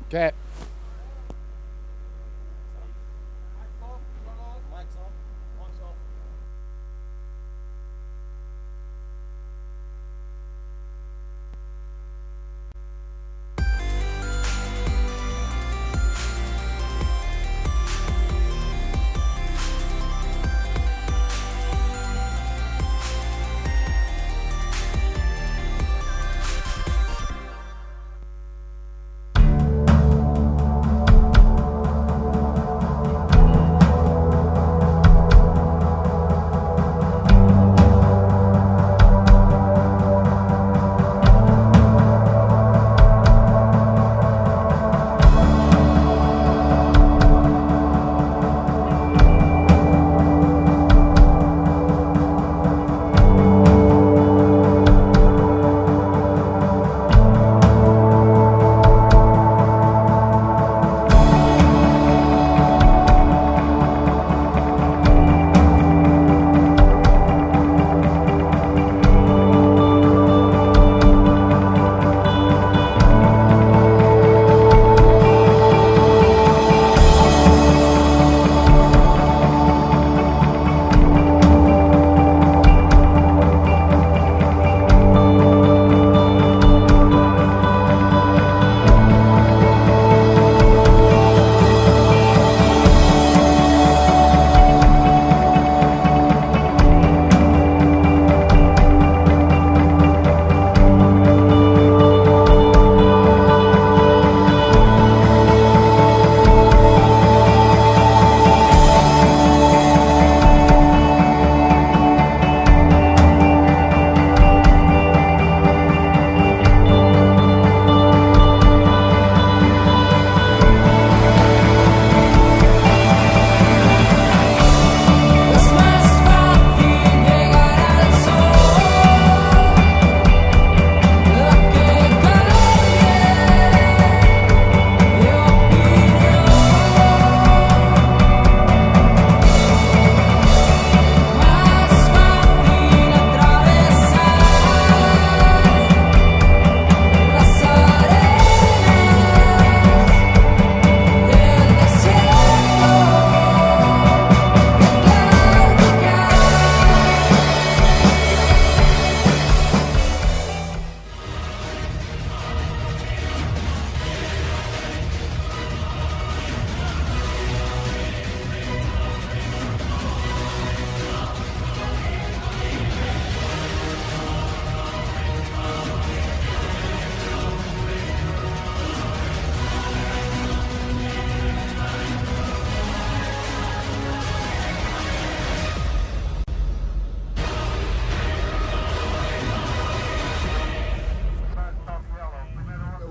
Okay.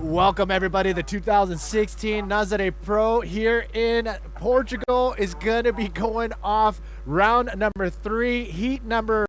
Welcome everybody. The 2016 Nazare Pro here in Portugal is going to be going off. Round number 3, heat number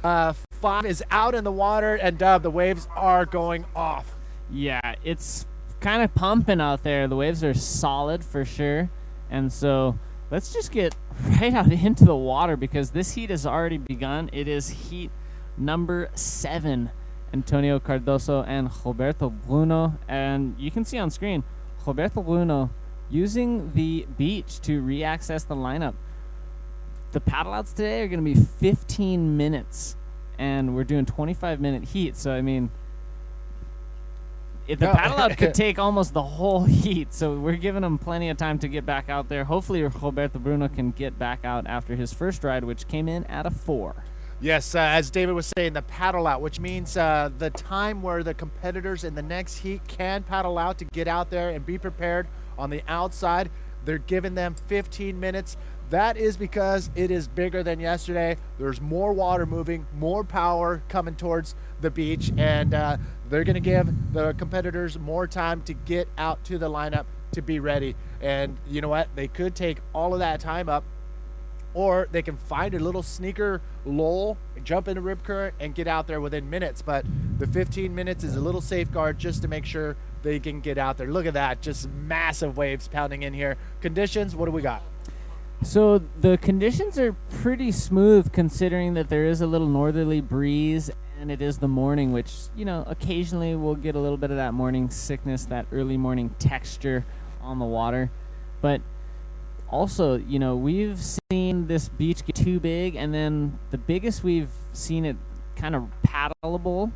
5 is out in the water, and Dub, the waves are going off. Yeah, it's kind of pumping out there. The waves are solid for sure. And so let's just get right out into the water because this heat has already begun. It is heat number 7. Antonio Cardoso and Roberto Bruno. And you can see on screen, Roberto Bruno using the beach to re-access the lineup. The paddle outs today are going to be 15 minutes, and we're doing 25-minute heat. So, I mean, the paddle out could take almost the whole heat. So we're giving him plenty of time to get back out there. Hopefully, Roberto Bruno can get back out after his first ride, which came in at a 4. Yes, as David was saying, the paddle out, which means the time where the competitors in the next heat can paddle out to get out there and be prepared on the outside. They're giving them 15 minutes. That is because it is bigger than yesterday. There's more water moving, more power coming towards the beach, and they're going to give the competitors more time to get out to the lineup to be ready. And you know what? They could take all of that time up, or they can find a little sneaker lull, jump into rip current, and get out there within minutes. But the 15 minutes is a little safeguard just to make sure they can get out there. Look at that, just massive waves pounding in here. Conditions, what do we got? So the conditions are pretty smooth considering that there is a little northerly breeze and it is the morning, which, occasionally we'll get a little bit of that morning sickness, that early morning texture on the water. But also, we've seen this beach get too big, and then the biggest we've seen it kind of paddleable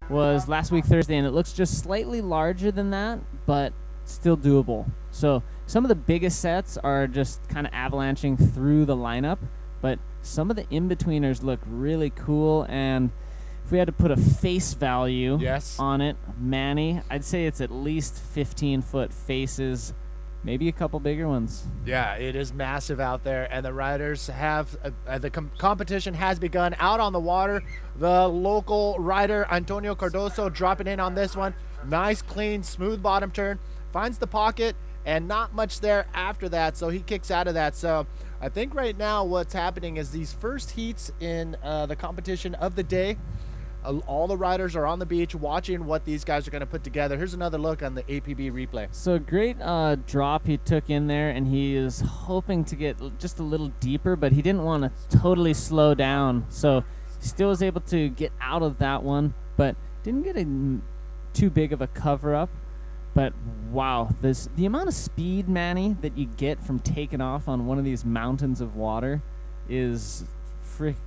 was last week Thursday, and it looks just slightly larger than that, but still doable. So some of the biggest sets are just kind of avalanching through the lineup, but some of the in-betweeners look really cool, and if we had to put a face value on it, Manny, I'd say it's at least 15-foot faces, maybe a couple bigger ones. Yeah, it is massive out there, and the riders have the competition has begun out on the water. The local rider Antonio Cardoso dropping in on this one. Nice, clean, smooth bottom turn, finds the pocket, and not much there after that, so he kicks out of that. So I think right now what's happening is these first heats in the competition of the day, all the riders are on the beach watching what these guys are going to put together. Here's another look on the APB replay. So great drop he took in there, and he is hoping to get just a little deeper, but he didn't want to totally slow down. So he still was able to get out of that one, but didn't get too big of a cover-up. But wow, the amount of speed, Manny, that you get from taking off on one of these mountains of water is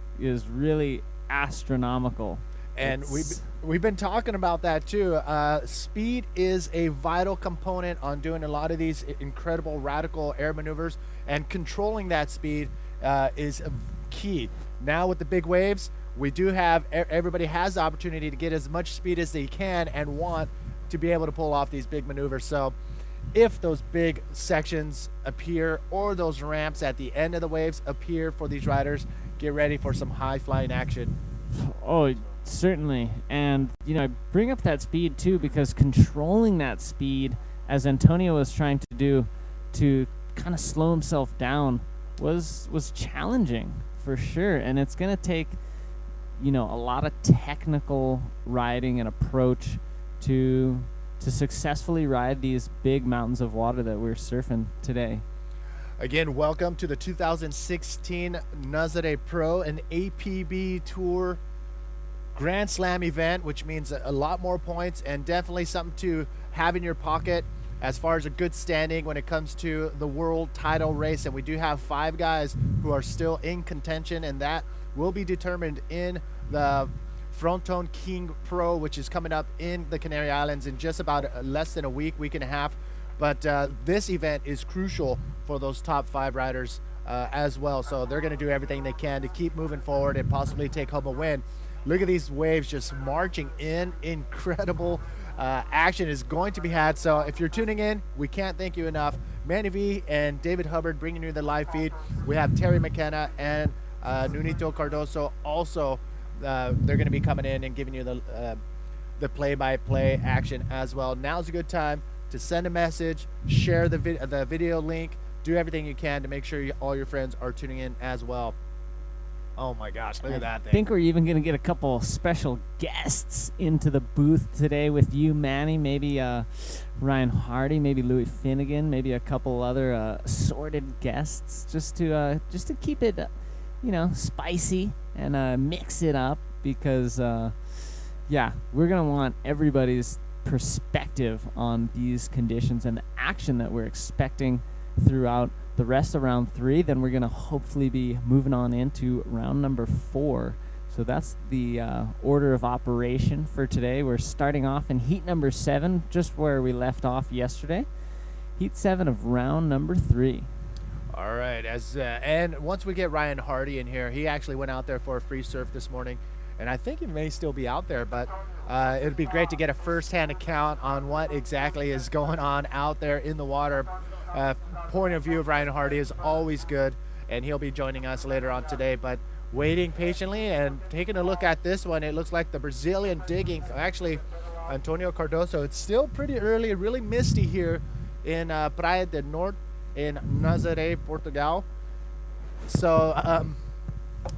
really astronomical. And we've been talking about that too. Speed is a vital component on doing a lot of these incredible radical air maneuvers, and controlling that speed is key. Now with the big waves, we do have everybody has the opportunity to get as much speed as they can and want to be able to pull off these big maneuvers. So if those big sections appear, or those ramps at the end of the waves appear for these riders, get ready for some high flying action. Oh, certainly. And I bring up that speed too, because controlling that speed, as Antonio was trying to do, to kind of slow himself down, was challenging for sure. And it's going to take a lot of technical riding and approach to successfully ride these big mountains of water that we're surfing today. Again, welcome to the 2016 Nazare Pro, an APB Tour Grand Slam event, which means a lot more points and definitely something to have in your pocket as far as a good standing when it comes to the world title race. And we do have 5 guys who are still in contention, and that will be determined in the Fronton King Pro, which is coming up in the Canary Islands in just about less than a week and a half. But this event is crucial for those top 5 riders as well. So they're going to do everything they can to keep moving forward and possibly take home a win. Look at these waves just marching in. Incredible action is going to be had. So if you're tuning in, we can't thank you enough. Manny V and David Hubbard bringing you the live feed. We have Terry McKenna and Nunito Cardoso also. They're going to be coming in and giving you the play-by-play action as well. Now's a good time to send a message, share the video link, do everything you can to make sure all your friends are tuning in as well. Oh my gosh, look at that thing. I think we're even going to get a couple special guests into the booth today with you, Manny. Maybe Ryan Hardy, maybe Louis Finnegan, maybe a couple other assorted guests, just to keep it, spicy and mix it up, because we're going to want everybody's perspective on these conditions and the action that we're expecting throughout the rest of round 3. Then we're going to hopefully be moving on into round number 4. So that's the order of operation for today. We're starting off in heat number 7, just where we left off yesterday. Heat 7 of round number 3. All right, and once we get Ryan Hardy in here, he actually went out there for a free surf this morning, and I think he may still be out there, but it would be great to get a first-hand account on what exactly is going on out there in the water. Point of view of Ryan Hardy is always good, and he'll be joining us later on today. But waiting patiently and taking a look at this one, it looks like the Brazilian digging, actually Antonio Cardoso. It's still pretty early, really misty here in Praia del Norte in Nazare, Portugal. So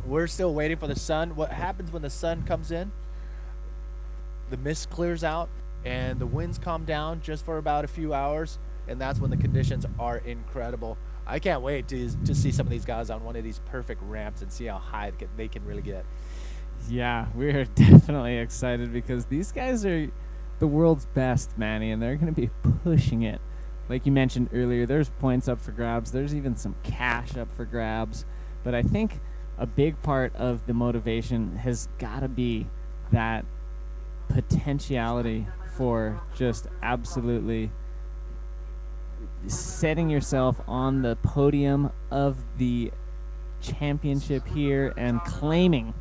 we're still waiting for the sun. What happens when the sun comes in? The mist clears out and the winds calm down just for about a few hours, and that's when the conditions are incredible. I can't wait to see some of these guys on one of these perfect ramps and see how high they can really get. Yeah, we're definitely excited because these guys are the world's best, Manny, and they're going to be pushing it. Like you mentioned earlier, there's points up for grabs. There's even some cash up for grabs. But I think a big part of the motivation has got to be that potentiality for just absolutely setting yourself on the podium of the championship here and claiming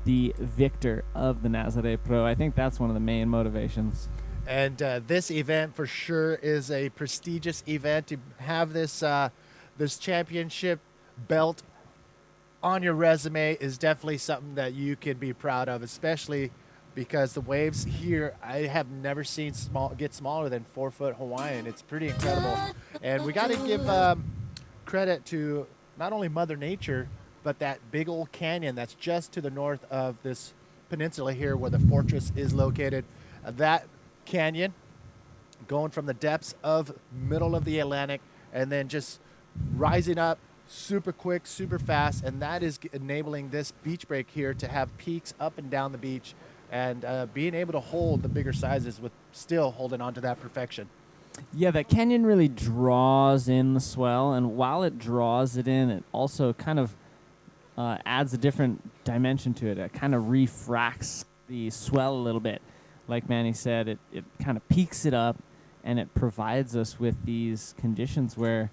the victor of the Nazare Pro. I think that's one of the main motivations. And this event for sure is a prestigious event. To have this this championship belt on your resume is definitely something that you can be proud of, especially because the waves here I have never seen get smaller than 4-foot Hawaiian. It's pretty incredible, and we got to give credit to not only Mother Nature, but that big old canyon that's just to the north of this peninsula here where the fortress is located. That canyon going from the depths of middle of the Atlantic and then just rising up super quick, super fast, and that is enabling this beach break here to have peaks up and down the beach and being able to hold the bigger sizes with still holding on to that perfection. Yeah, that canyon really draws in the swell, and while it draws it in, it also kind of adds a different dimension to it. It kind of refracts the swell a little bit. Like Manny said, it kind of peaks it up, and it provides us with these conditions where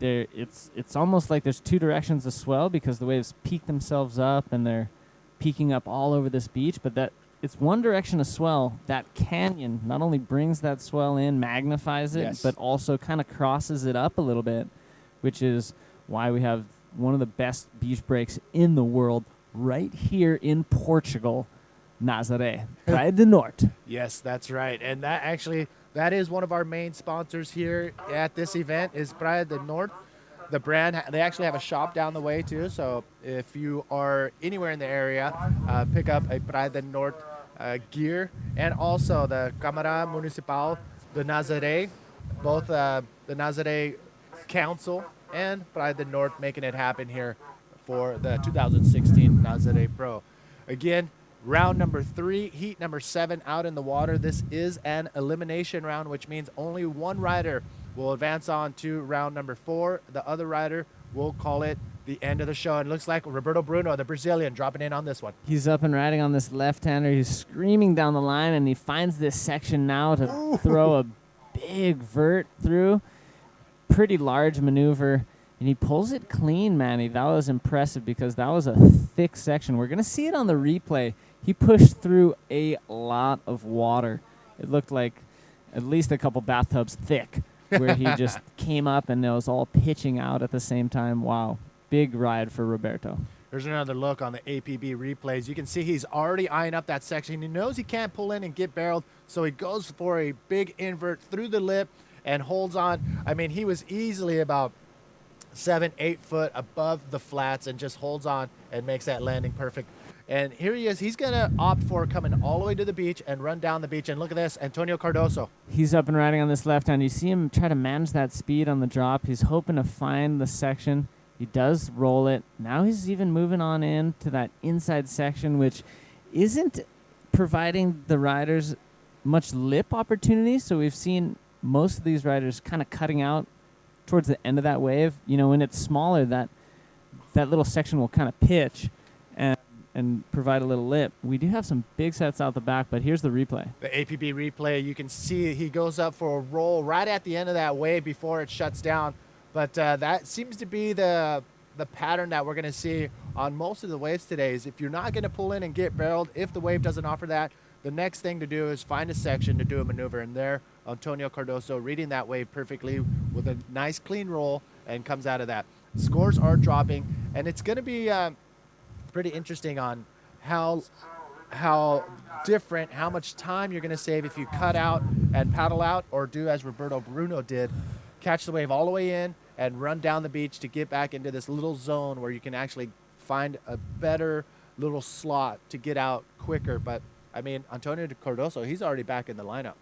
it's almost like there's two directions of swell because the waves peak themselves up and they're peaking up all over this beach, but that it's one direction of swell. That canyon not only brings that swell in, magnifies it, Yes, but also kind of crosses it up a little bit, which is why we have one of the best beach breaks in the world right here in Portugal, Nazare, Praia do Norte. Yes, that's right. And that is one of our main sponsors here at this event is Praia do Norte. The brand, they actually have a shop down the way too. So if you are anywhere in the area, pick up a Praia do Norte gear. And also the Câmara Municipal de Nazare, both the Nazare Council and Praia do Norte making it happen here for the 2016 Nazare Pro. Again, round number 3, heat number 7 out in the water. This is an elimination round, which means only one rider will advance on to round number 4. The other rider will call it the end of the show. And it looks like Roberto Bruno, the Brazilian, dropping in on this one. He's up and riding on this left-hander. He's screaming down the line, and he finds this section now to throw a big vert through. Pretty large maneuver, and he pulls it clean, Manny. That was impressive because that was a thick section. We're going to see it on the replay. He pushed through a lot of water. It looked like at least a couple bathtubs thick, where he just came up and it was all pitching out at the same time. Wow, big ride for Roberto. Here's another look on the APB replays. You can see he's already eyeing up that section. He knows he can't pull in and get barreled, so he goes for a big invert through the lip and holds on. I mean, he was easily about 7-8 foot above the flats and just holds on and makes that landing perfect. And here he is. He's going to opt for coming all the way to the beach and run down the beach. And look at this, Antonio Cardoso. He's up and riding on this left hand. You see him try to manage that speed on the drop. He's hoping to find the section. He does roll it. Now he's even moving on in to that inside section, which isn't providing the riders much lip opportunity. So we've seen most of these riders kind of cutting out towards the end of that wave. You know, when it's smaller, that little section will kind of pitch and provide a little lip. We do have some big sets out the back, but here's the replay. The APB replay, you can see he goes up for a roll right at the end of that wave before it shuts down. But that seems to be the pattern that we're going to see on most of the waves today is if you're not going to pull in and get barreled, if the wave doesn't offer that, the next thing to do is find a section to do a maneuver. And there, Antonio Cardoso reading that wave perfectly with a nice clean roll and comes out of that. Scores are dropping, and it's going to be pretty interesting on how different, how much time you're going to save if you cut out and paddle out or do as Roberto Bruno did, catch the wave all the way in and run down the beach to get back into this little zone where you can actually find a better little slot to get out quicker. But, I mean, Antonio Cardoso, he's already back in the lineup.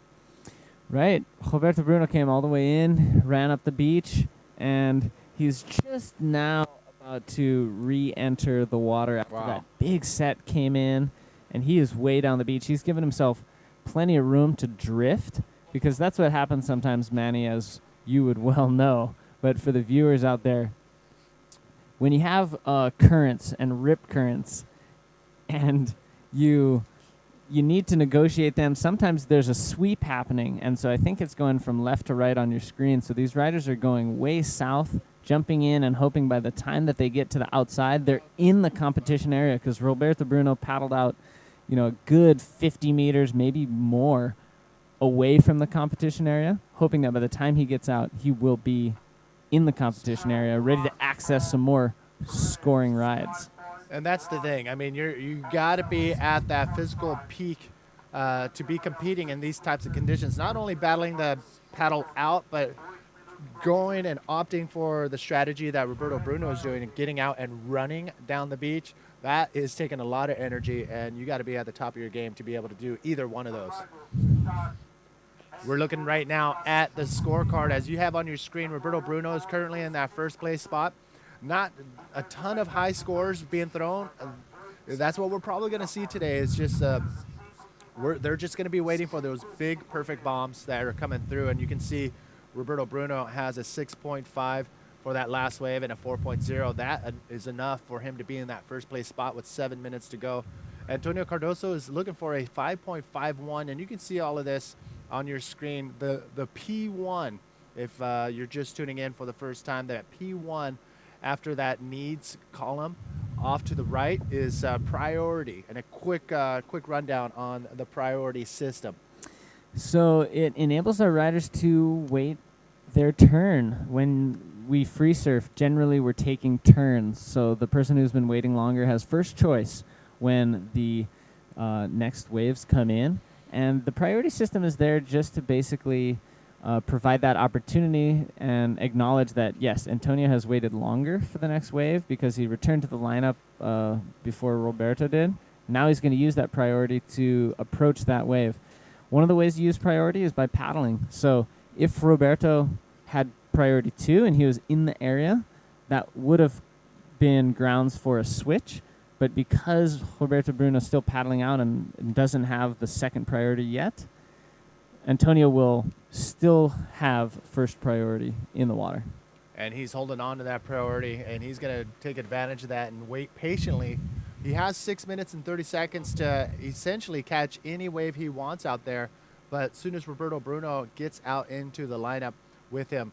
Right. Roberto Bruno came all the way in, ran up the beach, and he's just now to re-enter the water after Wow. that big set came in, and he is way down the beach. He's given himself plenty of room to drift, because that's what happens sometimes, Manny, as you would well know. But for the viewers out there, when you have currents and rip currents, and you need to negotiate them, sometimes there's a sweep happening, and so I think it's going from left to right on your screen. So these riders are going way south, jumping in and hoping by the time that they get to the outside, they're in the competition area, because Roberto Bruno paddled out, a good 50 meters, maybe more, away from the competition area, hoping that by the time he gets out, he will be in the competition area, ready to access some more scoring rides. And that's the thing. I mean, you got to be at that physical peak to be competing in these types of conditions. Not only battling the paddle out, but going and opting for the strategy that Roberto Bruno is doing and getting out and running down the beach. That is taking a lot of energy, and you got to be at the top of your game to be able to do either one of those. We're looking right now at the scorecard. As you have on your screen, Roberto Bruno is currently in that first place spot. Not a ton of high scores being thrown. That's what we're probably going to see today. It's just they're just going to be waiting for those big perfect bombs that are coming through. And you can see Roberto Bruno has a 6.5 for that last wave and a 4.0. That is enough for him to be in that first place spot with 7 minutes to go. Antonio Cardoso is looking for a 5.51, and you can see all of this on your screen. The P1, if you're just tuning in for the first time, that P1 after that needs column off to the right is priority, and a quick rundown on the priority system. So it enables our riders to wait their turn. When we free surf, generally we're taking turns, so the person who's been waiting longer has first choice when the next waves come in. And the priority system is there just to basically provide that opportunity and acknowledge that, yes, Antonio has waited longer for the next wave because he returned to the lineup before Roberto did. Now he's going to use that priority to approach that wave. One of the ways to use priority is by paddling. So if Roberto had priority 2 and he was in the area, that would have been grounds for a switch. But because Roberto Bruno is still paddling out and doesn't have the second priority yet, Antonio will still have first priority in the water. And he's holding on to that priority, and he's going to take advantage of that and wait patiently. He has 6 minutes and 30 seconds to essentially catch any wave he wants out there. But as soon as Roberto Bruno gets out into the lineup with him,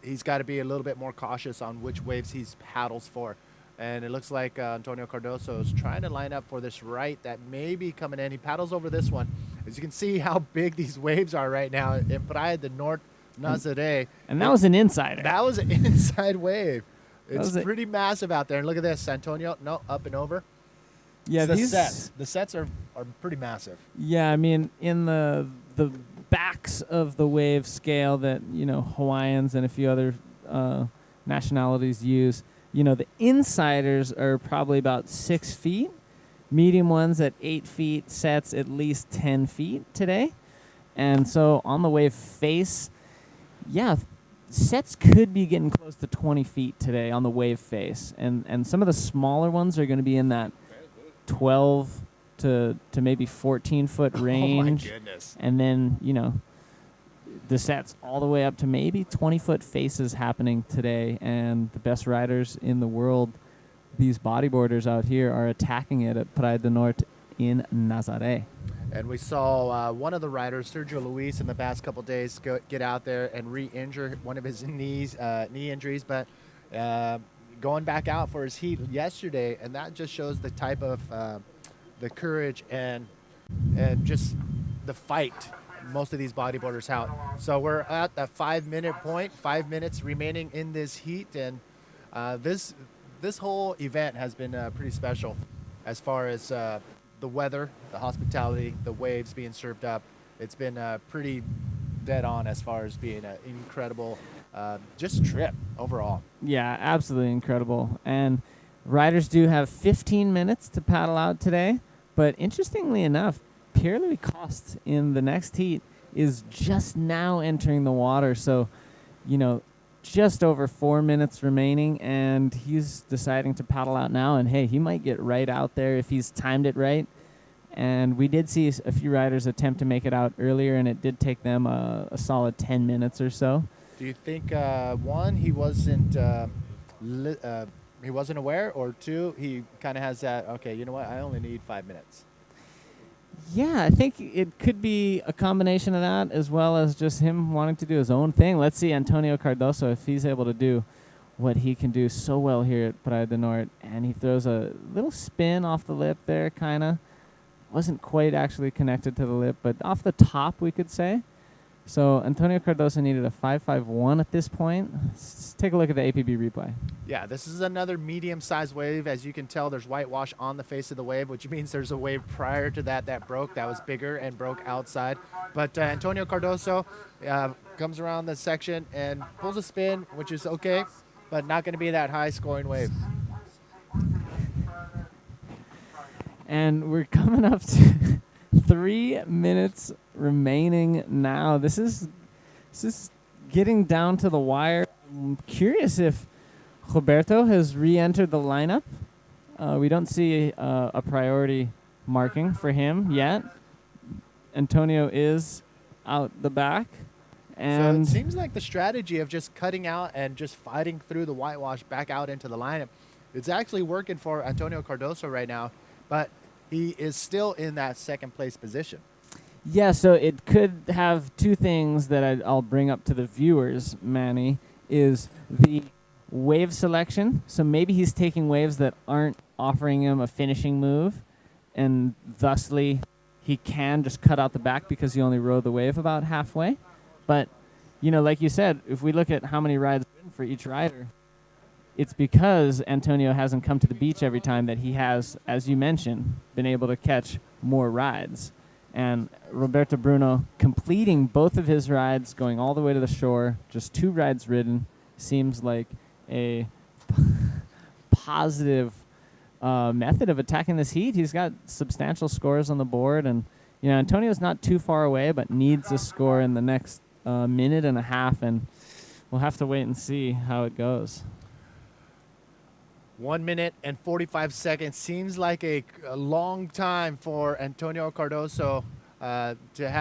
he's got to be a little bit more cautious on which waves he paddles for. And it looks like Antonio Cardoso is trying to line up for this right that may be coming in. He paddles over this one. As you can see how big these waves are right now in Praia de Norte, Nazare. And that was an insider. That was an inside wave. It's pretty massive out there. And look at this, Antonio. No, up and over. Yeah, the sets are pretty massive. Yeah, I mean, in the backs of the wave scale that, Hawaiians and a few other nationalities use, the insiders are probably about 6 feet. Medium ones at 8 feet, sets at least 10 feet today. And so on the wave face, yeah, sets could be getting close to 20 feet today on the wave face. And some of the smaller ones are going to be in that 12 to maybe 14-foot range. Oh, my goodness. And then, the sets all the way up to maybe 20-foot faces happening today. And the best riders in the world, these bodyboarders out here, are attacking it at Praia de Norte in Nazare. And we saw one of the riders, Sergio Luis, in the past couple days get out there and re-injure one of his knee injuries, but going back out for his heat yesterday, and that just shows the type of the courage and just the fight most of these bodyboarders have. So we're at that 5-minute point, 5 minutes remaining in this heat, and this whole event has been pretty special as far as the weather, the hospitality, the waves being served up. It's been pretty dead on as far as being an incredible just trip overall. Yeah, absolutely incredible. And riders do have 15 minutes to paddle out today, but interestingly enough, Pierre Louis Coste in the next heat is just now entering the water. So, just over 4 minutes remaining, and he's deciding to paddle out now. And hey, he might get right out there if he's timed it right. And we did see a few riders attempt to make it out earlier, and it did take them a solid 10 minutes or so. Do you think one, he wasn't aware, or two, he kind of has that, okay, you know what, I only need 5 minutes? Yeah, I think it could be a combination of that as well as just him wanting to do his own thing. Let's see Antonio Cardoso, if he's able to do what he can do so well here at Praia do Norte. And he throws a little spin off the lip there, kind of. Wasn't quite actually connected to the lip, but off the top, we could say. So Antonio Cardoso needed a 5.51 at this point. Let's take a look at the APB replay. Yeah, this is another medium-sized wave. As you can tell, there's whitewash on the face of the wave, which means there's a wave prior to that broke. That was bigger and broke outside. But Antonio Cardoso comes around this section and pulls a spin, which is okay, but not going to be that high-scoring wave. And we're coming up to 3 minutes remaining now. This is getting down to the wire. I'm curious if Roberto has re-entered the lineup. We don't see a priority marking for him yet. Antonio is out the back. And so it seems like the strategy of just cutting out and just fighting through the whitewash back out into the lineup, it's actually working for Antonio Cardoso right now, but he is still in that second place position. Yeah, so it could have two things that I'll bring up to the viewers, Manny, is the wave selection. So maybe he's taking waves that aren't offering him a finishing move, and thusly he can just cut out the back because he only rode the wave about halfway. But, you know, like you said, if we look at how many rides for each rider, it's because Antonio hasn't come to the beach every time that he has, as you mentioned, been able to catch more rides. And Roberto Bruno completing both of his rides, going all the way to the shore, just 2 rides ridden, seems like a positive method of attacking this heat. He's got substantial scores on the board, and you know Antonio's not too far away, but needs a score in the next minute and a half, and we'll have to wait and see how it goes. 1 minute and 45 seconds seems like a long time for Antonio Cardoso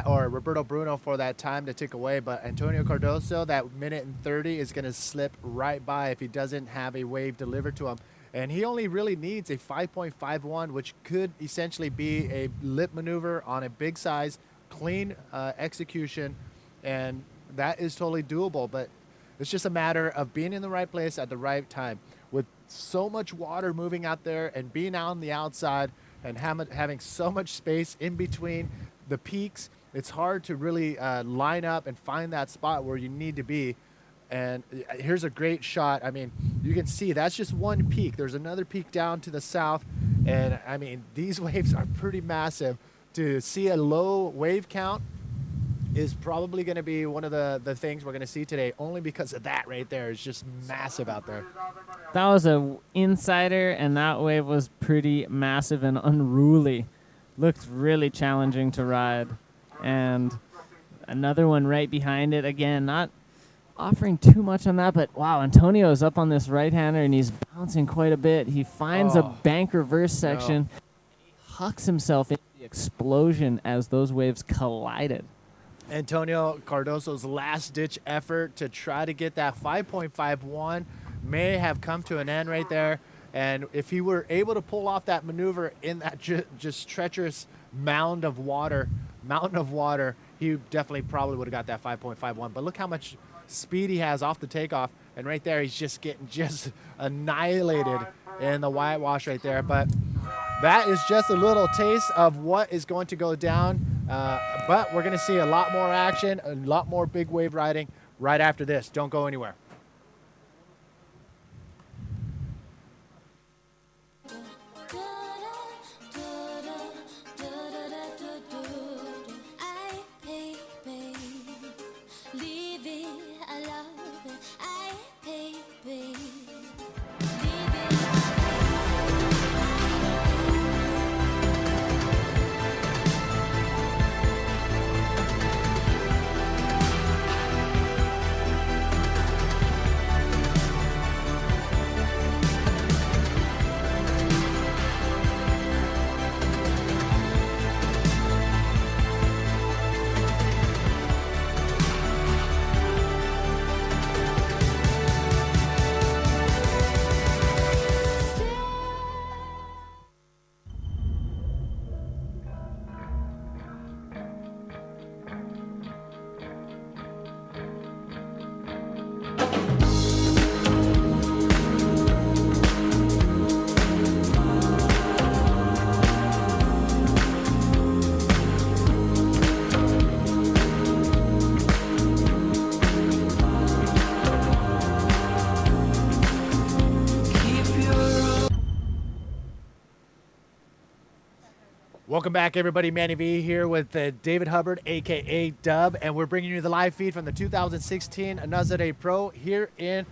or Roberto Bruno for that time to tick away. But Antonio Cardoso, that minute and 30 is going to slip right by if he doesn't have a wave delivered to him. And he only really needs a 5.51, which could essentially be a lip maneuver on a big size, clean execution. And that is totally doable. But it's just a matter of being in the right place at the right time. With so much water moving out there and being out on the outside and having so much space in between the peaks, it's hard to really line up and find that spot where you need to be. And here's a great shot. I mean, you can see that's just one peak. There's another peak down to the south. And I mean, these waves are pretty massive. To see a low wave count is probably going to be one of the things we're going to see today, only because of that right there. It's just massive out there. That was a insider, and that wave was pretty massive and unruly. Looked really challenging to ride. And another one right behind it. Again, not offering too much on that, but wow, Antonio is up on this right-hander, and he's bouncing quite a bit. He finds a bank reverse section. No. He hucks himself into the explosion as those waves collided. Antonio Cardoso's last-ditch effort to try to get that 5.51 may have come to an end right there. And if he were able to pull off that maneuver in that just treacherous mountain of water, he definitely probably would have got that 5.51. But look how much speed he has off the takeoff. And right there, he's just getting annihilated in the whitewash right there. But that is just a little taste of what is going to go down. But we're going to see a lot more action, a lot more big wave riding right after this. Don't go anywhere. Welcome back, everybody. Manny V here with David Hubbard, aka Dub, and we're bringing you the live feed from the 2016 Nazare Pro here in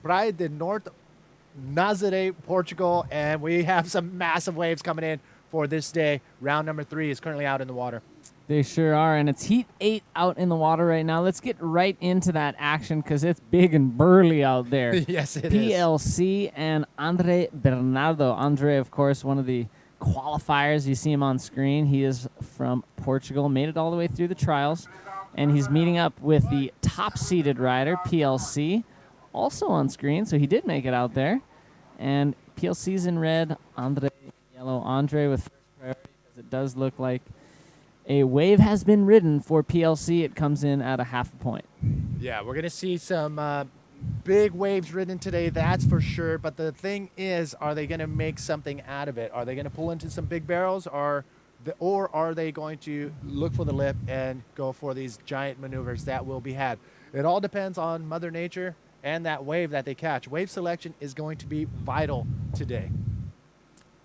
Praia de Norte, Nazare, Portugal, and we have some massive waves coming in for this day. Round number 3 is currently out in the water. They sure are, and it's Heat 8 out in the water right now. Let's get right into that action because it's big and burly out there. Yes, it is. PLC and Andre Bernardo. Andre, of course, one of the qualifiers. You see him on screen. He is from Portugal, made it all the way through the trials, and he's meeting up with the top-seeded rider, PLC, also on screen, so he did make it out there. And PLC's in red, Andre in yellow. Andre with first priority because it does look like a wave has been ridden for PLC. It comes in at a half a point. Yeah, we're going to see some big waves ridden today, that's for sure. But the thing is, are they going to make something out of it? Are they going to pull into some big barrels, or are they going to look for the lip and go for these giant maneuvers that will be had? It all depends on Mother Nature and that wave that they catch. Wave selection is going to be vital today.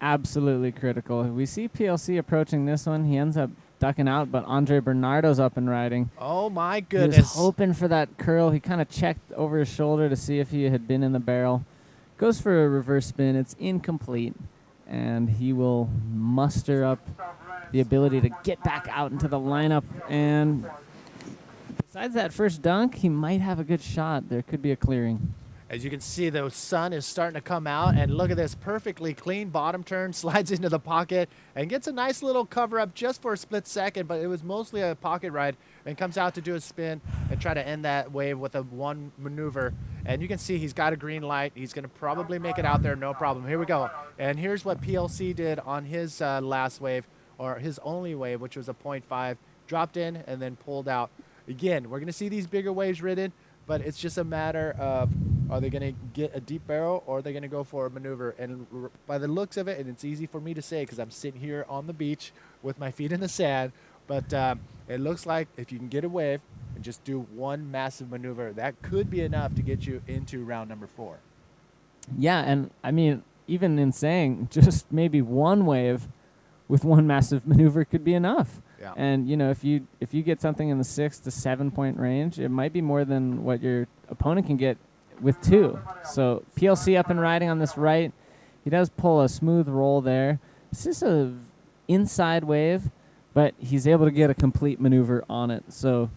Absolutely critical. We see PLC approaching this one. He ends up ducking out, but Andre Bernardo's up and riding. Oh my goodness. He was hoping for that curl. He kind of checked over his shoulder to see if he had been in the barrel. Goes for a reverse spin. It's incomplete, and he will muster up the ability to get back out into the lineup. And besides that first dunk, he might have a good shot. There could be a clearing. As you can see, the sun is starting to come out, and look at this perfectly clean bottom turn, slides into the pocket and gets a nice little cover up just for a split second, but it was mostly a pocket ride, and comes out to do a spin and try to end that wave with a one maneuver. And you can see he's got a green light. He's going to probably make it out there, no problem. Here we go. And here's what PLC did on his last wave, or his only wave, which was a 0.5, dropped in and then pulled out. Again, we're going to see these bigger waves ridden, but it's just a matter of, are they going to get a deep barrel, or are they going to go for a maneuver? And by the looks of it, and it's easy for me to say because I'm sitting here on the beach with my feet in the sand, but it looks like if you can get a wave and just do one massive maneuver, that could be enough to get you into round number 4. Yeah, and I mean, even in saying just maybe one wave with one massive maneuver could be enough. Yeah. And, you know, if you get something in the 6 to 7 point range, it might be more than what your opponent can get with 2. So PLC up and riding on this right. He does pull a smooth roll there. It's just a inside wave, but he's able to get a complete maneuver on it. So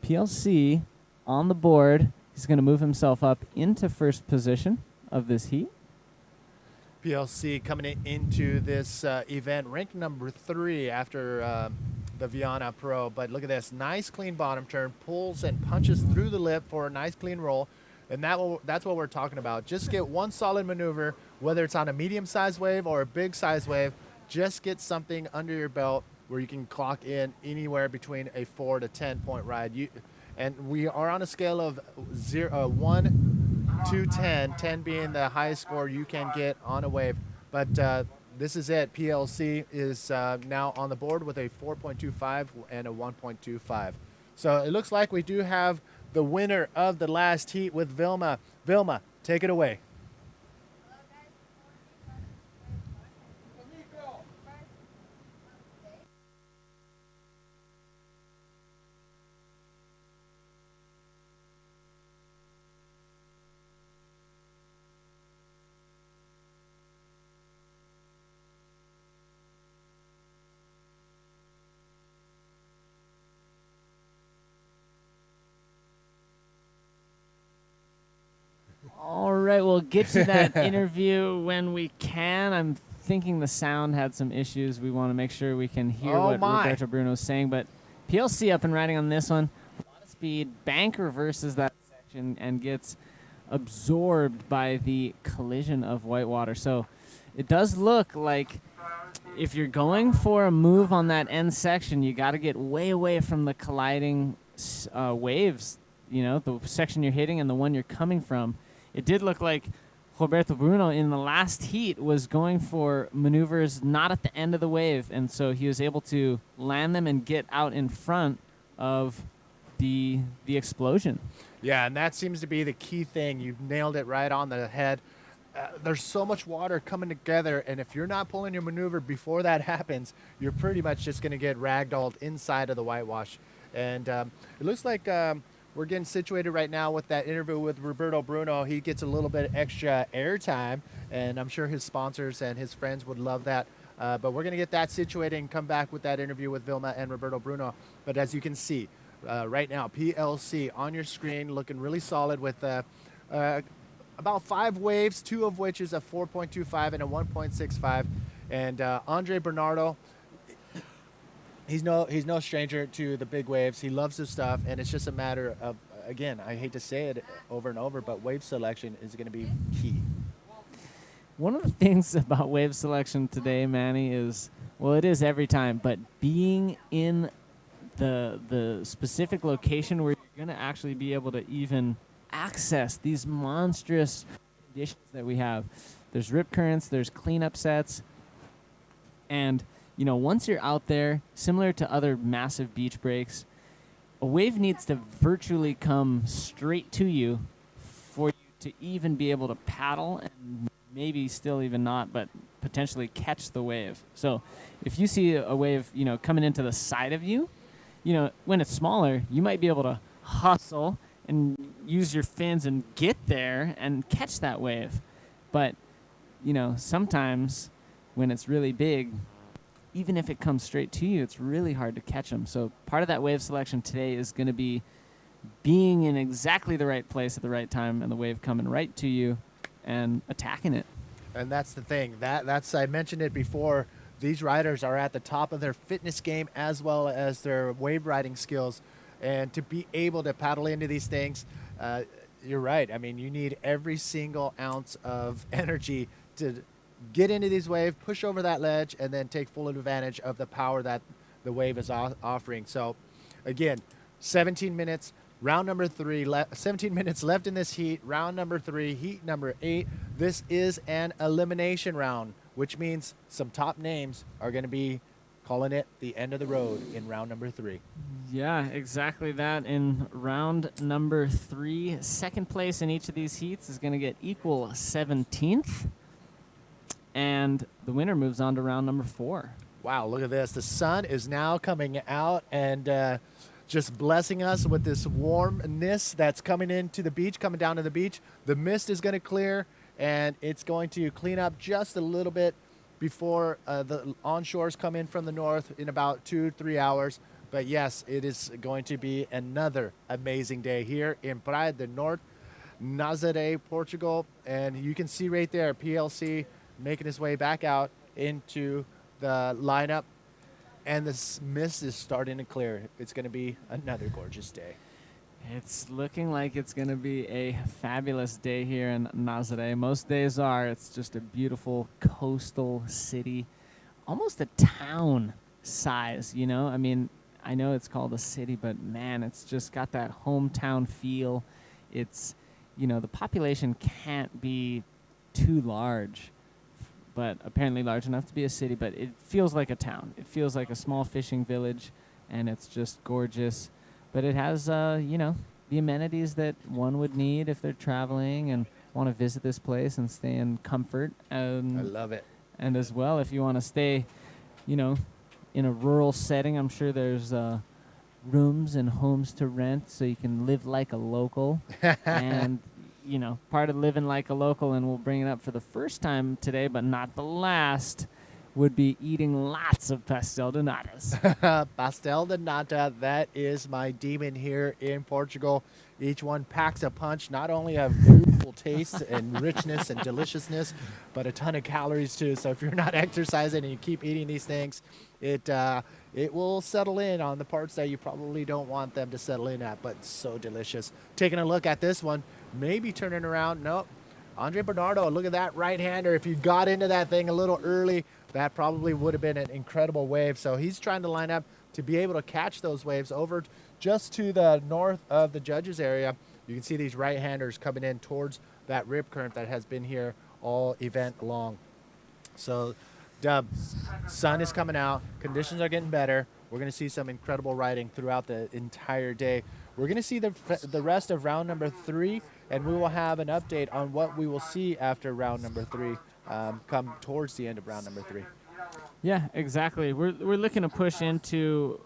PLC on the board. He's going to move himself up into first position of this heat. PLC coming into this event ranked number 3 after the Viana Pro. But look at this, nice clean bottom turn, pulls and punches through the lip for a nice clean roll. And that's what we're talking about. Just get one solid maneuver, whether it's on a medium-sized wave or a big-sized wave. Just get something under your belt where you can clock in anywhere between a 4 to 10 point ride. And we are on a scale of 1 to 10, 10 being the highest score you can get on a wave. But this is it. PLC is now on the board with a 4.25 and a 1.25. So it looks like we do have the winner of the last heat with Vilma. Vilma, take it away. All right, we'll get to that interview when we can. I'm thinking the sound had some issues. We want to make sure we can hear what Roberto Bruno's saying. But PLC up and riding on this one. A lot of speed. Bank reverses that section and gets absorbed by the collision of whitewater. So it does look like if you're going for a move on that end section, you got to get way away from the colliding waves, you know, the section you're hitting and the one you're coming from. It did look like Roberto Bruno in the last heat was going for maneuvers not at the end of the wave, and so he was able to land them and get out in front of the explosion. Yeah, and that seems to be the key thing. You nailed it right on the head. there's so much water coming together, and if you're not pulling your maneuver before that happens, you're pretty much just going to get ragdolled inside of the whitewash. And it looks like we're getting situated right now with that interview with Roberto Bruno. He gets a little bit extra airtime, and I'm sure his sponsors and his friends would love that. But we're going to get that situated and come back with that interview with Vilma and Roberto Bruno. But as you can see, right now, PLC on your screen looking really solid with about 5 waves, 2 of which is a 4.25 and a 1.65. And Andre Bernardo, he's no stranger to the big waves. He loves his stuff, and it's just a matter of, again, I hate to say it over and over, but wave selection is going to be key. One of the things about wave selection today, Manny, is, well, it is every time, but being in the specific location where you're going to actually be able to even access these monstrous conditions that we have. There's rip currents, there's cleanup sets, and once you're out there, similar to other massive beach breaks, a wave needs to virtually come straight to you for you to even be able to paddle and maybe still even not, but potentially catch the wave. So if you see a wave, coming into the side of you, when it's smaller, you might be able to hustle and use your fins and get there and catch that wave. But, sometimes when it's really big, even if it comes straight to you, it's really hard to catch them. So part of that wave selection today is going to be being in exactly the right place at the right time and the wave coming right to you and attacking it. And that's the thing. That's I mentioned it before. These riders are at the top of their fitness game as well as their wave riding skills. And to be able to paddle into these things, you're right. I mean, you need every single ounce of energy to get into these waves, push over that ledge, and then take full advantage of the power that the wave is offering. So, again, 17 minutes, round number 3, 17 minutes left in this heat, round number 3, heat number 8. This is an elimination round, which means some top names are going to be calling it the end of the road in round number 3. Yeah, exactly that. In round number 3, second place in each of these heats is going to get equal 17th. And the winner moves on to round number 4. Wow, look at this. The sun is now coming out and just blessing us with this warmness that's coming into the beach, coming down to the beach. The mist is going to clear, and it's going to clean up just a little bit before the onshores come in from the north in about 2-3 hours. But yes, it is going to be another amazing day here in Praia do Norte, Nazare, Portugal. And you can see right there, PLC making his way back out into the lineup. And this mist is starting to clear. It's going to be another gorgeous day. It's looking like it's going to be a fabulous day here in Nazare. Most days are. It's just a beautiful coastal city, almost a town size, I mean, I know it's called a city, but man, it's just got that hometown feel. It's, the population can't be too large, but apparently large enough to be a city, but it feels like a town. It feels like a small fishing village, and it's just gorgeous. But it has, the amenities that one would need if they're traveling and want to visit this place and stay in comfort. I love it. And as well, if you want to stay, in a rural setting, I'm sure there's rooms and homes to rent so you can live like a local. And, part of living like a local, and we'll bring it up for the first time today, but not the last, would be eating lots of pastel de natas. Pastel de nata, that is my demon here in Portugal. Each one packs a punch, not only of beautiful taste and richness and deliciousness, but a ton of calories too. So if you're not exercising and you keep eating these things, it will settle in on the parts that you probably don't want them to settle in at, but so delicious. Taking a look at this one, maybe turning around. Nope. Andre Bernardo, look at that right-hander. If you got into that thing a little early, that probably would have been an incredible wave. So he's trying to line up to be able to catch those waves over just to the north of the judges area. You can see these right-handers coming in towards that rip current that has been here all event long. So, Dub, sun is coming out. Conditions are getting better. We're going to see some incredible riding throughout the entire day. we're going to see the rest of round number 3, and we will have an update on what we will see after round number 3 come towards the end of round number 3. Yeah, exactly. We're looking to push into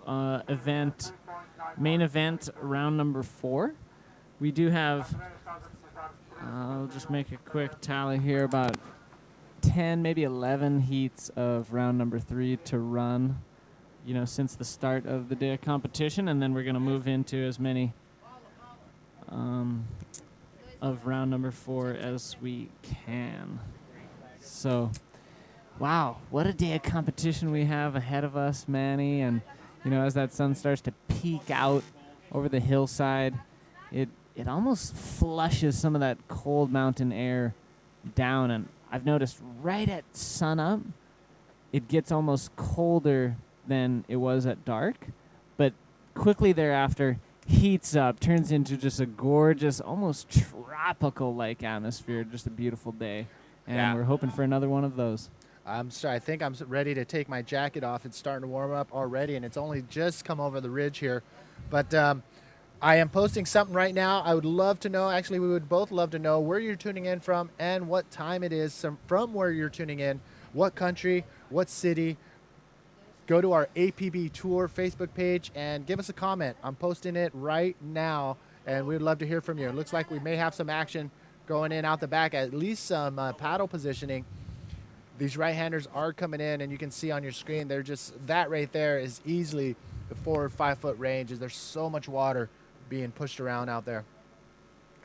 main event round number 4. We do have, I'll just make a quick tally here, about 10, maybe 11 heats of round number 3 to run, since the start of the day of competition, and then we're going to move into as many of round number 4 as we can. So, wow, what a day of competition we have ahead of us, Manny. And, as that sun starts to peek out over the hillside, it almost flushes some of that cold mountain air down. And I've noticed right at sunup, it gets almost colder than it was at dark. But quickly thereafter, heats up, turns into just a gorgeous, almost tropical-like atmosphere, just a beautiful day. And we're hoping for another one of those. I'm sorry, I think I'm ready to take my jacket off. It's starting to warm up already, and it's only just come over the ridge here. But I am posting something right now. I would love to know, actually, we would both love to know where you're tuning in from and what time it is from where you're tuning in, what country, what city. Go to our APB Tour Facebook page and give us a comment. I'm posting it right now, and we'd love to hear from you. It looks like we may have some action going in out the back, at least some paddle positioning. These right-handers are coming in, and you can see on your screen, they're just, that right there is easily the 4 or 5 foot range. There's so much water being pushed around out there.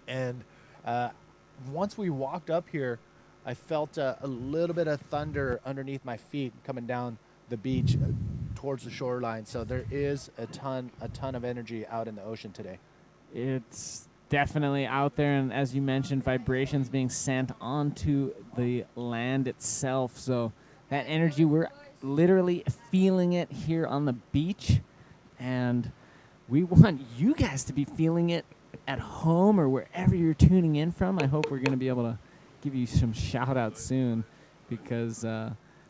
And once we walked up here, I felt a little bit of thunder underneath my feet coming down the beach towards the shoreline. So there is a ton of energy out in the ocean today. It's definitely out there, and as you mentioned, vibrations being sent onto the land itself. So that energy, we're literally feeling it here on the beach, and we want you guys to be feeling it at home or wherever you're tuning in from. I hope we're going to be able to give you some shout outs soon, because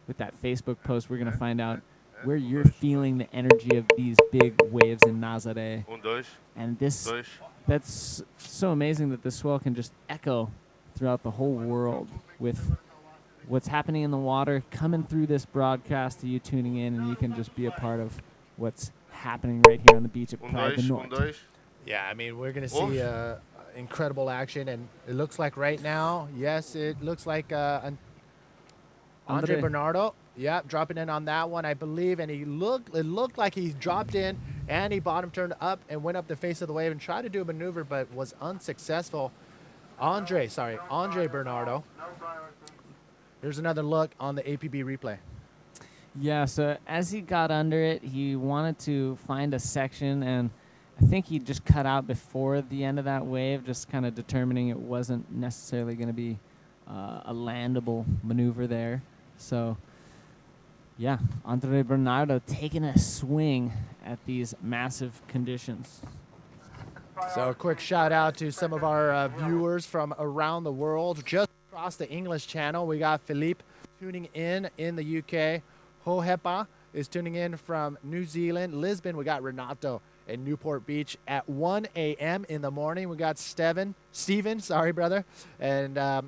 with that Facebook post, we're going to find out where you're feeling the energy of these big waves in Nazare. And that's so amazing that the swell can just echo throughout the whole world with what's happening in the water, coming through this broadcast to you tuning in, and you can just be a part of what's happening right here on the beach at Praia do Norte. Yeah, I mean, we're going to see incredible action, and it looks like right now, yes, it looks like Andre Bernardo, dropping in on that one, I believe, and it looked like he dropped in, and he bottom turned up and went up the face of the wave and tried to do a maneuver, but was unsuccessful. Andre Bernardo. Here's another look on the APB replay. Yeah, so as he got under it, he wanted to find a section, and I think he just cut out before the end of that wave, just kind of determining it wasn't necessarily going to be a landable maneuver there. So, yeah, Andre Bernardo taking a swing at these massive conditions. So a quick shout out to some of our viewers from around the world. Just across the English channel, we got Philippe tuning in the UK. Hohepa is tuning in from New Zealand. Lisbon, we got Renato in Newport Beach at 1 a.m. in the morning. We got Steven, and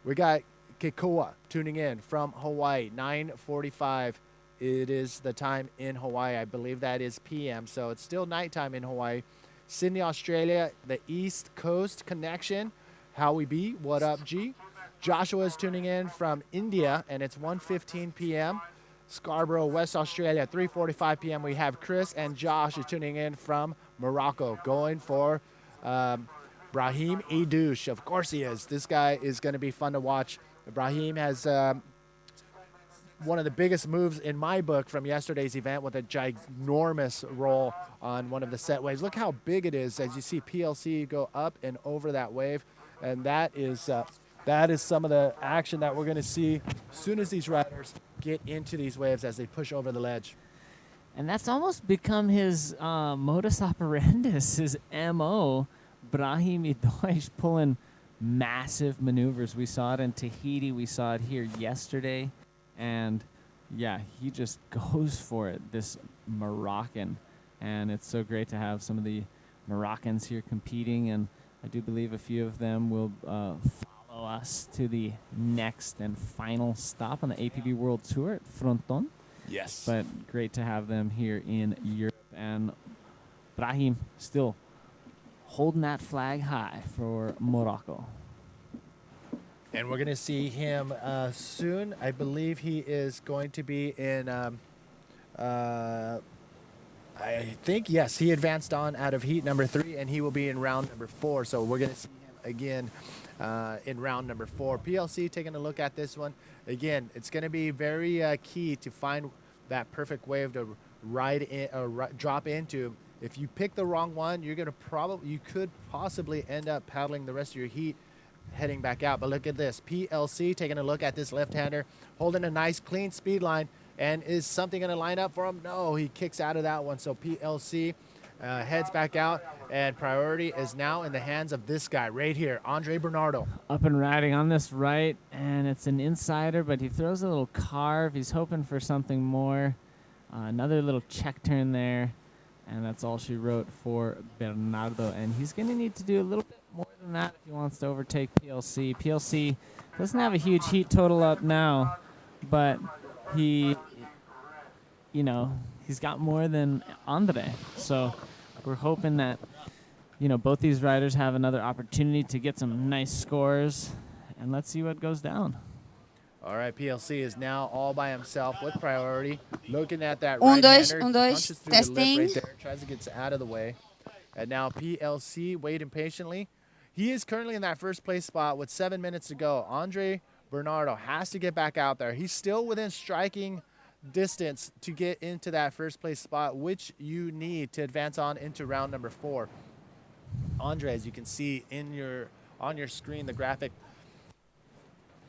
we got Kikoa tuning in from Hawaii, 9:45. It is the time in Hawaii. I believe that is PM, so it's still nighttime in Hawaii. Sydney, Australia, the East Coast connection. Howie B, what up, G? Joshua is tuning in from India, and it's 1:15 p.m. Scarborough, West Australia, 3:45 p.m. We have Chris and Josh is tuning in from Morocco, going for Brahim Idouche. Of course he is. This guy is going to be fun to watch. Brahim has one of the biggest moves in my book from yesterday's event with a ginormous roll on one of the set waves. Look how big it is as you see PLC go up and over that wave. And that is some of the action that we're going to see as soon as these riders get into these waves as they push over the ledge. And that's almost become his modus operandus, his MO. Brahim Idouche pulling massive maneuvers. We saw it in Tahiti. We saw it here yesterday. And, yeah, he just goes for it, this Moroccan. And it's so great to have some of the Moroccans here competing, and I do believe a few of them will follow us to the next and final stop on the APB World Tour at Fronton. Yes. But great to have them here in Europe. And Brahim still holding that flag high for Morocco. And we're going to see him soon. I believe he is going to be in, I think, yes, he advanced on out of heat number 3, and he will be in round number 4. So we're going to see him again in round number 4. PLC taking a look at this one. Again, it's going to be very key to find that perfect wave to ride in or drop into. If you pick the wrong one, you could possibly end up paddling the rest of your heat heading back out. But look at this, PLC taking a look at this left-hander, holding a nice clean speed line. And is something going to line up for him? No, he kicks out of that one. So PLC heads back out, and priority is now in the hands of this guy right here, Andre Bernardo. Up and riding on this right, and it's an insider, but he throws a little carve. He's hoping for something more. Another little check turn there, and that's all she wrote for Bernardo. And he's going to need to do a little bit more than that if he wants to overtake PLC. PLC doesn't have a huge heat total up now, but he's got more than Andre. So we're hoping that, both these riders have another opportunity to get some nice scores, and let's see what goes down. All right, PLC is now all by himself with priority, looking at that right-hander, punches through the lip right there, tries to get out of the way. And now PLC waiting patiently. He is currently in that first place spot with 7 minutes to go. Andre Bernardo has to get back out there. He's still within striking distance to get into that first place spot, which you need to advance on into round number 4. Andre, as you can see on your screen, the graphic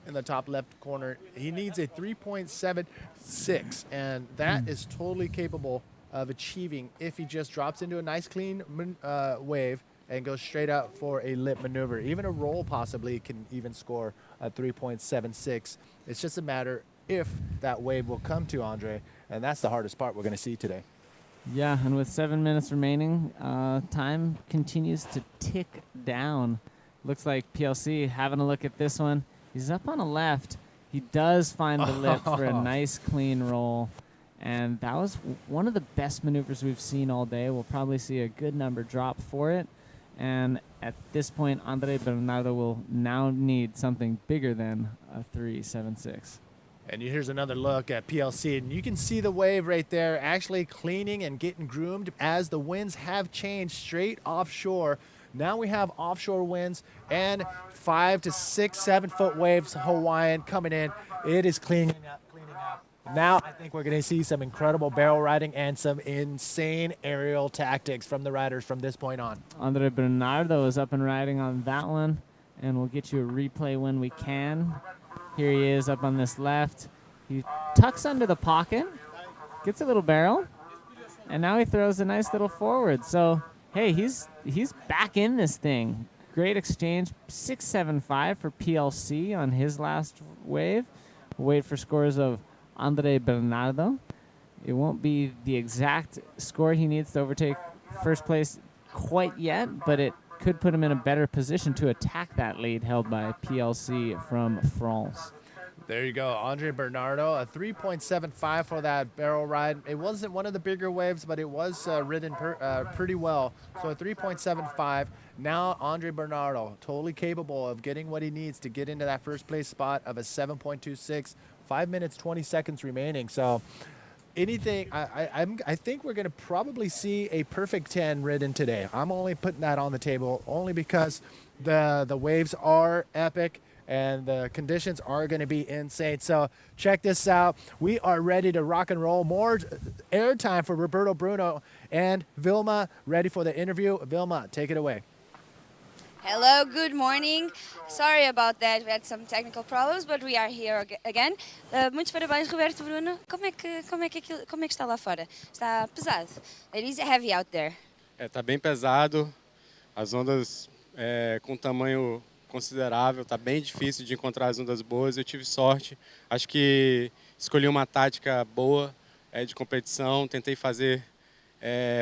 in the top left corner, he needs a 3.76, and that is totally capable of achieving if he just drops into a nice clean wave and goes straight up for a lip maneuver. Even a roll possibly can even score a 3.76. It's just a matter if that wave will come to Andre, and that's the hardest part we're going to see today. Yeah, and with 7 minutes remaining, time continues to tick down. Looks like PLC having a look at this one. He's up on the left. He does find the lip for a nice clean roll, and that was one of the best maneuvers we've seen all day. We'll probably see a good number drop for it. And at this point, Andre Bernardo will now need something bigger than a 3.76. And here's another look at PLC, and you can see the wave right there actually cleaning and getting groomed as the winds have changed straight offshore. Now we have offshore winds and 5 to 6, 7 foot waves, Hawaiian coming in. It is cleaning up. Now I think we're going to see some incredible barrel riding and some insane aerial tactics from the riders from this point on. Andre Bernardo is up and riding on that one, and we'll get you a replay when we can. Here he is up on this left. He tucks under the pocket, gets a little barrel, and now he throws a nice little forward. So, hey, he's back in this thing. Great exchange, 6.75 for PLC on his last wave. We'll wait for scores of Andre Bernardo. It won't be the exact score he needs to overtake first place quite yet, but it could put him in a better position to attack that lead held by PLC from France. There you go, Andre Bernardo, a 3.75 for that barrel ride. It wasn't one of the bigger waves, but it was ridden pretty well. So a 3.75. Now Andre Bernardo, totally capable of getting what he needs to get into that first place spot of a 7.26. 5 minutes, 20 seconds remaining. So anything, I think we're going to probably see a perfect 10 ridden today. I'm only putting that on the table only because the waves are epic and the conditions are going to be insane. So check this out. We are ready to rock and roll. More airtime for Roberto Bruno and Vilma, ready for the interview. Vilma, take it away. Hello, good morning. Sorry about that, we had some technical problems, but we are here again. Muitos parabéns, Roberto Bruno. Como é que está lá fora? Está pesado. It is heavy out there. Está bem pesado. As ondas com tamanho considerável. Está bem difícil de encontrar as ondas boas. Eu tive sorte. Acho que escolhi uma tática boa de competição. Tentei fazer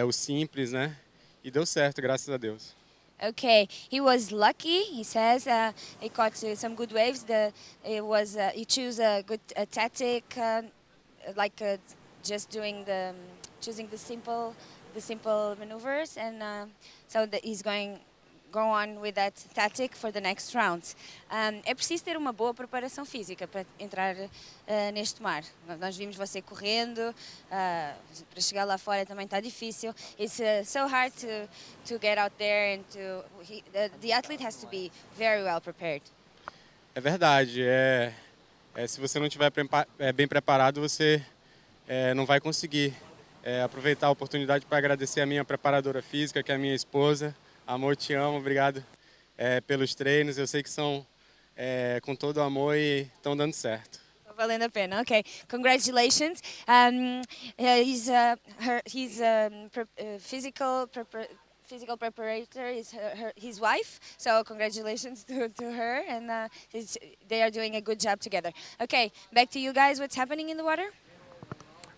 o simples, né? e deu certo, graças a Deus. Okay, he was lucky. He says he caught some good waves. He chose a good tactic, like just doing choosing the simple maneuvers, and so that he's going go on with that tactic for the next round. É preciso ter uma boa preparação física para entrar neste mar. Nós vimos você correndo, para chegar lá fora também está difícil. It's so hard to get out there, and the athlete has to be very well prepared. É verdade, se você não estiver bem preparado, você não vai conseguir. Aproveitar a oportunidade para agradecer a minha preparadora física, que é a minha esposa. Amor, te amo, obrigado pelos treinos. Eu sei que são com todo amor e estão dando certo. Valendo a pena. Okay, congratulations. Physical preparator is his wife, so congratulations to her, and they are doing a good job together. Okay, back to you guys. What's happening in the water?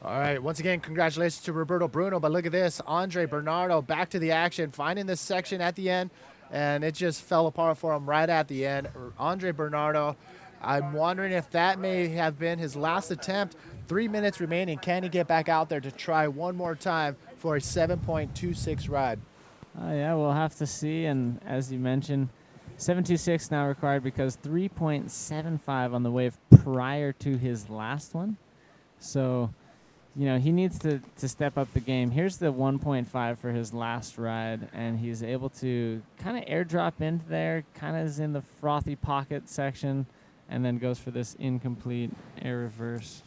All right, once again, congratulations to Roberto Bruno, but look at this, Andre Bernardo back to the action, finding this section at the end, and it just fell apart for him right at the end. Andre Bernardo, I'm wondering if that may have been his last attempt. 3 minutes remaining. Can he get back out there to try one more time for a 7.26 ride? Yeah, we'll have to see, and as you mentioned, 7.26 now required because 3.75 on the wave prior to his last one. So, he needs to step up the game. Here's the 1.5 for his last ride, and he's able to kind of airdrop into there, kind of is in the frothy pocket section, and then goes for this incomplete air reverse.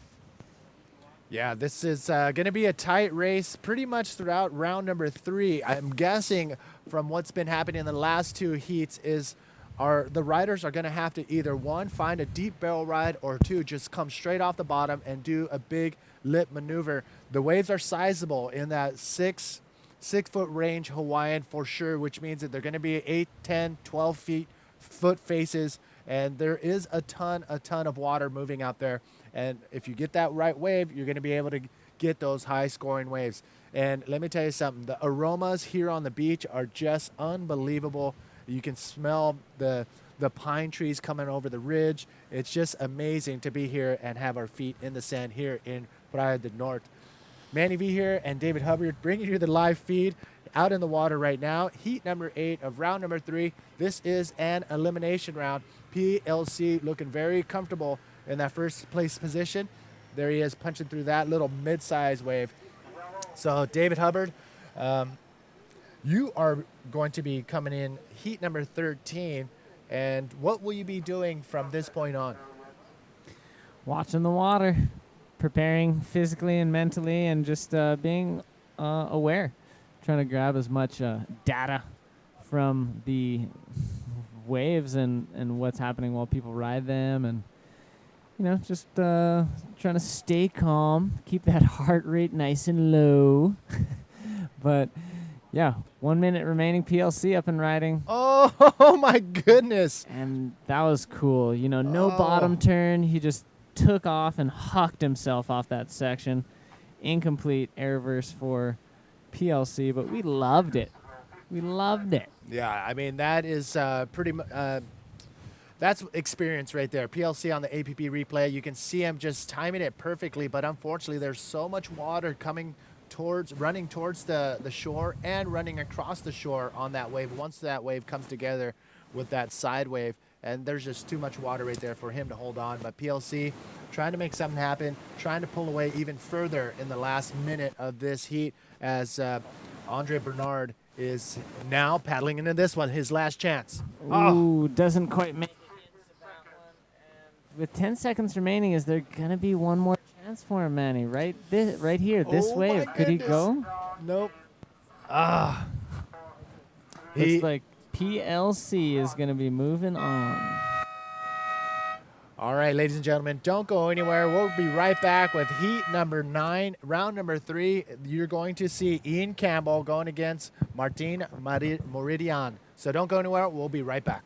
Yeah, this is going to be a tight race pretty much throughout round number 3. I'm guessing from what's been happening in the last 2 heats is the riders are going to have to either, 1, find a deep barrel ride, or 2, just come straight off the bottom and do a big lip maneuver. The waves are sizable in that 6-foot range Hawaiian for sure, which means that they're going to be 8, 10, 12 foot faces, and there is a ton of water moving out there. And if you get that right wave, you're going to be able to get those high scoring waves. And let me tell you something, the aromas here on the beach are just unbelievable. You can smell the pine trees coming over the ridge. It's just amazing to be here and have our feet in the sand here in Praia del Norte. Manny V here and David Hubbard bringing you the live feed out in the water right now. Heat number 8 of round number 3. This is an elimination round. PLC looking very comfortable in that first place position. There he is punching through that little mid-size wave. So David Hubbard, you are going to be coming in heat number 13. And what will you be doing from this point on? Watching the water, preparing physically and mentally, and just being aware, trying to grab as much data from the waves and what's happening while people ride them, and just trying to stay calm, keep that heart rate nice and low. But yeah, 1 minute remaining, PLC up and riding. Oh my goodness. And that was cool. No bottom turn. He just took off and hucked himself off that section. Incomplete air reverse for PLC, but we loved it. We loved it. Yeah, I mean, that is pretty much... that's experience right there. PLC on the APP replay. You can see him just timing it perfectly, but unfortunately there's so much water running towards the shore and running across the shore on that wave once that wave comes together with that side wave, and there's just too much water right there for him to hold on. But PLC trying to make something happen, trying to pull away even further in the last minute of this heat as Andre Bernard is now paddling into this one, his last chance. Ooh, doesn't quite make it into that one. And with 10 seconds remaining, is there going to be one more chance for him, Manny? Right here, this wave. Could he go? Nope. Looks like PLC is going to be moving on. All right, ladies and gentlemen, don't go anywhere. We'll be right back with heat number 9, round number 3. You're going to see Ian Campbell going against Martin Moridian. So don't go anywhere. We'll be right back.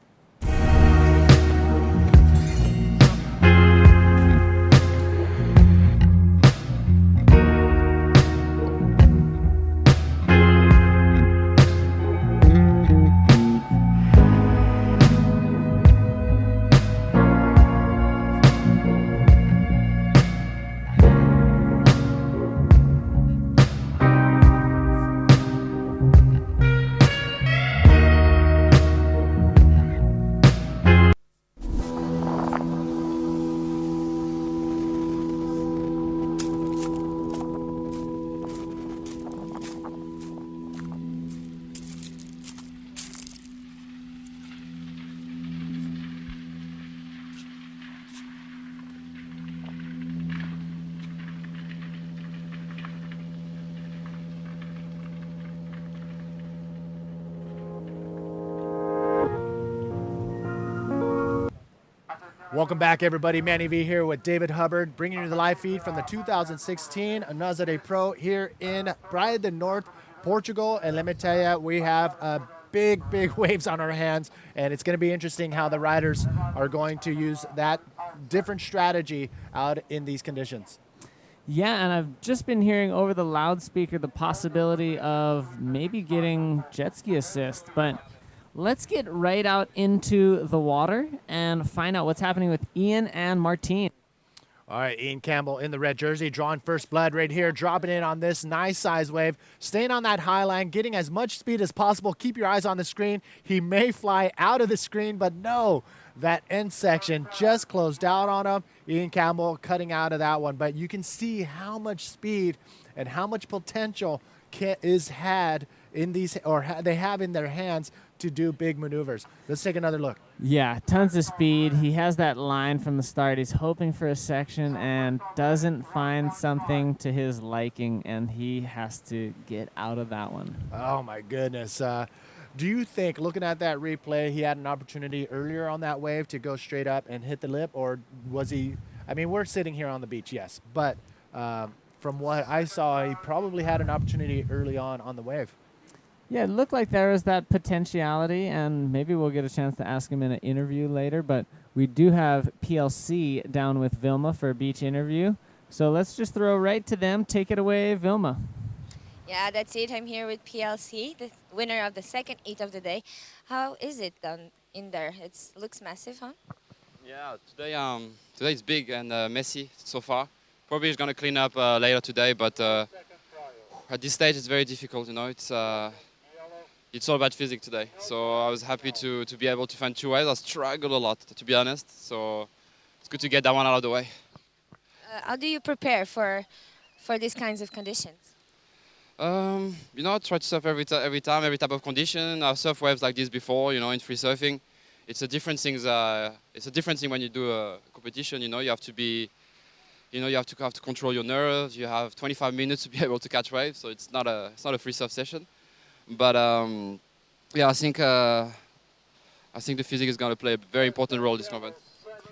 Welcome back, everybody. Manny V here with David Hubbard, bringing you the live feed from the 2016 Nazare Pro here in Praia do Norte, Portugal. And let me tell you, we have big waves on our hands, and it's going to be interesting how the riders are going to use that different strategy out in these conditions. Yeah, and I've just been hearing over the loudspeaker the possibility of maybe getting jet ski assist, but let's get right out into the water and find out what's happening with Ian and Martine. All right, Ian Campbell in the red jersey, drawing first blood right here, dropping in on this nice size wave, staying on that high line, getting as much speed as possible. Keep your eyes on the screen. He may fly out of the screen, but no, that end section just closed out on him. Ian Campbell cutting out of that one, but you can see how much speed and how much potential is had in these, or they have in their hands to do big maneuvers. Let's take another look. Yeah, tons of speed. He has that line from the start. He's hoping for a section and doesn't find something to his liking, and he has to get out of that one. Oh, my goodness. Do you think, looking at that replay, he had an opportunity earlier on that wave to go straight up and hit the lip, or was he, I mean, we're sitting here on the beach, yes, but from what I saw, he probably had an opportunity early on the wave. Yeah, it looked like there was that potentiality, and maybe we'll get a chance to ask him in an interview later, but we do have PLC down with Vilma for a beach interview. So let's just throw right to them. Take it away, Vilma. Yeah, that's it. I'm here with PLC, the winner of the second heat of the day. How is it done in there? It looks massive, huh? Yeah, today is big and messy so far. Probably it's going to clean up later today, but at this stage it's very difficult, you know. It's all about physics today. So I was happy to be able to find two waves. I struggled a lot, to be honest. So it's good to get that one out of the way. How do you prepare for these kinds of conditions? You know, I try to surf every type of condition. I've surfed waves like this before, you know, in free surfing. It's a different thing. It's a different thing when you do a competition. You know, you have to be, you know, you have to control your nerves. You have 25 minutes to be able to catch waves, so it's not a free surf session. But yeah, I think the physics is going to play a very important role this moment.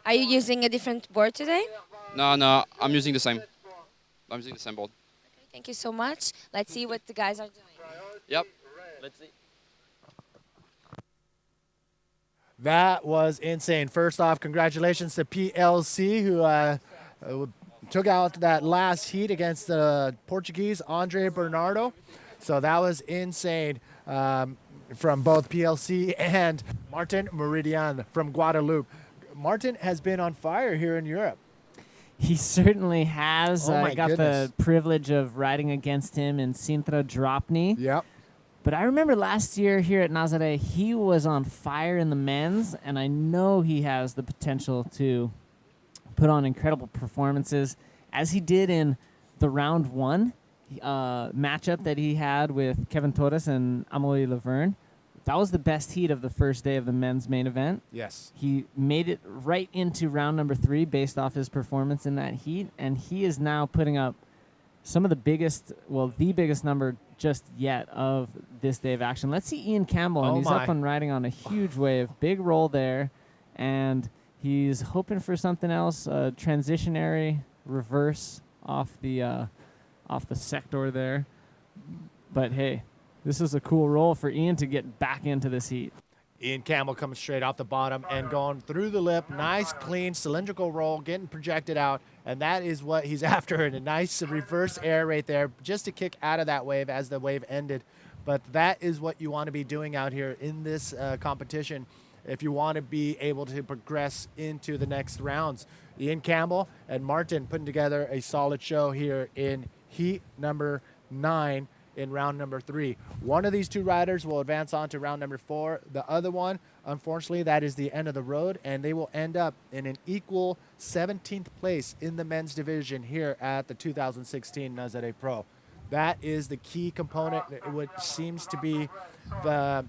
Are you using a different board today? No, I'm using the same. I'm using the same board. Okay, thank you so much. Let's see what the guys are doing. Yep. Let's see. That was insane. First off, congratulations to PLC, who took out that last heat against the Portuguese, Andre Bernardo. So that was insane from both PLC and Martin Meridian from Guadeloupe. Martin has been on fire here in Europe. He certainly has. Oh, I my got goodness. the privilege of riding against him in Sintra Dropney. Yep. But I remember last year here at Nazare, he was on fire in the men's, and I know he has the potential to put on incredible performances, as he did in the round one matchup that he had with Kevin Torres and Amelie Laverne. That was the best heat of the first day of the men's main event. Yes. He made it right into round number 3 based off his performance in that heat, and he is now putting up some of the biggest, well, the biggest number just yet of this day of action. Let's see Ian Campbell, and he's up and riding on a huge wave. Big roll there, and he's hoping for something else, a transitionary reverse off the sector there. But hey, this is a cool roll for Ian to get back into this heat. Ian Campbell coming straight off the bottom and going through the lip. Nice, clean, cylindrical roll, getting projected out. And that is what he's after, and a nice reverse air right there just to kick out of that wave as the wave ended. But that is what you want to be doing out here in this competition if you want to be able to progress into the next rounds. Ian Campbell and Martin putting together a solid show here in heat number 9 in round number 3. One of these two riders will advance on to round number 4. The other one, unfortunately, that is the end of the road, and they will end up in an equal 17th place in the men's division here at the 2016 Nazare Pro. That is the key component, which seems to be the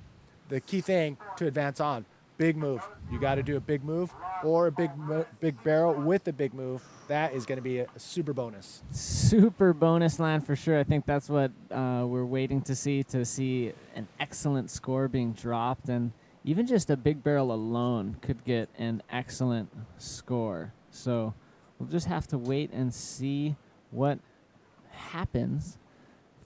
key thing to advance on. Big move. You got to do a big move or a big barrel with a big move. That is going to be a super bonus. Super bonus land for sure. I think that's what we're waiting to see an excellent score being dropped. And even just a big barrel alone could get an excellent score. So we'll just have to wait and see what happens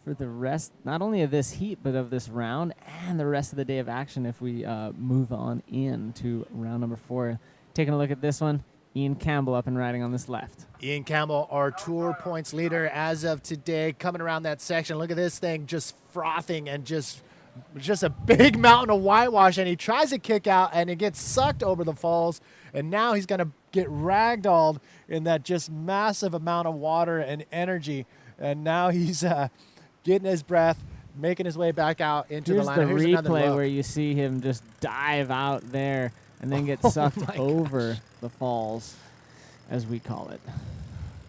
for the rest, not only of this heat, but of this round and the rest of the day of action if we move on into round number 4. Taking a look at this one, Ian Campbell up and riding on this left. Ian Campbell, our tour points leader as of today, coming around that section. Look at this thing just frothing and just a big mountain of whitewash, and he tries to kick out and it gets sucked over the falls, and now he's going to get ragdolled in that just massive amount of water and energy, and now he's getting his breath, making his way back out into the line. Here's the replay where you see him just dive out there and then get sucked over the falls, as we call it.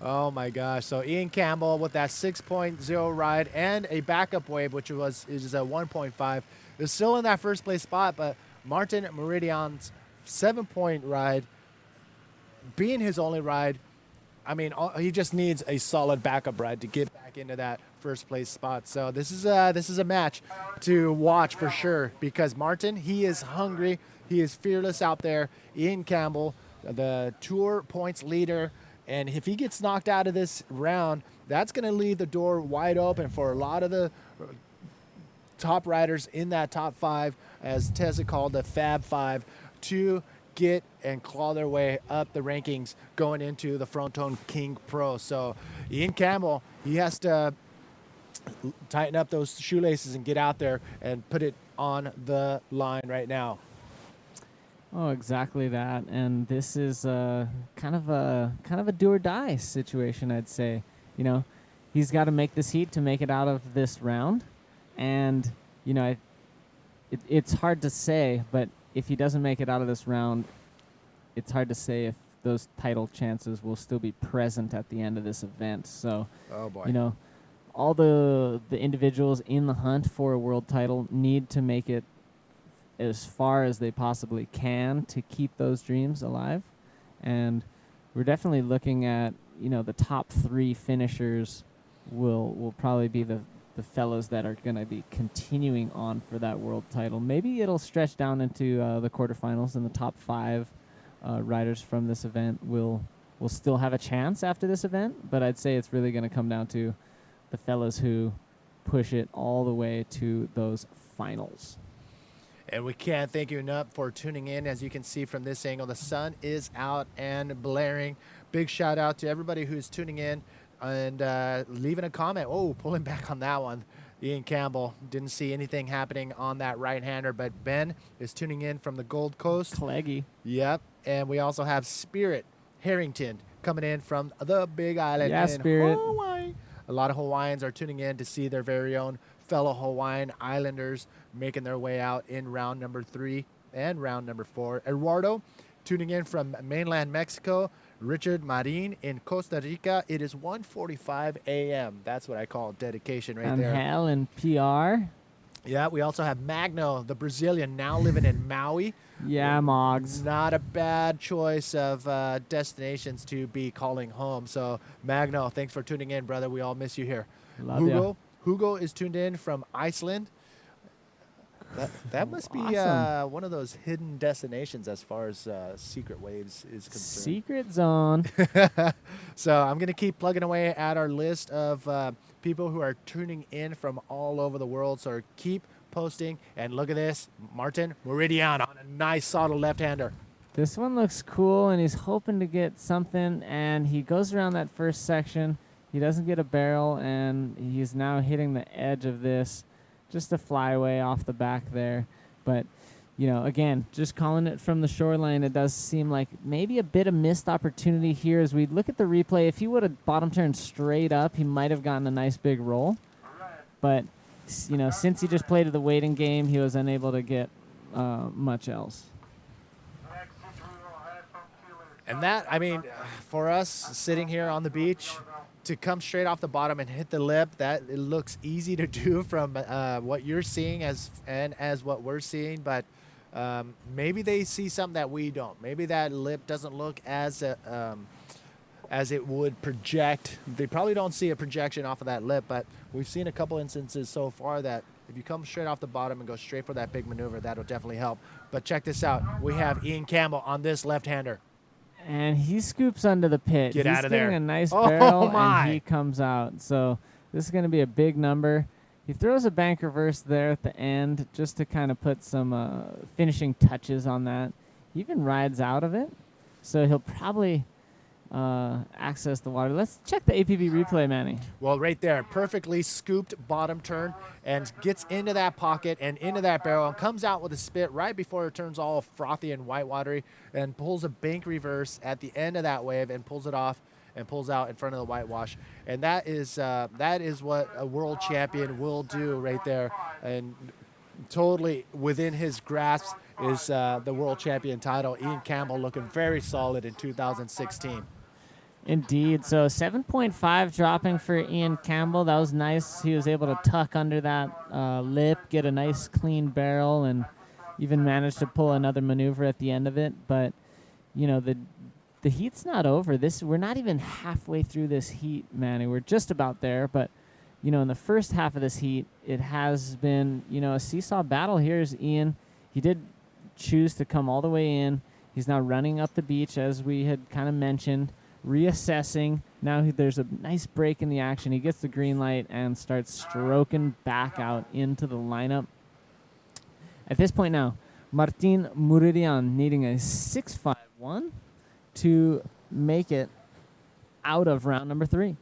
Oh my gosh. So Ian Campbell with that 6.0 ride and a backup wave, which is a 1.5, is still in that first place spot, but Martin Meridian's 7-point ride being his only ride, I mean, he just needs a solid backup ride to get back into that first place spot. So this is a match to watch for sure, because Martin, he is hungry. He is fearless out there. Ian Campbell, the tour points leader, and if he gets knocked out of this round, that's going to leave the door wide open for a lot of the top riders in that top 5, as Tessa called the Fab 5, to get and claw their way up the rankings going into the Fronton King Pro. So Ian Campbell, he has to tighten up those shoelaces and get out there and put it on the line right now. Oh, exactly that. And this is kind of a do or die situation, I'd say. You know, he's got to make this heat to make it out of this round, and you know, it's hard to say, but if he doesn't make it out of this round, it's hard to say if those title chances will still be present at the end of this event. So, oh boy, you know, all the individuals in the hunt for a world title need to make it as far as they possibly can to keep those dreams alive. And we're definitely looking at, you know, the top 3 finishers will probably be the fellows that are going to be continuing on for that world title. Maybe it'll stretch down into the quarterfinals, and the top 5 riders from this event will still have a chance after this event, but I'd say it's really going to come down to the fellows who push it all the way to those finals. And we can't thank you enough for tuning in. As you can see from this angle, the sun is out and blaring. Big shout out to everybody who's tuning in and leaving a comment. Oh, pulling back on that one. Ian Campbell didn't see anything happening on that right-hander, but Ben is tuning in from the Gold Coast. Cleggy. Yep. And we also have Spirit Harrington coming in from the Big Island in Spirit. Hawaii. A lot of Hawaiians are tuning in to see their very own fellow Hawaiian Islanders making their way out in round number 3 and round number 4. Eduardo tuning in from mainland Mexico. Richard Marin in Costa Rica. It is 1:45 a.m. That's what I call dedication right there. Angel in PR. Yeah, we also have Magno, the Brazilian, now living in Maui. Yeah, Moggs. Not a bad choice of destinations to be calling home. So, Magno, thanks for tuning in, brother. We all miss you here. Love ya. Hugo is tuned in from Iceland. That must be Awesome. one of those hidden destinations as far as secret waves is concerned. Secret zone. So I'm going to keep plugging away at our list of people who are tuning in from all over the world. So keep posting. And look at this. Martin Meridian on a nice solid left-hander. This one looks cool, and he's hoping to get something, and he goes around that first section. He doesn't get a barrel, and he's now hitting the edge of this. Just a flyaway off the back there. But, you know, again, just calling it from the shoreline, it does seem like maybe a bit of missed opportunity here as we look at the replay. If he would have bottom turned straight up, he might have gotten a nice big roll. But, you know, since he just played the waiting game, he was unable to get much else. And that, I mean, for us sitting here on the beach, to come straight off the bottom and hit the lip, that it looks easy to do from what you're seeing as what we're seeing, but maybe they see something that we don't. Maybe that lip doesn't look as it would project. They probably don't see a projection off of that lip, but we've seen a couple instances so far that If you come straight off the bottom and go straight for that big maneuver, that'll definitely help. But check this out. We have Ian Campbell on this left-hander. And he scoops under the pit. Get He's out of there. getting a nice Oh, barrel, my. and he comes out. So this is going to be a big number. He throws a bank reverse there at the end just to kind of put some finishing touches on that. He even rides out of it. So he'll probably access the water. Let's check the APB replay, Manny. Well, right there, perfectly scooped bottom turn and gets into that pocket and into that barrel and comes out with a spit right before it turns all frothy and white-watery and pulls a bank reverse at the end of that wave and pulls it off and pulls out in front of the whitewash. And that is what a world champion will do right there. And totally within his grasp is the world champion title. Ian Campbell looking very solid in 2016. Indeed. So 7.5 dropping for Ian Campbell. That was nice. He was able to tuck under that lip, get a nice clean barrel, and even managed to pull another maneuver at the end of it. But, you know, the heat's not over. We're not even halfway through this heat, Manny. We're just about there. But, you know, in the first half of this heat, it has been, you know, a seesaw battle. Here's Ian. He did choose to come all the way in. He's now running up the beach, as we had kind of mentioned, reassessing. Now there's a nice break in the action. He gets the green light and starts stroking back out into the lineup. At this point now, Martin Muririan needing a 6.51 to make it out of round number 3.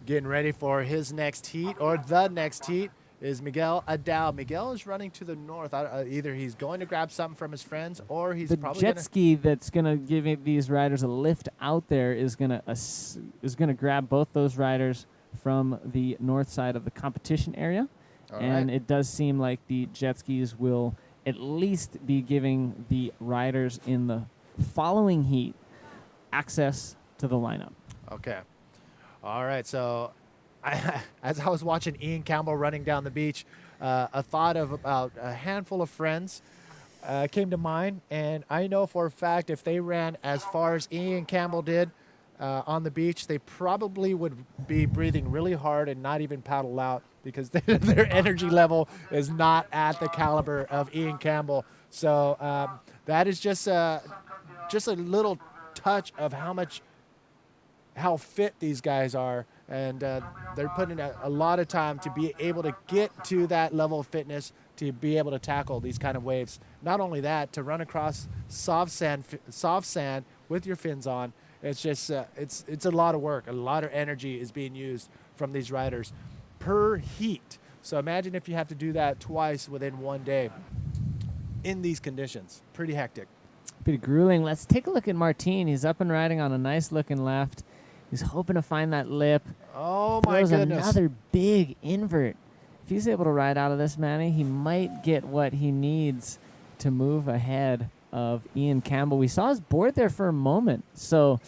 Getting ready for his next heat, or the next heat, is Miguel Adao. Miguel is running to the north. Either he's going to grab something from his friends, or he's The probably jet gonna ski that's going to give these riders a lift out there is going to grab both those riders from the north side of the competition area. All And right. it does seem like the jet skis will at least be giving the riders in the following heat access to the lineup. Okay. All right. So as I was watching Ian Campbell running down the beach, a thought of about a handful of friends came to mind. And I know for a fact if they ran as far as Ian Campbell did on the beach, they probably would be breathing really hard and not even paddle out because their energy level is not at the caliber of Ian Campbell. So that is just a little touch of how fit these guys are, and they're putting a lot of time to be able to get to that level of fitness to be able to tackle these kind of waves. Not only that, to run across soft sand with your fins on, it's just it's a lot of work. A lot of energy is being used from these riders per heat. So imagine if you have to do that twice within one day in these conditions. Pretty hectic. Pretty grueling. Let's take a look at Martin. He's up and riding on a nice looking left. He's hoping to find that lip. Oh my Throws goodness. another big invert. If he's able to ride out of this, Manny, he might get what he needs to move ahead of Ian Campbell. We saw his board there for a moment, so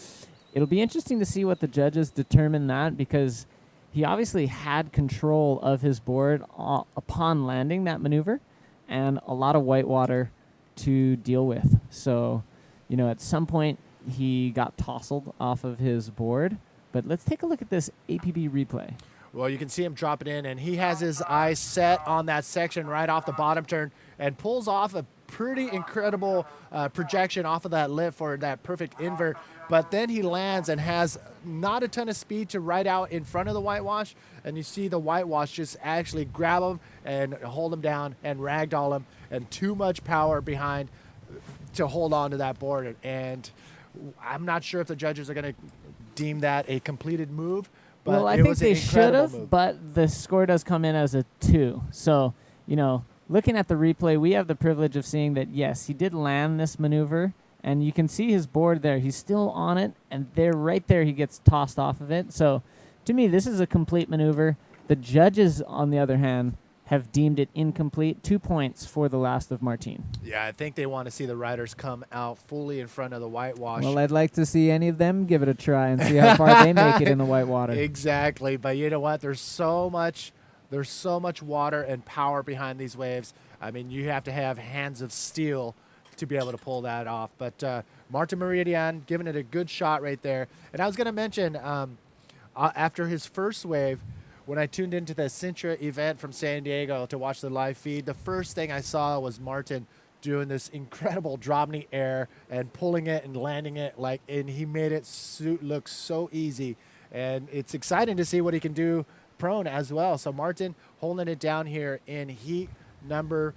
it'll be interesting to see what the judges determine that, because he obviously had control of his board upon landing that maneuver and a lot of white water to deal with. So, you know, at some point he got tousled off of his board. But let's take a look at this APB replay. Well, you can see him dropping in, and he has his eyes set on that section right off the bottom turn and pulls off a pretty incredible projection off of that lip for that perfect invert. But then he lands and has not a ton of speed to ride out in front of the whitewash, and you see the whitewash just actually grab him and hold him down and ragdoll him, and too much power behind to hold on to that board. And I'm not sure if the judges are going to deem that a completed move, but Well, I it think was they an should incredible have, move. but the score does come in as a 2. So, you know, looking at the replay, we have the privilege of seeing that, yes, he did land this maneuver, and you can see his board there. He's still on it, and right there he gets tossed off of it. So, to me, this is a complete maneuver. The judges, on the other hand, have deemed it incomplete. 2 points for the last of Martin. Yeah, I think they want to see the riders come out fully in front of the whitewash. Well, I'd like to see any of them give it a try and see how far they make it in the white water. Exactly, but you know what? There's so much water and power behind these waves. I mean, you have to have hands of steel to be able to pull that off. But Martin Meridian giving it a good shot right there. And I was going to mention, after his first wave, when I tuned into the Sintra event from San Diego to watch the live feed, the first thing I saw was Martin doing this incredible drop knee air and pulling it and landing it and he made it look so easy. And it's exciting to see what he can do prone as well. So Martin holding it down here in heat number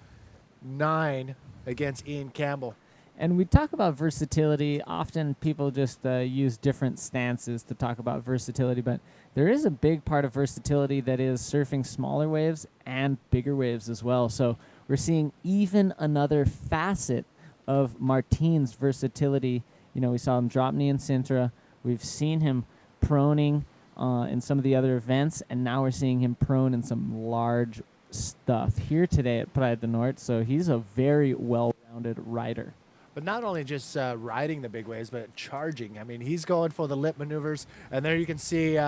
9 against Ian Campbell. And we talk about versatility. Often people just use different stances to talk about versatility, but there is a big part of versatility that is surfing smaller waves and bigger waves as well. So we're seeing even another facet of Martin's versatility. You know, we saw him drop knee in Sintra. We've seen him proning in some of the other events, and now we're seeing him prone in some large stuff here today at Playa del Norte. So he's a very well-rounded rider. But not only just riding the big waves, but charging. I mean, he's going for the lip maneuvers. And there you can see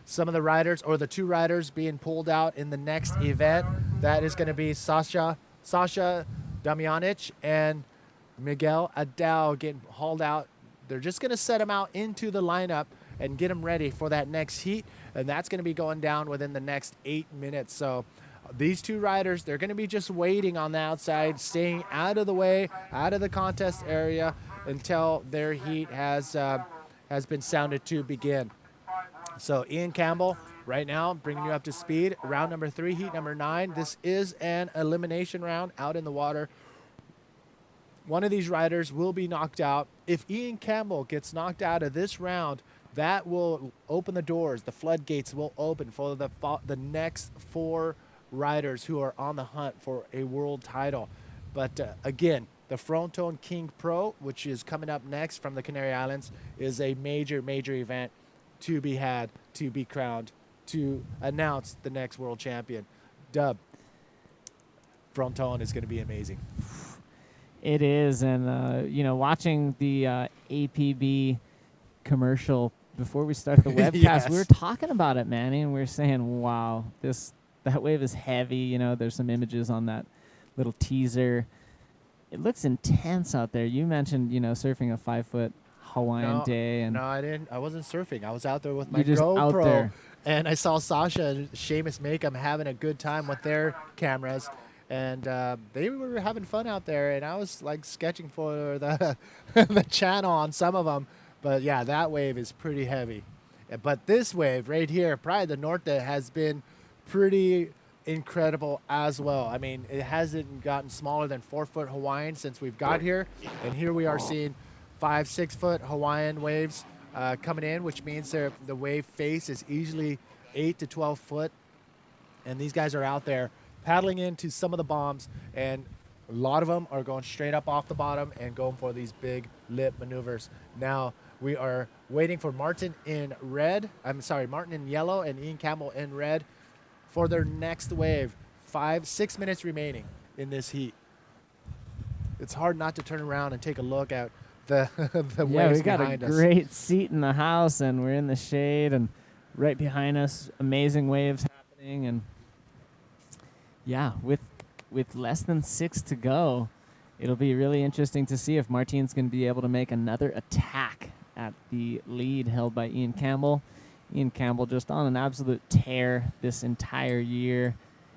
some of the riders, or the 2 riders, being pulled out in the next event. That is going to be Sasha Damjanic and Miguel Adao getting hauled out. They're just going to set them out into the lineup and get them ready for that next heat. And that's going to be going down within the next 8 minutes. So these 2 riders, they're going to be just waiting on the outside, staying out of the way, out of the contest area until their heat has been sounded to begin. So Ian Campbell, right now, bringing you up to speed. Round number 3, heat number 9. This is an elimination round out in the water. One of these riders will be knocked out. If Ian Campbell gets knocked out of this round, that will open the doors. The floodgates will open for the next 4 riders who are on the hunt for a world title. But again, the Fronton King Pro, which is coming up next from the Canary Islands, is a major event to be had, to be crowned, to announce the next world champion. Dub, Fronton is going to be amazing. It is, and you know, watching the APB commercial before we started the webcast, Yes. we were talking about it, Manny, and we were saying, wow, that wave is heavy. You know, there's some images on that little teaser. It looks intense out there. You mentioned, you know, surfing a 5-foot Hawaiian day. And no, I didn't. I wasn't surfing. I was out there with my You're just GoPro. out there. And I saw Sasha and Seamus Makeup having a good time with their cameras. And they were having fun out there. And I was like sketching for the, the channel on some of them. But yeah, that wave is pretty heavy. But this wave right here, Playa del Norte, has been pretty incredible as well. I mean, it hasn't gotten smaller than 4-foot Hawaiian since we've got here. And here we are seeing 5-6-foot Hawaiian waves coming in, which means the wave face is easily 8 to 12 foot. And these guys are out there paddling into some of the bombs, and a lot of them are going straight up off the bottom and going for these big lip maneuvers. Now we are waiting for Martin in yellow and Ian Campbell in red for their next wave. 6 minutes remaining in this heat. It's hard not to turn around and take a look at the waves we got behind a us. great seat in the house, and we're in the shade, and right behind us, amazing waves happening. And yeah, with less than 6 to go, it'll be really interesting to see if Martin's going to be able to make another attack at the lead held by Ian Campbell. Ian Campbell just on an absolute tear this entire year.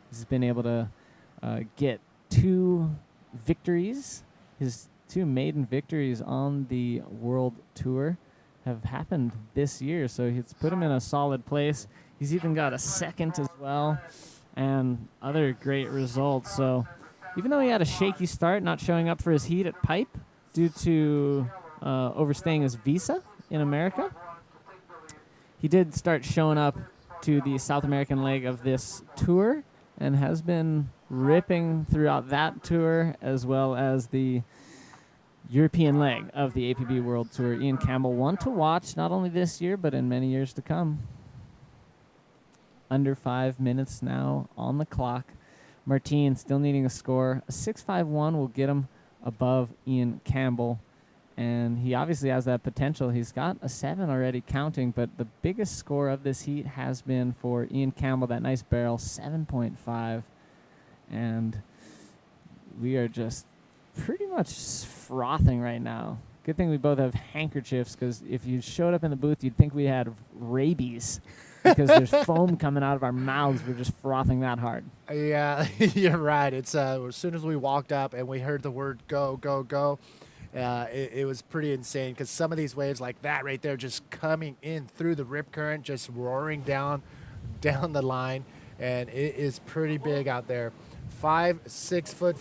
He's been able to get 2 victories. His 2 maiden victories on the World Tour have happened this year, so it's put him in a solid place. He's even got a second as well, and other great results. So even though he had a shaky start, not showing up for his heat at Pipe due to overstaying his visa in America, he did start showing up to the South American leg of this tour and has been ripping throughout that tour, as well as the European leg of the APB World Tour. Ian Campbell, one to watch not only this year but in many years to come. Under 5 minutes now on the clock. Martin still needing a score. A 6.51 will get him above Ian Campbell, and he obviously has that potential. He's got a 7 already counting, but the biggest score of this heat has been for Ian Campbell, that nice barrel, 7.5, and we are just pretty much frothing right now Good thing we both have handkerchiefs, because if you showed up in the booth, you'd think we had rabies because there's foam coming out of our mouths. We're just frothing that hard. Yeah, you're right. It's as soon as we walked up and we heard the word go, go, go, it was pretty insane, because some of these waves like that right there just coming in through the rip current, just roaring down the line, and it is pretty big out there. 5-6 foot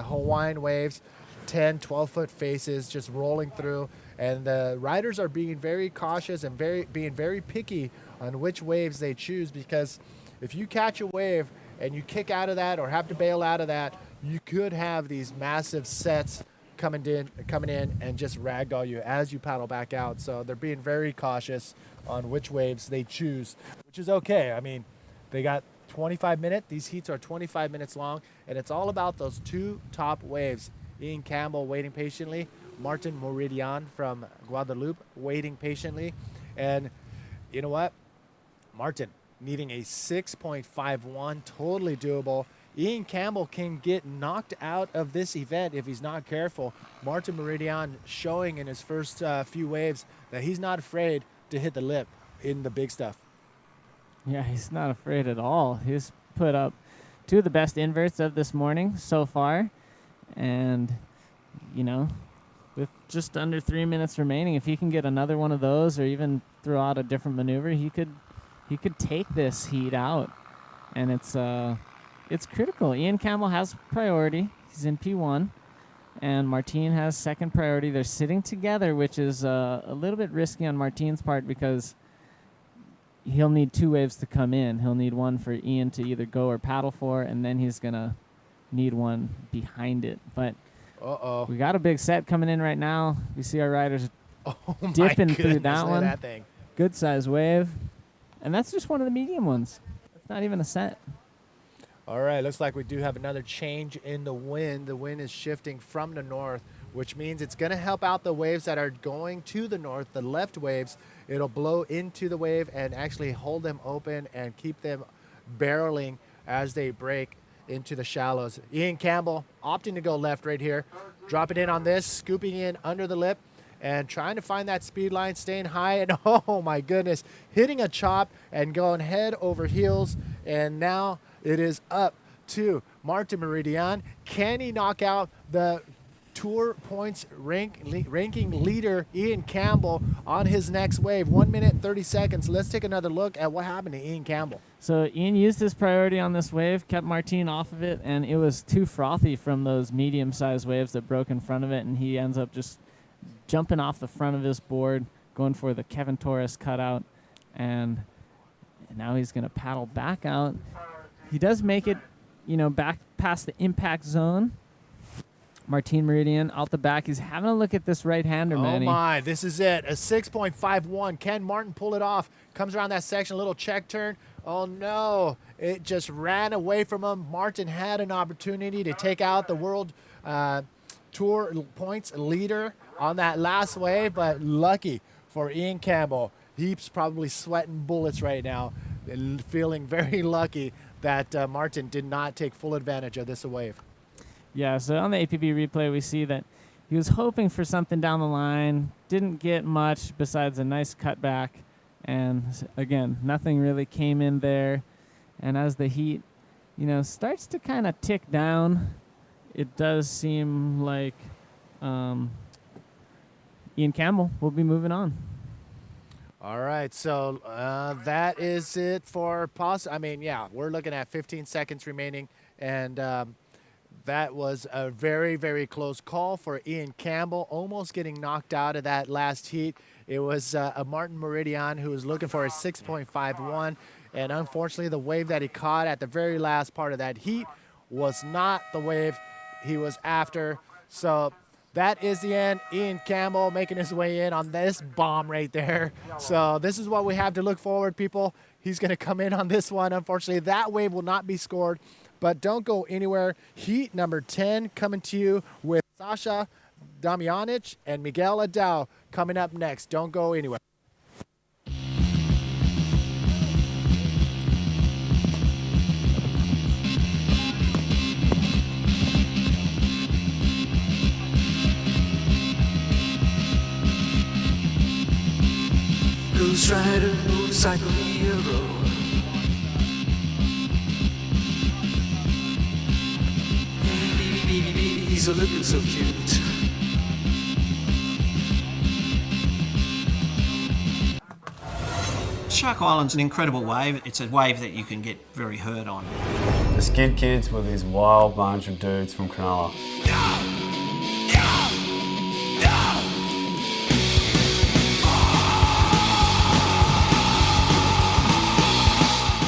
Hawaiian waves, 10, 12-foot faces just rolling through, and the riders are being very cautious and being very picky on which waves they choose, because if you catch a wave and you kick out of that or have to bail out of that, you could have these massive sets coming in and just ragdoll you as you paddle back out. So they're being very cautious on which waves they choose, which is okay. I mean, they got 25 minutes. These heats are 25 minutes long, and it's all about those two top waves. Ian Campbell waiting patiently, Martin Meridian from Guadeloupe waiting patiently, and you know what? Martin needing a 6.51, totally doable. Ian Campbell can get knocked out of this event if he's not careful. Martin Meridian showing in his first few waves that he's not afraid to hit the lip in the big stuff. Yeah, he's not afraid at all. He's put up two of the best inverts of this morning so far. And, you know, with just under 3 minutes remaining, if he can get another one of those or even throw out a different maneuver, he could take this heat out. And it's critical. Ian Campbell has priority. He's in P1. And Martine has second priority. They're sitting together, which is a little bit risky on Martine's part, because he'll need two waves to come in. He'll need one for Ian to either go or paddle for, and then he's going to need one behind it. But we got a big set coming in right now. We see our riders dipping through that one. That thing. Good size wave. And that's just one of the medium ones. It's not even a set. All right, looks like we do have another change in the wind. The wind is shifting from the north, which means it's going to help out the waves that are going to the north, the left waves. It'll blow into the wave and actually hold them open and keep them barreling as they break into the shallows. Ian Campbell opting to go left right here, dropping in on this, scooping in under the lip, and trying to find that speed line, staying high, and oh my goodness, hitting a chop and going head over heels, and now it is up to Martin Meridian. Can he knock out the Tour points ranking leader Ian Campbell on his next wave? 1 minute and 30 seconds. Let's take another look at what happened to Ian Campbell. So Ian used his priority on this wave, kept Martine off of it, and it was too frothy from those medium-sized waves that broke in front of it, and he ends up just jumping off the front of his board, going for the Kevin Torres cutout, and now he's going to paddle back out. He does make it, back past the impact zone. Martine Meridian out the back. He's having a look at this right-hander, Manny. Oh, my. This is it. A 6.51. Can Martin pull it off? Comes around that section, a little check turn. Oh, no. It just ran away from him. Martin had an opportunity to take out the World Tour points leader on that last wave, but lucky for Ian Campbell. He's probably sweating bullets right now and feeling very lucky that Martin did not take full advantage of this wave. Yeah, so on the APB replay, we see that he was hoping for something down the line, didn't get much besides a nice cutback, and again, nothing really came in there. And as the heat, starts to kind of tick down, it does seem like Ian Campbell will be moving on. All right, so that is it for we're looking at 15 seconds remaining, and that was a very, very close call for Ian Campbell, almost getting knocked out of that last heat. It was a Martin Meridian who was looking for a 6.51, and unfortunately the wave that he caught at the very last part of that heat was not the wave he was after. So that is the end. Ian Campbell making his way in on this bomb right there. So this is what we have to look forward, people. He's going to come in on this one. Unfortunately, that wave will not be scored. But don't go anywhere. Heat number 10 coming to you with Sasha Damjanic and Miguel Adao coming up next. Don't go anywhere. Ghost Rider, motorcycle hero. Baby, he's a looking so cute. Shark Island's an incredible wave. It's a wave that you can get very hurt on. The Skid Kids were this wild bunch of dudes from Cronulla.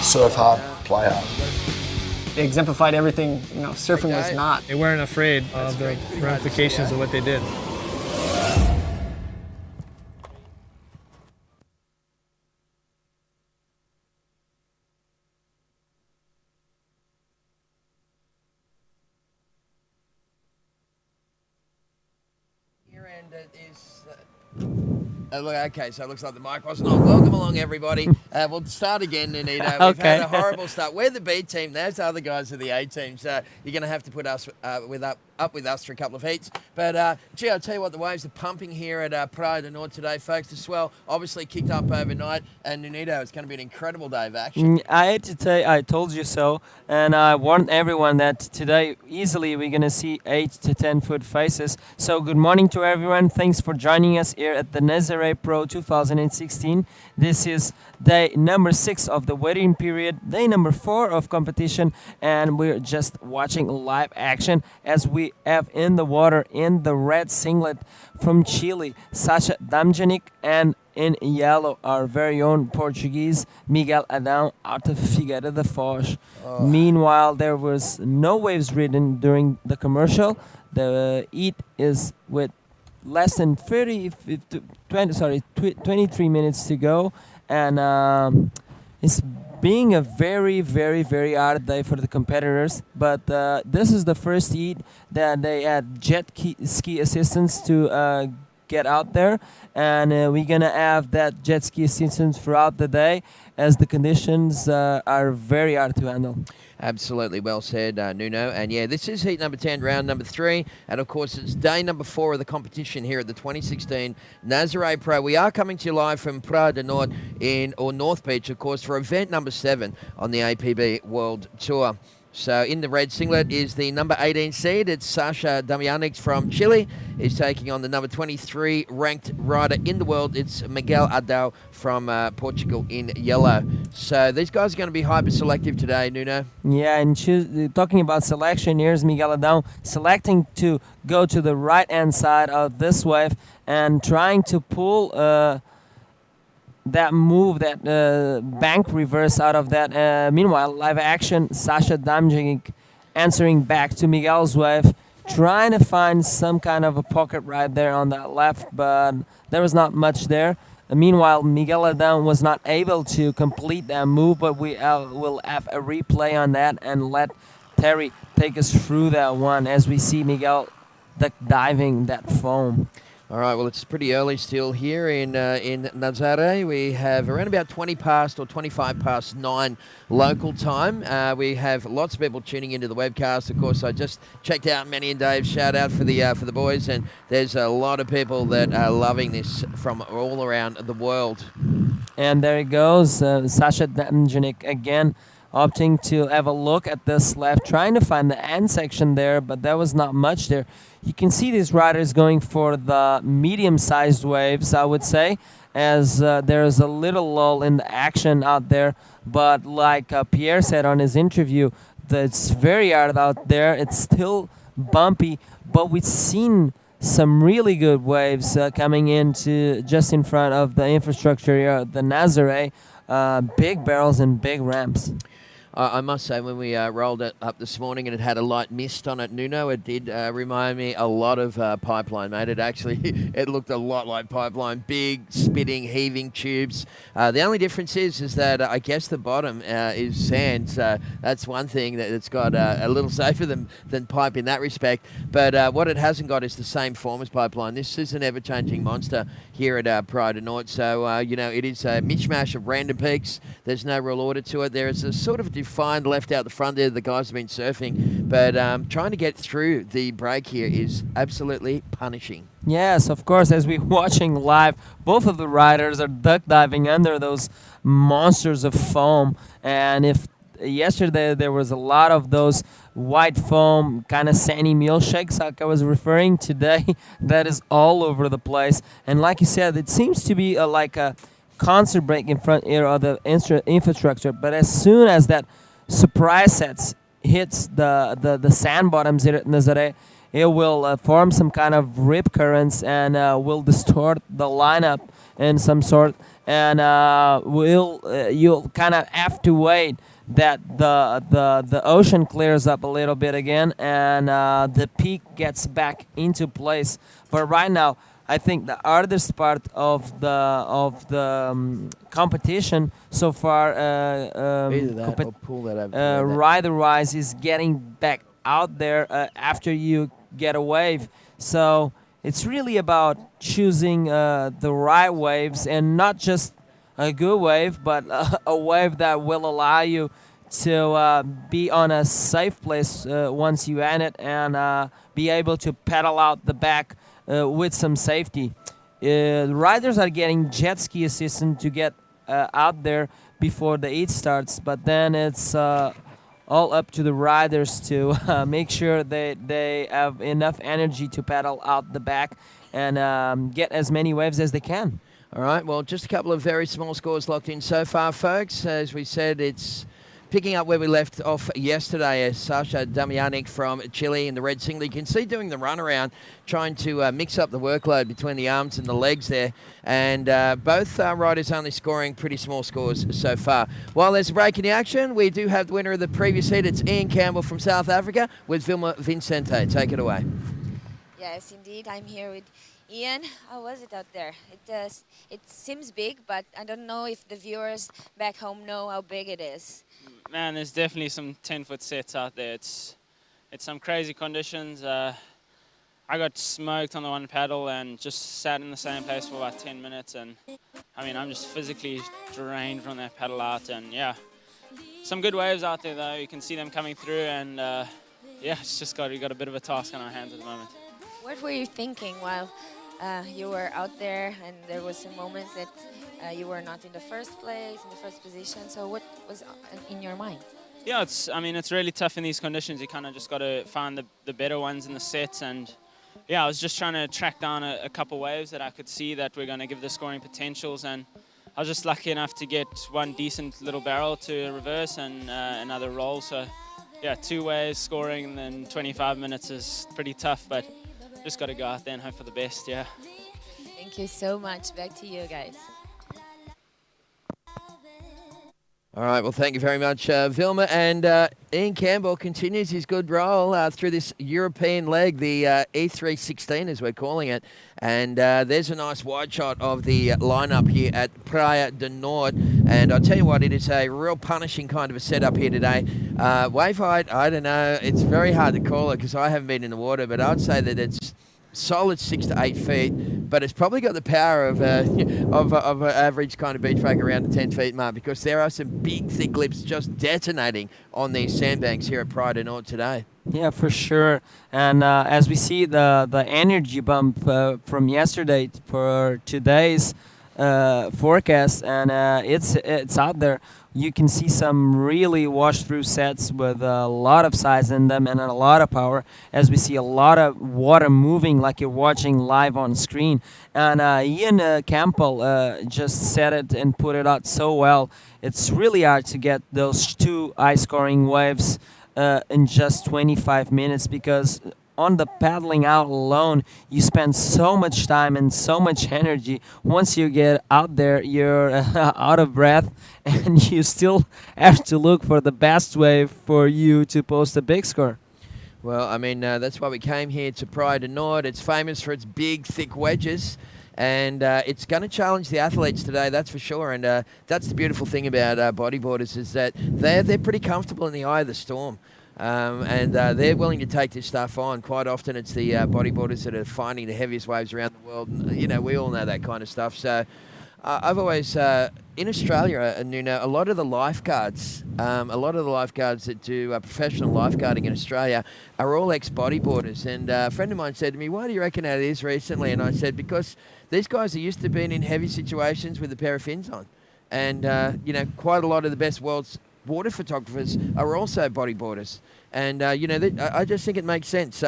Surf hard, play hard. They exemplified everything, surfing was not. They weren't afraid of the ramifications of what they did. And it is. Okay, so it looks like the mic wasn't on. Welcome along, everybody. We'll start again, Nunito. We've had a horrible start. We're the B team. Those other guys are the A team. So you're going to have to put us up with us for a couple of heats. But, gee, I'll tell you what, the waves are pumping here at Praia do Norte today, folks. The swell obviously kicked up overnight. And, Nunito, it's going to be an incredible day of action. I had to say, I told you so. And I warned everyone that today, easily, we're going to see 8 to 10 foot faces. So good morning to everyone. Thanks for joining us here at the Nazare Pro 2016. This is day number 6 of the waiting period, day number 4 of competition, and we're just watching live action as we have in the water in the red singlet from Chile, Sasha Damjanic, and in yellow, our very own Portuguese Miguel Adão out of Figueira da Foz. Meanwhile, there was no waves ridden during the commercial. The heat is with less than 23 minutes to go, and it's being a very, very, very hard day for the competitors. But this is the first heat that they had ski assistance to get out there, and we're gonna have that jet ski assistance throughout the day as the conditions are very hard to handle. Absolutely well said, Nuno. And yeah, this is heat number 10, round number 3. And of course, it's day number 4 of the competition here at the 2016 Nazare Pro. We are coming to you live from Praia do Norte or North Beach, of course, for event number 7 on the APB World Tour. So in the red singlet is the number 18 seed. It's Sasha Damjanic from Chile. He's taking on the number 23 ranked rider in the world. It's Miguel Adão from Portugal in yellow. So these guys are going to be hyper selective today, Nuno. Yeah, and talking about selection, here's Miguel Adão selecting to go to the right-hand side of this wave and trying to pull that move, that bank reverse out of that. Meanwhile, live action, Sasha Damjanic answering back to Miguel's wave, trying to find some kind of a pocket right there on that left, but there was not much there. Meanwhile, Miguel Adão was not able to complete that move, but we will have a replay on that and let Terry take us through that one as we see Miguel diving that foam. All right, well, it's pretty early still here in Nazare. We have around about 20 past or 25 past 9 local time. We have lots of people tuning into the webcast. Of course, I just checked out Manny and Dave's shout out for the boys, and there's a lot of people that are loving this from all around the world. And there it goes, Sasha Damjanic again, opting to have a look at this left, trying to find the end section there, but there was not much there. You can see these riders going for the medium-sized waves, I would say, as there's a little lull in the action out there. But like Pierre said on his interview, it's very hard out there. It's still bumpy, but we've seen some really good waves coming into just in front of the infrastructure here, the Nazare, big barrels and big ramps. I must say, when we rolled it up this morning and it had a light mist on it, Nuno, it did remind me a lot of Pipeline, mate. It looked a lot like Pipeline. Big, spitting, heaving tubes. The only difference is that I guess the bottom is sand, so that's one thing that it's got a little safer than Pipe in that respect. But what it hasn't got is the same form as Pipeline. This is an ever-changing monster here at Praia do Norte, so, it is a mishmash of random peaks. There's no real order to it. There is a sort of fine left out the front there. The guys have been surfing. But trying to get through the break here is absolutely punishing. Yes, of course, as we're watching live, both of the riders are duck diving under those monsters of foam. And if yesterday there was a lot of those white foam, kind of sandy milkshakes like I was referring today, that is all over the place. And like you said, it seems to be like a concert break in front here of the infrastructure. But as soon as that surprise sets hits the sand bottoms here at Nazare, it will form some kind of rip currents and will distort the lineup in some sort. And you'll kind of have to wait that the ocean clears up a little bit again and the peak gets back into place. But right now, I think the hardest part of the competition so far, rider-wise, is getting back out there after you get a wave. So it's really about choosing the right waves, and not just a good wave, but a wave that will allow you to be on a safe place once you end it, and be able to pedal out the back with some safety. The riders are getting jet ski assistance to get out there before the heat starts, but then it's all up to the riders to make sure they have enough energy to pedal out the back and get as many waves as they can. All right, well, just a couple of very small scores locked in so far, folks. As we said, it's picking up where we left off yesterday. Sasha Damianic from Chile in the red singlet. You can see doing the runaround, trying to mix up the workload between the arms and the legs there. And both riders only scoring pretty small scores so far. While there's a break in the action, we do have the winner of the previous heat. It's Ian Campbell from South Africa with Vilma Vincente. Take it away. Yes, indeed. I'm here with Ian. How was it out there? It seems big, but I don't know if the viewers back home know how big it is. Man, there's definitely some 10-foot sets out there. It's some crazy conditions. I got smoked on the one paddle and just sat in the same place for about 10 minutes. And I mean, I'm just physically drained from that paddle out. And yeah, some good waves out there though. You can see them coming through. And yeah, it's just we got a bit of a task on our hands at the moment. What were you thinking while you were out there and there was some moments that you were not in the first place, in the first position? So what was in your mind? Yeah, I mean, it's really tough in these conditions. You kind of just got to find the better ones in the sets. And yeah, I was just trying to track down a couple waves that I could see that were going to give the scoring potentials. And I was just lucky enough to get one decent little barrel to reverse and another roll. So yeah, 2 waves scoring in 25 minutes is pretty tough, but just got to go out there and hope for the best, yeah. Thank you so much. Back to you guys. All right, well, thank you very much, Vilma. And Ian Campbell continues his good roll through this European leg, the E316 as we're calling it. And there's a nice wide shot of the lineup here at Praia de Nord. And I'll tell you what, it is a real punishing kind of a setup here today. Wave height, I don't know. It's very hard to call it because I haven't been in the water, but I'd say that it's solid 6 to 8 feet, but it's probably got the power of an average kind of beach break around the 10 feet mark, because there are some big thick lips just detonating on these sandbanks here at Praia de Nord today. Yeah, for sure. And as we see the energy bump from yesterday for today's forecast, and it's out there. You can see some really washed through sets with a lot of size in them and a lot of power, as we see a lot of water moving like you're watching live on screen. And Ian Campbell just said it and put it out so well. It's really hard to get those 2 high-scoring waves in just 25 minutes, because on the paddling out alone, you spend so much time and so much energy. Once you get out there, you're out of breath, and you still have to look for the best wave for you to post a big score. Well, I mean, that's why we came here to Praia de Nord. It's famous for its big, thick wedges, and it's going to challenge the athletes today, that's for sure. And that's the beautiful thing about bodyboarders, is that they're pretty comfortable in the eye of the storm. And they're willing to take this stuff on. Quite often it's the bodyboarders that are finding the heaviest waves around the world. And, you know, we all know that kind of stuff. So I've always in Australia, Nuno, a lot of the lifeguards that do professional lifeguarding in Australia are all ex-bodyboarders. And a friend of mine said to me, "Why do you reckon that is?" Recently, and I said, "Because these guys are used to being in heavy situations with a pair of fins on, and quite a lot of the best world's water photographers are also bodyboarders." And, I just think it makes sense.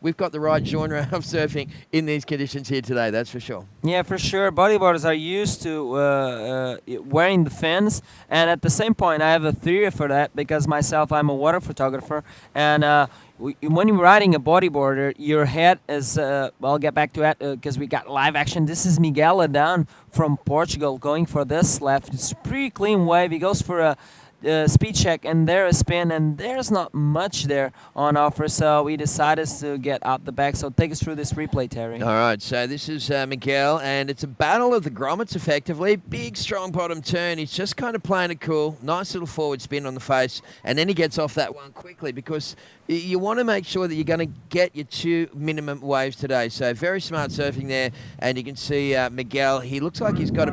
We've got the right genre of surfing in these conditions here today, that's for sure. Yeah, for sure. Bodyboarders are used to wearing the fins. And at the same point, I have a theory for that because myself, I'm a water photographer. And when you're riding a bodyboarder, your head is, I'll get back to that because we got live action. This is Miguel down from Portugal going for this left. It's a pretty clean wave. He goes for a speed check, and there a spin, and there's not much there on offer, so we decided to get out the back. So take us through this replay, Terry. All right, so this is Miguel, and it's a battle of the grommets, effectively. Big, strong bottom turn. He's just kind of playing it cool. Nice little forward spin on the face, and then he gets off that one quickly because you want to make sure that you're going to get your 2 minimum waves today. So very smart surfing there, and you can see Miguel. He looks like he's got a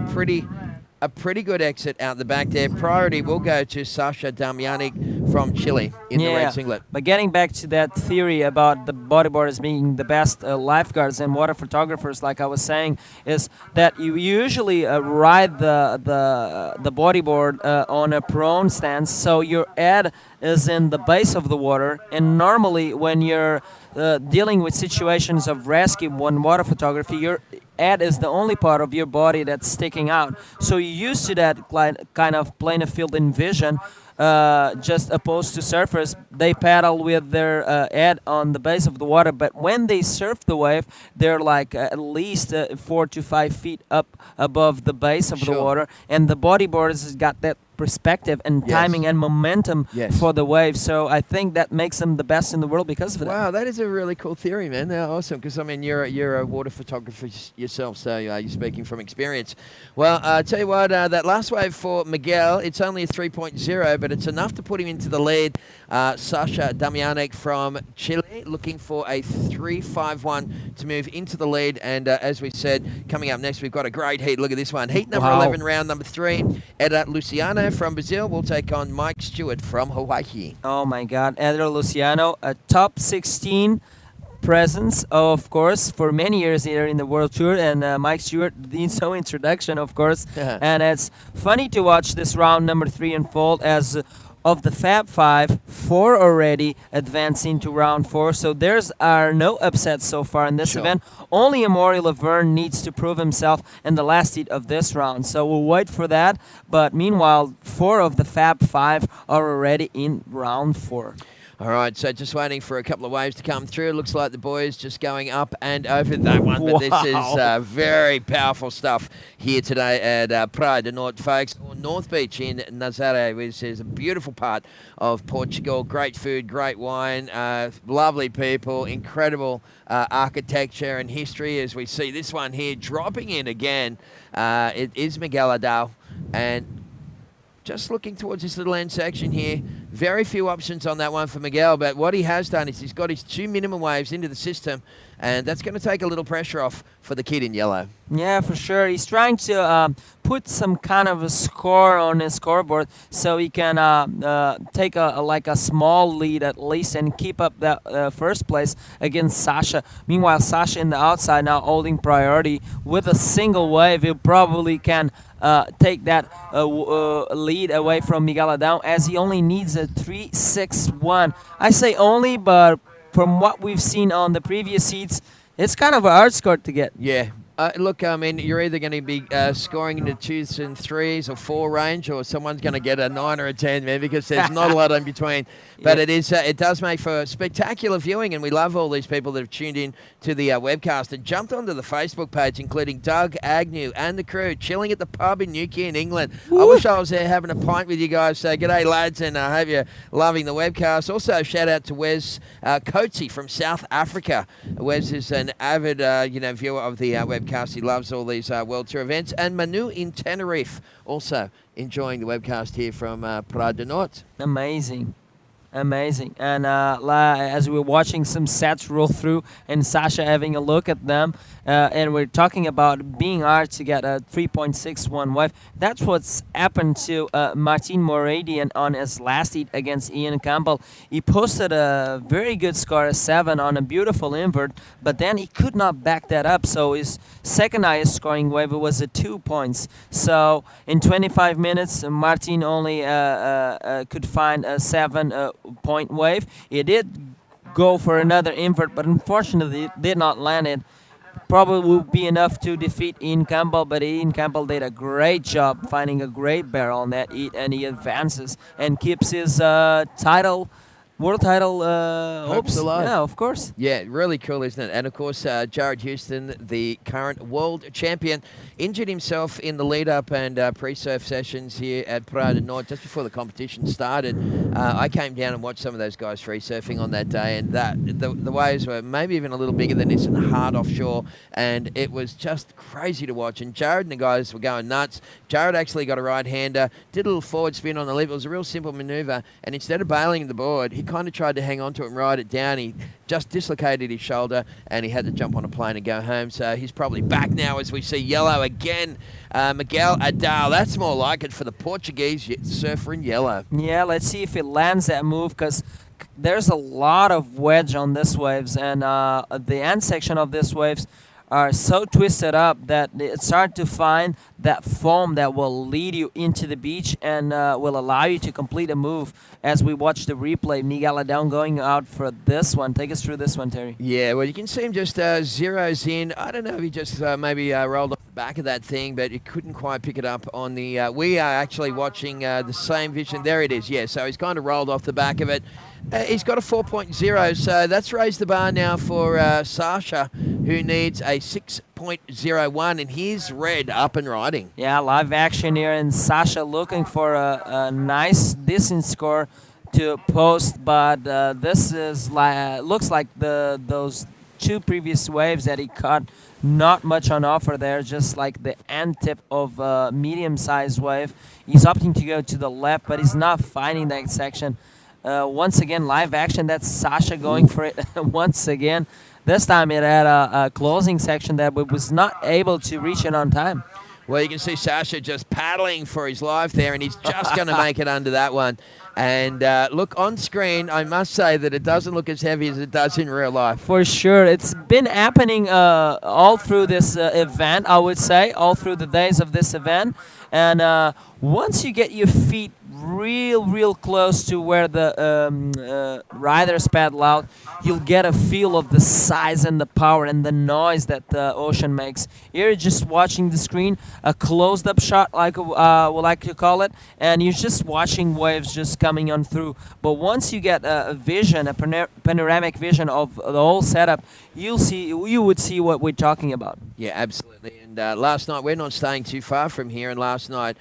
pretty good exit out the back there. Priority will go to Sasha Damjanic from Chile in the red singlet. But getting back to that theory about the bodyboarders being the best lifeguards and water photographers, like I was saying, is that you usually ride the bodyboard on a prone stance, so your head is in the base of the water, and normally when you're dealing with situations of rescue when water photography, your head is the only part of your body that's sticking out. So you're used to that kind of plane of field in vision, just opposed to surfers. They paddle with their head on the base of the water, but when they surf the wave, they're like at least 4 to 5 feet up above the base of the water, and the bodyboarders has got that perspective and timing and momentum for the wave. So I think that makes them the best in the world because of that. Wow, that is a really cool theory, man. Awesome, because I mean you're a water photographer yourself, so you're speaking from experience. Well, I tell you what, that last wave for Miguel, it's only a 3.0, but it's enough to put him into the lead. Sasha Damjanic from Chile looking for a 3.51 to move into the lead. And as we said, coming up next, we've got a great heat. Look at this one. Heat number 11, round number 3. Eder Luciano from Brazil will take on Mike Stewart from Hawaii. Oh my God, Eder Luciano, a top 16 presence, of course, for many years here in the World Tour, and Mike Stewart needs no introduction, of course. And it's funny to watch this round number 3 unfold as of the Fab 5, 4 already advancing to round 4. So there's no upsets so far in this event. Only Amaury Laverne needs to prove himself in the last heat of this round. So we'll wait for that. But meanwhile, 4 of the Fab 5 are already in round 4. All right, so just waiting for a couple of waves to come through. It looks like the boys just going up and over that one. But this is very powerful stuff here today at Praia do Norte, folks, or North Beach in Nazare, which is a beautiful part of Portugal. Great food, great wine, lovely people, incredible architecture and history. As we see this one here dropping in again, it is Miguel Adal, and just looking towards this little end section here. Very few options on that one for Miguel, but what he has done is he's got his 2 minimum waves into the system, and that's going to take a little pressure off for the kid in yellow. Yeah, for sure. He's trying to put some kind of a score on his scoreboard so he can take a small lead at least and keep up that first place against Sasha. Meanwhile, Sasha in the outside now holding priority with a single wave. He probably can take that lead away from Miguel Adão, as he only needs a 3.61. I say only, but from what we've seen on the previous heats, it's kind of a hard score to get. Yeah. Look, I mean, you're either going to be scoring in the 2s and 3s or 4 range, or someone's going to get a 9 or a 10, man, because there's not a lot in between. But it does make for spectacular viewing, and we love all these people that have tuned in to the webcast and jumped onto the Facebook page, including Doug Agnew and the crew, chilling at the pub in Newquay in England. Woo! I wish I was there having a pint with you guys. So g'day, lads, and I hope you're loving the webcast. Also, shout out to Wes Coatsy from South Africa. Wes is an avid viewer of the webcast. He loves all these World Tour events. And Manu in Tenerife also enjoying the webcast here from Praia do Norte. Amazing. And as we were watching some sets roll through and Sasha having a look at them, and we're talking about being hard to get a 3.61 wave. That's what's happened to Martin Moradian on his last heat against Ian Campbell. He posted a very good score, a 7 on a beautiful invert, but then he could not back that up. So his second highest scoring wave was a 2 points. So in 25 minutes, Martin only could find a 7-point wave. He did go for another invert, but unfortunately did not land it. Probably would be enough to defeat Ian Campbell, but Ian Campbell did a great job finding a great barrel on that heat, and he advances and keeps his world title hopes alive. Yeah, of course. Yeah, really cool, isn't it? And of course, Jared Houston, the current world champion, injured himself in the lead-up and pre-surf sessions here at Praia do Norte just before the competition started. I came down and watched some of those guys free surfing on that day, and the waves were maybe even a little bigger than this and hard offshore, and it was just crazy to watch. And Jared and the guys were going nuts. Jared actually got a right-hander, did a little forward spin on the lip. It was a real simple manoeuvre, and instead of bailing the board, he kind of tried to hang on to it and ride it down. He just dislocated his shoulder, and he had to jump on a plane and go home. So he's probably back now as we see yellow again. Miguel Adal, that's more like it for the Portuguese surfer in yellow. Yeah, let's see if it lands that move, because there's a lot of wedge on this waves, and the end section of this waves are so twisted up that it's hard to find that foam that will lead you into the beach and will allow you to complete a move. As we watch the replay, Miguel Adão going out for this one. Take us through this one, Terry. Yeah, well, you can see him just zeroes in. I don't know if he just maybe rolled off the back of that thing, but he couldn't quite pick it up on the... we are actually watching the same vision. There it is, yeah. So he's kind of rolled off the back of it. He's got a 4.0, so that's raised the bar now for Sasha, who needs a 6.01, and he's red up and riding. Yeah, live action here, and Sasha looking for a nice, decent score to post, but this is looks like those two previous waves that he caught, not much on offer there, just like the end tip of a medium-sized wave. He's opting to go to the left, but he's not finding that section. Once again, live action, that's Sasha going for it once again. This time it had a closing section that was not able to reach it on time. Well, you can see Sasha just paddling for his life there, and he's just going to make it under that one. And look, on screen, I must say that it doesn't look as heavy as it does in real life. For sure. It's been happening all through this event, I would say, all through the days of this event. And once you get your feet real close to where the riders paddle out, you'll get a feel of the size and the power and the noise that the ocean makes. You're just watching the screen, a closed-up shot, like we like to call it, and you're just watching waves just coming on through. But once you get a vision, a panoramic vision of the whole setup, you would see what we're talking about. Yeah, absolutely. And last night, we're not staying too far from here, and last night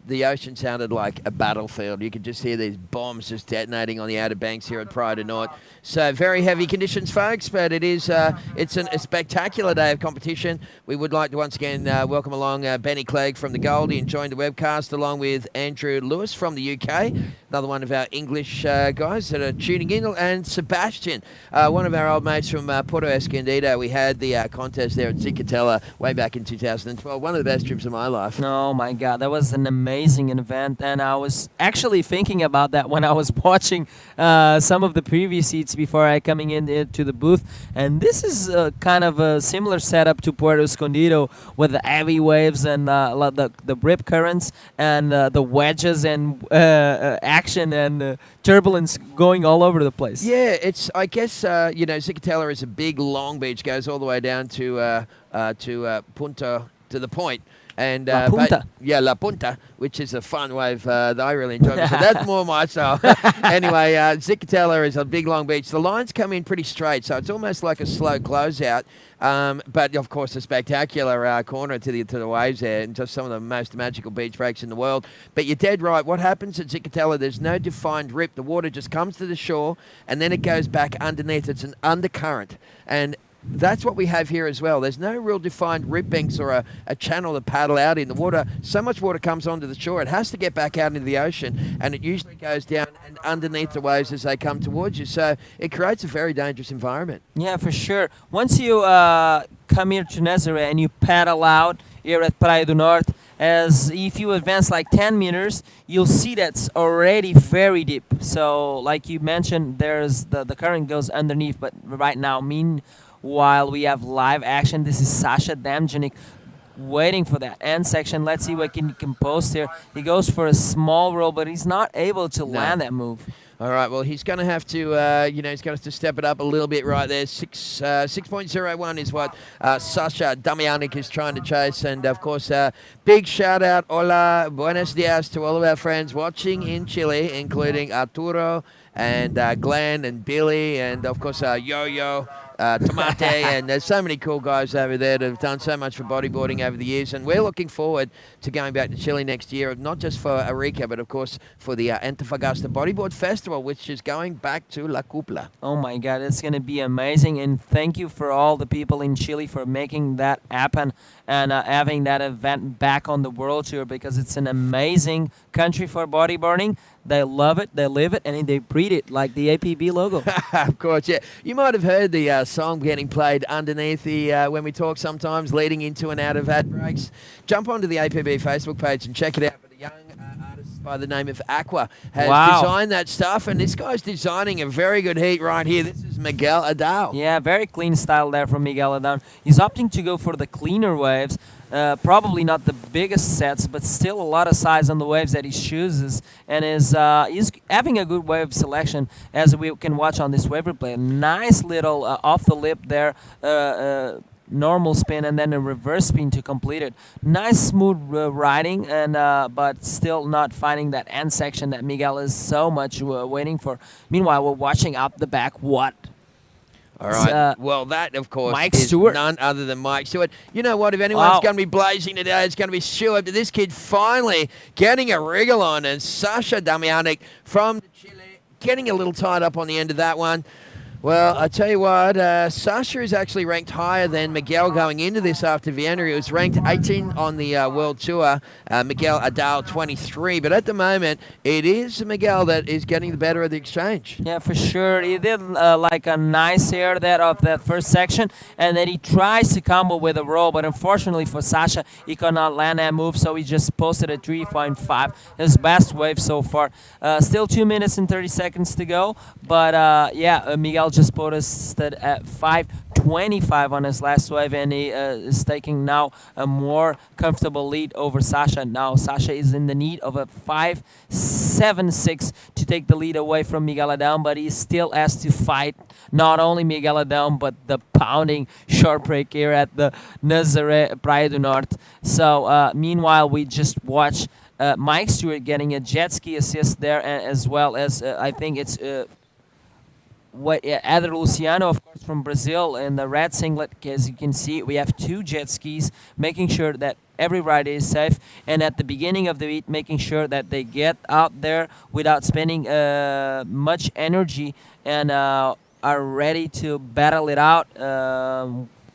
the ocean sounded like a battlefield. You could just hear these bombs just detonating on the Outer Banks here at Praia do Norte. So very heavy conditions, folks, but it's a spectacular day of competition. We would like to once again welcome along Benny Clegg from the Goldie and join the webcast, along with Andrew Lewis from the UK, another one of our English guys that are tuning in, and Sebastian, one of our old mates from Porto Escondido. We had the contest there at Zicatella way back in 2012, one of the best trips of my life. Oh my God, that was an amazing event, and I was actually thinking about that when I was watching some of the previous heats before I coming into the booth. And this is kind of a similar setup to Puerto Escondido, with the heavy waves and the rip currents and the wedges and action and turbulence going all over the place. Yeah, I guess Zicatella is a big long beach, goes all the way down to Punta, to the point. And La Punta. La Punta, which is a fun wave that I really enjoy. So that's more my style. Anyway, Zicatella is a big long beach. The lines come in pretty straight, so it's almost like a slow closeout. But of course, a spectacular corner to the waves there, and just some of the most magical beach breaks in the world. But you're dead right. What happens at Zicatella? There's no defined rip. The water just comes to the shore, and then it goes back underneath. It's an undercurrent, and that's what we have here as well. There's no real defined rip banks or a channel to paddle out in. The water, so much water comes onto the shore, it has to get back out into the ocean, and it usually goes down and underneath the waves as they come towards you. So it creates a very dangerous environment. Yeah, for sure. Once you come here to Nazare and you paddle out here at Praia do Norte, as if you advance like 10 meters, you'll see that's already very deep. So like you mentioned, there's the current goes underneath, but right now, meanwhile, we have live action. This is Sasha Damjanik waiting for that end section. Let's see what he can post here. He goes for a small roll, but he's not able to land that move. All right, well, he's going to have to, he's going to have to step it up a little bit right there. 6.01 is what Sasha Damjanic is trying to chase. And, of course, big shout-out, hola, buenos dias to all of our friends watching in Chile, including Arturo and Glenn and Billy and, of course, Yo-Yo. Tomate, and there's so many cool guys over there that have done so much for bodyboarding over the years, and we're looking forward to going back to Chile next year, not just for Arica, but of course for the Antofagasta Bodyboard Festival, which is going back to La Cupla. Oh my God, it's going to be amazing, and thank you for all the people in Chile for making that happen and having that event back on the World Tour, because it's an amazing country for bodyboarding. They love it, they live it, and they breed it like the APB logo. Of course, yeah. You might have heard the song getting played underneath the when we talk sometimes, leading into and out of ad breaks. Jump onto the APB Facebook page and check it out. But a young artist by the name of Aqua has designed that stuff, and this guy's designing a very good heat right here. This is Miguel Adao. Yeah, very clean style there from Miguel Adao. He's opting to go for the cleaner waves. Probably not the biggest sets, but still a lot of size on the waves that he chooses, and he's having a good wave selection, as we can watch on this wave replay. Nice little off the lip there, normal spin, and then a reverse spin to complete it. Nice smooth riding, and but still not finding that end section that Miguel is so much waiting for. Meanwhile, we're watching up the back. What? All right. Well, that, of course, Mike is Stewart. none other than Mike Stewart. You know what? If anyone's going to be blazing today, it's going to be Stewart. But this kid finally getting a wriggle on, and Sasha Damjanic from Chile getting a little tied up on the end of that one. Well, I tell you what, Sasha is actually ranked higher than Miguel going into this after Vienna. He was ranked 18 on the World Tour, Miguel Adao 23. But at the moment, it is Miguel that is getting the better of the exchange. Yeah, for sure. He did like a nice air there of that first section, and then he tries to combo with a roll, but unfortunately for Sasha, he could not land that move, so he just posted a 3.5, his best wave so far. Still 2 minutes and 30 seconds to go, but yeah, Miguel just posted at 5.25 on his last wave, and he is taking now a more comfortable lead over Sasha. Now Sasha is in the need of a 5.76 to take the lead away from Miguel Adao, but he still has to fight not only Miguel Adao, but the pounding short break here at the Nazare Praia do Norte. So meanwhile, we just watch Mike Stewart getting a jet ski assist there, as well as I think it's Eder Luciano, of course, from Brazil, in the red singlet. As you can see, we have 2 jet skis, making sure that every rider is safe, and at the beginning of the heat, making sure that they get out there without spending much energy, and are ready to battle it out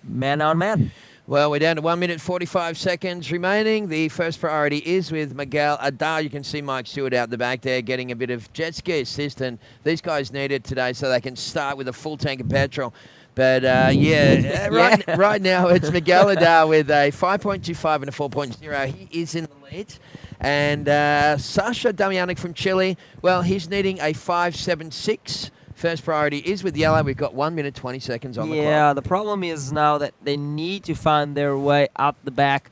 man on man. Well, we're down to 1 minute 45 seconds remaining. The first priority is with Miguel Adao. You can see Mike Stewart out the back there getting a bit of jet ski assist, and these guys need it today so they can start with a full tank of petrol. But right now it's Miguel Adao with a 5.25 and a 4.0. He is in the lead. And Sasha Damjanic from Chile, well, he's needing a 5.76. First priority is with yellow. We've got 1 minute 20 seconds on the clock. Yeah, the problem is now that they need to find their way out the back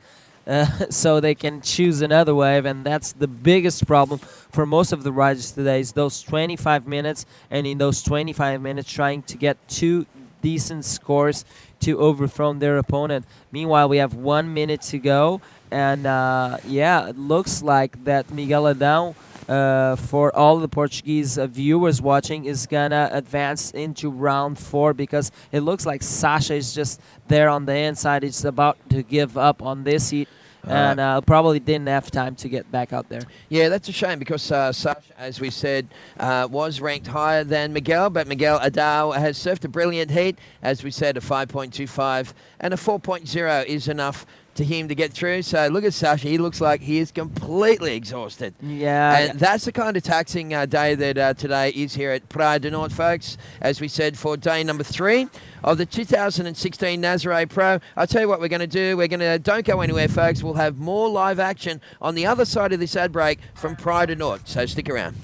so they can choose another wave, and that's the biggest problem for most of the riders today, is those 25 minutes, and in those 25 minutes trying to get 2 decent scores to overthrow their opponent. Meanwhile, we have 1 minute to go, and yeah, it looks like that Miguel Adao, for all the Portuguese viewers watching, is gonna advance into round 4, because it looks like Sasha is just there on the inside. It's about to give up on this heat, and probably didn't have time to get back out there. Yeah, that's a shame, because Sasha, as we said, was ranked higher than Miguel, but Miguel Adao has surfed a brilliant heat. As we said, a 5.25 and a 4.0 is enough to him to get through. So look at Sasha. He looks like he is completely exhausted. Yeah. And that's the kind of taxing day that today is here at Praia do Norte, folks. As we said, for day number 3 of the 2016 Nazare Pro. I'll tell you what we're going to do. Don't go anywhere, folks. We'll have more live action on the other side of this ad break from Praia do Norte. So stick around.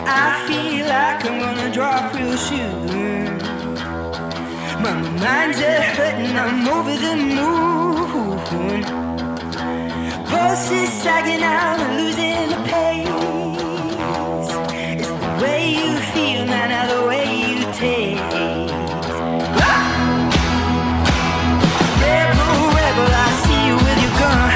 I feel like I'm gonna drop real soon. My mind's a hurting, I'm over the moon. Pulse is sagging out, I'm losing the pace. It's the way you feel, man, not the way you taste. Rebel, rebel, I see you with your gun.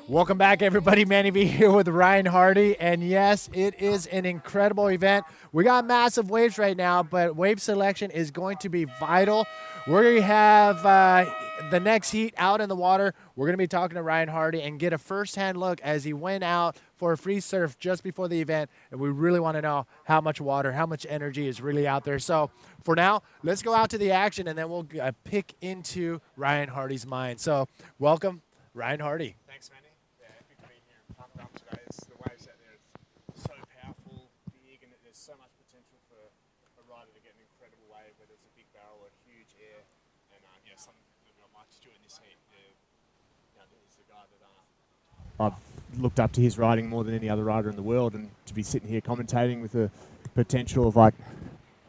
Welcome back, everybody. Manny V here with Ryan Hardy. And yes, it is an incredible event. We got massive waves right now, but wave selection is going to be vital. We're going to have the next heat out in the water. We're going to be talking to Ryan Hardy and get a first-hand look as he went out for a free surf just before the event. And we really want to know how much water, how much energy is really out there. So for now, let's go out to the action, and then we'll pick into Ryan Hardy's mind. So welcome, Ryan Hardy. Thanks, Manny. Today is the waves out there is so powerful, big, and there's so much potential for a rider to get an incredible wave, whether it's a big barrel or huge air. And something that Mike Stewart in this heat, he's the guy that I've looked up to his riding more than any other rider in the world, and to be sitting here commentating with the potential of like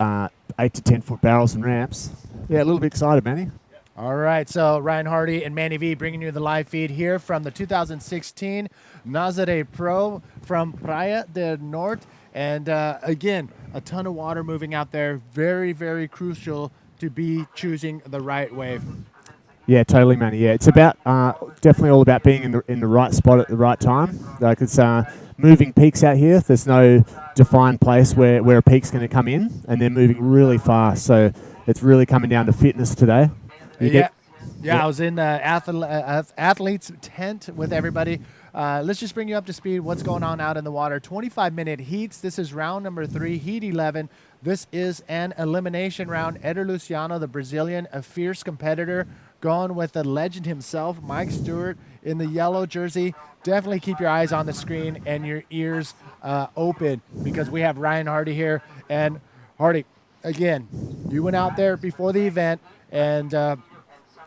8 to 10 foot barrels and ramps, yeah, a little bit excited, Manny. All right, so Ryan Hardy and Manny V bringing you the live feed here from the 2016 Nazare Pro from Praia do Norte. And again, a ton of water moving out there. Very, very crucial to be choosing the right wave. Yeah, totally, Manny. Yeah, it's about definitely all about being in the right spot at the right time. Like it's moving peaks out here. There's no defined place where a peak's going to come in, and they're moving really fast. So it's really coming down to fitness today. Yeah, I was in the athlete's tent with everybody. Let's just bring you up to speed. What's going on out in the water? 25-minute heats. This is round number 3, heat 11. This is an elimination round. Eder Luciano, the Brazilian, a fierce competitor, going with the legend himself, Mike Stewart, in the yellow jersey. Definitely keep your eyes on the screen and your ears open, because we have Ryan Hardy here. And Hardy, again, you went out there before the event, and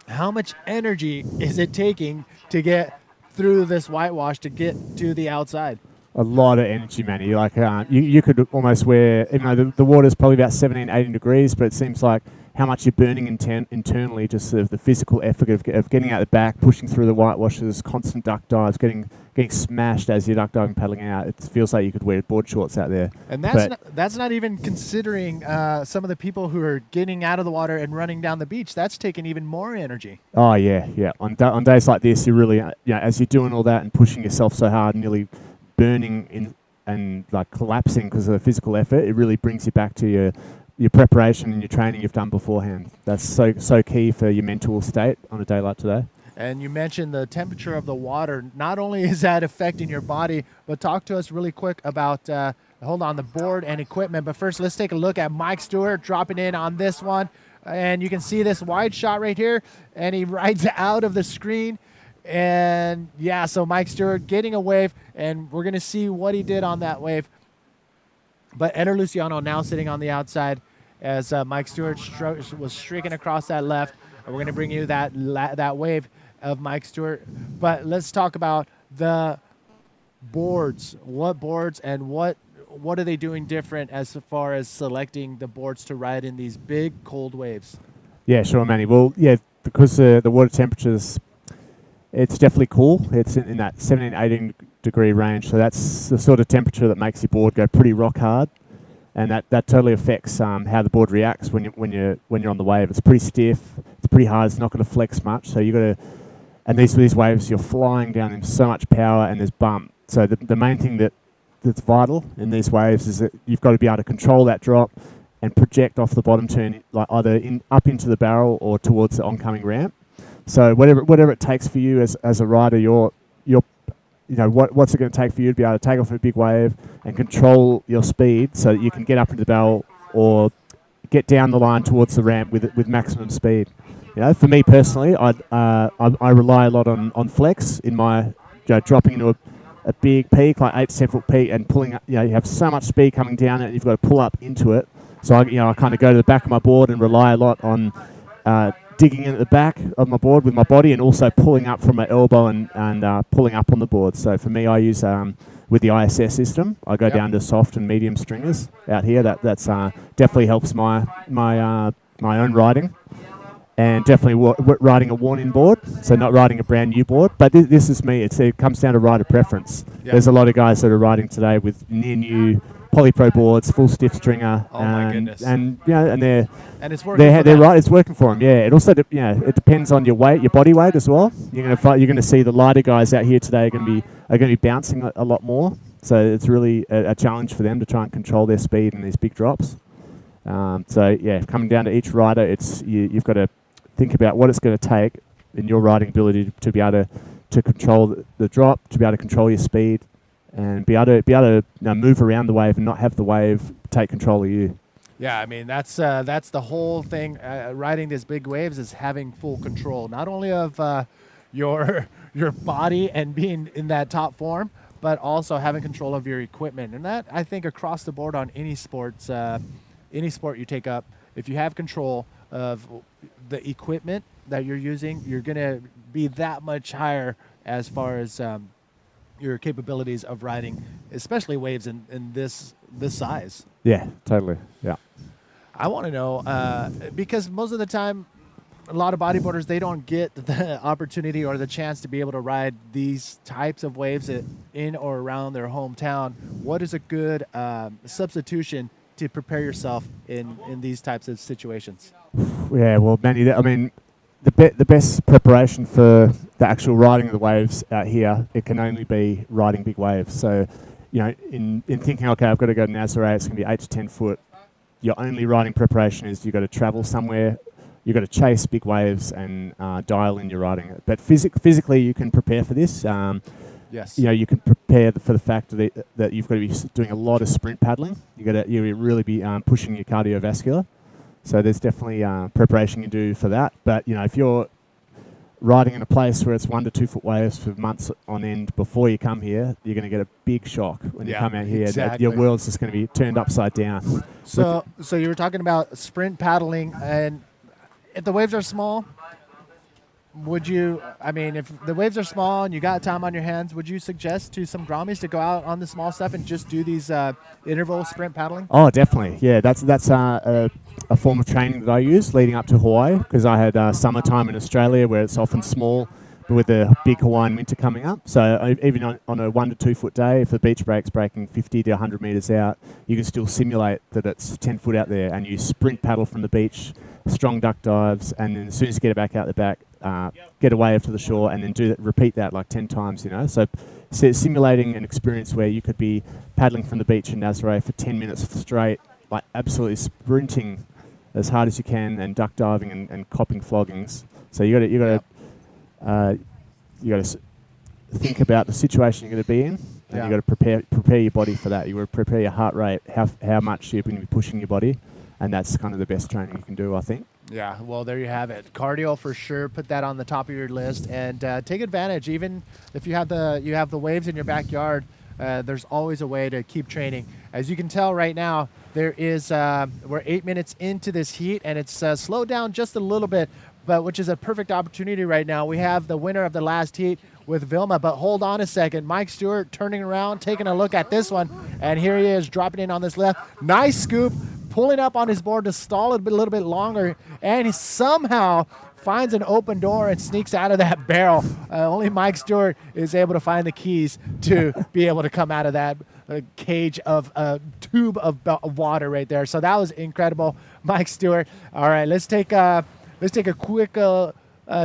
how much energy is it taking to get through this whitewash to get to the outside? A lot of energy, Manny. Like you could almost wear, even though the water's probably about 17, 18 degrees, but it seems like how much you're burning internally, just sort of the physical effort of getting out the back, pushing through the whitewashes, constant duck dives, getting smashed as you're duck diving, paddling out. It feels like you could wear board shorts out there. And that's not even considering some of the people who are getting out of the water and running down the beach. That's taking even more energy. Oh yeah. On days like this, you really, as you're doing all that and pushing yourself so hard, nearly burning in and like collapsing because of the physical effort, it really brings you back to your preparation and your training you've done beforehand. That's so key for your mental state on a day like today. And you mentioned the temperature of the water. Not only is that affecting your body, but talk to us really quick about, the board and equipment. But first, let's take a look at Mike Stewart dropping in on this one. And you can see this wide shot right here, and he rides out of the screen. And yeah, so Mike Stewart getting a wave, and we're going to see what he did on that wave. But Eder Luciano now sitting on the outside as Mike Stewart was streaking across that left. And we're going to bring you that wave of Mike Stewart. But let's talk about the boards. What boards and what are they doing different as far as selecting the boards to ride in these big cold waves? Yeah, sure, Manny. Well, yeah, because the water temperatures, it's definitely cool. It's in that 17, 18 degree range. So that's the sort of temperature that makes your board go pretty rock hard. and that totally affects how the board reacts when you're on the wave. It's pretty stiff, it's pretty hard, it's not going to flex much. So you got to, and these waves, you're flying down in so much power, and there's bump. So the main thing that's vital in these waves is that you've got to be able to control that drop and project off the bottom turn, like either up into the barrel or towards the oncoming ramp. So whatever it takes for you as a rider, what's it going to take for you to be able to take off a big wave and control your speed so that you can get up into the barrel or get down the line towards the ramp with maximum speed. For me personally, I rely a lot on flex in my dropping into a big peak, like 8 to 10 foot peak, and pulling up. You have so much speed coming down it, you've got to pull up into it. So I kind of go to the back of my board and rely a lot on digging in at the back of my board with my body, and also pulling up from my elbow and pulling up on the board. So for me, I use with the ISS system, I go down to soft and medium stringers out here. That's definitely helps my own riding, and definitely riding a worn-in board, so not riding a brand new board. But this is me. It comes down to rider preference. Yep. There's a lot of guys that are riding today with near new Polypro boards, full stiff stringer, my goodness. and they're it's working. they're right. It's working for them. Yeah. It also it depends on your weight, your body weight as well. You're gonna see the lighter guys out here today are gonna be bouncing a lot more. So it's really a challenge for them to try and control their speed in these big drops. Coming down to each rider, you've got to think about what it's going to take in your riding ability to be able to control the drop, to be able to control your speed, and be able to move around the wave and not have the wave take control of you. Yeah, I mean that's the whole thing. Riding these big waves is having full control, not only of your body and being in that top form, but also having control of your equipment. And that, I think, across the board on any sports, any sport you take up, if you have control of the equipment that you're using, you're gonna be that much higher as far as your capabilities of riding, especially waves in this size. Yeah, totally. Yeah. I want to know, because most of the time, a lot of bodyboarders, they don't get the opportunity or the chance to be able to ride these types of waves in or around their hometown. What is a good substitution to prepare yourself in these types of situations? Yeah, well, Manny, the best preparation for the actual riding of the waves out here, it can only be riding big waves. So, in thinking, okay, I've got to go to Nazare, it's going to be 8 to 10 foot. Your only riding preparation is you've got to travel somewhere, you've got to chase big waves and dial in your riding. But physically, you can prepare for this. Yes. You can prepare for the fact that you've got to be doing a lot of sprint paddling. You really be pushing your cardiovascular. So there's definitely preparation you do for that. But if you're riding in a place where it's 1 to 2 foot waves for months on end before you come here, you're going to get a big shock when you come out here. Exactly. Your world's just going to be turned upside down. So you were talking about sprint paddling, and if the waves are small, if the waves are small and you got time on your hands, would you suggest to some Grammies to go out on the small stuff and just do these interval sprint paddling? Oh, definitely. Yeah, that's a form of training that I use leading up to Hawaii, because I had summertime in Australia where it's often small, but with the big Hawaiian winter coming up. So even on a 1 to 2 foot day, if the beach break's breaking 50 to 100 meters out, you can still simulate that it's 10 foot out there, and you sprint paddle from the beach, strong duck dives, and then as soon as you get it back out the back, get a wave to the shore, and then repeat that like 10 times, So simulating an experience where you could be paddling from the beach in Nazare for 10 minutes straight, like absolutely sprinting as hard as you can, and duck diving and copping floggings. So you got to think about the situation you're going to be in, and you got to prepare your body for that. You got to prepare your heart rate, how much you're going to be pushing your body, and that's kind of the best training you can do, I think. Yeah, well, there you have it. Cardio for sure. Put that on the top of your list, and take advantage. Even if you have the waves in your backyard, there's always a way to keep training. As you can tell right now, there is we're 8 minutes into this heat, and it's slowed down just a little bit, but which is a perfect opportunity right now. We have the winner of the last heat with Vilma, but hold on a second. Mike Stewart turning around, taking a look at this one, and here he is dropping in on this left. Nice scoop, pulling up on his board to stall it a little bit longer, and he somehow finds an open door and sneaks out of that barrel. Only Mike Stewart is able to find the keys to be able to come out of that cage of tube of water right there. So that was incredible, Mike Stewart. All right, let's take a quick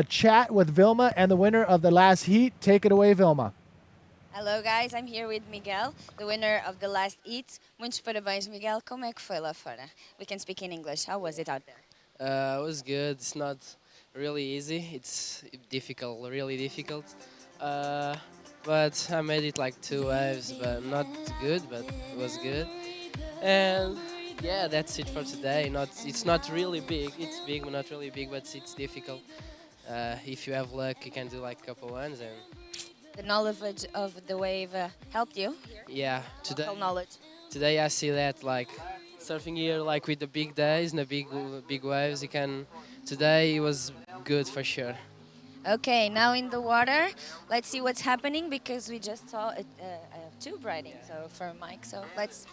chat with Vilma and the winner of the last heat. Take it away, Vilma. Hello guys, I'm here with Miguel, the winner of the last heat. Muitos parabéns, Miguel. Como é que foi lá fora? We can speak in English. How was it out there? It was good. It's not really easy. It's difficult, really difficult. But I made it like 2 waves, but not good, but it was good. And yeah, that's it for today. It's not really big. It's big, but not really big, but it's difficult. If you have luck, you can do like a couple ones. And The knowledge of the wave helped you? yeah, Local knowledge. today I see that like surfing here, like with the big days and the big waves, you can. Today it was good for sure. Okay, now in the water, let's see what's happening because we just saw a tube riding. So for Mike, so let's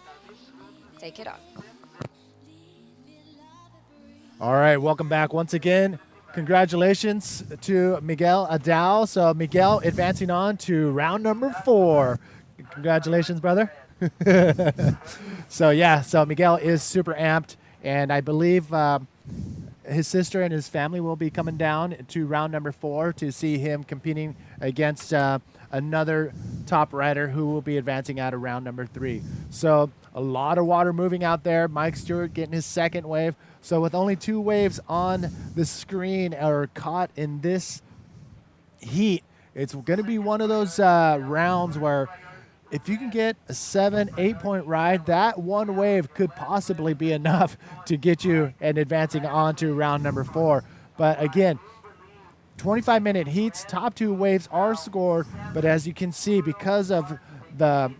take it off. All right, welcome back once again. Congratulations to Miguel Adao. So Miguel advancing on to round number 4. Congratulations, brother. So Miguel is super amped, and I believe his sister and his family will be coming down to round number 4 to see him competing against another top rider who will be advancing out of round number 3. So a lot of water moving out there. Mike Stewart getting his second wave. So with only 2 waves on the screen or caught in this heat, it's going to be one of those rounds where if you can get a 7-8 point ride, that one wave could possibly be enough to get you and advancing on to round number 4. But again, 25-minute heats, top 2 waves are scored, but as you can see, because of the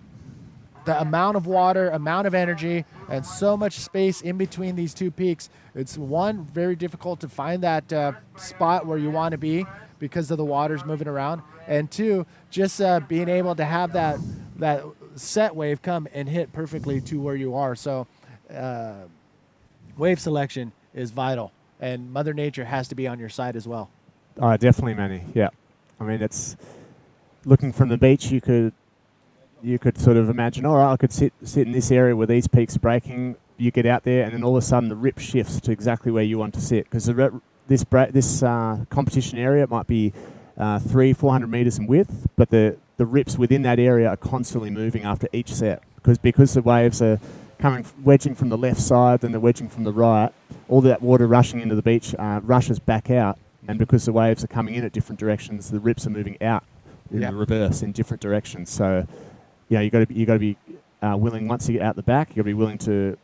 amount of water, amount of energy, and so much space in between these 2 peaks, it's one, very difficult to find that spot where you want to be because of the water's moving around, and 2, just being able to have that set wave come and hit perfectly to where you are. So wave selection is vital, and Mother Nature has to be on your side as well. Definitely, Manny. Yeah. I mean, it's looking from the beach, you could sort of imagine, all right, I could sit in this area where these peaks are breaking. You get out there, and then all of a sudden the rip shifts to exactly where you want to sit, because this competition area might be 300-400 meters in width, but the rips within that area are constantly moving after each set, because the waves are wedging from the left side, then they're wedging from the right. All that water rushing into the beach rushes back out, and because the waves are coming in at different directions, the rips are moving out in the reverse in different directions. So yeah, you got to be willing, once you get out the back, you got to be willing to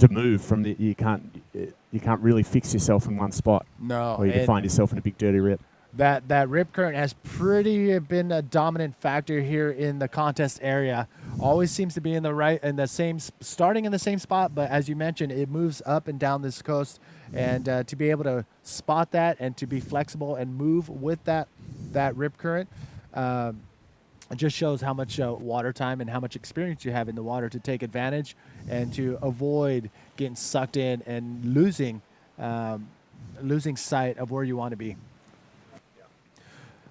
move from the. You can't really fix yourself in one spot. No, or you can find yourself in a big dirty rip. That rip current has pretty been a dominant factor here in the contest area. Always seems to be starting in the same spot, but as you mentioned, it moves up and down this coast, and to be able to spot that and to be flexible and move with that rip current. It just shows how much water time and how much experience you have in the water to take advantage and to avoid getting sucked in and losing sight of where you want to be.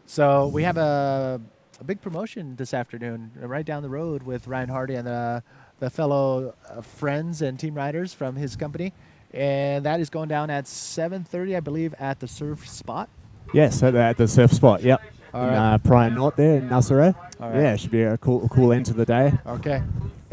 So we have a big promotion this afternoon right down the road with Ryan Hardy and the fellow friends and team riders from his company. And that is going down at 7:30, I believe, at the surf spot. Yes, at the surf spot, yep. All Prior North there in Nazare. All right. Yeah, it should be a cool end to the day. Okay.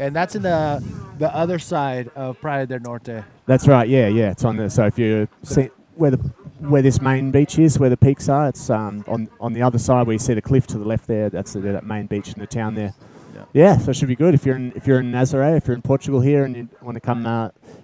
And that's in the other side of Praia del Norte. That's right, yeah. It's on the, so if you see where this main beach is, where the peaks are, it's on the other side where you see the cliff to the left there. That's that main beach in the town there. Yeah, so it should be good if you're in Nazare, if you're in Portugal here and you want to come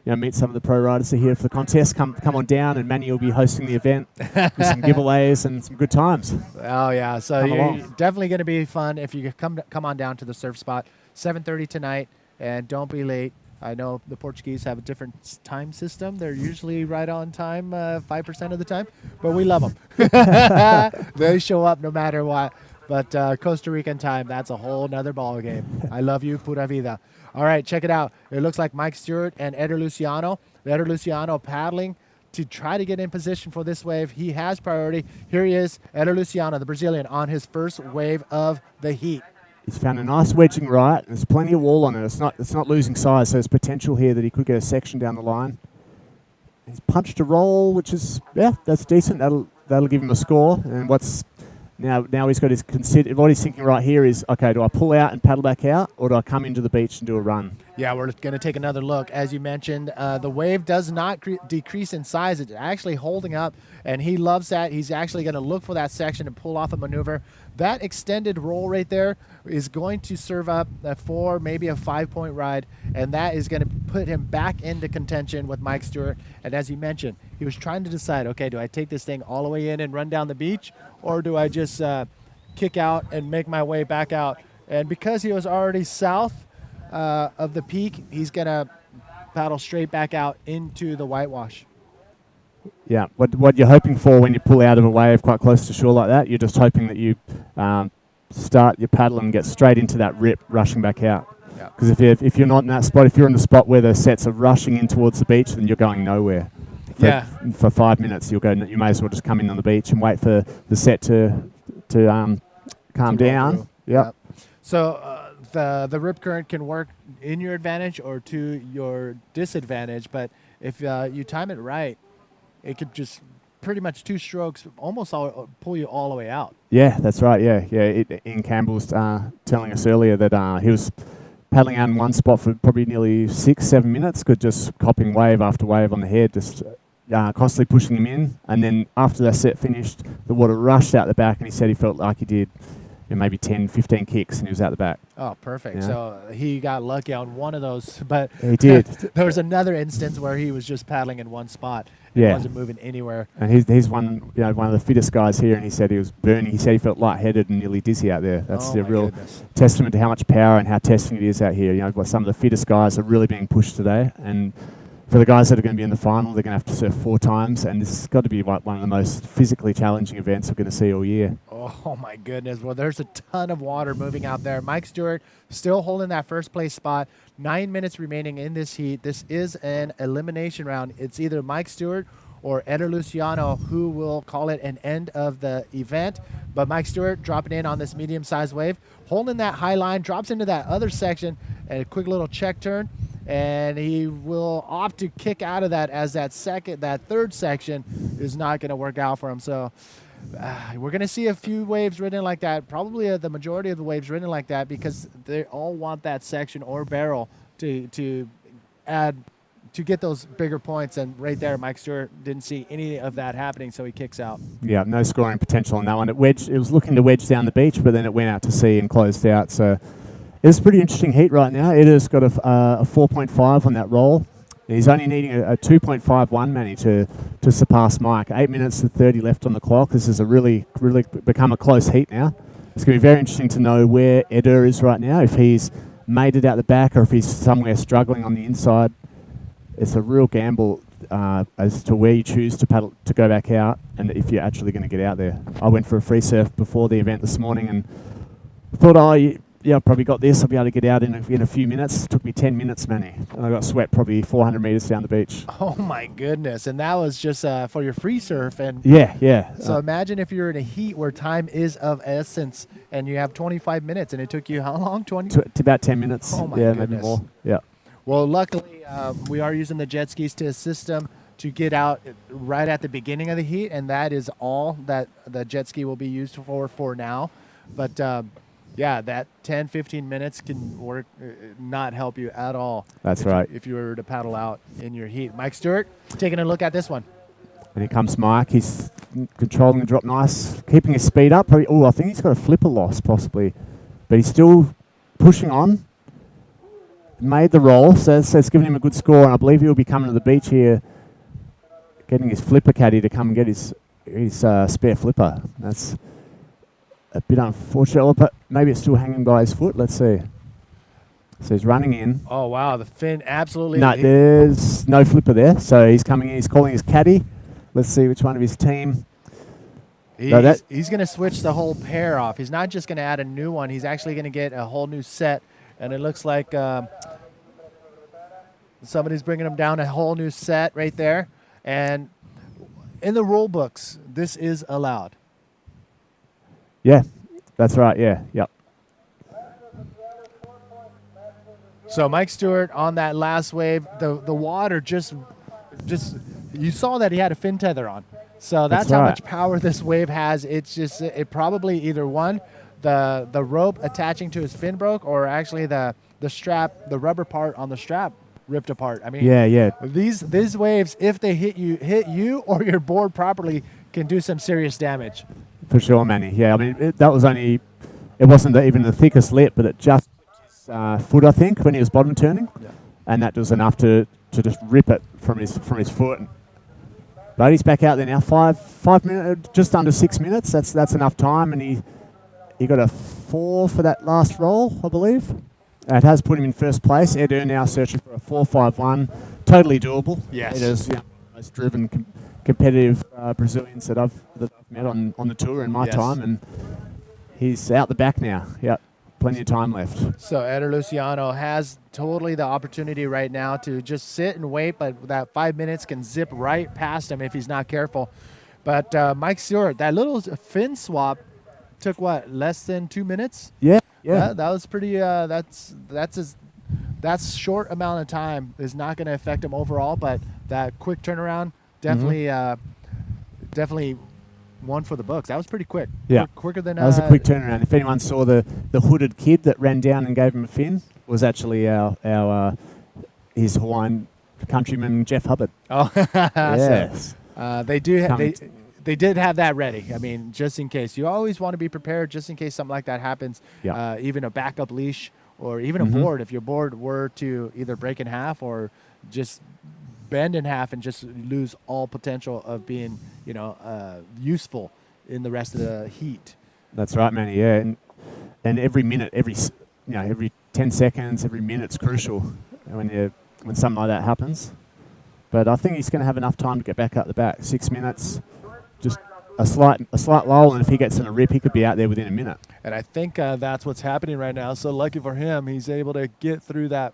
meet some of the pro riders who are here for the contest. Come on down, and Manny will be hosting the event with some giveaways and some good times. Oh yeah, so you're definitely going to be fun if you come on down to the surf spot. 7:30 tonight, and don't be late. I know the Portuguese have a different time system. They're usually right on time 5% of the time, but we love them. They show up no matter what. But Costa Rican time, that's a whole nother ball game. I love you, pura vida. All right, check it out. It looks like Mike Stewart and Eder Luciano. Eder Luciano paddling to try to get in position for this wave. He has priority. Here he is, Eder Luciano, the Brazilian, on his first wave of the heat. He's found a nice wedging right. There's plenty of wall on it. It's not losing size, so there's potential here that he could get a section down the line. He's punched a roll, which is, that's decent. That'll give him a score. And now he's got his what he's thinking right here is, okay, do I pull out and paddle back out, or do I come into the beach and do a run? Yeah, we're going to take another look. As you mentioned, the wave does not decrease in size. It's actually holding up, and he loves that. He's actually going to look for that section and pull off a maneuver. That extended roll right there is going to serve up a 4, maybe a 5-point ride, and that is going to put him back into contention with Mike Stewart. And as you mentioned, he was trying to decide, okay, do I take this thing all the way in and run down the beach, or do I just kick out and make my way back out? And because he was already south of the peak, he's going to paddle straight back out into the whitewash. Yeah, what you're hoping for when you pull out of a wave quite close to shore like that, you're just hoping that you start your paddle and get straight into that rip, rushing back out. Because if you're not in that spot, if you're in the spot where the sets are rushing in towards the beach, then you're going nowhere. For 5 minutes, you may as well just come in on the beach and wait for the set to calm down. Yep. So the rip current can work in your advantage or to your disadvantage, but if you time it right, it could just pretty much 2 strokes almost pull you all the way out. Yeah, that's right. Yeah. Ian Campbell was telling us earlier that he was paddling out in one spot for probably nearly 6-7 minutes, just copping wave after wave on the head, just constantly pushing him in. And then after that set finished, the water rushed out the back, and he said he felt like he did maybe 10-15 kicks, and he was out the back. Oh, perfect. Yeah. So he got lucky on one of those, but he did. There was another instance where he was just paddling in one spot. Yeah. He wasn't moving anywhere. And he's one of the fittest guys here, and he said he was burning. He said he felt lightheaded and nearly dizzy out there. That's a real testament to how much power and how testing it is out here. Some of the fittest guys are really being pushed today, and for the guys that are going to be in the final, they're going to have to surf 4 times, and this has got to be one of the most physically challenging events we're going to see all year. Oh my goodness. Well, there's a ton of water moving out there. Mike Stewart still holding that first place spot. 9 minutes remaining in this heat. This is an elimination round. It's either Mike Stewart or Eder Luciano who will call it an end of the event. But Mike Stewart dropping in on this medium-sized wave, holding that high line, drops into that other section, and a quick little check turn. And he will opt to kick out of that, as that third section is not going to work out for him. So we're going to see a few waves ridden like that, probably the majority of the waves ridden like that, because they all want that section or barrel to add to get those bigger points. And right there, Mike Stewart didn't see any of that happening, so he kicks out. Yeah, no scoring potential on that one. It was looking to wedge down the beach, but then it went out to sea and closed out. So it's a pretty interesting heat right now. Eder's got a 4.5 on that roll. He's only needing a 2.51 Manny to surpass Mike. 8 minutes and 30 left on the clock. This is a really become a close heat now. It's going to be very interesting to know where Eder is right now, if he's made it out the back or if he's somewhere struggling on the inside. It's a real gamble as to where you choose to paddle to go back out, and if you're actually going to get out there. I went for a free surf before the event this morning and thought, I've probably got this. I'll be able to get out in a few minutes. It took me 10 minutes, Manny. And I got sweat probably 400 meters down the beach. Oh, my goodness. And that was just for your free surf. And yeah. So imagine if you're in a heat where time is of essence and you have 25 minutes and it took you how long? 20? To about 10 minutes. Oh, my goodness. Maybe more. Yeah. Well, luckily, we are using the jet skis to assist them to get out right at the beginning of the heat, and that is all that the jet ski will be used for now. But, that 10, 15 minutes can not help you at all. That's right. If you were to paddle out in your heat. Mike Stewart, taking a look at this one. And here comes Mike. He's controlling the drop nice, keeping his speed up. I think he's got a flipper loss possibly, but he's still pushing on. Made the roll, so it's given him a good score, and I believe he'll be coming to the beach here, getting his flipper caddy to come and get his spare flipper. That's a bit unfortunate, but maybe it's still hanging by his foot. Let's see. So he's running in. Oh, wow, the fin absolutely... No, there's no flipper there, so he's coming in. He's calling his caddy. Let's see which one of his team. He's going to switch the whole pair off. He's not just going to add a new one. He's actually going to get a whole new set. And it looks like somebody's bringing him down a whole new set right there. And in the rule books, this is allowed. Yeah, that's right. Yeah, yep. So Mike Stewart on that last wave, the water just you saw that he had a fin tether on. So that's how right. much power this wave has. It's just it probably either one, the rope attaching to his fin broke, or actually the strap, the rubber part on the strap ripped apart. I mean, Yeah. these waves, if they hit you or your board properly, can do some serious damage. For sure, Manny. Yeah, I mean, it wasn't even the thickest lip, but it just his foot, I think, when he was bottom turning. Yeah. And that was enough to just rip it from his foot. But he's back out there now. 5 minutes, just under 6 minutes. That's enough time, and he got a 4 for that last roll, I believe. It has put him in first place. Eder now searching for a 4.51. Totally doable. Yes. Eder's most driven, competitive Brazilians that I've met on the tour in my time, and he's out the back now. Yep. Plenty of time left. So Eder Luciano has totally the opportunity right now to just sit and wait, but that 5 minutes can zip right past him if he's not careful. But Mike Stewart, that little fin swap took what, less than 2 minutes? Yeah. That was pretty. That's short amount of time is not going to affect him overall, but that quick turnaround definitely one for the books. That was pretty quick. Yeah, quicker than. That was a quick turnaround. If anyone saw the hooded kid that ran down and gave him a fin, was actually his Hawaiian countryman Jeff Hubbard. Oh, yes. They they did have that ready. I mean, just in case. You always want to be prepared, just in case something like that happens. Yeah. Even a backup leash or even a board. If your board were to either break in half or just bend in half and just lose all potential of being, useful in the rest of the heat. That's right, Manny. Yeah, and every minute, every 10 seconds, every minute's crucial when something like that happens. But I think he's going to have enough time to get back up the back. 6 minutes, just a slight lull, and if he gets in a rip, he could be out there within a minute. And I think that's what's happening right now. So lucky for him, he's able to get through that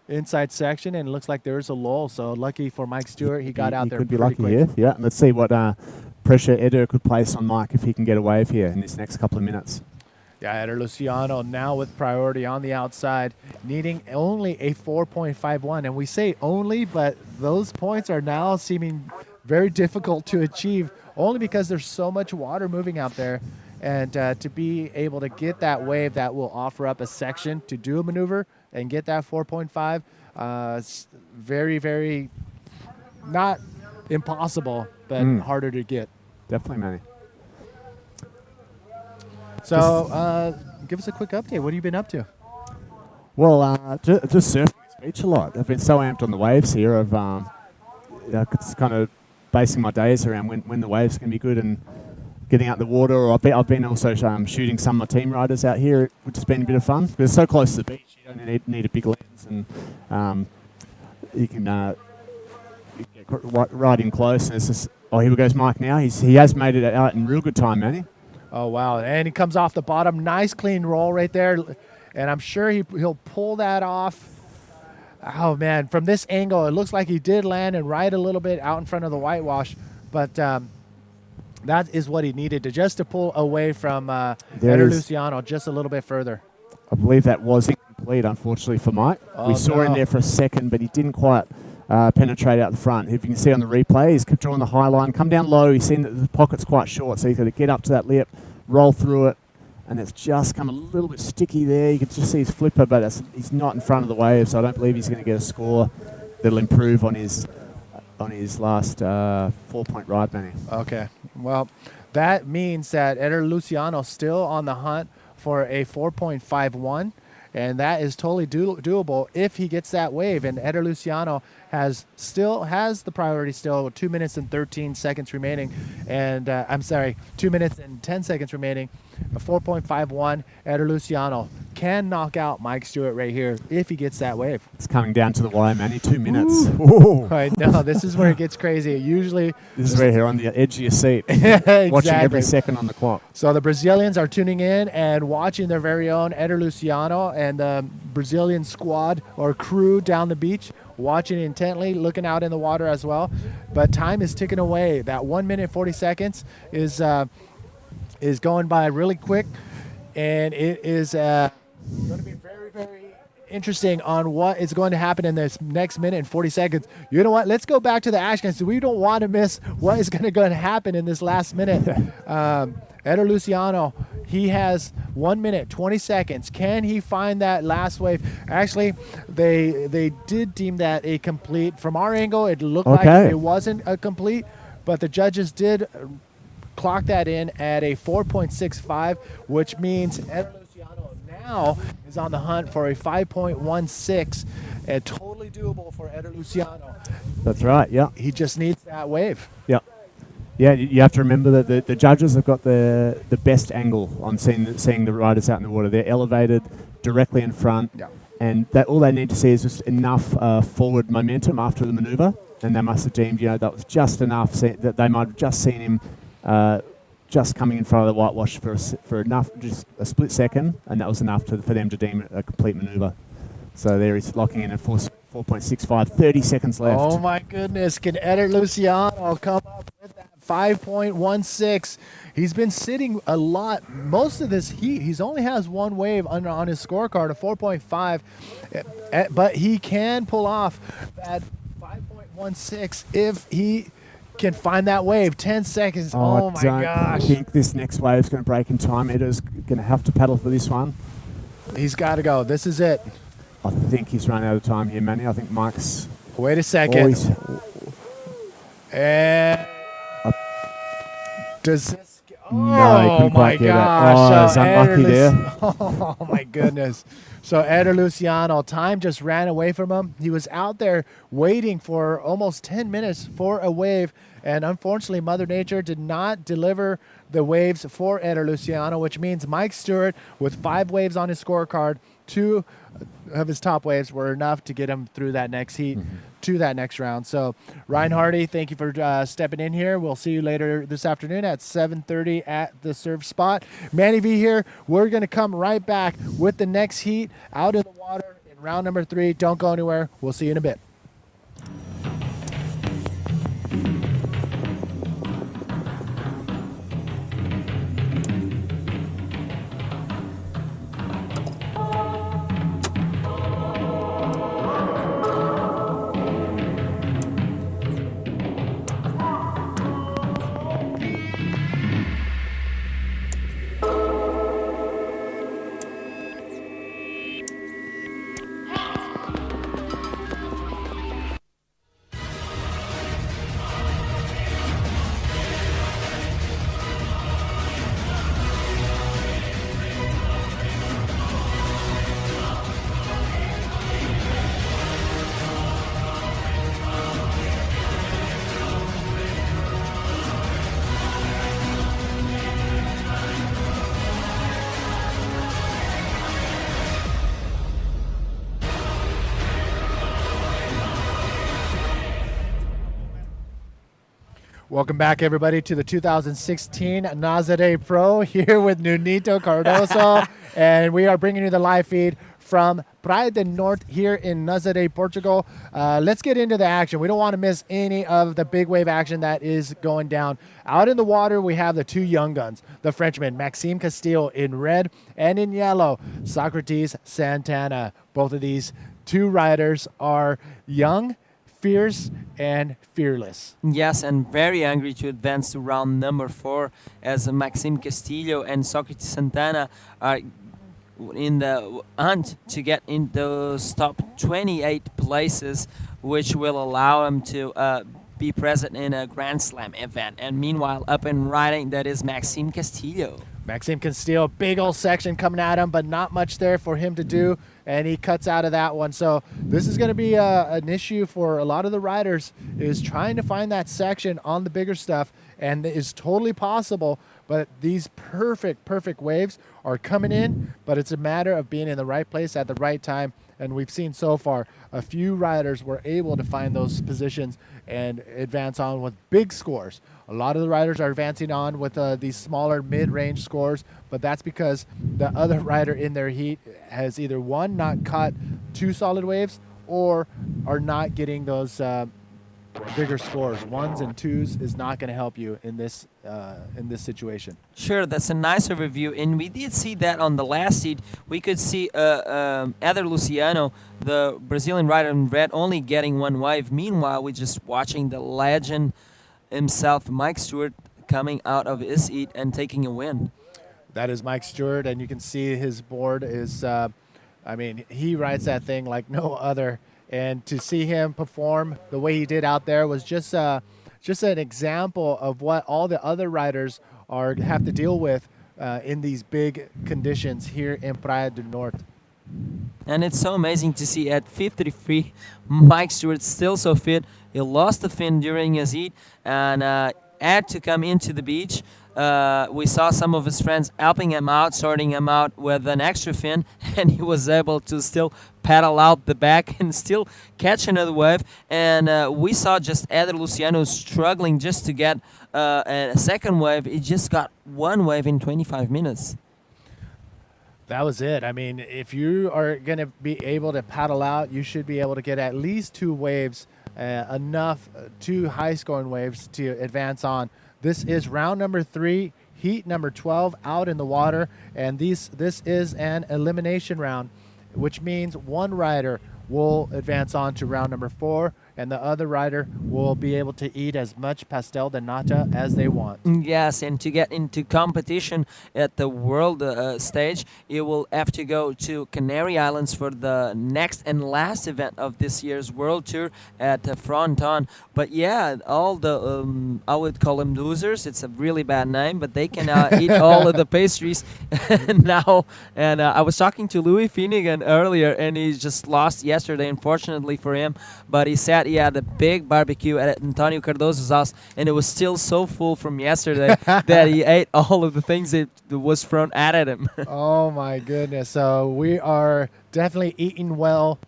inside section, and it looks like there's a lull. So lucky for Mike Stewart, he got out there. Could be pretty lucky quick. here. Yeah, let's see what pressure Eder could place on Mike if he can get a wave here in this next couple of minutes. Yeah, Eder Luciano now with priority on the outside, needing only a 4.51. And we say only, but those points are now seeming very difficult to achieve, only because there's so much water moving out there. And to be able to get that wave that will offer up a section to do a maneuver and get that 4.5, very, very not impossible, but harder to get. Definitely, Manny. So give us a quick update. What have you been up to? Well, just surfing this beach a lot. I've been so amped on the waves here. I've it's kind of basing my days around when the waves can be good and getting out the water. Or I've been also shooting some of my team riders out here, which has been a bit of fun. Because it's so close to the beach, you don't need a big lens, and you can get right in close. And it's just, here goes Mike now. He has made it out in real good time, Manny. Oh, wow. And he comes off the bottom. Nice clean roll right there. And I'm sure he'll pull that off. Oh, man. From this angle, it looks like he did land and right a little bit out in front of the whitewash. But that is what he needed to pull away from Eder Luciano just a little bit further. I believe that was incomplete, unfortunately, for Mike. We saw him there for a second, but he didn't quite penetrate out the front. If you can see on the replay, he's kept drawing the high line, come down low. He's seen that the pocket's quite short, so he's got to get up to that lip, roll through it, and it's just come a little bit sticky there. You can just see his flipper, but he's not in front of the wave, so I don't believe he's going to get a score that'll improve on his last 4-point ride, Manny. Okay. Well, that means that Eder Luciano still on the hunt for a 4.51, and that is totally doable if he gets that wave. And Eder Luciano still has the priority, still 2 minutes and 13 seconds remaining, and 2 minutes and 10 seconds remaining. A 4.51. Eder Luciano can knock out Mike Stewart right here if he gets that wave. It's coming down to the wire, Manny. 2 minutes. Right, no, this is where it gets crazy. Usually, this is right here on the edge of your seat, exactly. Watching every second on the clock. So the Brazilians are tuning in and watching their very own Eder Luciano and the Brazilian squad or crew down the beach, watching intently, looking out in the water as well. But time is ticking away. That 1 minute 40 seconds is going by really quick, and it is going to be very, very interesting on what is going to happen in this next minute and 40 seconds. You know what? Let's go back to the action. So we don't want to miss what is going to happen in this last minute. Eder Luciano, he has 1 minute, 20 seconds. Can he find that last wave? Actually, they did deem that a complete. From our angle, it looked like it wasn't a complete, but the judges did clock that in at a 4.65, which means Eder Luciano now is on the hunt for a 5.16, and totally doable for Eder Luciano. That's right, yeah. He just needs that wave. Yeah. Yeah, you have to remember that the judges have got the best angle on seeing the riders out in the water. They're elevated directly in front, and that all they need to see is just enough forward momentum after the maneuver, and they must have deemed, that was just enough, that they might have just seen him just coming in front of the whitewash for enough, just a split second, and that was enough for them to deem it a complete maneuver. So there he's locking in at 4.65, 30 seconds left. Oh my goodness, can Eder Luciano come up with that 5.16? He's been sitting a lot. Most of this heat, he's only has one wave on his scorecard, a 4.5, but he can pull off that 5.16 if he can find that wave. 10 seconds. Oh my gosh. I think this next wave is going to break in time. Eder's going to have to paddle for this one. He's got to go. This is it. I think he's run out of time here, Manny. I think Mike's... Wait a second. And... Does this... No, he couldn't quite get it. Oh, he's unlucky there. Oh, my goodness. So Eder Luciano, time just ran away from him. He was out there waiting for almost 10 minutes for a wave, and unfortunately, Mother Nature did not deliver the waves for Eder Luciano, which means Mike Stewart, with 5 waves on his scorecard, 2 of his top waves were enough to get him through that next heat to that next round. So Ryan Hardy, thank you for stepping in here. We'll see you later this afternoon at 7:30 at the surf spot. Manny V here. We're going to come right back with the next heat out in the water in round number 3. Don't go anywhere. We'll see you in a bit. Welcome back, everybody, to the 2016 Nazare Pro here with Nunito Cardoso. And we are bringing you the live feed from Praia del Norte here in Nazare, Portugal. Let's get into the action. We don't want to miss any of the big wave action that is going down. Out in the water, we have the 2 young guns, the Frenchman, Maxime Castile in red, and in yellow, Socrates Santana. Both of these 2 riders are young, fierce, and fearless. Yes, and very angry to advance to round number 4 as Maxime Castillo and Socrates Santana are in the hunt to get in those top 28 places, which will allow them to be present in a Grand Slam event. And meanwhile, up and riding, that is Maxime Castillo. Maxime Castillo, big old section coming at him, but not much there for him to do, and he cuts out of that one. So this is going to be an issue for a lot of the riders, is trying to find that section on the bigger stuff, and it is totally possible. But these perfect waves are coming in, but it's a matter of being in the right place at the right time. And we've seen so far a few riders were able to find those positions and advance on with big scores. A lot of the riders are advancing on with these smaller mid-range scores, but that's because the other rider in their heat has either, one, not caught 2 solid waves, or are not getting those bigger scores. Ones and twos is not going to help you in this situation. Sure, that's a nice overview, and we did see that on the last seed. We could see Eder Luciano, the Brazilian rider in red, only getting one wave. Meanwhile, we're just watching the legend himself, Mike Stewart, coming out of his heat and taking a win. That is Mike Stewart, and you can see his board is, I mean, he rides that thing like no other. And to see him perform the way he did out there was just an example of what all the other riders have to deal with in these big conditions here in Praia do Norte. And it's so amazing to see at 53, Mike Stewart still so fit. He lost the fin during his heat and had to come into the beach. We saw some of his friends helping him out, sorting him out with an extra fin, and he was able to still paddle out the back and still catch another wave. And we saw just Eder Luciano struggling just to get a second wave. He just got one wave in 25 minutes. That was it. I mean, if you are going to be able to paddle out, you should be able to get at least two waves, enough, two high-scoring waves to advance on. This is round number 3, heat number 12 out in the water, and this is an elimination round, which means one rider will advance on to round number 4, and the other rider will be able to eat as much pastel de nata as they want. Yes, and to get into competition at the world stage, you will have to go to Canary Islands for the next and last event of this year's World Tour at Fronton. But yeah, all the, I would call them losers. It's a really bad name, but they can eat all of the pastries now. And I was talking to Louis Finnegan earlier, and he just lost yesterday, unfortunately for him. But he said he had a big barbecue at Antonio Cardoso's house, and it was still so full from yesterday that he ate all of the things that was thrown at him. Oh my goodness. So we are definitely eating well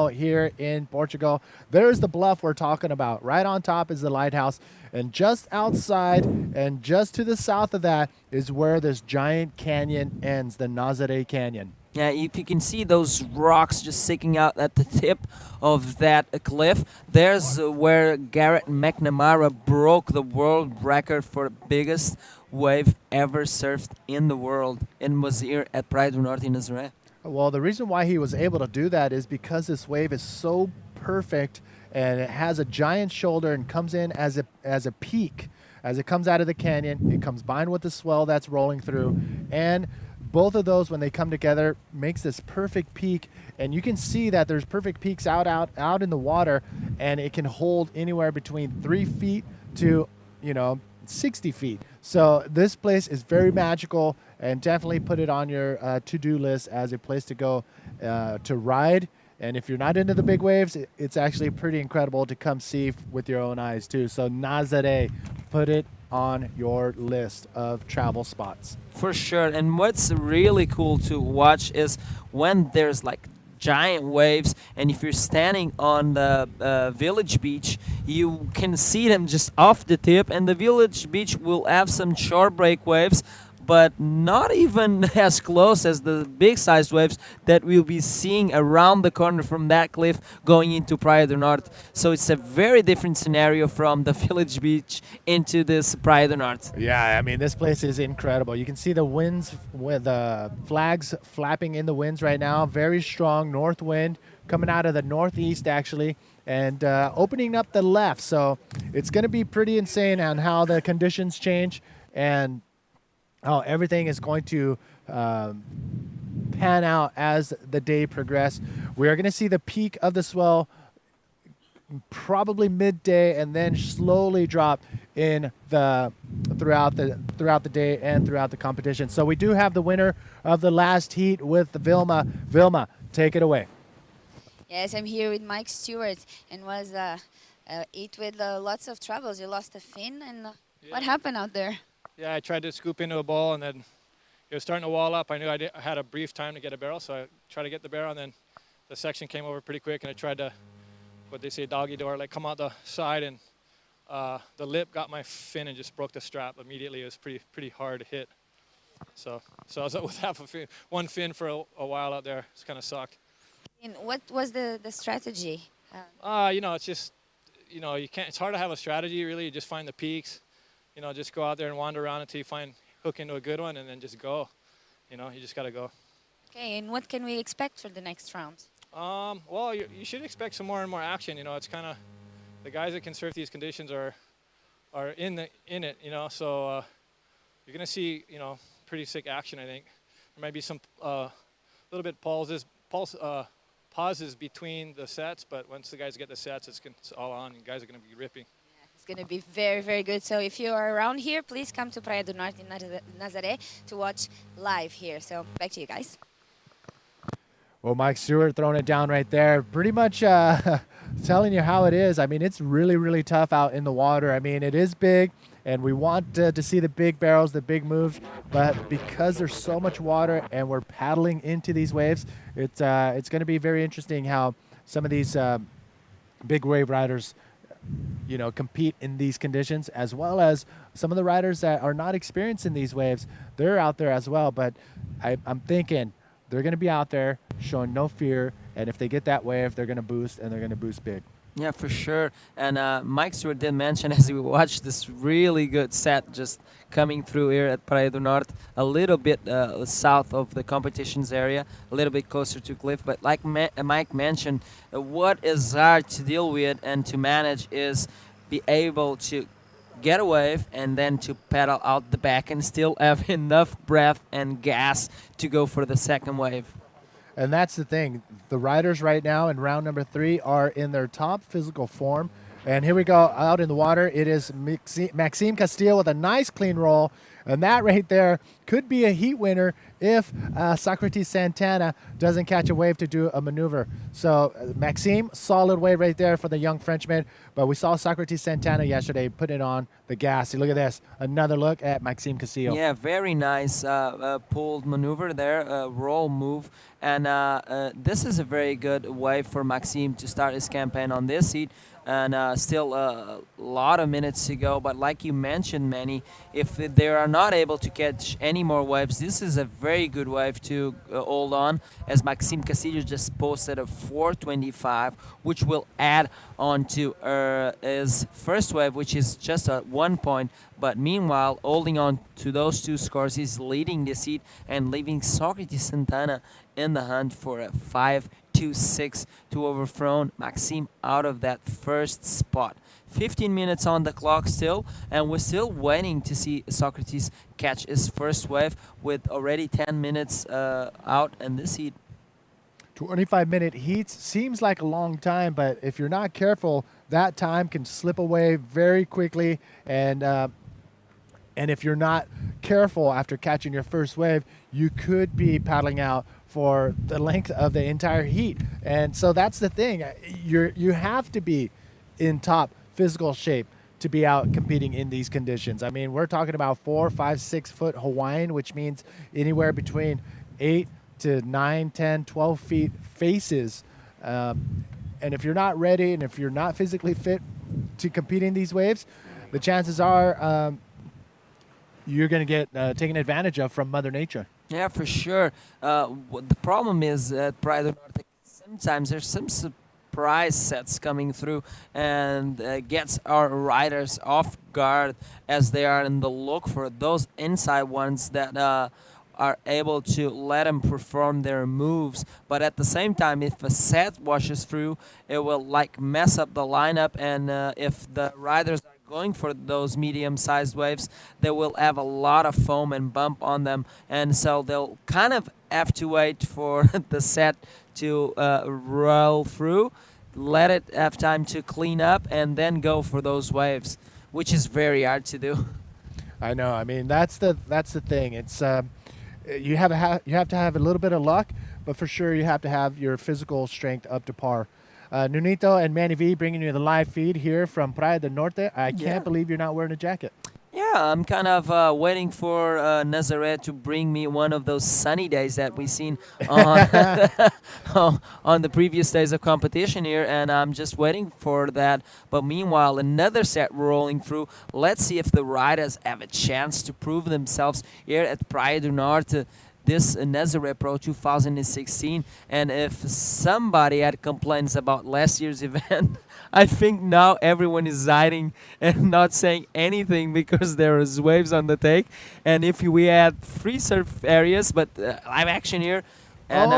here in Portugal. There's the bluff we're talking about. Right on top is the lighthouse, and just outside and just to the south of that is where this giant canyon ends, the Nazare Canyon. Yeah, if you can see those rocks just sticking out at the tip of that cliff, there's where Garrett McNamara broke the world record for biggest wave ever surfed in the world, and was here at Praia do Norte in Nazaré. Well, the reason why he was able to do that is because this wave is so perfect, and it has a giant shoulder and comes in as a peak. As it comes out of the canyon, it comes combined with the swell that's rolling through, and both of those, when they come together, makes this perfect peak. And you can see that there's perfect peaks out in the water, and it can hold anywhere between 3 feet to 60 feet. So this place is very magical, and definitely put it on your to-do list as a place to go to ride. And if you're not into the big waves, it's actually pretty incredible to come see with your own eyes too. So Nazare, put it on your list of travel spots. For sure. And what's really cool to watch is when there's like giant waves, and if you're standing on the village beach, you can see them just off the tip, and the village beach will have some shore break waves, but not even as close as the big sized waves that we'll be seeing around the corner from that cliff going into Praia do Norte. So it's a very different scenario from the village beach into this Praia do Norte. Yeah, I mean, this place is incredible. You can see the winds with the flags flapping in the winds right now. Very strong north wind coming out of the northeast, actually, and opening up the left. So it's going to be pretty insane on how the conditions change and how everything is going to pan out as the day progresses. We are going to see the peak of the swell probably midday, and then slowly drop in throughout the day and throughout the competition. So we do have the winner of the last heat with Vilma. Vilma, take it away. Yes, I'm here with Mike Stewart, and was heat with lots of troubles. You lost a fin, and what happened out there? Yeah, I tried to scoop into a ball, and then it was starting to wall up. I knew I had a brief time to get a barrel, so I tried to get the barrel, and then the section came over pretty quick, and I tried to, what they say, doggy door, like come out the side, and the lip got my fin and just broke the strap immediately. It was pretty hard to hit. So I was up with one fin for a while out there. It's kind of sucked. And what was the strategy? It's just, you know, you can't. It's hard to have a strategy really. You just find the peaks. You know, just go out there and wander around until you hook into a good one, and then just go. You know, you just got to go. Okay, and what can we expect for the next round? Well, you should expect some more and more action. You know, it's kind of the guys that can surf these conditions are in it. You know, so you're gonna see, you know, pretty sick action. I think there might be some little bit pauses between the sets, but once the guys get the sets, it's all on, and guys are gonna be ripping. It's going to be very, very good. So if you are around here, please come to Praia do Norte in Nazaré to watch live here. So back to you guys. Well, Mike Stewart throwing it down right there. Pretty much telling you how it is. I mean, it's really, really tough out in the water. I mean, it is big, and we want to see the big barrels, the big moves. But because there's so much water and we're paddling into these waves, it's going to be very interesting how some of these big wave riders, you know, compete in these conditions, as well as some of the riders that are not experienced in these waves. They're out there as well. But I'm thinking they're going to be out there showing no fear, and if they get that wave, they're going to boost, and they're going to boost big. Yeah, for sure. And Mike Stewart did mention as we watched this really good set just coming through here at Praia do Norte, a little bit south of the competitions area, a little bit closer to cliff. But like Mike mentioned, what is hard to deal with and to manage is be able to get a wave and then to pedal out the back and still have enough breath and gas to go for the second wave. And that's the thing. The riders right now in round number 3 are in their top physical form. And here we go out in the water. It is Maxime Castile with a nice clean roll. And that right there could be a heat winner if Socrates Santana doesn't catch a wave to do a maneuver. So Maxime, solid wave right there for the young Frenchman. But we saw Socrates Santana yesterday put it on the gas. See, look at this. Another look at Maxime Castile. Yeah, very nice pulled maneuver there, roll move. And this is a very good way for Maxime to start his campaign on this heat. And still a lot of minutes to go. But like you mentioned, Manny, if they are not able to catch any more waves, this is a very good wave to hold on, as Maxime Castillo just posted a 425, which will add on to his first wave, which is just at 1 point. But meanwhile, holding on to those two scores, he's leading the heat and leaving Socrates Santana in the hunt for a 5-2-6 to overthrow Maxime out of that first spot. 15 minutes on the clock still, and we're still waiting to see Socrates catch his first wave with already 10 minutes out in this heat. 25-minute heats seems like a long time, but if you're not careful, that time can slip away very quickly. And if you're not careful after catching your first wave, you could be paddling out for the length of the entire heat. And so that's the thing. You have to be in top physical shape to be out competing in these conditions. I mean, we're talking about 4, 5, 6 foot Hawaiian, which means anywhere between 8 to 9, 10, 12 feet faces. And if you're not ready and if you're not physically fit to compete in these waves, the chances are you're going to get taken advantage of from Mother Nature. Yeah, for sure. The problem is at Praia do Norte, sometimes there's some surprise sets coming through and gets our riders off guard as they are in the look for those inside ones that are able to let them perform their moves. But at the same time, if a set washes through, it will like mess up the lineup, and if the riders are going for those medium-sized waves, they will have a lot of foam and bump on them, and so they'll kind of have to wait for the set to roll through, let it have time to clean up, and then go for those waves, which is very hard to do. I know. I mean, that's the thing. It's you have to have a little bit of luck, but for sure you have to have your physical strength up to par. Nunito and Manny V bringing you the live feed here from Praia do Norte. I can't believe you're not wearing a jacket. Yeah, I'm kind of waiting for Nazare to bring me one of those sunny days that we've seen on, on the previous days of competition here, and I'm just waiting for that. But meanwhile, another set rolling through. Let's see if the riders have a chance to prove themselves here at Praia do Norte. this Nazare Pro 2016. And if somebody had complaints about last year's event, I think now everyone is hiding and not saying anything because there is waves on the take. And if we had free surf areas, but live action here. And,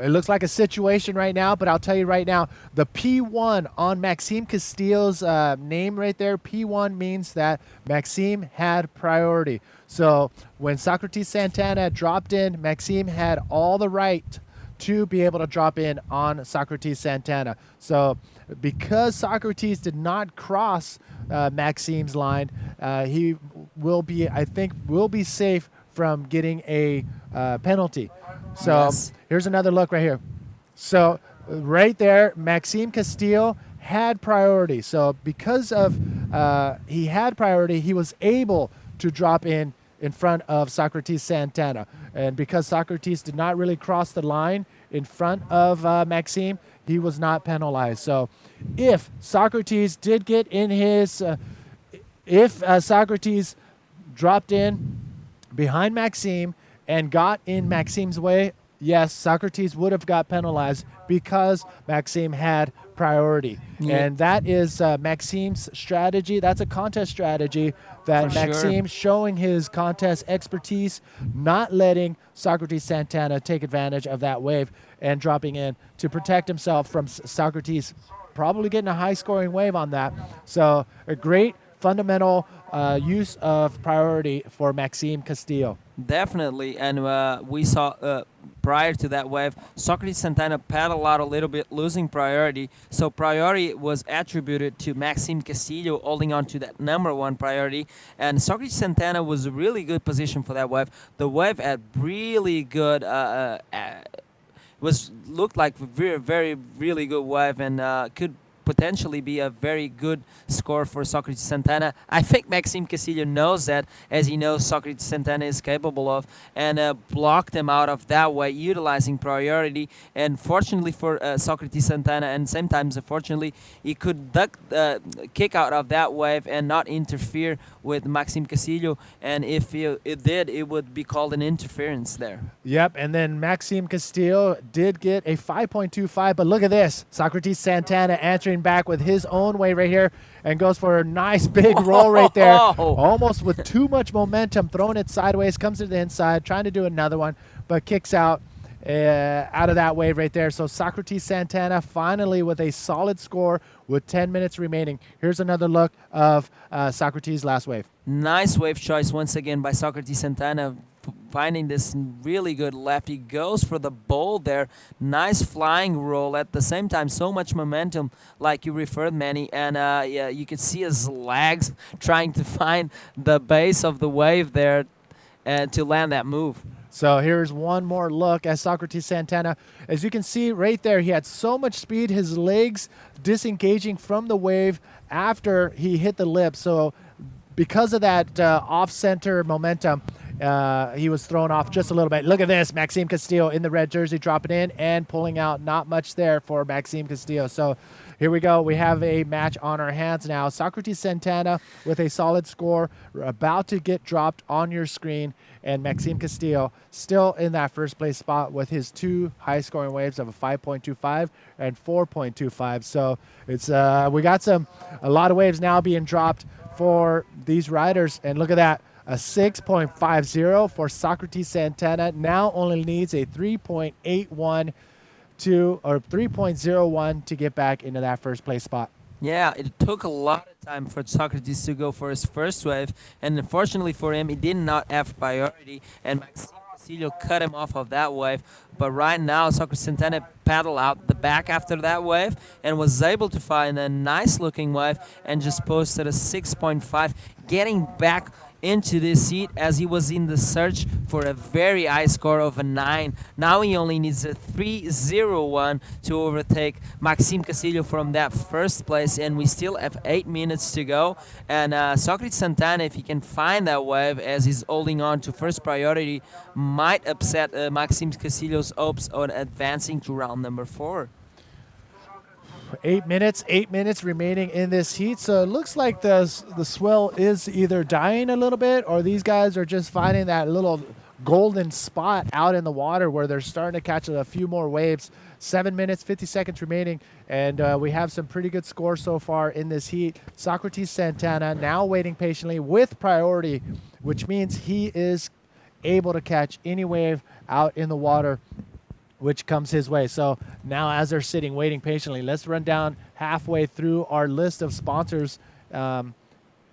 it looks like a situation right now, but I'll tell you right now, the P1 on Maxime Castillo's name right there, P1 means that Maxime had priority. So when Socrates Santana dropped in, Maxime had all the right to be able to drop in on Socrates Santana. So because Socrates did not cross Maxime's line, he will be, I think, will be safe from getting a penalty. So here's another look right here. So right there, Maxime Castillo had priority. So because of he had priority, he was able to drop in front of Socrates Santana. And because Socrates did not really cross the line in front of Maxime, he was not penalized. So if Socrates did get in his, if Socrates dropped in behind Maxime and got in Maxime's way, yes, Socrates would have got penalized because Maxime had priority. Yeah. And that is Maxime's strategy. That's a contest strategy that For Maxime showing his contest expertise, not letting Socrates Santana take advantage of that wave and dropping in to protect himself from Socrates probably getting a high-scoring wave on that. So a great fundamental use of priority for Maxime Castillo. Definitely, and we saw prior to that wave, Socrates Santana paddled out a little bit, losing priority. So priority was attributed to Maxime Castillo holding on to that #1 priority, and Socrates Santana was a really good position for that wave. The wave had really good, looked like very really good wave, and could potentially be a very good score for Socrates Santana. I think Maxime Castillo knows that, as he knows Socrates Santana is capable of, and blocked him out of that way, utilizing priority. And fortunately for Socrates Santana, and sometimes unfortunately, he could kick out of that wave and not interfere with Maxime Castillo. And if it did, it would be called an interference there. Yep, and then Maxime Castillo did get a 5.25, but look at this. Socrates Santana answering back with his own way right here and goes for a nice big roll right there. Almost with too much momentum, throwing it sideways, comes to the inside, trying to do another one, but kicks out of that wave right there. So Socrates Santana finally with a solid score with 10 minutes remaining. Here's another look of Socrates' last wave. Nice wave choice once again by Socrates Santana, finding this really good left. He goes for the bowl there. Nice flying roll at the same time. So much momentum, like you referred, Manny. And yeah, you could see his legs trying to find the base of the wave there to land that move. So here's one more look at Socrates Santana. As you can see right there, he had so much speed, his legs disengaging from the wave after he hit the lip. So because of that off-center momentum, he was thrown off just a little bit. Look at this, Maxime Castillo in the red jersey dropping in and pulling out. Not much there for Maxime Castillo. So here we go. We have a match on our hands now. Socrates Santana with a solid score, about to get dropped on your screen, and Maxime Castillo still in that first place spot with his two high-scoring waves of a 5.25 and 4.25. So it's we got a lot of waves now being dropped for these riders, and look at that. A 6.50 for Socrates Santana. Now only needs a 3.81 or 3.01 to get back into that first place spot. Yeah, it took a lot of time for Socrates to go for his first wave, and unfortunately for him, he did not have priority, and Maxime Castillo cut him off of that wave. But right now, Socrates Santana paddled out the back after that wave and was able to find a nice-looking wave and just posted a 6.5, getting back into this heat as he was in the search for a very high score of a 9. Now he only needs a 3.01 to overtake Maxime Castillo from that first place, and we still have 8 minutes to go. And Socrates Santana, if he can find that wave as he's holding on to first priority, might upset Maxime Castillo's hopes on advancing to round number 4. 8 minutes remaining in this heat. So it looks like the swell is either dying a little bit, or these guys are just finding that little golden spot out in the water where they're starting to catch a few more waves. 7 minutes, 50 seconds remaining, and we have some pretty good scores so far in this heat. Socrates Santana now waiting patiently with priority, which means he is able to catch any wave out in the water which comes his way. So now as they're sitting waiting patiently, let's run down halfway through our list of sponsors.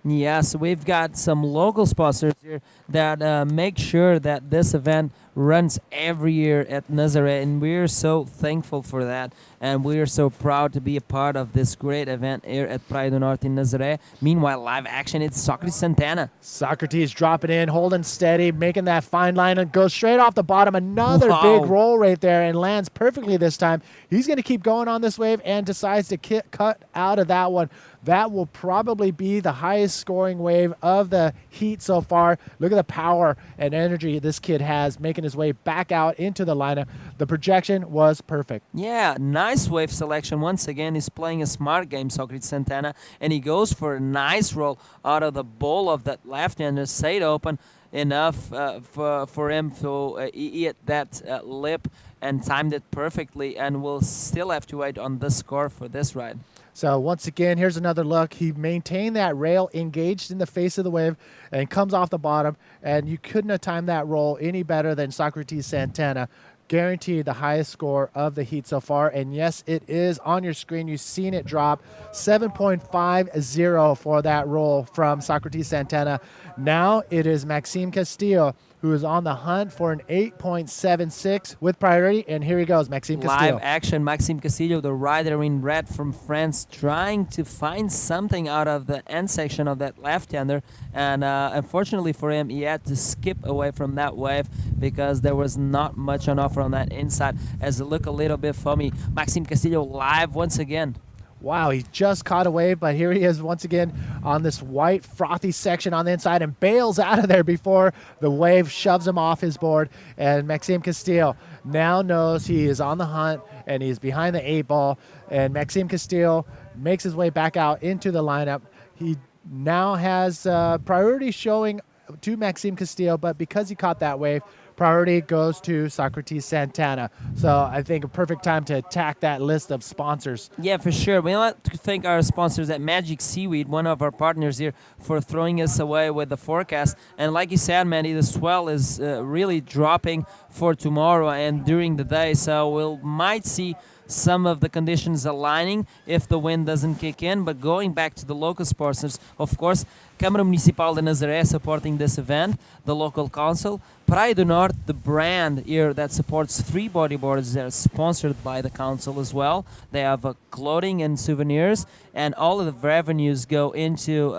Yes, we've got some local sponsors here that make sure that this event runs every year at Nazare, and we're so thankful for that, and we're so proud to be a part of this great event here at Praia do Norte in Nazare. Meanwhile, live action, it's Socrates Santana. Socrates dropping in, holding steady, making that fine line, and goes straight off the bottom. Another Wow. big roll right there, and lands perfectly this time. He's going to keep going on this wave and decides to cut out of that one. That will probably be the highest scoring wave of the heat so far. Look at the power and energy this kid has, making his way back out into the lineup. The projection was perfect. Yeah, nice wave selection. Once again, he's playing a smart game, Socrates Santana, and he goes for a nice roll out of the bowl of that left-hander, stayed open enough for him to eat that lip and timed it perfectly, and we'll still have to wait on the score for this ride. So once again, here's another look. He maintained that rail engaged in the face of the wave and comes off the bottom. And you couldn't have timed that roll any better than Socrates Santana. Guaranteed the highest score of the heat so far. And yes, it is on your screen. You've seen it drop. 7.50 for that roll from Socrates Santana. Now it is Maxime Castillo, who is on the hunt for an 8.76 with priority. And here he goes, Maxime Castillo. Live action, Maxime Castillo, the rider in red from France, trying to find something out of the end section of that left-hander. And unfortunately for him, he had to skip away from that wave because there was not much on offer on that inside, as it looked a little bit foamy. Maxime Castillo live once again. Wow, he just caught a wave, but here he is once again on this white frothy section on the inside and bails out of there before the wave shoves him off his board. And Maxime Castillo now knows he is on the hunt and he's behind the 8-ball. And Maxime Castillo makes his way back out into the lineup. He now has priority showing to Maxime Castillo, but because he caught that wave, priority goes to Socrates Santana. So I think a perfect time to attack that list of sponsors. Yeah, for sure. We want to thank our sponsors at Magic Seaweed, one of our partners here, for throwing us away with the forecast. And like you said, Mandy, the swell is really dropping for tomorrow and during the day. So we might see some of the conditions aligning if the wind doesn't kick in. But going back to the local sponsors, of course, Câmara Municipal de Nazaré supporting this event, the local council, Praia do Norte, the brand here that supports 3 bodyboards that are sponsored by the council as well. They have clothing and souvenirs, and all of the revenues go into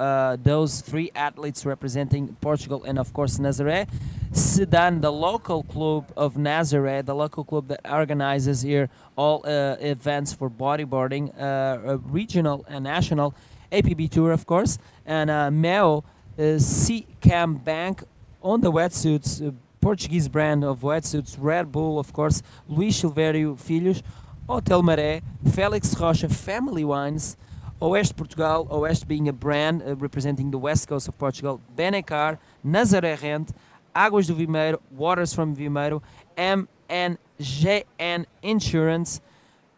those 3 athletes representing Portugal and, of course, Nazaré. Sedan, the local club of Nazaré, the local club that organizes here all events for bodyboarding, regional and national, APB Tour, of course, and Meo, C-Cam Bank, on the wetsuits, Portuguese brand of wetsuits, Red Bull, of course, Luís Silvério Filhos, Hotel Maré, Félix Rocha Family Wines, Oeste Portugal, Oeste being a brand representing the west coast of Portugal, Benecar, Nazaré Rent, Águas do Vimeiro, Waters from Vimeiro, MNGN Insurance,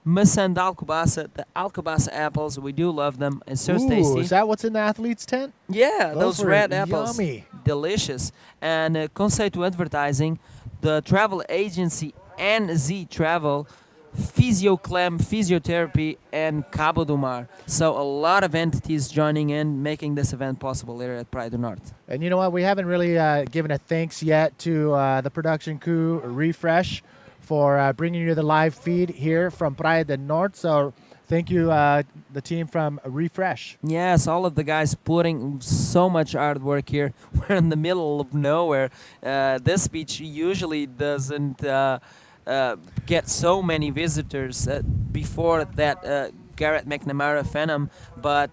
Maçã de Alcobaça, the Alcobaça apples, we do love them. It's so tasty. Is that what's in the athlete's tent? Yeah, those were red apples. Yummy. Delicious. And Conceito Advertising, the travel agency NZ Travel, Physioclem Physiotherapy, and Cabo do Mar. So a lot of entities joining in, making this event possible here at Praia do Norte. And you know what? We haven't really given a thanks yet to the production crew, Refresh, for bringing you the live feed here from Praia do Norte. So thank you, the team from Refresh. Yes, all of the guys putting so much hard work here. We're in the middle of nowhere. This beach usually doesn't get so many visitors before that Garrett McNamara Phenom, but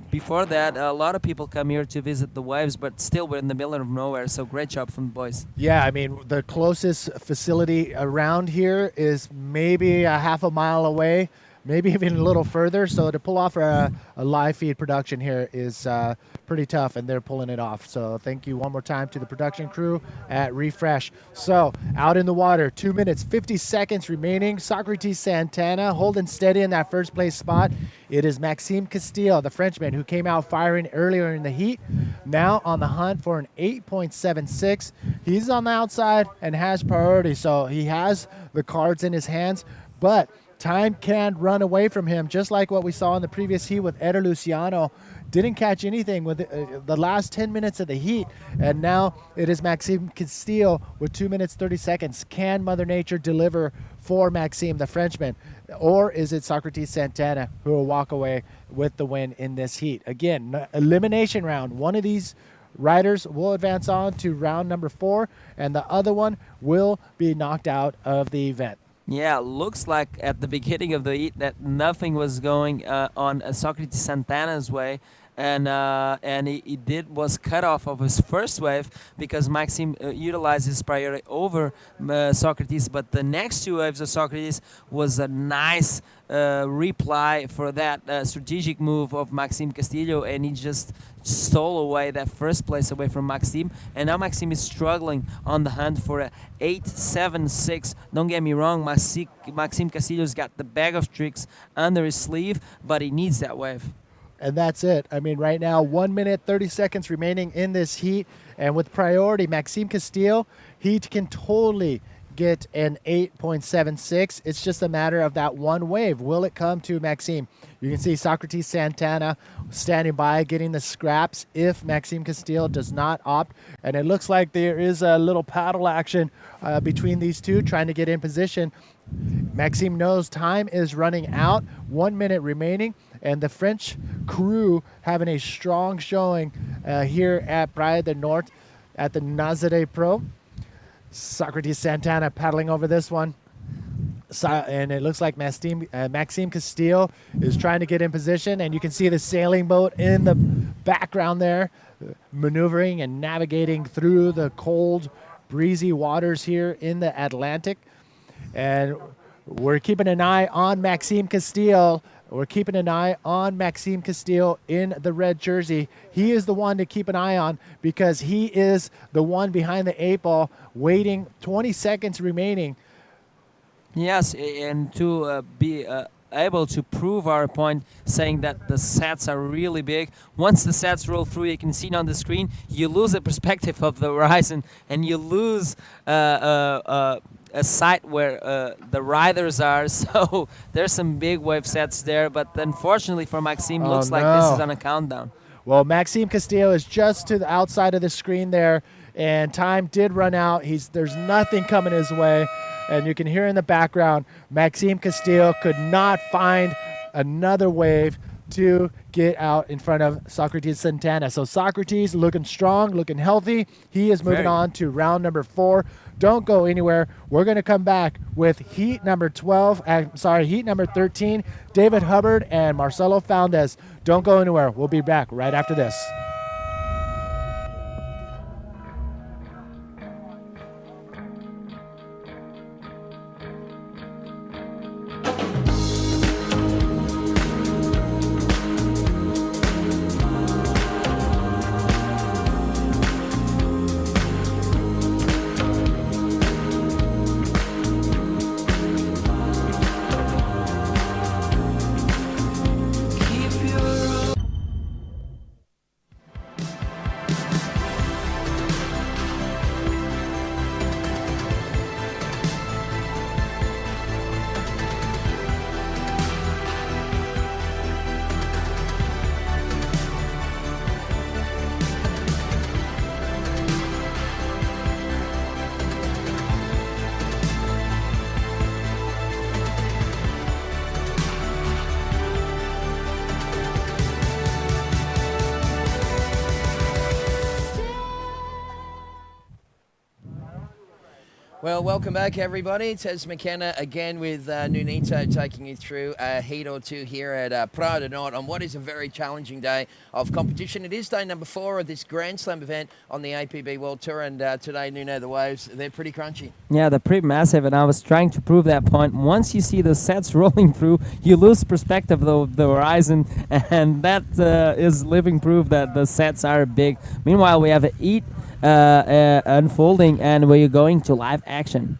before that, a lot of people come here to visit the waves, but still we're in the middle of nowhere, so great job from the boys. Yeah, I mean, the closest facility around here is maybe a half a mile away, maybe even a little further. So to pull off a live feed production here is pretty tough, and they're pulling it off. So thank you one more time to the production crew at Refresh. So out in the water, 2 minutes, 50 seconds remaining. Socrates Santana holding steady in that first place spot. It is Maxime Castile, the Frenchman, who came out firing earlier in the heat, now on the hunt for an 8.76. He's on the outside and has priority, so he has the cards in his hands, but time can run away from him, just like what we saw in the previous heat with Eder Luciano. Didn't catch anything with the last 10 minutes of the heat, and now it is Maxime Castile with 2 minutes 30 seconds. Can Mother Nature deliver for Maxime, the Frenchman, or is it Socrates Santana who will walk away with the win in this heat? Again, elimination round. One of these riders will advance on to round number 4, and the other one will be knocked out of the event. Yeah, looks like at the beginning of the heat that nothing was going on Socrates Santana's way, and he was cut off of his first wave because Maxime utilized his priority over Socrates. But the next 2 waves of Socrates was a nice reply for that strategic move of Maxime Castillo, and he just stole away that first place away from Maxime, and now Maxime is struggling on the hunt for a 8.76. Don't get me wrong, Maxime Castillo's got the bag of tricks under his sleeve, but he needs that wave. And that's it. I mean, right now, 1 minute, 30 seconds remaining in this heat, and with priority, Maxime Castillo, he can totally get an 8.76. It's just a matter of that one wave. Will it come to Maxime? You can see Socrates Santana standing by, getting the scraps if Maxime Castillo does not opt. And it looks like there is a little paddle action between these two, trying to get in position. Maxime knows time is running out, 1 minute remaining, and the French crew having a strong showing here at Praia del Norte at the Nazare Pro. Socrates Santana paddling over this one. And it looks like Maxime Castillo is trying to get in position, and you can see the sailing boat in the background there, maneuvering and navigating through the cold, breezy waters here in the Atlantic. And we're keeping an eye on Maxime Castillo. We're keeping an eye on Maxime Castillo in the red jersey. He is the one to keep an eye on because he is the one behind the 8 ball, waiting 20 seconds remaining. Yes, and to be able to prove our point, saying that the sets are really big. Once the sets roll through, you can see it on the screen, you lose the perspective of the horizon, and you lose a site where the riders are. So there's some big wave sets there, but unfortunately for Maxime, looks like this is on a countdown. Well, Maxime Castillo is just to the outside of the screen there, and time did run out. There's nothing coming his way, and you can hear in the background, Maxime Castillo could not find another wave to get out in front of Socrates Santana. So Socrates looking strong, looking healthy. He is moving on to round number 4. Don't go anywhere. We're going to come back with heat number 13. David Hubbard and Marcelo Foundes. Don't go anywhere. We'll be back right after this. Well, welcome back, everybody. It's Ez McKenna again with Nunito taking you through a heat or two here at Praia do Norte on what is a very challenging day of competition. It is day number 4 of this Grand Slam event on the APB World Tour, and today, Nuno, the waves, they're pretty crunchy. Yeah, they're pretty massive, and I was trying to prove that point. Once you see the sets rolling through, you lose perspective of the horizon, and that is living proof that the sets are big. Meanwhile, we have a heat unfolding, and we're going to live action.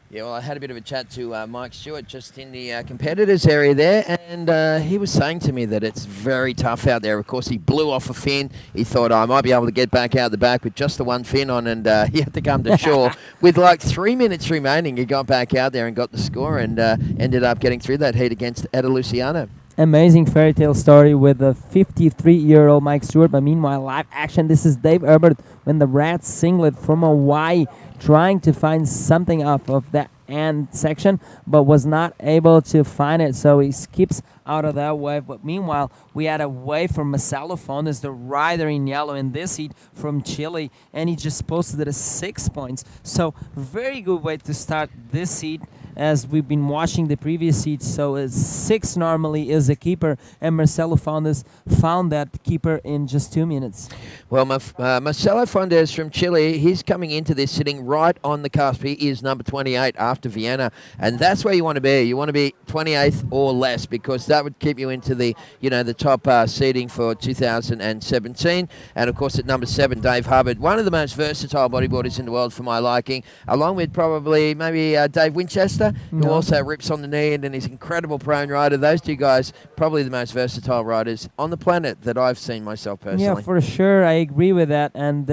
Yeah, well, I had a bit of a chat to Mike Stewart just in the competitors area there, and he was saying to me that it's very tough out there. Of course, he blew off a fin. He thought, I might be able to get back out the back with just the one fin on, and he had to come to shore. With like 3 minutes remaining, he got back out there and got the score, and ended up getting through that heat against Etta Luciano. Amazing fairy tale story with a 53-year-old Mike Stewart, but meanwhile, live action. This is Dave Herbert when the rat singlet from Hawaii trying to find something up of that end section, but was not able to find it, so he skips out of that wave. But meanwhile, we had a wave from Marcelo Fontes, the rider in yellow in this heat from Chile, and he just posted it as 6 points. So very good way to start this heat, as we've been watching the previous heats. So 6 normally is a keeper, and Marcelo Fontes found that keeper in just 2 minutes. Well, Marcelo Fontes from Chile, he's coming into this sitting right on the cusp. He is number 28 after Vienna, and that's where you want to be. You want to be 28th or less, because that would keep you into the, the top seeding for 2017. And of course, at number 7, Dave Hubbard, one of the most versatile bodyboarders in the world for my liking, along with probably maybe Dave Winchester, who also rips on the knee and is an incredible prone rider. Those two guys, probably the most versatile riders on the planet that I've seen myself personally. Yeah, for sure. I agree with that. And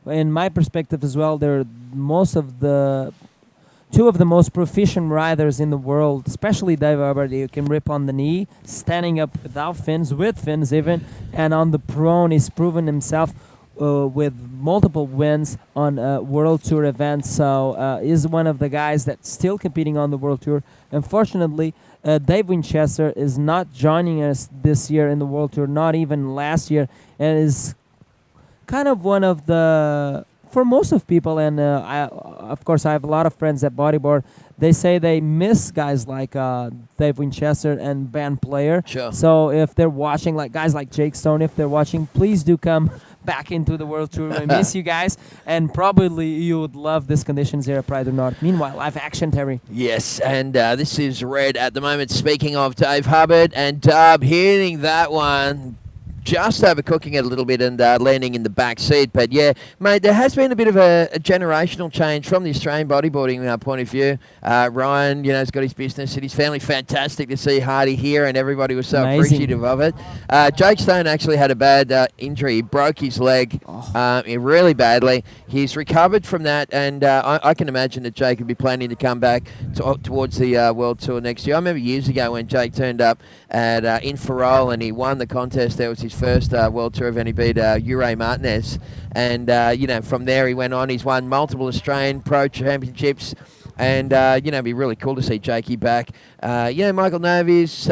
in my perspective as well, they're two of the most proficient riders in the world, especially Dave Herbert. You can rip on the knee, standing up without fins, with fins even, and on the prone, he's proven himself with multiple wins on World Tour events. So is one of the guys that's still competing on the World Tour. Unfortunately, Dave Winchester is not joining us this year in the World Tour, not even last year, and is kind of one of the, for most of people, and of course I have a lot of friends that bodyboard, they say they miss guys like Dave Winchester and Ben Player. Sure. So if they're watching, like guys like Jake Stone, if they're watching, please do come back into the World Tour. I miss you guys, and probably you would love these conditions here at Praia do Norte. Meanwhile, live action, Terry. Yes, and this is red at the moment. Speaking of Dave Hubbard, and Dub hitting that one, just overcooking it a little bit and landing in the back seat. But yeah, mate, there has been a bit of a generational change from the Australian bodyboarding point of view. Ryan, has got his business and his family. Fantastic to see Hardy here, and everybody was so appreciative of it. Jake Stone actually had a bad injury. He broke his leg really badly. He's recovered from that, and I can imagine that Jake would be planning to come back towards the World Tour next year. I remember years ago when Jake turned up at in Ferrol and he won the contest. There was his first World Tour event. He beat Ure Martinez, and from there he went on. He's won multiple Australian Pro Championships, and it'd be really cool to see Jakey back. Michael Novi's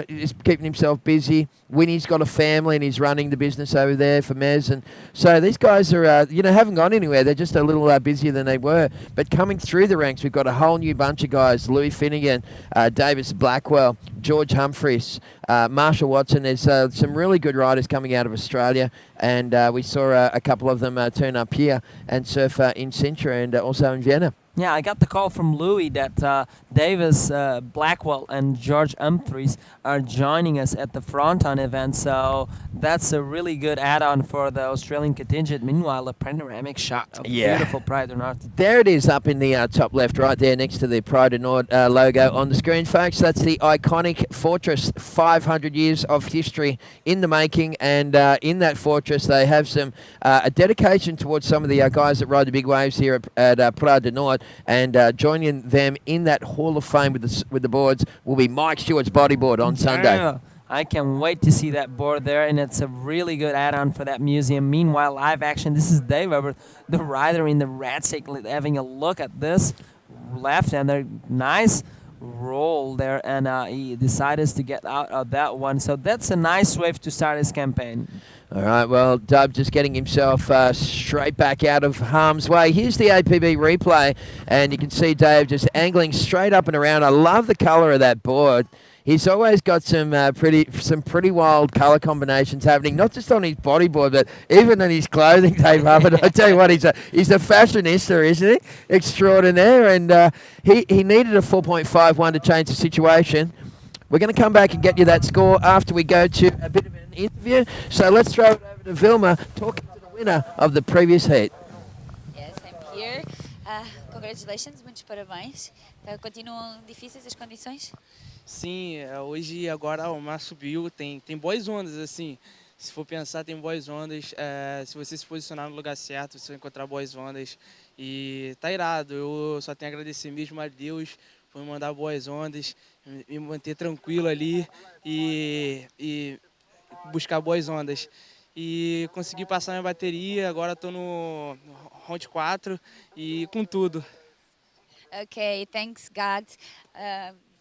is keeping himself busy. Winnie's got a family and he's running the business over there for Mez, and so these guys are haven't gone anywhere. They're just a little busier than they were. But coming through the ranks, we've got a whole new bunch of guys: Louis Finnegan, Davis Blackwell, George Humphreys, Marshall Watson. There's some really good riders coming out of Australia, and we saw a couple of them turn up here and surf in Sintra and also in Vienna. Yeah, I got the call from Louis that Davis Blackwell and George Humphreys are joining us at the Fronton event, so that's a really good add-on for the Australian contingent. Meanwhile, a panoramic shot of beautiful Praia do Norte. There it is up in the top left, right there next to the Praia do Norte logo on the screen, folks. That's the iconic fortress, 500 years of history in the making, and in that fortress they have some a dedication towards some of the guys that ride the big waves here at Praia do Norte. And joining them in that Hall of Fame with the boards will be Mike Stewart's bodyboard on Sunday. Yeah, I can wait to see that board there, and it's a really good add-on for that museum. Meanwhile, live action, this is Dave Herbert, the rider in the rat cycle, having a look at this left-hander. Nice roll there, and he decided to get out of that one. So that's a nice wave to start his campaign. All right, well, Dub just getting himself straight back out of harm's way. Here's the APB replay, and you can see Dave just angling straight up and around. I love the colour of that board. He's always got some pretty wild colour combinations happening, not just on his bodyboard, but even on his clothing, Dave Hubbard. I tell you what, he's a fashionista, isn't he? Extraordinaire, and he needed a 4.51 to change the situation. We're going to come back and get you that score after we go to a bit of an interview. So let's throw it over to Vilma, talking to the winner of the previous heat. Yes, I'm here. Congratulations, muitos parabéns. Continuam difíceis as condições? Sim, hoje agora o mar subiu, tem boas ondas, assim. Se for pensar, tem boas ondas. Se você se posicionar no lugar certo, você vai encontrar boas ondas. E tá irado, eu só tenho a agradecer mesmo a Deus por me mandar boas ondas, me manter tranquilo ali e buscar boas ondas. E consegui passar minha bateria, agora estou no round 4 e com tudo. Okay, thanks God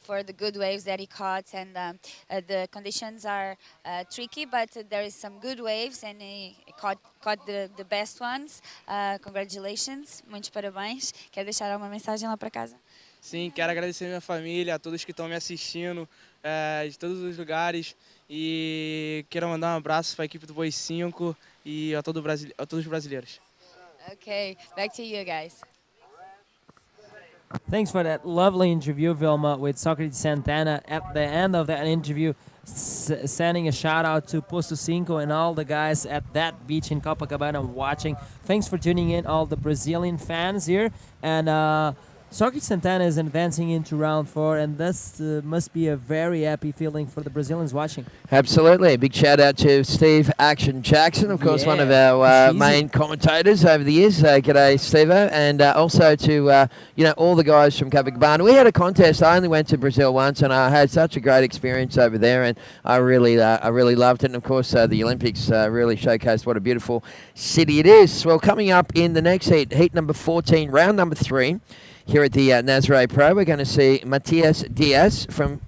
for the good waves that he caught, and the conditions are tricky, but there is some good waves, and he caught the best ones. Congratulations, muitos parabéns. Quer deixar alguma mensagem lá para casa? Sim, quero agradecer a minha família, a todos que estão me assistindo, de todos os lugares, e quero mandar um abraço para a equipe do Bois 5 e a todos os brasileiros. Okay, back to you guys. Thanks for that lovely interview, Vilma, with Socrates Santana. At the end of that interview, sending a shout out to Posto Cinco and all the guys at that beach in Copacabana watching. Thanks for tuning in, all the Brazilian fans here. And Socrates Santana is advancing into round 4, and this must be a very happy feeling for the Brazilians watching. Absolutely. A big shout out to Steve Action Jackson, of course, one of our main commentators over the years. G'day, Steve-O. And also to all the guys from Copacabana. We had a contest. I only went to Brazil once, and I had such a great experience over there, and I really loved it. And of course, the Olympics really showcased what a beautiful city it is. Well, coming up in the next heat number 14, round number 3. Here at the Nazare Pro, we're going to see Matias Diaz from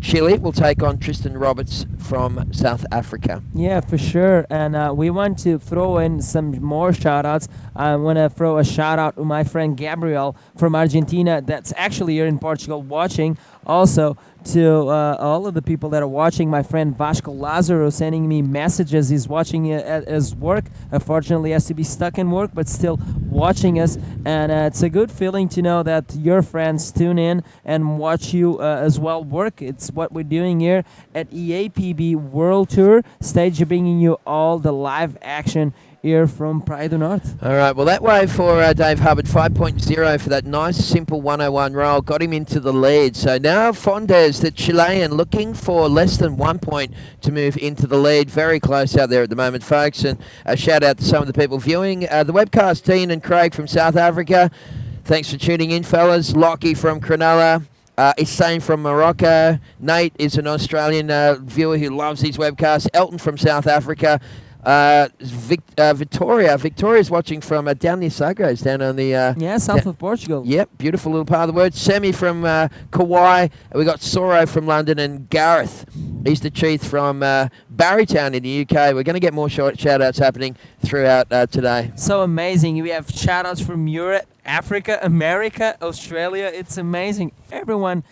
Chile will take on Tristan Roberts from South Africa. Yeah, for sure. And we want to throw in some more shout-outs. I want to throw a shout-out to my friend Gabriel from Argentina that's actually here in Portugal watching. Also, to all of the people that are watching, my friend Vasco Lazaro sending me messages. He's watching it at his work. Unfortunately, has to be stuck in work, but still watching us. And it's a good feeling to know that your friends tune in and watch you as well work. It's what we're doing here at EAPB World Tour stage, bringing you all the live action here from Praia do Norte. All right, well, that way for Dave Hubbard, 5.0 for that nice, simple 101 roll, got him into the lead. So now Fondes, the Chilean, looking for less than 1 point to move into the lead. Very close out there at the moment, folks. And a shout out to some of the people viewing the webcast, Dean and Craig from South Africa. Thanks for tuning in, fellas. Lockie from Cronulla. Hussein from Morocco. Nate is an Australian viewer who loves these webcasts. Elton from South Africa. Victoria's watching from down near Sagres, down on the south of Portugal. Yep, beautiful little part of the world. Semi from Kauai. We got Soro from London, and Gareth, he's the chief from Barrytown in the UK. We're going to get more shout outs happening throughout today. So amazing. We have shout outs from Europe, Africa, America, Australia. It's amazing. Everyone.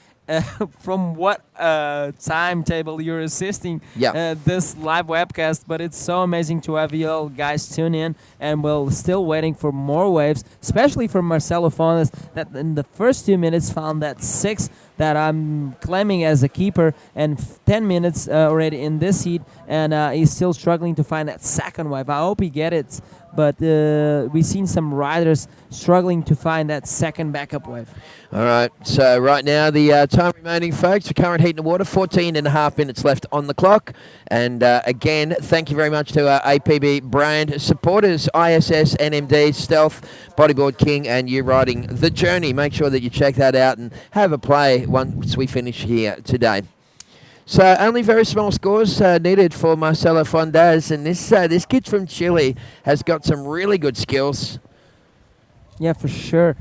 From what timetable you're assisting this live webcast, but it's so amazing to have you all guys tune in, and we're still waiting for more waves, especially from Marcelo Fontes, that in the first 2 minutes found that 6 that I'm claiming as a keeper, and 10 minutes already in this heat, and he's still struggling to find that second wave. I hope he gets it, but we've seen some riders struggling to find that second backup wave. All right, so right now the time remaining, folks, for current heat in the water, 14 and a half minutes left on the clock. And again, thank you very much to our APB brand supporters, ISS, NMD, Stealth, Bodyboard King, and you riding The Journey. Make sure that you check that out and have a play once we finish here today. So only very small scores needed for Marcelo Fondes, and this kid from Chile has got some really good skills. Yeah, for sure.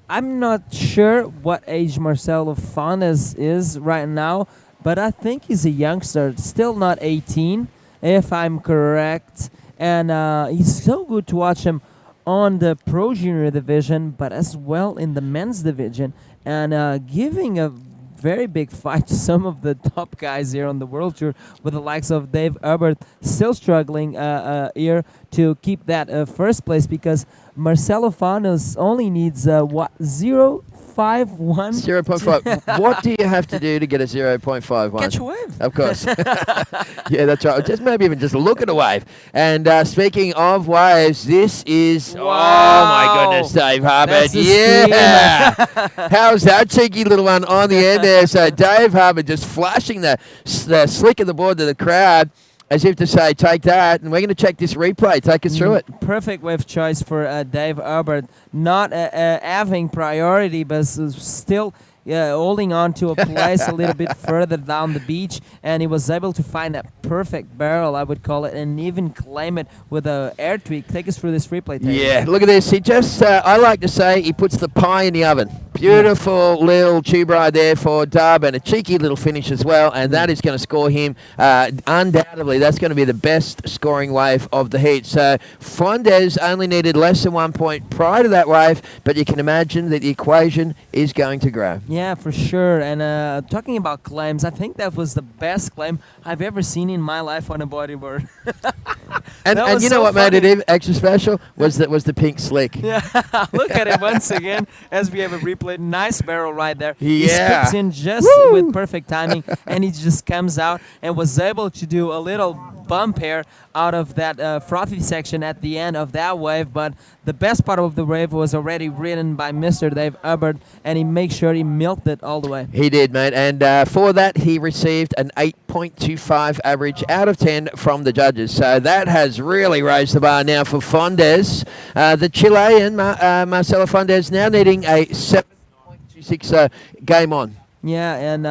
I'm not sure what age Marcelo Fontes is right now, but I think he's a youngster, still not 18. if I'm correct. And he's so good to watch him on the Pro Junior division, but as well in the men's division, and giving a very big fight to some of the top guys here on the World Tour, with the likes of Dave Hubbard still struggling here to keep that first place, because Marcelo Fanos only needs 0.51. 0.5. What do you have to do to get a 0.51? Catch a wave. Of course. Yeah, that's right. Just maybe even just look at a wave. And speaking of waves, this is... Wow. Oh, my goodness, Dave Hubbard. That's the Yeah. How's that cheeky little one on the end there? So Dave Hubbard just flashing the slick of the board to the crowd, as if to say, take that. And we're going to check this replay. Take us through it. Perfect wave choice for Dave Hubbard. Not having priority, but still holding on to a place a little bit further down the beach. And he was able to find that perfect barrel, I would call it, and even claim it with a air tweak. Take us through this replay. Taylor. Yeah, look at this. He just, I like to say, he puts the pie in the oven. Beautiful little tube ride there for Dub, and a cheeky little finish as well, and that is going to score him. Undoubtedly, that's going to be the best scoring wave of the heat. So Fondes only needed less than 1 point prior to that wave, but you can imagine that the equation is going to grow. Yeah, for sure. And talking about claims, I think that was the best claim I've ever seen in my life on a bodyboard. And you know so what funny. made it even extra special was the pink slick. Yeah, look at it once again as we have a replay. Nice barrel right there. Yeah. He skips in just with perfect timing, and he just comes out and was able to do a little bump here out of that frothy section at the end of that wave. But the best part of the wave was already ridden by Mr. Dave Hubbard, and he made sure he milked it all the way. He did, mate. And for that, he received an 8.25 average out of 10 from the judges. So that has really raised the bar now for Fondes. The Chilean, Marcelo Fondes, now needing a 7.26 game on. Yeah, and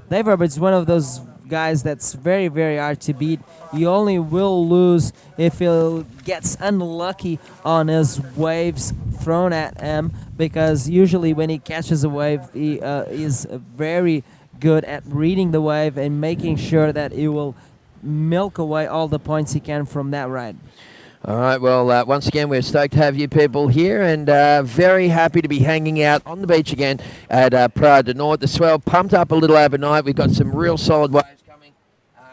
Dave Hubbard's one of those guys that's very, very hard to beat. He only will lose if he gets unlucky on his waves thrown at him, because usually when he catches a wave, he is very good at reading the wave and making sure that he will milk away all the points he can from that ride. All right, well, once again, we're stoked to have you people here, and very happy to be hanging out on the beach again at Praia do Norte. The swell pumped up a little overnight. We've got some real solid waves coming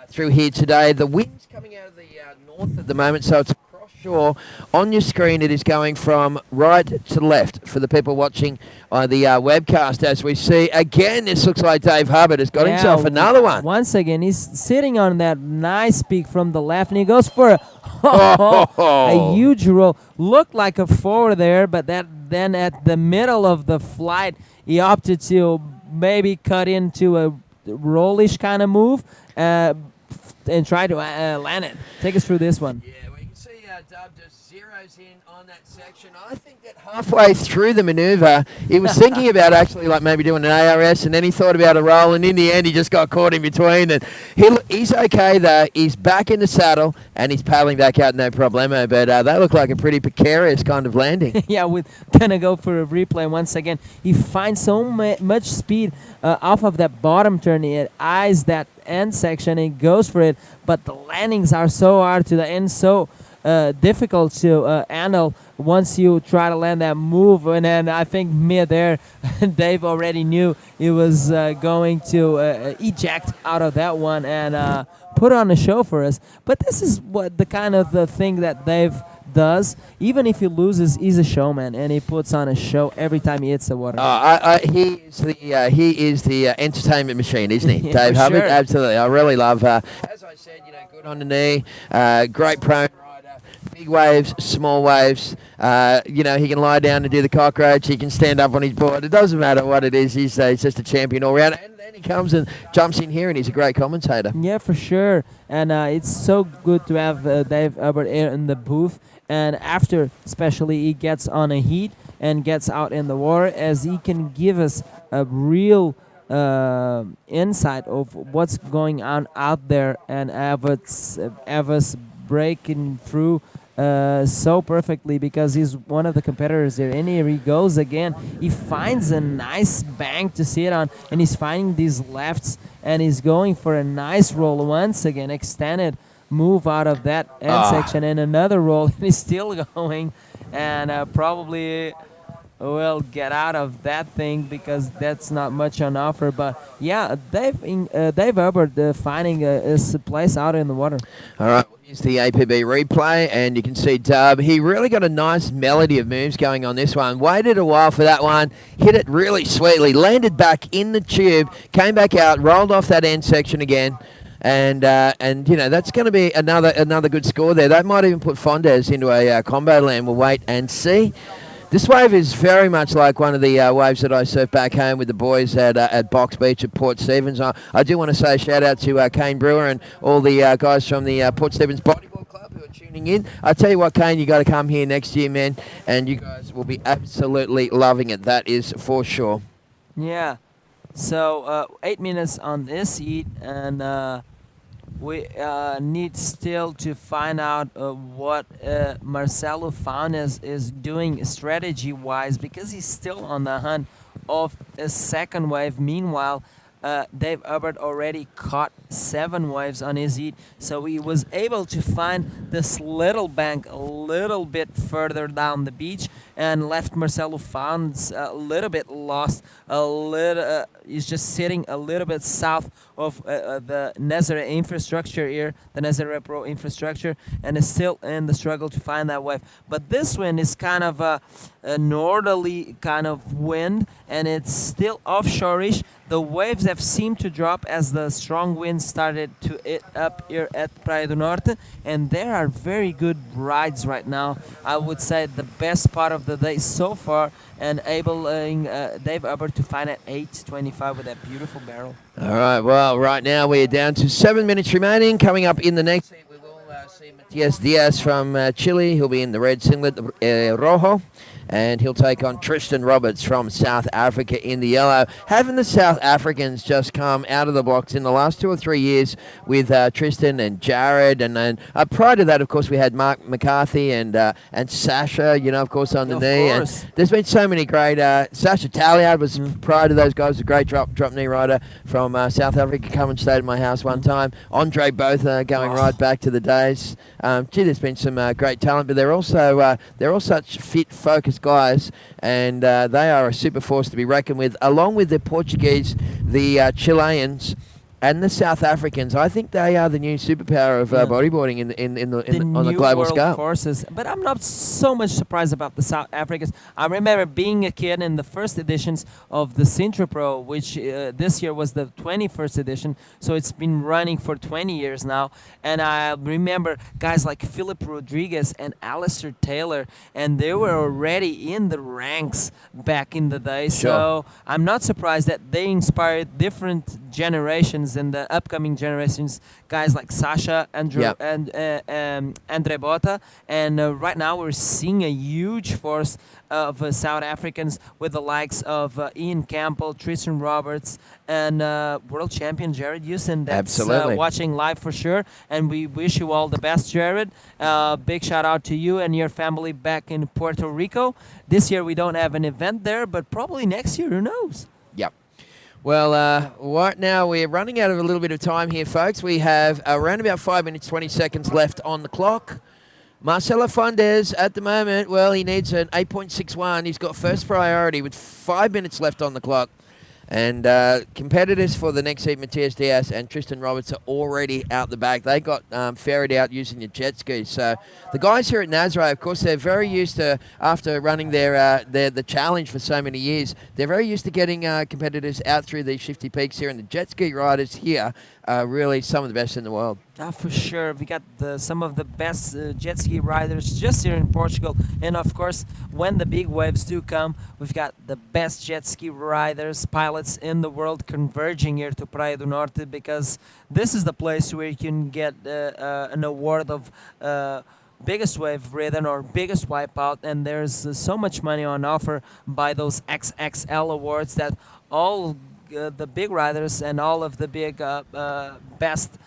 through here today. The wind's coming out of the north at the moment, so it's across shore. On your screen, it is going from right to left for the people watching on the webcast. As we see, again, this looks like Dave Hubbard has got himself another one. Once again, he's sitting on that nice peak from the left, and he goes for a huge roll. Looked like a 4 there, but then at the middle of the flight, he opted to maybe cut into a rollish kind of move and try to land it. Take us through this one. Yeah, we can see Dub just zeroes in on that section. I think that halfway through the maneuver, he was thinking about actually like maybe doing an ARS, and then he thought about a roll, and in the end he just got caught in between. And he's okay though. He's back in the saddle and he's paddling back out, no problemo. But that looked like a pretty precarious kind of landing. Yeah, we're gonna go for a replay once again. He finds so much speed off of that bottom turn. He eyes that end section and goes for it, but the landings are so hard to the end, so difficult to handle once you try to land that move. And then I think mid-air, Dave already knew he was going to eject out of that one and put on a show for us. But this is what the kind of the thing that Dave does. Even if he loses, he's a showman, and he puts on a show every time he hits the water. He is the entertainment machine, isn't he? Yeah, Dave for Hubbard, sure. absolutely. I really love. As I said, good on the knee, great prone rider, big waves, small waves. He can lie down and do the cockroach. He can stand up on his board. It doesn't matter what it is. He's just a champion all round. And then he comes and jumps in here, and he's a great commentator. Yeah, for sure. And it's so good to have Dave Hubbard here in the booth. And after, especially, he gets on a heat and gets out in the water, as he can give us a real insight of what's going on out there, and have us breaking through so perfectly, because he's one of the competitors there. And here he goes again. He finds a nice bank to sit on, and he's finding these lefts, and he's going for a nice roll once again, extended move out of that end section, and another roll, and he's still going, and probably will get out of that thing because that's not much on offer. But yeah, Dave Herbert finding his place out in the water. All right, well, here's the APB replay, and you can see Dub. He really got a nice melody of moves going on this one. Waited a while for that one, hit it really sweetly, landed back in the tube, came back out, rolled off that end section again. And you know, that's going to be another good score there. That might even put Fondes into a combo land. We'll wait and see. This wave is very much like one of the waves that I surf back home with the boys at Box Beach at Port Stephens. I do want to say a shout out to Kane Brewer and all the guys from the Port Stephens Bodyboard Club who are tuning in. I tell you what, Kane, you got to come here next year, man, and you guys will be absolutely loving it. That is for sure. Yeah. So 8 minutes on this heat, and we need still to find out what Marcelo Faunes is doing strategy-wise, because he's still on the hunt of a second wave. Meanwhile, Dave Herbert already caught 7 waves on his heat, so he was able to find this little bank a little bit further down the beach and left Marcelo Faunes a little bit lost. He's just sitting a little bit south of the Nazare infrastructure here, the Nazare Pro infrastructure, and is still in the struggle to find that wave. But this wind is kind of a northerly kind of wind, and it's still offshore-ish. The waves have seemed to drop as the strong winds started to hit up here at Praia do Norte, and there are very good rides right now. I would say the best part of the day so far, and enabling Dave Herbert to find at 8:25 with that beautiful barrel. All right, well, right now we're down to 7 minutes remaining. Coming up in the next heat, we will see Matias Diaz from Chile. He'll be in the red singlet, rojo. And he'll take on Tristan Roberts from South Africa in the yellow. Having the South Africans just come out of the blocks in the last 2 or 3 years with Tristan and Jared. And then prior to that, of course, we had Mark McCarthy and Sasha, you know, of course, on the knee. And there's been so many great... Sasha Talliard was prior to those guys, a great drop knee rider from South Africa. Come and stayed at my house one time. Andre Botha going right back to the days. Gee, there's been some great talent, but they're all such fit, focused guys, and they are a super force to be reckoned with, along with the Portuguese, the Chileans, and the South Africans. I think they are the new superpower of bodyboarding on the global scale. Forces. But I'm not so much surprised about the South Africans. I remember being a kid in the first editions of the Nazare Pro, which this year was the 21st edition, so it's been running for 20 years now. And I remember guys like Philip Rodriguez and Alistair Taylor, and they were already in the ranks back in the day. Sure. So I'm not surprised that they inspired different generations and the upcoming generations, guys like Sasha, Andre Botha, and right now we're seeing a huge force of South Africans with the likes of Ian Campbell, Tristan Roberts, and world champion Jared Houston. That's watching live for sure, and we wish you all the best, Jared. Big shout out to you and your family back in Puerto Rico. This year we don't have an event there, but probably next year, who knows? Yep. Well, right now we're running out of a little bit of time here, folks. We have around about 5 minutes, 20 seconds left on the clock. Marcelo Fondes, at the moment, well, he needs an 8.61. He's got first priority with 5 minutes left on the clock. And competitors for the next heat, Matias Diaz and Tristan Roberts, are already out the back. They got ferried out using the jet skis. So the guys here at Nazare, of course, they're very used to, after running the challenge for so many years, they're very used to getting competitors out through these shifty peaks here. And the jet ski riders here are really some of the best in the world. For sure. We got some of the best jet ski riders just here in Portugal. And of course, when the big waves do come, we've got the best jet ski riders, pilots in the world converging here to Praia do Norte, because this is the place where you can get an award of biggest wave ridden or biggest wipeout. And there's so much money on offer by those XXL awards that all the big riders and all of the big best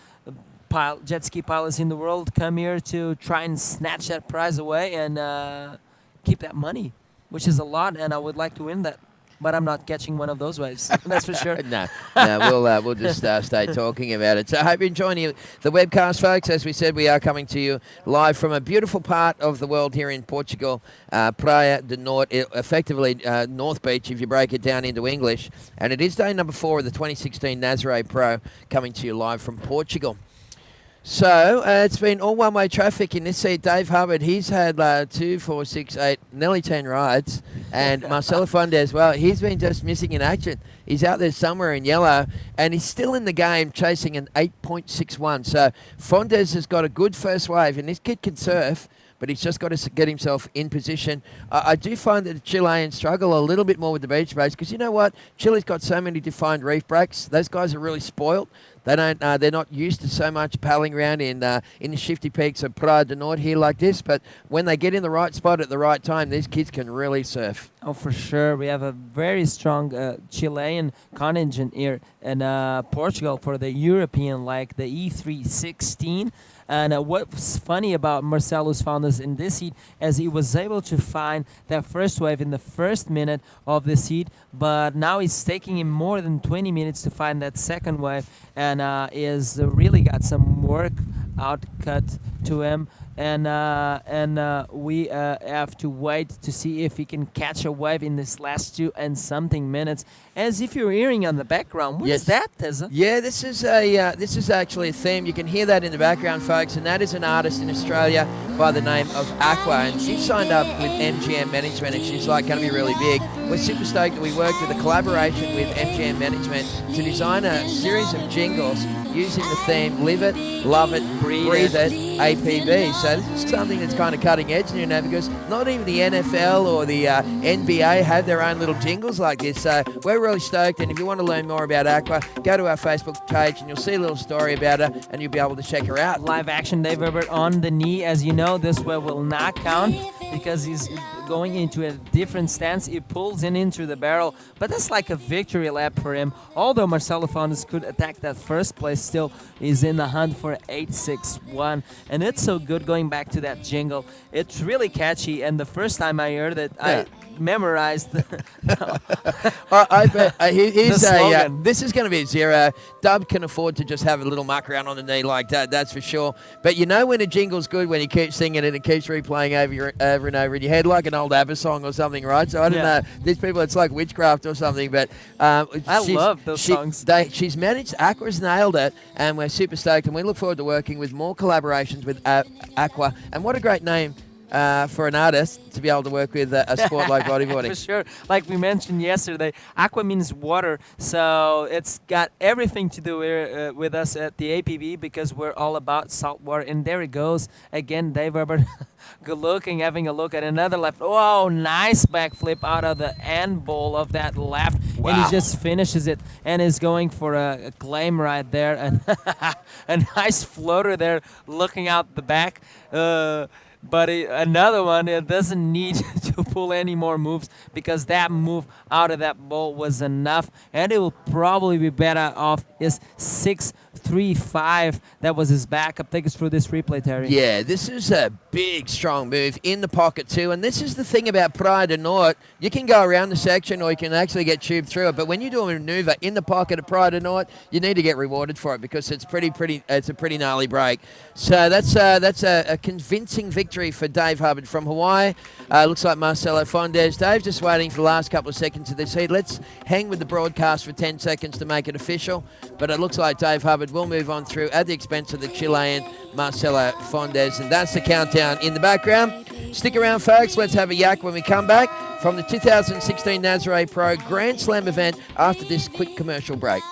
jet ski pilots in the world come here to try and snatch that prize away and keep that money, which is a lot, and I would like to win that. but I'm not catching one of those waves. That's for sure. No, we'll just stay talking about it. So I hope you're enjoying the webcast, folks. As we said, we are coming to you live from a beautiful part of the world here in Portugal, Praia de Norte, effectively North Beach if you break it down into English. And it is day number 4 of the 2016 Nazare Pro, coming to you live from Portugal. So it's been all one-way traffic in this seat. Dave Hubbard, he's had 2, 4, 6, 8, nearly 10 rides. And Marcelo Fondes, well, he's been just missing in action. He's out there somewhere in yellow, and he's still in the game chasing an 8.61. So Fondes has got a good first wave, and this kid can surf, but he's just got to get himself in position. I do find that the Chileans struggle a little bit more with the beach breaks because you know what? Chile's got so many defined reef breaks. Those guys are really spoilt. They don't. They're not used to so much paddling around in the shifty peaks of Praia de Norte here like this. But when they get in the right spot at the right time, these kids can really surf. Oh, for sure. We have a very strong Chilean contingent here in Portugal for the European, like the E316. And what's funny about Marcelo's founders in this heat is he was able to find that first wave in the first minute of this heat, but now it's taking him more than 20 minutes to find that second wave, and is really got some work outcut to him. And we have to wait to see if he can catch a wave in this last 2 and something minutes. As if you're hearing on the background, what is that, Tessa? Yeah, this is actually a theme. You can hear that in the background, folks, and that is an artist in Australia by the name of Aqua, and she signed up with MGM Management, and she's like going to be really big. We're super stoked that we worked with a collaboration with MGM Management to design a series of jingles using the theme Live It, Love It, Breathe It, APB. So this is something that's kind of cutting edge, you know, because not even the NFL or the NBA have their own little jingles like this. So we're really stoked, and if you want to learn more about Aqua, go to our Facebook page and you'll see a little story about her and you'll be able to check her out. Live action Dave Herbert on the knee. As you know, this wave will not count because he's going into a different stance. He pulls in into the barrel, but that's like a victory lap for him. Although Marcelo Fontes could attack that first place, still is in the hunt for 8.61, and it's so good going back to that jingle. It's really catchy, and the first time I heard it, I memorized I bet here's this is going to be a 0. Dub can afford to just have a little muck around on the knee like that, that's for sure. But you know when a jingle's good when you keep singing it and it keeps replaying over and over in your head like an old ABBA song or something, right? So I don't know, these people, it's like witchcraft or something, but I love those songs. She's managed, Aqua's nailed it, and we're super stoked, and we look forward to working with more collaborations with Aqua. And what a great name for an artist to be able to work with a sport like bodyboarding. For sure. Like we mentioned yesterday, Aqua means water, so it's got everything to do with us at the APB because we're all about salt water. And there it goes. Again, Dave Herbert, good looking, having a look at another left. Oh, nice backflip out of the end bowl of that left. Wow. And he just finishes it and is going for a claim right there. And a nice floater there looking out the back. But another one, it doesn't need to pull any more moves because that move out of that bowl was enough. And it will probably be better off his 6.35. That was his backup. Take us through this replay, Terry. Yeah, this is a big, strong move in the pocket too. And this is the thing about Praia de Norte. You can go around the section or you can actually get tubed through it. But when you do a maneuver in the pocket of Praia de Norte, you need to get rewarded for it because it's it's a pretty gnarly break. So that's a convincing victory for Dave Hubbard from Hawaii. Looks like Marcelo Fontes. Dave just waiting for the last couple of seconds of this heat. Let's hang with the broadcast for 10 seconds to make it official. But it looks like Dave Hubbard will move on through at the expense of the Chilean Marcelo Fontes. And that's the countdown in the background. Stick around, folks. Let's have a yak when we come back from the 2016 Nazare Pro Grand Slam event after this quick commercial break.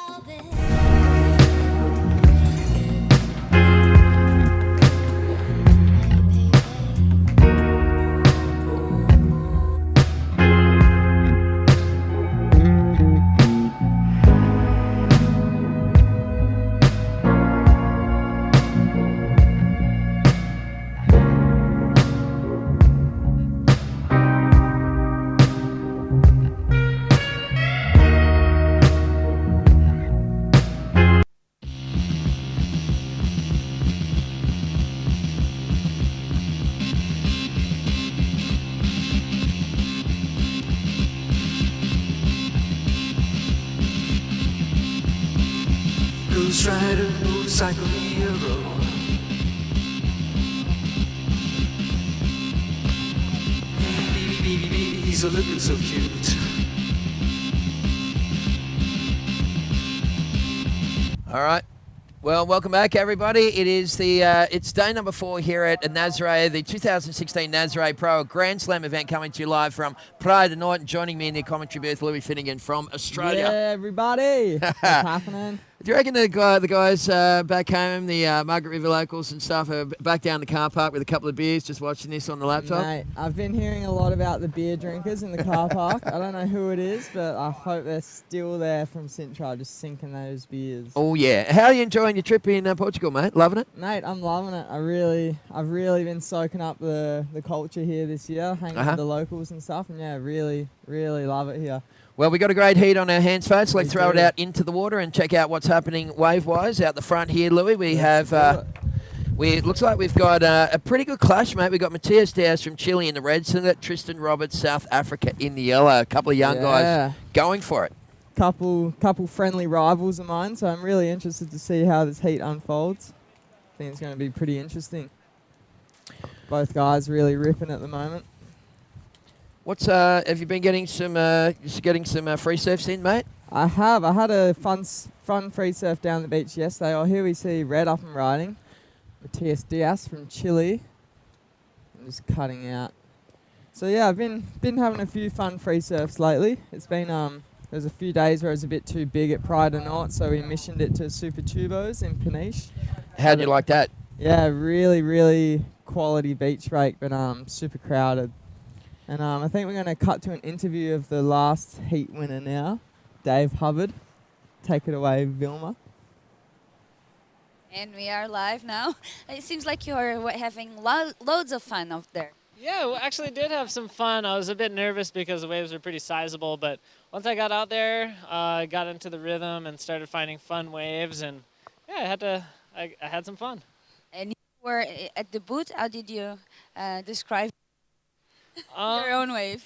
Ghost rider, motorcycle hero. Baby, baby, baby, he's a looking so cute. All right. Well, welcome back, everybody. It is it's day number 4 here at Nazare, the 2016 Nazare Pro Grand Slam event, coming to you live from Praia de Norte. Joining me in the commentary booth, Louis Finnegan from Australia. Yeah, everybody. What's happening? Do you reckon the guys back home, the Margaret River locals and stuff, are back down the car park with a couple of beers, just watching this on the laptop? Mate, I've been hearing a lot about the beer drinkers in the car park. I don't know who it is, but I hope they're still there from Sintra, just sinking those beers. Oh yeah. How are you enjoying your trip in Portugal, mate? Loving it? Mate, I'm loving it. I've really been soaking up the culture here this year, hanging with the locals and stuff, and yeah, really love it here. Well, we got a great heat on our hands, folks. Let's throw it out into the water and check out what's happening wave-wise out the front here, Louis. We have, it looks like we've got a pretty good clash, mate. We've got Matthias Diaz from Chile in the red, Singlet, Tristan Roberts, South Africa in the yellow. A couple of young guys going for it. Couple friendly rivals of mine, so I'm really interested to see how this heat unfolds. I think it's going to be pretty interesting. Both guys really ripping at the moment. What's have you been getting some free surfs in, mate? I have. I had a fun free surf down the beach yesterday. Oh, here we see Red up and riding. Matthias Diaz from Chile. I'm just cutting out. So yeah, I've been having a few fun free surfs lately. It's been there's a few days where it was a bit too big at Praia de Norte, so we missioned it to Super Tubos in Peniche. How'd you like that? Yeah, really quality beach break, but super crowded. And I think we're going to cut to an interview of the last heat winner now, Dave Hubbard. Take it away, Vilma. And we are live now. It seems like you're having loads of fun out there. Yeah, we actually did have some fun. I was a bit nervous because the waves were pretty sizable, but once I got out there, I got into the rhythm and started finding fun waves, and yeah, I had some fun. And you were at the boot. How did you describe your own wave?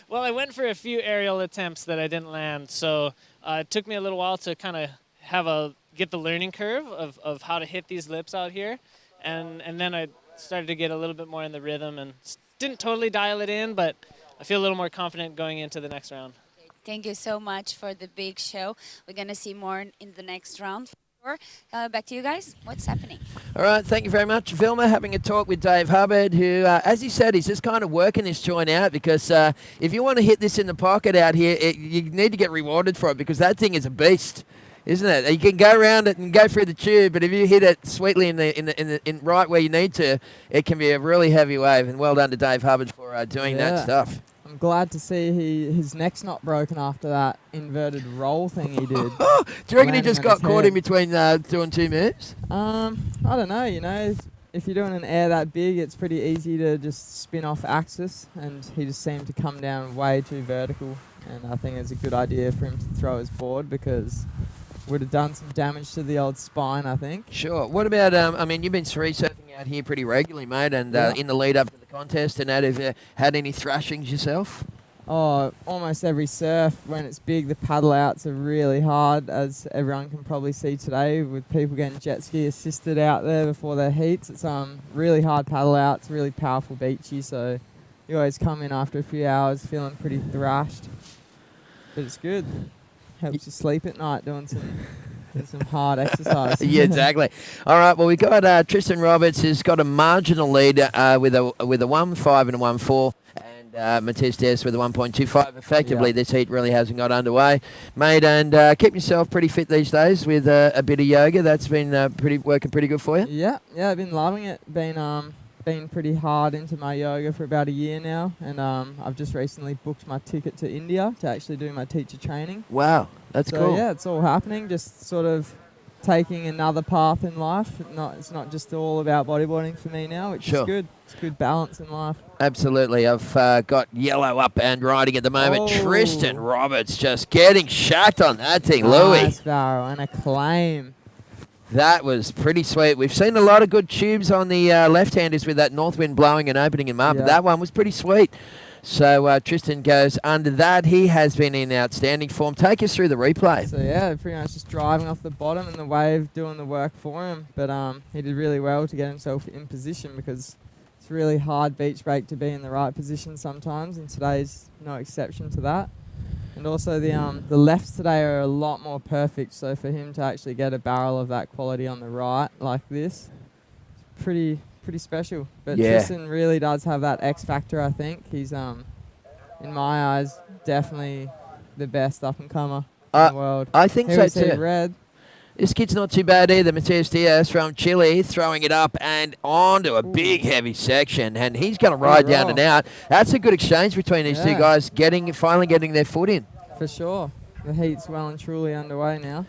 Well, I went for a few aerial attempts that I didn't land, so it took me a little while to kind of get the learning curve of how to hit these lips out here, and then I started to get a little bit more in the rhythm and didn't totally dial it in, but I feel a little more confident going into the next round. Thank you so much for the big show. We're going to see more in the next round. Back to you guys. What's happening? All right, thank you very much. Vilma having a talk with Dave Hubbard, who, as he said, he's just kind of working this joint out because if you want to hit this in the pocket out here, you need to get rewarded for it because that thing is a beast, isn't it? You can go around it and go through the tube, but if you hit it sweetly in right where you need to, it can be a really heavy wave. And well done to Dave Hubbard for doing that stuff. I'm glad to see his neck's not broken after that inverted roll thing he did. Do you reckon he just got caught in between doing two moves? I don't know. You know, if you're doing an air that big, it's pretty easy to just spin off axis, and he just seemed to come down way too vertical. And I think it's a good idea for him to throw his board because would have done some damage to the old spine, I think. Sure. What about, I mean, you've been free surfing out here pretty regularly, mate, and in the lead up to the contest, and have you had any thrashings yourself? Oh, almost every surf, when it's big, the paddle outs are really hard, as everyone can probably see today, with people getting jet ski assisted out there before their heats. It's really hard paddle outs, really powerful beachy, so you always come in after a few hours feeling pretty thrashed. But it's good. Helps you sleep at night doing some hard exercise. Yeah, exactly. All right, well, we've got Tristan Roberts who's got a marginal lead with a 1.5 and a 1.4. Matthias Diaz with a 1.25. Effectively, this heat really hasn't got underway, mate. And keep yourself pretty fit these days with a bit of yoga. That's been working pretty good for you. Yeah, I've been loving it. Been pretty hard into my yoga for about a year now, and I've just recently booked my ticket to India to actually do my teacher training. Wow, that's cool. Yeah, it's all happening. Just sort of taking another path in life. It's not just all about bodyboarding for me now, which is good. It's good balance in life. Absolutely. I've got yellow up and riding at the moment. Tristan Roberts just getting shacked on that thing, Louis. Nice barrel and a claim. That was pretty sweet. We've seen a lot of good tubes on the left-handers with that north wind blowing and opening him up. Yeah. That one was pretty sweet. So Tristan goes under that. He has been in outstanding form. Take us through the replay. So yeah, pretty much just driving off the bottom and the wave doing the work for him. But he did really well to get himself in position because it's really hard beach break to be in the right position sometimes, and today's no exception to that. And also the lefts today are a lot more perfect, so for him to actually get a barrel of that quality on the right like this, it's pretty special. But Yeah. Tristan really does have that X factor, I think. He's in my eyes definitely the best up and comer in the world. I think Who so is he, too. Red? This kid's not too bad either. Matías Diaz from Chile throwing it up and onto a big heavy section, and he's going to ride down and out. That's a good exchange between these two Yeah. guys, finally getting their foot in. For sure. The heat's well and truly underway now.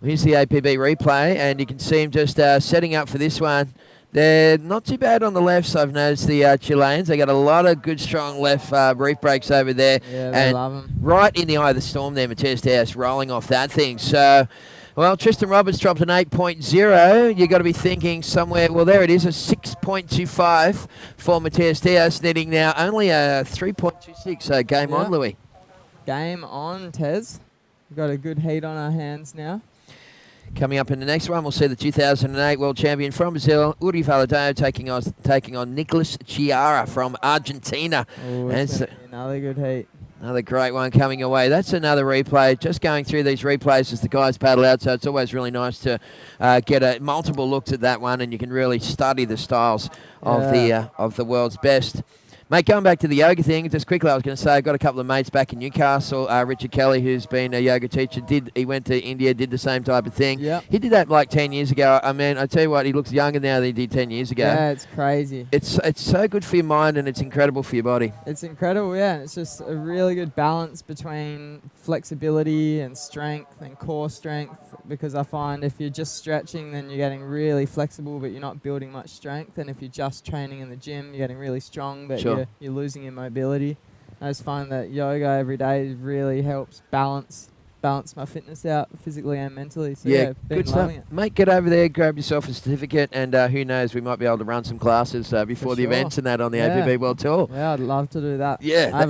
Here's the APB replay, and you can see him just setting up for this one. They're not too bad on the lefts, I've noticed, the Chileans. They got a lot of good, strong left reef breaks over there. Yeah, they and love 'em. right in the eye of the storm there, Matías Diaz rolling off that thing. So, well, Tristan Roberts dropped an 8.0. You've got to be thinking somewhere, well, there it is, a 6.25 for Matías Diaz, netting now only a 3.26. So game on, Louis. Game on, Tez. We've got a good heat on our hands now. Coming up in the next one, we'll see the 2008 world champion from Brazil, Uri Valadao, taking on Nicolas Chiara from Argentina. Oh, And it's so- gonna be another good heat. Another great one coming away. That's another replay. Just going through these replays as the guys paddle out, so it's always really nice to get multiple looks at that one, and you can really study the styles of the world's best. Mate, going back to the yoga thing, just quickly, I was going to say, I've got a couple of mates back in Newcastle. Richard Kelly, who's been a yoga teacher, he went to India, did the same type of thing. Yep. He did that like 10 years ago. I mean, I tell you what, he looks younger now than he did 10 years ago. Yeah, it's crazy. It's so good for your mind, and it's incredible for your body. It's incredible, yeah. And it's just a really good balance between flexibility and strength and core strength, because I find if you're just stretching, then you're getting really flexible, but you're not building much strength. And if you're just training in the gym, you're getting really strong, but Sure. you're losing your mobility. I just find that yoga every day really helps balance my fitness out physically and mentally. So Yeah, been good stuff. loving it. Mate, get over there, grab yourself a certificate, and who knows, we might be able to run some classes before For the sure. events and that on the Yeah. APB World Tour. Yeah, I'd love to do that. Yeah, I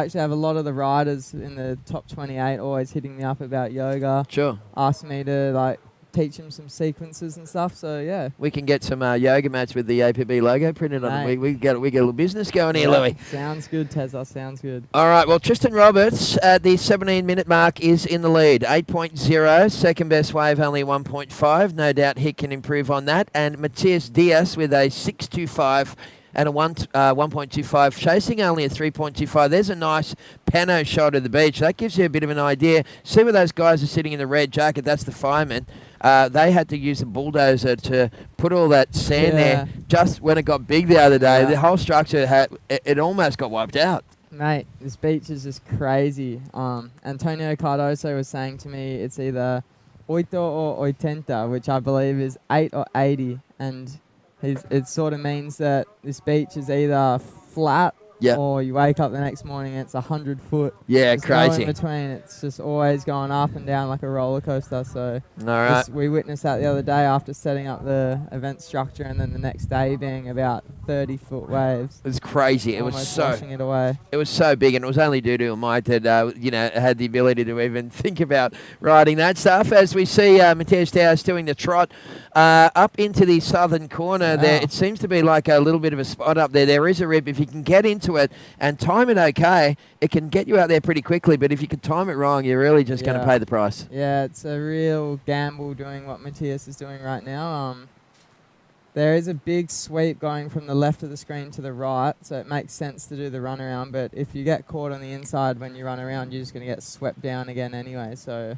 actually have a lot of the riders in the top 28 always hitting me up about yoga. Sure. Asking me to teach them some sequences and stuff. So yeah. We can get some yoga mats with the APB logo printed on them. Mate. We get a little business going here, Yeah, Louis. Sounds good, Tezza. Sounds good. All right, well, Tristan Roberts at the 17-minute mark is in the lead. 8.0, second best wave, only 1.5. No doubt he can improve on that. And Matías Diaz with a 6.25 and a 1.25, chasing only a 3.25. There's a nice pano shot of the beach. That gives you a bit of an idea. See where those guys are sitting in the red jacket? That's the firemen. They had to use a bulldozer to put all that sand there just when it got big the other day. Yeah. The whole structure, it almost got wiped out. Mate, this beach is just crazy. Antonio Cardoso was saying to me it's either oito or oitenta, which I believe is 8 or 80. And it sort of means that this beach is either flat or you wake up the next morning and it's 100 foot. Yeah, There's crazy. No in between. It's just always going up and down like a roller coaster. So All right. we witnessed that the other day after setting up the event structure, and then the next day being about 30-foot waves. It was crazy. It was Almost so washing it away. It was so big, and it was only due to a mate that had the ability to even think about riding that stuff. As we see Matías Diaz doing the trot up into the southern corner there, it seems to be like a little bit of a spot up there. There is a rip. If you can get into it and time it okay, it can get you out there pretty quickly. But if you can time it wrong, you're really just going to pay the price. Yeah, it's a real gamble doing what Matías is doing right now. There is a big sweep going from the left of the screen to the right, so it makes sense to do the run around. But if you get caught on the inside when you run around, you're just going to get swept down again anyway. So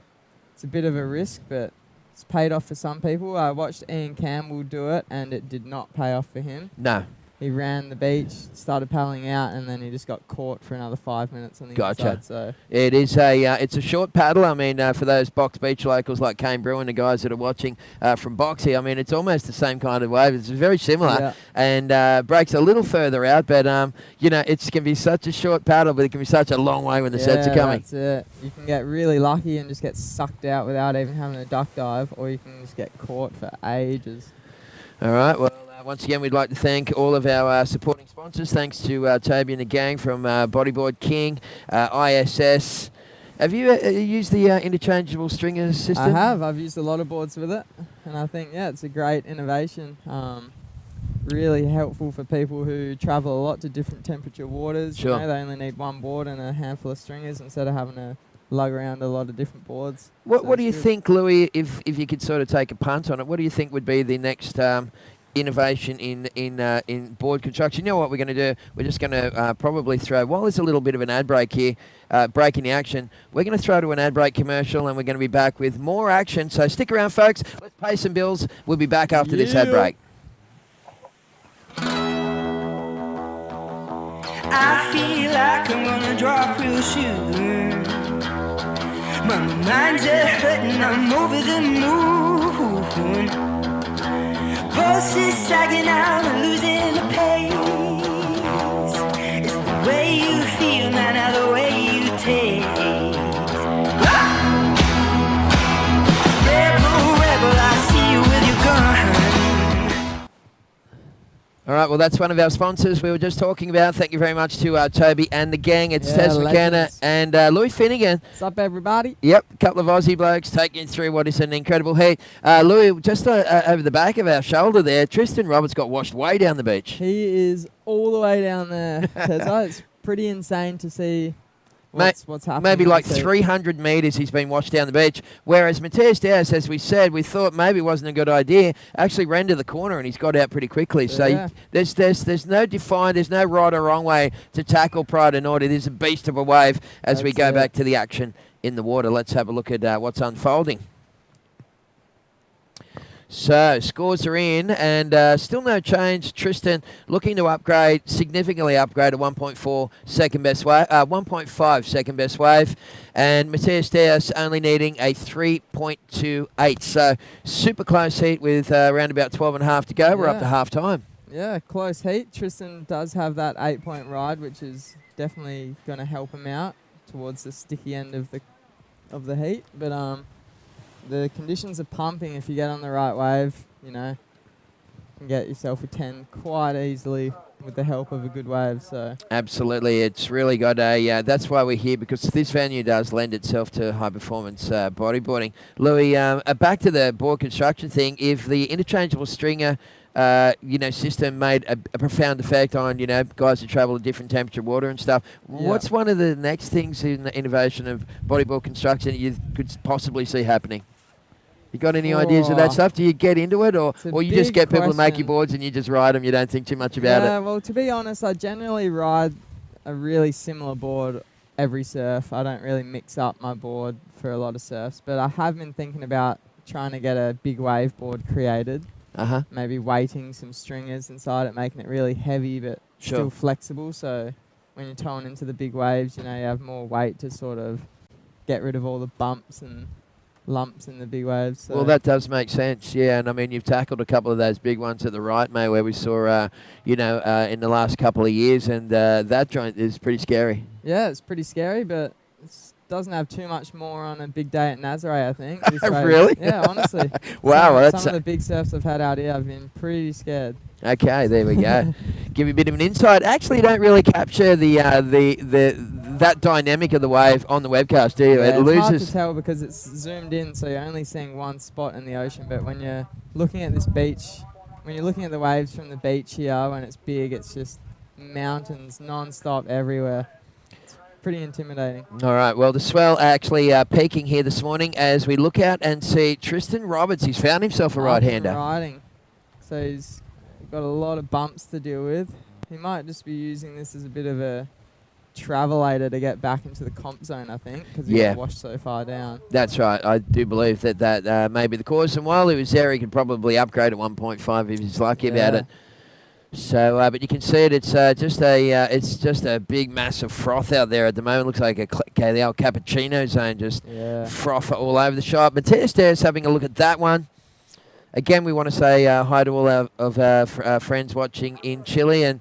it's a bit of a risk, but it's paid off for some people. I watched Ian Campbell do it, and it did not pay off for him. No. He ran the beach, started paddling out, and then he just got caught for another 5 minutes on the Gotcha. inside. So It is it's a short paddle. I mean, for those Box Beach locals like Kane Brew and the guys that are watching from Boxy, I mean, it's almost the same kind of wave. It's very similar and breaks a little further out, but it can be such a short paddle, but it can be such a long way when the sets are coming. That's it. You can get really lucky and just get sucked out without even having a duck dive, or you can just get caught for ages. All right, well, Once again, we'd like to thank all of our supporting sponsors. Thanks to Toby and the gang from Bodyboard King, ISS. Have you used the interchangeable stringer system? I have. I've used a lot of boards with it, and I think, yeah, it's a great innovation. Really helpful for people who travel a lot to different temperature waters. Sure. You know, they only need one board and a handful of stringers instead of having to lug around a lot of different boards. What do you good. think, Louis, if you could sort of take a punt on it, what do you think would be the next innovation in board construction? You know what we're going to do? We're just going to probably throw, while there's a little bit of an ad break here, breaking the action, we're going to throw to an ad break commercial and we're going to be back with more action. So stick around, folks. Let's pay some bills. We'll be back after this ad break. I feel like I'm gonna drop real soon. My mind's a hurting, I'm over the moon. Pulses sagging out, losing the pace. It's the way you feel, man, now the way you taste. Rebel, rebel, I see you with your gun. All right, well, that's one of our sponsors we were just talking about. Thank you very much to Toby and the gang. It's Taz McKenna and Louis Finnegan. What's up, everybody? Yep, a couple of Aussie blokes taking you through what is an incredible heat. Louis, just over the back of our shoulder there, Tristan Roberts got washed way down the beach. He is all the way down there. It's pretty insane to see what's happening. Maybe like on the sea. 300 metres he's been washed down the beach. Whereas Matthias Dowse, as we said, we thought maybe it wasn't a good idea, actually ran to the corner and he's got out pretty quickly. Yeah. So there's no defined, there's no right or wrong way to tackle Pride of North. It is a beast of a wave as we go back to the action in the water. Let's have a look at what's unfolding. So scores are in and still no change. Tristan looking to upgrade, significantly upgrade to 1.4 second best wave, 1.5 second best wave, and Matthias Dowse only needing a 3.28. So super close heat with around about 12 and a half to go. We're up to half time. Yeah, close heat. Tristan does have that 8-point ride, which is definitely going to help him out towards the sticky end of the heat. But the conditions are pumping. If you get on the right wave, you know, you can get yourself a 10 quite easily with the help of a good wave. So Absolutely, it's really got a. That's why we're here, because this venue does lend itself to high performance bodyboarding. Louis, back to the board construction thing. If the interchangeable stringer, system made a profound effect on guys who travel to different temperature water and stuff, what's one of the next things in the innovation of bodyboard construction that you could possibly see happening? You got any ideas of that stuff? Do you get into it, or you just get people to make your boards and you just ride them? You don't think too much about it? Yeah, well, to be honest, I generally ride a really similar board every surf. I don't really mix up my board for a lot of surfs, but I have been thinking about trying to get a big wave board created. Maybe weighting some stringers inside it, making it really heavy but still flexible. So when you're towing into the big waves, you have more weight to sort of get rid of all the bumps and lumps in the big waves. So. Well, that does make sense, yeah. And I mean, you've tackled a couple of those big ones at the right, mate, where we saw, in the last couple of years, and that joint is pretty scary. Yeah, it's pretty scary, but it doesn't have too much more on a big day at Nazare, I think. Really? Yeah, honestly. Wow, some of the big surfs I've had out here, I've been pretty scared. Okay, there we go. Give you a bit of an insight. Actually, you don't really capture that dynamic of the wave on the webcast, do you? Yeah, It it's hard loses. to tell because it's zoomed in, so you're only seeing one spot in the ocean. But when you're looking at this beach, when you're looking at the waves from the beach here, when it's big, it's just mountains non-stop everywhere. It's pretty intimidating. All right, well, the swell actually peaking here this morning as we look out and see Tristan Roberts. He's found himself a right-hander. Riding. So he's got a lot of bumps to deal with. He might just be using this as a bit of a travelator to get back into the comp zone, I think, because he got washed so far down. That's right. I do believe that may be the cause. And while he was there, he could probably upgrade at 1.5 if he's lucky about it. So, but you can see it. It's just a big mass of froth out there at the moment. Looks like the old cappuccino zone, just froth all over the shop. Matthias Dowse having a look at that one. Again, we want to say hi to all our friends watching in Chile, and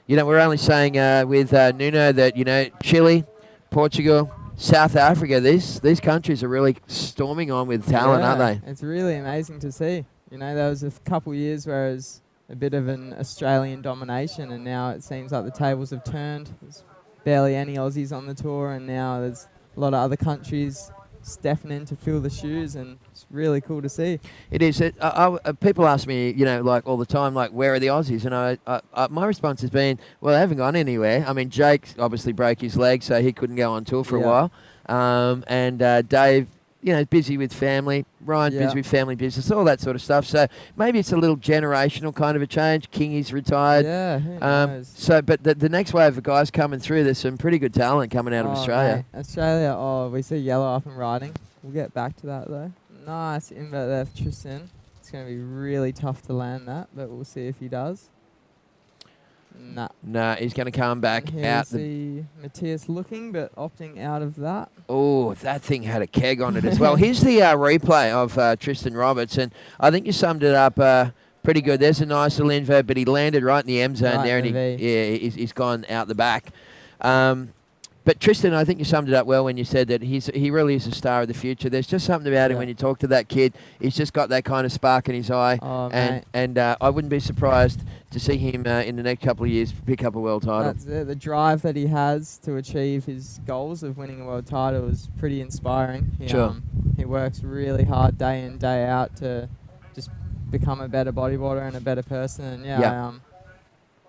we're only saying with Nuno that Chile, Portugal, South Africa, these countries are really storming on with talent, aren't they? It's really amazing to see. There was a couple years where it was a bit of an Australian domination, and now it seems like the tables have turned. There's barely any Aussies on the tour, and now there's a lot of other countries stepping in to fill the shoes, and it's really cool to see. It is. People ask me, like all the time, like, where are the Aussies? And my response has been, well, they haven't gone anywhere. I mean, Jake obviously broke his leg, so he couldn't go on tour for a while. And Dave, busy with family. Ryan's busy with family business, all that sort of stuff. So maybe it's a little generational kind of a change. Kingy's retired. Yeah, who knows? So, but the next wave of guys coming through, there's some pretty good talent coming out of Australia. Mate, Australia, we see yellow up and riding. We'll get back to that, though. Nice invert there for Tristan. It's going to be really tough to land that, but we'll see if he does. Nah, he's going to come back out. See Matthias looking, but opting out of that. Oh, that thing had a keg on it as well. Here's the replay of Tristan Roberts, and I think you summed it up pretty good. There's a nice little invert, but he landed right in the M zone there, and he's gone out the back. But Tristan, I think you summed it up well when you said that he really is a star of the future. There's just something about him when you talk to that kid. He's just got that kind of spark in his eye, and I wouldn't be surprised to see him in the next couple of years pick up a world title. That's it. The drive that he has to achieve his goals of winning a world title is pretty inspiring. He works really hard day in, day out to just become a better bodyboarder and a better person. And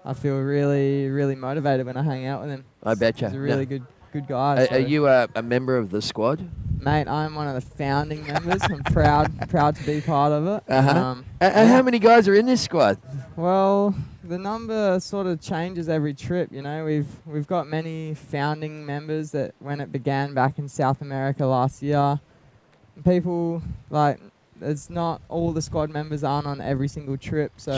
I feel really, really motivated when I hang out with him. I betcha. He's a really good guy. Are you a member of the squad? Mate, I'm one of the founding members. I'm proud to be part of it. How many guys are in this squad? Well, the number sort of changes every trip. We've got many founding members that when it began back in South America last year, people it's not all the squad members aren't on every single trip, so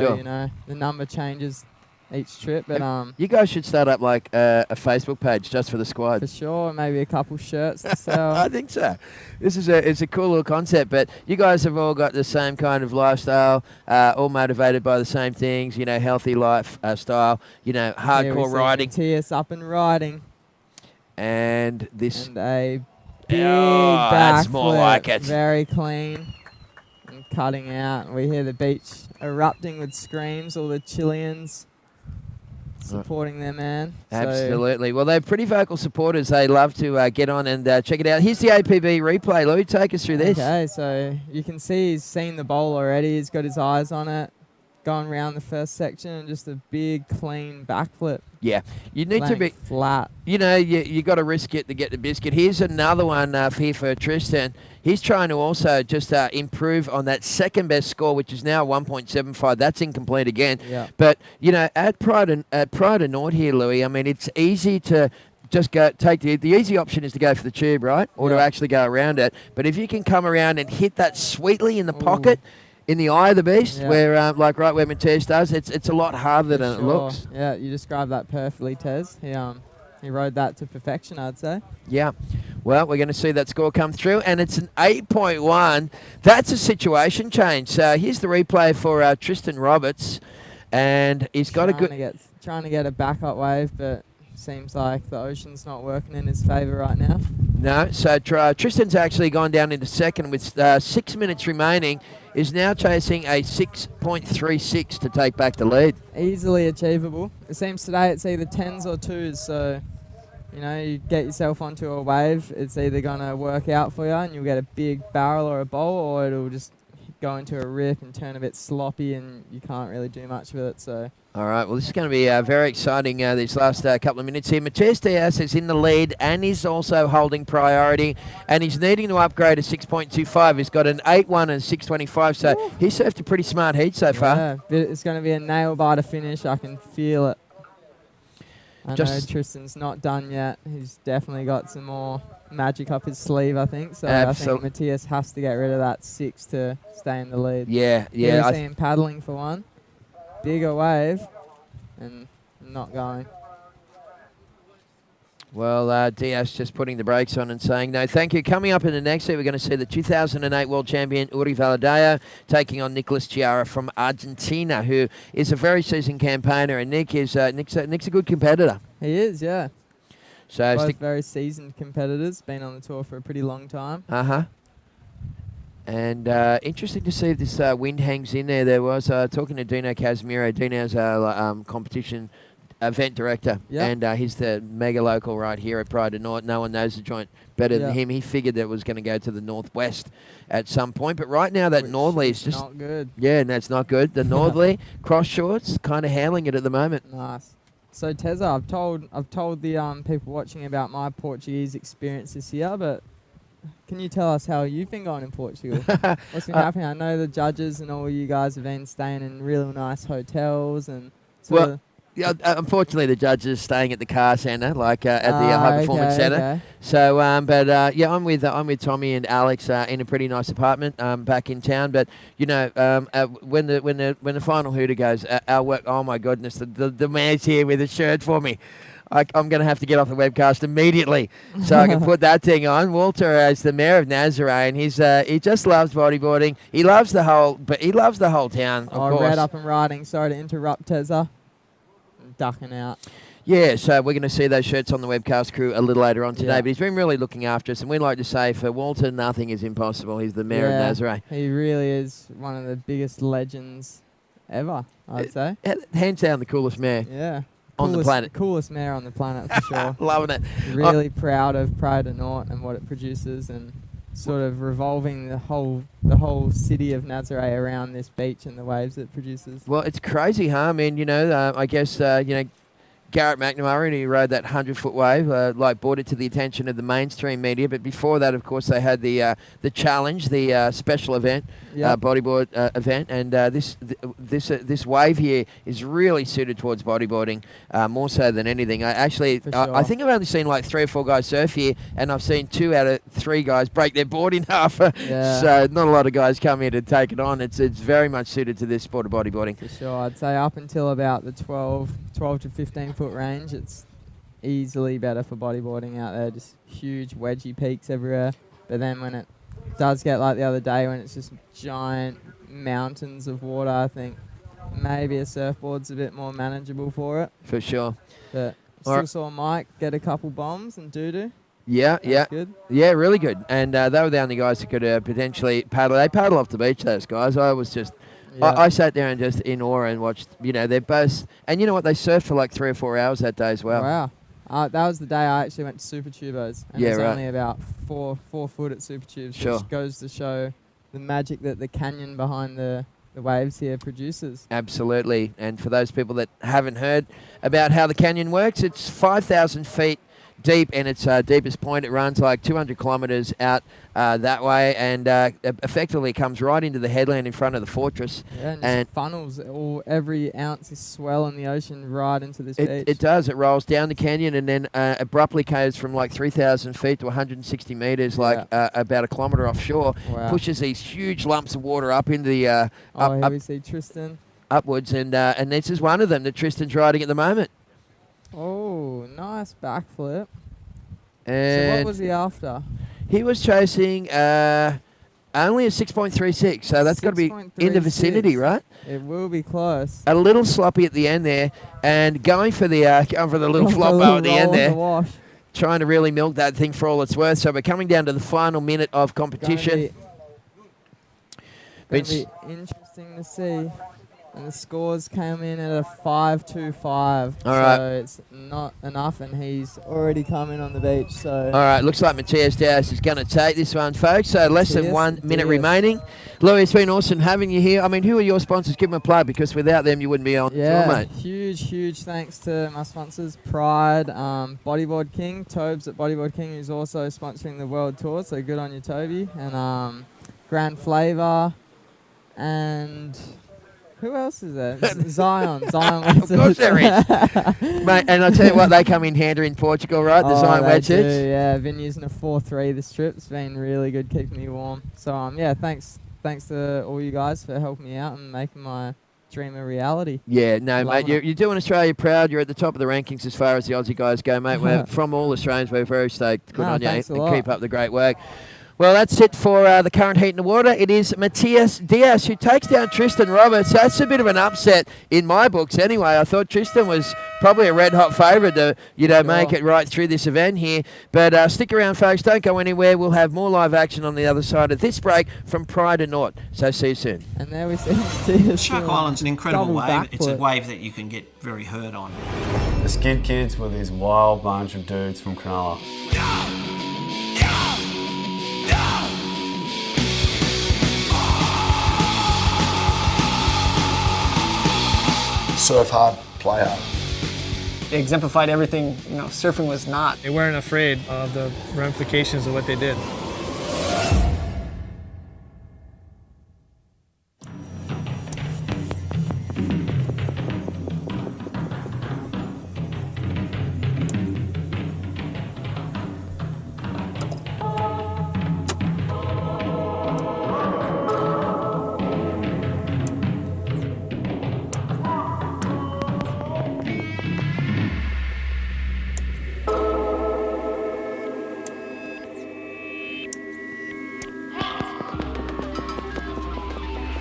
the number changes each trip. But you guys should start up like a Facebook page just for the squad. For sure, maybe a couple shirts to sell. I think so. It's a cool little concept, but you guys have all got the same kind of lifestyle, all motivated by the same things. Healthy lifestyle. Hardcore riding. Matthias up and riding. And this. And a big that's more backflip, like it. Very clean. And cutting out. We hear the beach erupting with screams. All the Chileans supporting their man. Absolutely. Well, they're pretty vocal supporters. They love to get on and check it out. Here's the APB replay. Louis, take us through this. Okay, so you can see he's seen the bowl already. He's got his eyes on it. Going around the first section and just a big, clean backflip. Yeah, you need to be flat. You got to risk it to get the biscuit. Here's another one here for Tristan. He's trying to also just improve on that second best score, which is now 1.75. That's incomplete again. Yeah. But at Pride and Nord here, Louis. I mean, it's easy to just take the easy option is to go for the tube, right, or to actually go around it. But if you can come around and hit that sweetly in the pocket. In the eye of the beast, where right where Matthias does, it's a lot harder than it looks. Yeah, you described that perfectly, Tez. He rode that to perfection, I'd say. Yeah. Well, we're going to see that score come through, and it's an 8.1. That's a situation change. So here's the replay for Tristan Roberts, and he's got trying to get a backup wave, but seems like the ocean's not working in his favour right now. No, so Tristan's actually gone down into second with 6 minutes remaining. Is now chasing a 6.36 to take back the lead. Easily achievable. It seems today it's either 10s or 2s, so you get yourself onto a wave, it's either going to work out for you and you'll get a big barrel or a bowl, or it'll just go into a rip and turn a bit sloppy and you can't really do much with it. So. All right, well, this is going to be very exciting these last couple of minutes here. Matthias Diaz is in the lead and he's also holding priority, and he's needing to upgrade to 6.25. He's got an 8.1 and 6.25, so he's surfed a pretty smart heat so far. Yeah, it's going to be a nail-biter finish. I can feel it. I know Tristan's not done yet. He's definitely got some more magic up his sleeve, I think. So I think Matthias has to get rid of that 6 to stay in the lead. Yeah. You see him paddling for one. Bigger wave and not going. Well, Diaz just putting the brakes on and saying no thank you. Coming up in the next set, we're going to see the 2008 world champion Uri Valadao taking on Nicolas Chiara from Argentina, who is a very seasoned campaigner, and Nick's a good competitor. He is, yeah. So both very seasoned competitors, been on the tour for a pretty long time. And interesting to see if this wind hangs in there. There was talking to Dino Casimiro. Dino's competition event director, and he's the mega local right here at Pride of North. No one knows the joint better than him. He figured that it was going to go to the northwest at some point, but right now that northerly is just not good. Yeah, and that's not good. The northerly cross shorts kind of handling it at the moment. Nice. So Tezza, I've told the people watching about my Portuguese experience this year, but can you tell us how you've been going in Portugal? What's been happening? I know the judges and all you guys have been staying in real nice hotels and Yeah, unfortunately, the judges staying at the car centre, like at the high performance centre. Okay. So, yeah, I'm with Tommy and Alex in a pretty nice apartment back in town. But you know, when the final hooter goes, our work. Oh my goodness, the man's here with a shirt for me. I'm going to have to get off the webcast immediately so I can put that thing on. Walter is the mayor of Nazare, and he just loves bodyboarding. He loves the whole town. Of course. Red up and riding. Sorry to interrupt, Tezza. Ducking out. Yeah, so we're going to see those shirts on the webcast crew a little later on today. Yeah. But he's been really looking after us, and we like to say for Walter, nothing is impossible. He's the mayor of Nazare. He really is one of the biggest legends ever, I'd say. Hands down, the coolest mayor. Yeah. On the planet. Coolest mayor on the planet for sure. Loving it. Really proud of Pride of North and what it produces, and sort of revolving the whole city of Nazare around this beach and the waves it produces. Well, it's crazy, huh? I mean, you know, I guess, you know, Garrett McNamara, who rode that 100-foot wave, brought it to the attention of the mainstream media. But before that, of course, they had the challenge, the special event, bodyboard event, and this wave here is really suited towards bodyboarding, more so than anything. I think I've only seen like 3 or 4 guys surf here, and I've seen 2 out of 3 guys break their board in half. So not a lot of guys come here to take it on. It's very much suited to this sport of bodyboarding. For sure, I'd say up until about the 12 to 15 foot range, it's easily better for bodyboarding out there. Just huge wedgy peaks everywhere. But then when it does get like the other day, when it's just giant mountains of water, I think maybe a surfboard's a bit more manageable for it. For sure. But still saw Mike get a couple bombs and doo-doo. Yeah, good. Yeah, really good. And they were the only guys that could potentially paddle. They paddle off the beach, those guys. I was just... I sat there and just in awe and watched, you know, they're both... And you know what? They surfed for like 3 or 4 hours that day as well. Wow. That was the day I actually went to Super Tubos. And it was only about 4 foot at Super Tubes. Sure. Which goes to show the magic that the canyon behind the waves here produces. Absolutely. And for those people that haven't heard about how the canyon works, it's 5,000 feet deep, and its deepest point. It runs like 200 kilometres out that way, and effectively comes right into the headland in front of the fortress. Yeah, and funnels every ounce of swell in the ocean right into this beach. It does. It rolls down the canyon and then abruptly goes from like 3,000 feet to 160 metres, like about a kilometre offshore. Wow. Pushes these huge lumps of water up into the here we see Tristan upwards, and this is one of them that Tristan's riding at the moment. Oh, nice backflip. And so what was he after? He was chasing only a 6.36, so that's got to be in the vicinity, right? It will be close. A little sloppy at the end there, and going for the little flop bow at the end there. Trying to really milk that thing for all it's worth. So we're coming down to the final minute of competition. It's going to be interesting to see. And the scores came in at a 5.25. All right. So it's not enough, and he's already come in on the beach. So all right, looks like Matthias Dowse is going to take this one, folks. So less than 1 minute remaining. Louis, it's been awesome having you here. I mean, who are your sponsors? Give them a plug, because without them, you wouldn't be on tour, mate. Huge thanks to my sponsors, Pride, Bodyboard King, Tobes at Bodyboard King, who's also sponsoring the World Tour. So good on you, Toby. And Grand Flavor, and... Who else is there? Zion. Of course there is. Mate, and I'll tell you what, they come in handy in Portugal, right? The Zion wetsuits. Yeah, I've been using a 4.3 this trip. It's been really good keeping me warm. So, thanks to all you guys for helping me out and making my dream a reality. Yeah, no, mate, you're doing Australia proud. You're at the top of the rankings as far as the Aussie guys go, mate. We're from all Australians. We're very stoked. Good on you. Thanks a And lot. keep up the great work. Well, that's it for the current heat in the water. It is Matthias Diaz who takes down Tristan Roberts. That's a bit of an upset in my books anyway. I thought Tristan was probably a red-hot favourite to, make it right through this event here. But stick around, folks. Don't go anywhere. We'll have more live action on the other side of this break from Pride and Naught. So see you soon. And there we see Shark Island's an incredible double wave. It's a backflip. wave that you can get very hurt on. The Skid Kids were this wild bunch of dudes from Cronulla. Surf hard, play hard. They exemplified everything, surfing was not. They weren't afraid of the ramifications of what they did.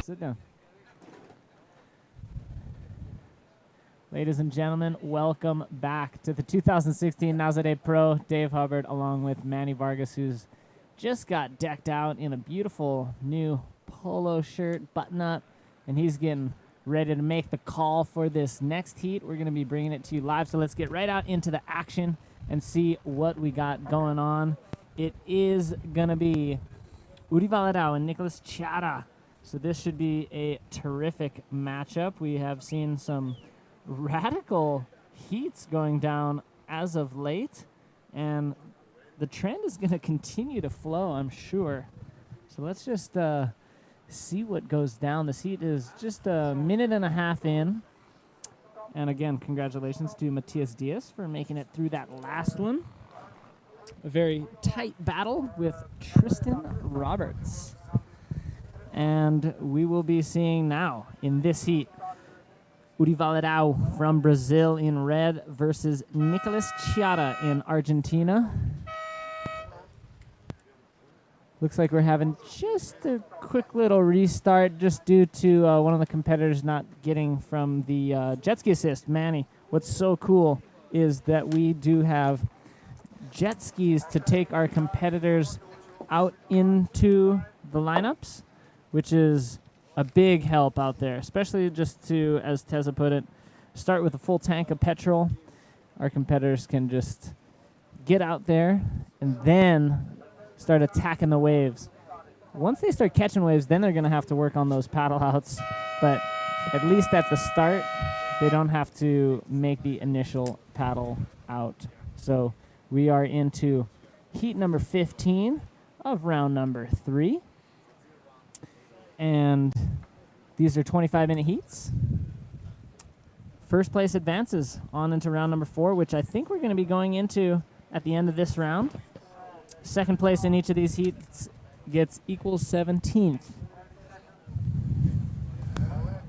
Sit down. Ladies and gentlemen, welcome back to the 2016 Nazare Pro. Dave Hubbard along with Manny Vargas, who's just got decked out in a beautiful new polo shirt, button-up, and he's getting ready to make the call for this next heat. We're going to be bringing it to you live, so let's get right out into the action and see what we got going on. It is going to be Uri Valadao and Nicholas Chiara. So this should be a terrific matchup. We have seen some radical heats going down as of late, and the trend is going to continue to flow, I'm sure. So let's just see what goes down. This heat is just a minute and a half in. And again, congratulations to Matthias Diaz for making it through that last one. A very tight battle with Tristan Roberts. And we will be seeing now in this heat Uri Valadao from Brazil in red versus Nicholas Chiara in Argentina. Looks like we're having just a quick little restart just due to one of the competitors not getting from the jet ski assist. Manny, what's so cool is that we do have jet skis to take our competitors out into the lineups, which is a big help out there, especially just to, as Tessa put it, start with a full tank of petrol. Our competitors can just get out there and then start attacking the waves. Once they start catching waves, then they're going to have to work on those paddle outs. But at least at the start, they don't have to make the initial paddle out. So we are into heat number 15 of round number 3. And these are 25-minute heats. First place advances on into round number 4, which I think we're going to be going into at the end of this round. Second place in each of these heats gets equals 17th.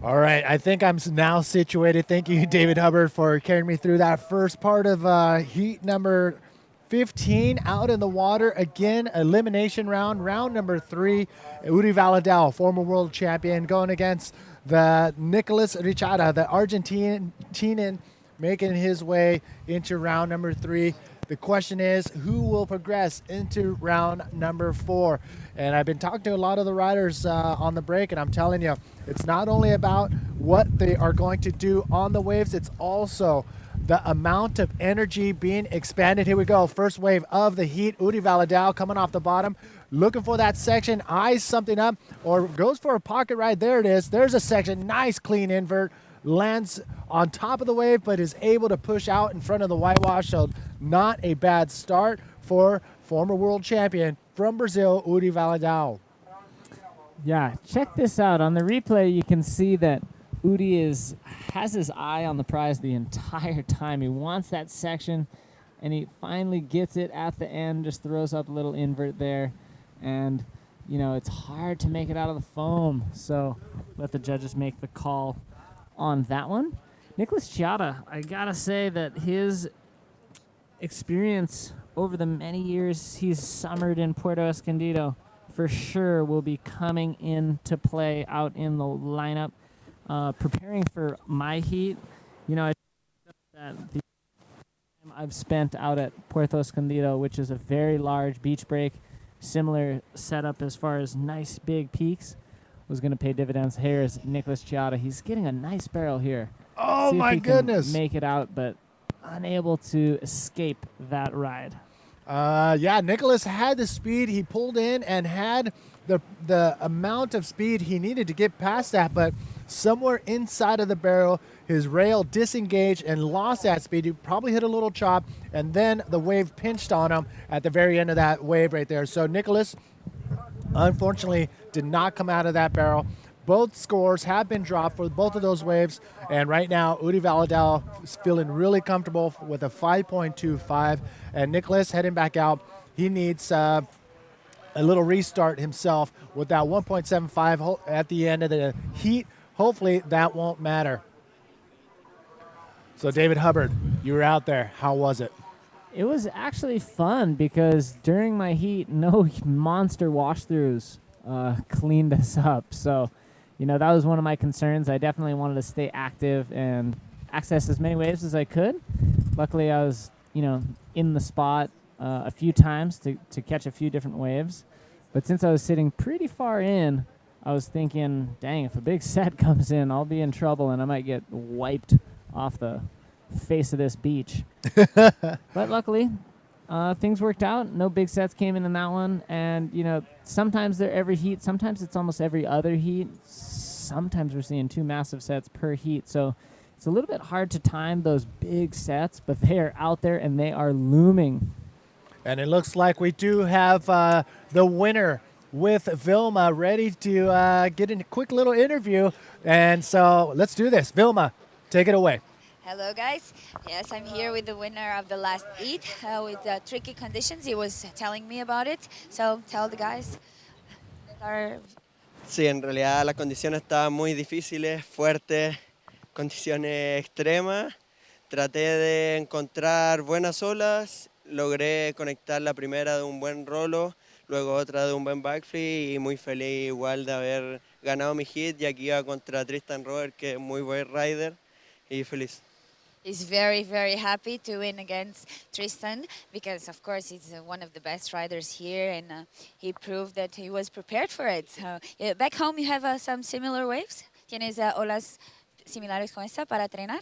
All right, I think I'm now situated. Thank you, David Hubbard, for carrying me through that first part of heat number 15 out in the water. Again, elimination round, round number 3. Uri Valadao, former world champion, going against the Nicholas Richada, the Argentinian, making his way into round number 3. The question is, who will progress into round number 4? And I've been talking to a lot of the riders on the break, and I'm telling you, it's not only about what they are going to do on the waves, it's also the amount of energy being expanded. Here we go. First wave of the heat. Uri Valadao coming off the bottom, looking for that section, eyes something up, or goes for a pocket ride. There it is. There's a section. Nice clean invert. Lands on top of the wave, but is able to push out in front of the whitewash. So not a bad start for former world champion from Brazil, Uri Valadao. Yeah, check this out. On the replay, you can see that Uri has his eye on the prize the entire time. He wants that section, and he finally gets it at the end, just throws up a little invert there. And, it's hard to make it out of the foam. So let the judges make the call on that one. Nicholas Chiara, I got to say that his experience over the many years he's summered in Puerto Escondido for sure will be coming into play out in the lineup. Preparing for my heat, you know, that the time I've spent out at Puerto Escondido, which is a very large beach break, similar setup as far as nice big peaks, was going to pay dividends. Here's Nicholas Chiata. He's getting a nice barrel here. Oh, See if my he can goodness. make it out, but unable to escape that ride. Yeah, Nicholas had the speed. He pulled in and had the amount of speed he needed to get past that, but somewhere inside of the barrel, his rail disengaged and lost that speed. He probably hit a little chop, and then the wave pinched on him at the very end of that wave right there. So Nicholas, unfortunately, did not come out of that barrel. Both scores have been dropped for both of those waves, and right now, Udi Valadao is feeling really comfortable with a 5.25, and Nicholas heading back out. He needs a little restart himself with that 1.75 at the end of the heat. Hopefully, that won't matter. So, David Hubbard, you were out there. How was it? It was actually fun because during my heat, no monster wash-throughs cleaned us up. So, you know, that was one of my concerns. I definitely wanted to stay active and access as many waves as I could. Luckily, I was, you know, in the spot a few times to catch a few different waves. But since I was sitting pretty far in, I was thinking, dang, if a big set comes in, I'll be in trouble and I might get wiped off the face of this beach. But luckily, things worked out. No big sets came in that one. And, you know, sometimes they're every heat. Sometimes it's almost every other heat. Sometimes we're seeing 2 massive sets per heat. So it's a little bit hard to time those big sets, but they are out there and they are looming. And it looks like we do have the winner with Vilma ready to get in a quick little interview. And so let's do this. Vilma, take it away. Hello, guys. Yes, I'm here with the winner of the last heat with tricky conditions. He was telling me about it. So tell the guys. Sí, en realidad las condiciones estaban muy difíciles, fuertes, condiciones extremas. Traté de encontrar buenas olas, logré conectar la primera de un buen rolo, luego otra de un buen backflip y muy feliz igual de haber ganado mi hit, y aquí iba contra Tristan Robert, que es muy buen rider, y feliz. He's very, very happy to win against Tristan because, of course, he's one of the best riders here, and he proved that he was prepared for it. Back home, you have some similar waves? ¿Tienes olas similares con esta para entrenar?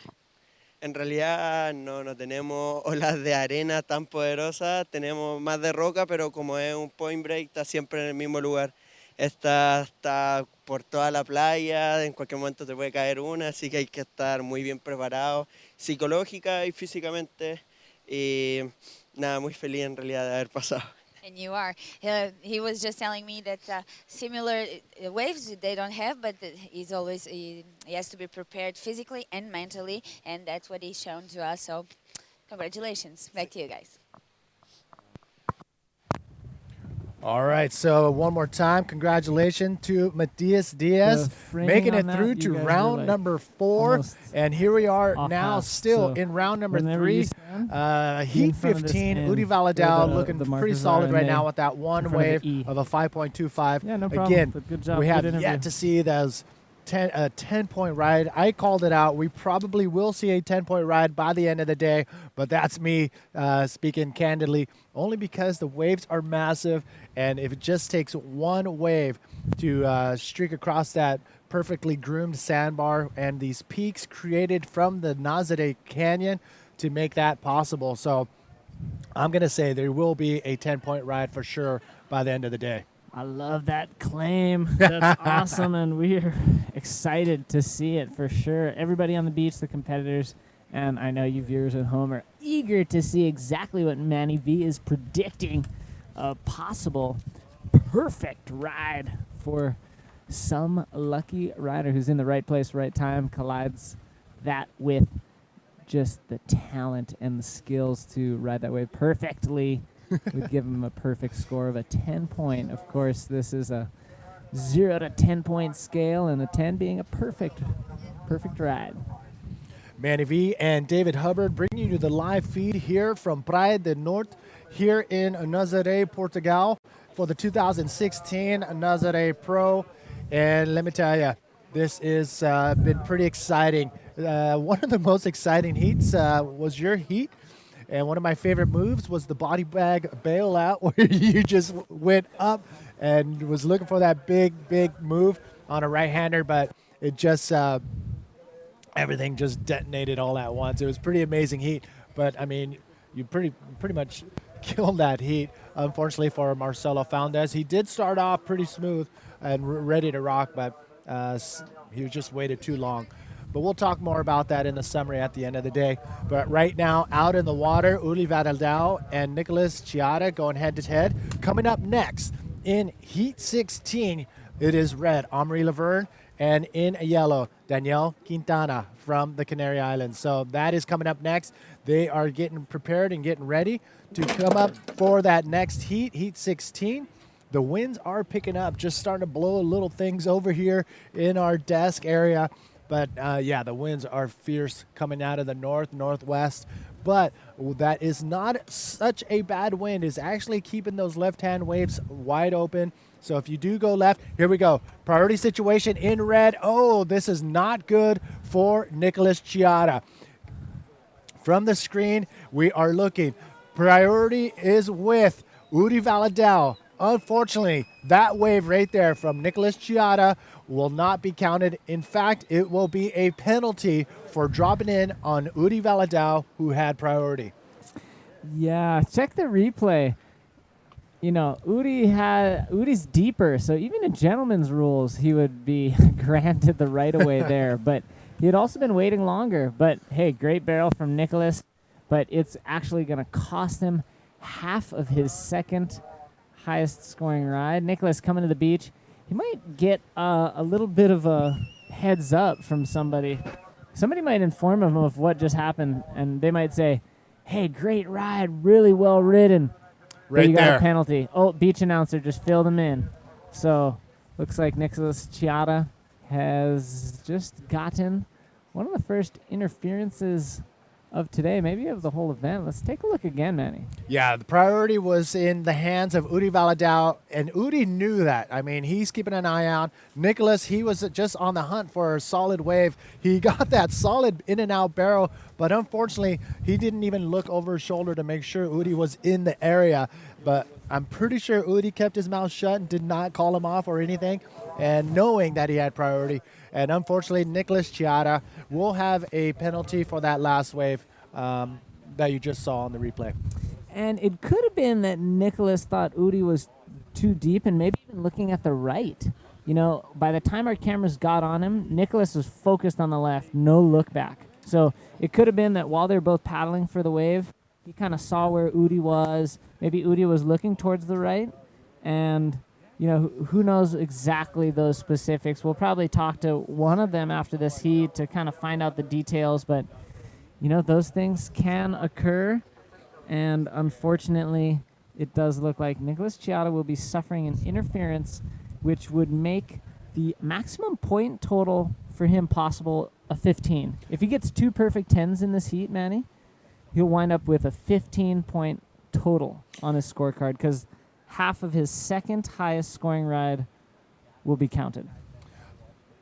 En realidad no tenemos olas de arena tan poderosas, tenemos más de roca, pero como es un point break, está siempre en el mismo lugar. Esta está por toda la playa, en cualquier momento te puede caer una, así que hay que estar muy bien preparado, psicológica y físicamente. Y nada, muy feliz en realidad de haber pasado. And you are. He was just telling me that similar waves they don't have, but he's always he has to be prepared physically and mentally, and that's what he's shown to us. So, congratulations. Back to you guys. All right, so one more time, congratulations to Matias Diaz, making it through to round number 4. And here we are now still in round number 3. Heat 15, Udi Valadao looking pretty solid right now with that one wave of a 5.25. Yeah, no problem. Again, Good job. we have Good yet to see those 10-point ride. I called it out. We probably will see a 10-point ride by the end of the day, but that's me speaking candidly, only because the waves are massive, and if it just takes one wave to streak across that perfectly groomed sandbar and these peaks created from the Nazare Canyon to make that possible. So I'm going to say there will be a 10-point ride for sure by the end of the day. I love that claim. That's awesome, and we are excited to see it for sure. Everybody on the beach, the competitors, and I know you viewers at home are eager to see exactly what Manny V is predicting a possible perfect ride for some lucky rider who's in the right place, right time, collides that with just the talent and the skills to ride that wave perfectly. Would give him a perfect score of a 10-point. Of course, this is a 0 to 10-point scale, and a 10 being a perfect ride. Manny V and David Hubbard bringing you bringing you the live feed here from Praia del Norte, here in Nazare, Portugal, for the 2016 Nazare Pro. And let me tell you, this has been pretty exciting. One of the most exciting heats was your heat. And one of my favorite moves was the body bag bailout, where you just went up and was looking for that big move on a right-hander, but it just everything just detonated all at once. It was pretty amazing heat, but I mean, you pretty much killed that heat. Unfortunately for Marcelo Foundes, he did start off pretty smooth and ready to rock, but he was just waited too long. But we'll talk more about that in the summary at the end of the day. But right now, out in the water, Uli Vadaldao and Nicholas Chiara going head-to-head. Coming up next in Heat 16, it is red, Omri Laverne, and in yellow, Danielle Quintana from the Canary Islands. So that is coming up next. They are getting prepared and getting ready to come up for that next heat, Heat 16. The winds are picking up, just starting to blow little things over here in our desk area. But, yeah, the winds are fierce coming out of the northwest. But that is not such a bad wind. It's actually keeping those left-hand waves wide open. So if you do go left, here we go. Priority situation in red. Oh, this is not good for Nicholas Chiara. From the screen, we are looking. Priority is with Uri Valadao. Unfortunately, that wave right there from Nicholas Chiara will not be counted. In fact, it will be a penalty for dropping in on Uri Valadao, who had priority. Yeah, check the replay. You know, Uri's deeper, so even in gentleman's rules, he would be granted the right of way there. But he had also been waiting longer. But, hey, great barrel from Nicholas. But it's actually going to cost him half of his second highest scoring ride. Nicholas coming to the beach. He might get a little bit of a heads up from somebody. Somebody might inform him of what just happened, and they might say, hey, great ride, really well ridden. Right but you got there. a penalty. Oh, beach announcer just filled him in. So looks like Nicholas Chiara has just gotten one of the first interferences of today, maybe of the whole event. Let's take a look again, Manny. Yeah, the priority was in the hands of Uri Valadao, and Uri knew that. I mean, he's keeping an eye out. Nicholas, he was just on the hunt for a solid wave. He got that solid in and out barrel, but unfortunately, he didn't even look over his shoulder to make sure Uri was in the area. But I'm pretty sure Uri kept his mouth shut and did not call him off or anything, and knowing that he had priority. And unfortunately, Nicholas Chiara will have a penalty for that last wave that you just saw on the replay. And it could have been that Nicholas thought Uri was too deep and maybe even looking at the right. You know, by the time our cameras got on him, Nicholas was focused on the left, no look back. So it could have been that while they're both paddling for the wave, he kind of saw where Uri was. Maybe Uri was looking towards the right. And, you know, who knows exactly those specifics. We'll probably talk to one of them after this heat to kind of find out the details. But, you know, those things can occur. And unfortunately, it does look like Nicholas Chiara will be suffering an interference, which would make the maximum point total for him possible a 15. If he gets 2 perfect 10s in this heat, Manny, he'll wind up with a 15-point total on his scorecard because half of his second highest scoring ride will be counted.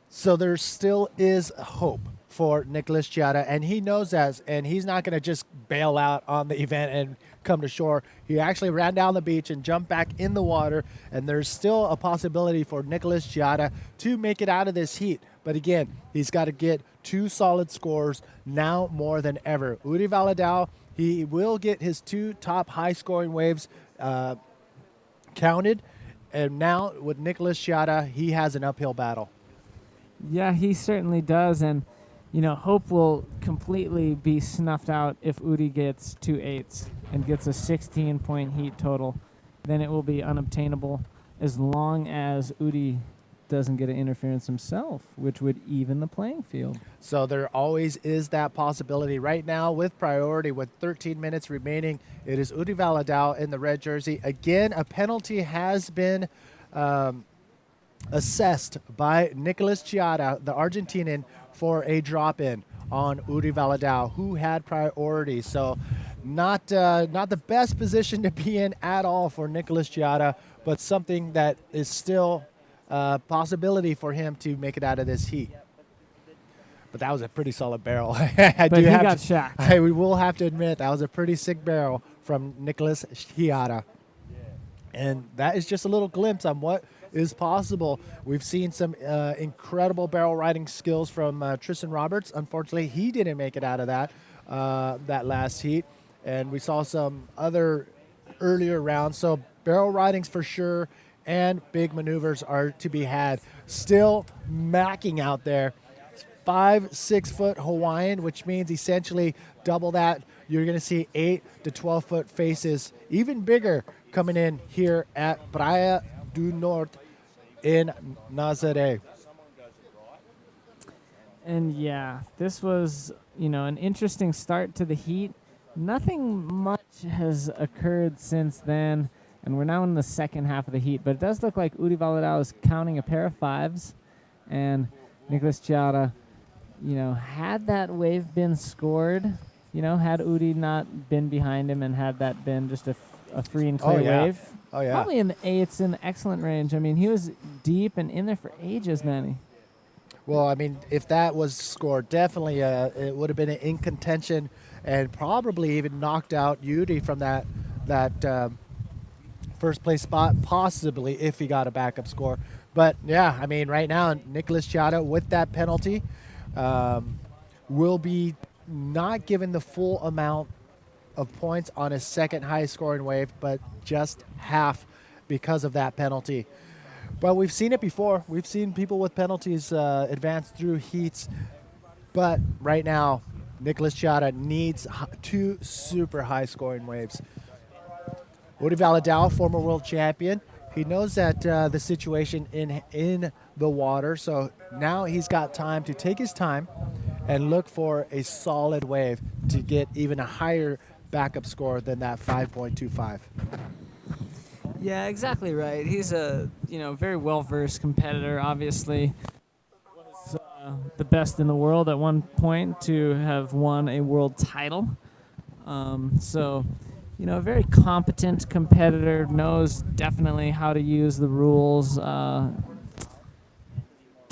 So there still is hope for Nicholas Chiara, and he knows that, and he's not going to just bail out on the event and come to shore. He actually ran down the beach and jumped back in the water, and there's still a possibility for Nicholas Chiara to make it out of this heat. But again, he's got to get 2 solid scores now more than ever. Uri Valadao, he will get his 2 top high-scoring waves counted, and now with Nicholas Chiara, he has an uphill battle. Yeah, he certainly does, and you know, hope will completely be snuffed out if Uri gets 2 8s and gets a 16-point heat total. Then it will be unobtainable as long as Uri doesn't get an interference himself, which would even the playing field. So there always is that possibility. Right now, with priority, with 13 minutes remaining, it is Uri Valadao in the red jersey. Again, a penalty has been assessed by Nicholas Chiara, the Argentinian, for a drop-in. on Uri Valadao, who had priority. So not the best position to be in at all for Nicholas Giada, but something that is still a possibility for him to make it out of this heat. But that was a pretty solid barrel. But he got shacked. We will have to admit that was a pretty sick barrel from Nicholas Giada. And that is just a little glimpse on what is possible. We've seen some incredible barrel riding skills from Tristan Roberts. Unfortunately, he didn't make it out of that last heat. And we saw some other earlier rounds. So barrel ridings for sure, and big maneuvers are to be had. Still macking out there. 5-6 foot Hawaiian, which means essentially double that. You're going to see 8 to 12 foot faces, even bigger, coming in here at Praia do Norte in Nazare. And yeah, this was, an interesting start to the heat. Nothing much has occurred since then, and we're now in the second half of the heat. But it does look like Uri Valadao is counting a pair of fives, and Nicholas Giada, had that wave been scored, had Uri not been behind him and had that been just a free and clear wave. Oh, yeah. Probably in the eights in excellent range. I mean, he was deep and in there for ages, Manny. Well, I mean, if that was scored, definitely it would have been in contention and probably even knocked out Uri from that first place spot, possibly if he got a backup score. But, yeah, I mean, right now, Nicholas Giada with that penalty will be not given the full amount of points on his second highest scoring wave, but just half because of that penalty. But we've seen it before. We've seen people with penalties advance through heats. But right now, Nicholas Giada needs 2 super high scoring waves. Uri Valadao, former world champion, he knows that the situation in the water, so now he's got time to take his time and look for a solid wave to get even a higher backup score than that 5.25. Yeah, exactly right. He's a very well-versed competitor. Obviously, was the best in the world at one point to have won a world title. So, a very competent competitor, knows definitely how to use the rules to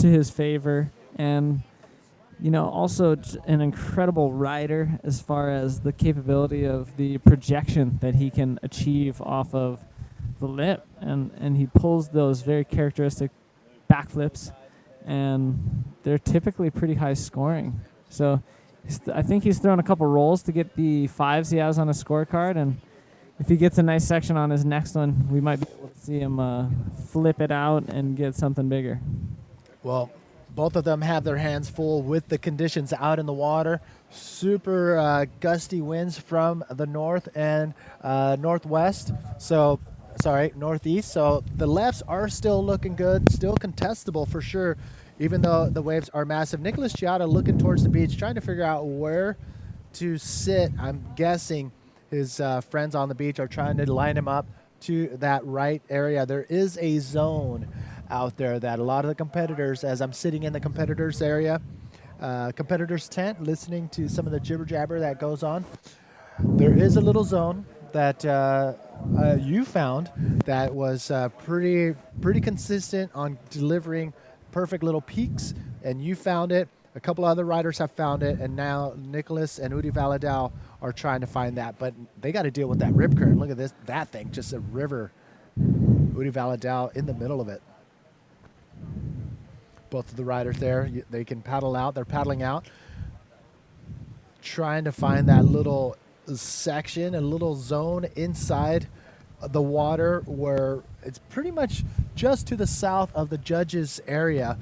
his favor, and also an incredible rider as far as the capability of the projection that he can achieve off of the lip, and he pulls those very characteristic backflips, and they're typically pretty high scoring. So I think he's thrown a couple rolls to get the fives he has on his scorecard, and if he gets a nice section on his next one, we might be able to see him flip it out and get something bigger. Well, both of them have their hands full with the conditions out in the water. Super gusty winds from the north and northeast. So the lefts are still looking good, still contestable for sure, even though the waves are massive. Nicholas Giada looking towards the beach, trying to figure out where to sit. I'm guessing his friends on the beach are trying to line him up to that right area. There is a zone out there that a lot of the competitors, as I'm sitting in the competitors area, competitors tent, listening to some of the jibber jabber that goes on, there is a little zone that you found that was pretty consistent on delivering perfect little peaks, and you found it. A couple other riders have found it, and now Nicholas and Uri Valadao are trying to find that, but they got to deal with that rip current. Look at that thing, just a river. Uri Valadao in the middle of it. Both of the riders there, they can paddle out. They're paddling out, trying to find that little section, a little zone inside the water where it's pretty much just to the south of the judges' area.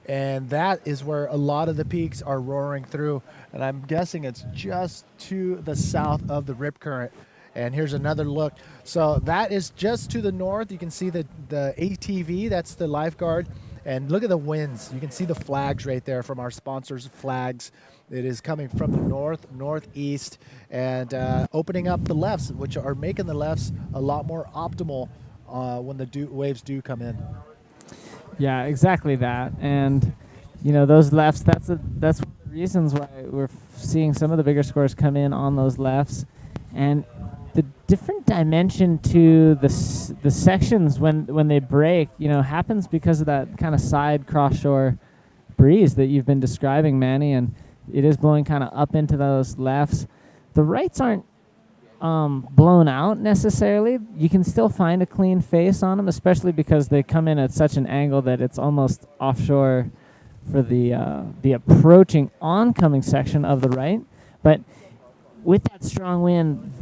And that is where a lot of the peaks are roaring through. And I'm guessing it's just to the south of the rip current. And here's another look. So that is just to the north. You can see the ATV, that's the lifeguard. And look at the winds. You can see the flags right there from our sponsors' flags. It is coming from the north, northeast, and opening up the lefts, which are making the lefts a lot more optimal when the waves do come in. Yeah, exactly that. And those lefts, that's the reasons why we're seeing some of the bigger scores come in on those lefts, and the different dimension to the sections when they break, happens because of that kind of side cross shore breeze that you've been describing, Manny, and it is blowing kind of up into those lefts. The rights aren't blown out necessarily. You can still find a clean face on them, especially because they come in at such an angle that it's almost offshore for the approaching oncoming section of the right. But with that strong wind,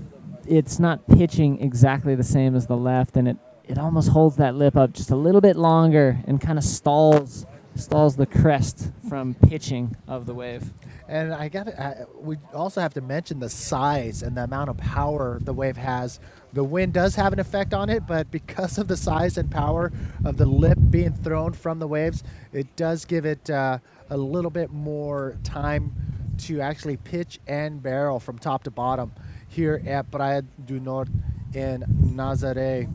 it's not pitching exactly the same as the left, and it almost holds that lip up just a little bit longer and kind of stalls the crest from pitching of the wave. And we also have to mention the size and the amount of power the wave has. The wind does have an effect on it, but because of the size and power of the lip being thrown from the waves, it does give it a little bit more time to actually pitch and barrel from top to bottom here at Praia do Norte in Nazare.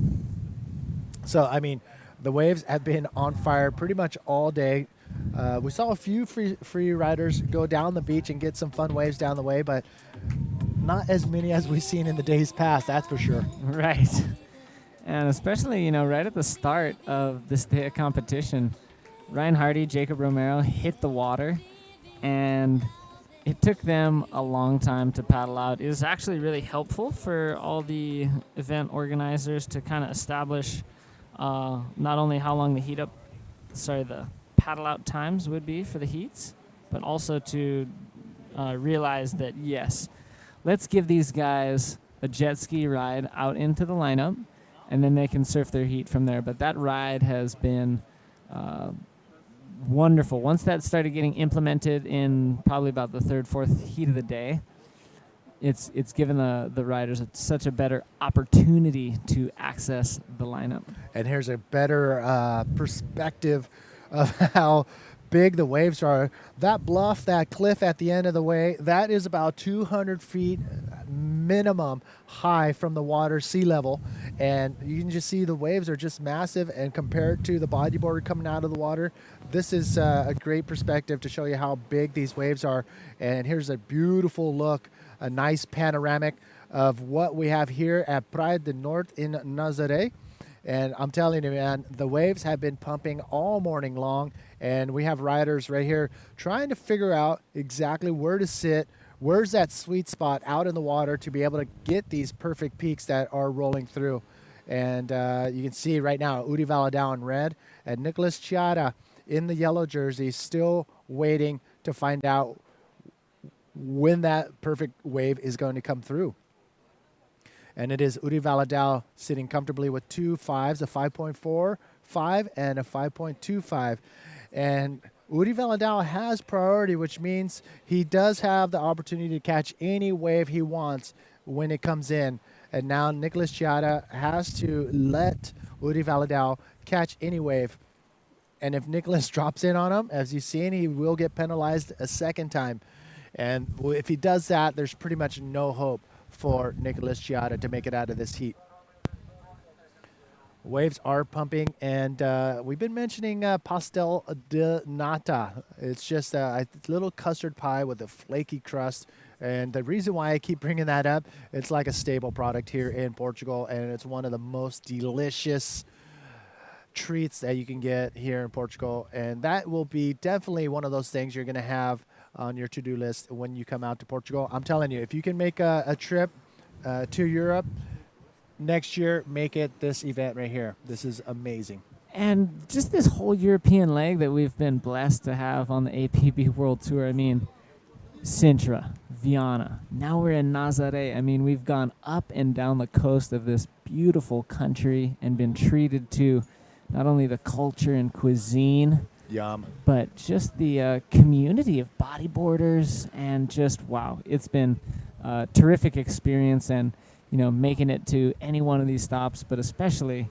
So, I mean, the waves have been on fire pretty much all day. We saw a few free riders go down the beach and get some fun waves down the way, but not as many as we've seen in the days past, that's for sure. Right. And especially, right at the start of this day of competition, Ryan Hardy, Jacob Romero hit the water, and it took them a long time to paddle out. It was actually really helpful for all the event organizers to kind of establish not only how long the paddle out times would be for the heats, but also to realize that, yes, let's give these guys a jet ski ride out into the lineup, and then they can surf their heat from there. But that ride has been wonderful. Once that started getting implemented in probably about the third, fourth heat of the day, it's given the riders such a better opportunity to access the lineup. And here's a better perspective of how big the waves are. That bluff, that cliff at the end of the way, that is about 200 feet minimum high from the water sea level, and you can just see the waves are just massive, and compared to the bodyboard coming out of the water, this is a great perspective to show you how big these waves are. And here's a beautiful look, a nice panoramic of what we have here at Praia do Norte in Nazare. And I'm telling you, man, the waves have been pumping all morning long, and we have riders right here trying to figure out exactly where to sit, where's that sweet spot out in the water to be able to get these perfect peaks that are rolling through. And you can see right now, Udi Valadao in red and Nicholas Chiara in the yellow jersey, still waiting to find out when that perfect wave is going to come through. And it is Udi Valadao sitting comfortably with 2 5s, a 5.45 and a 5.25. And Udi Valadao has priority, which means he does have the opportunity to catch any wave he wants when it comes in. And now Nicholas Chiara has to let Udi Valadao catch any wave. And if Nicholas drops in on him, as you've seen, he will get penalized a second time. And if he does that, there's pretty much no hope for Nicholas Chiara to make it out of this heat. Waves are pumping, and we've been mentioning pastel de nata. It's just a little custard pie with a flaky crust. And the reason why I keep bringing that up, it's like a staple product here in Portugal, and it's one of the most delicious treats that you can get here in Portugal. And that will be definitely one of those things you're going to have on your to-do list when you come out to Portugal. I'm telling you, if you can make a trip to Europe next year, make it this event right here. This is amazing. And just this whole European leg that we've been blessed to have on the APB World Tour. I mean, Sintra, Viana, now we're in Nazare. I mean, we've gone up and down the coast of this beautiful country and been treated to not only the culture and cuisine, Yum. but just the community of bodyboarders, and just, wow, it's been a terrific experience. And, making it to any one of these stops, but especially,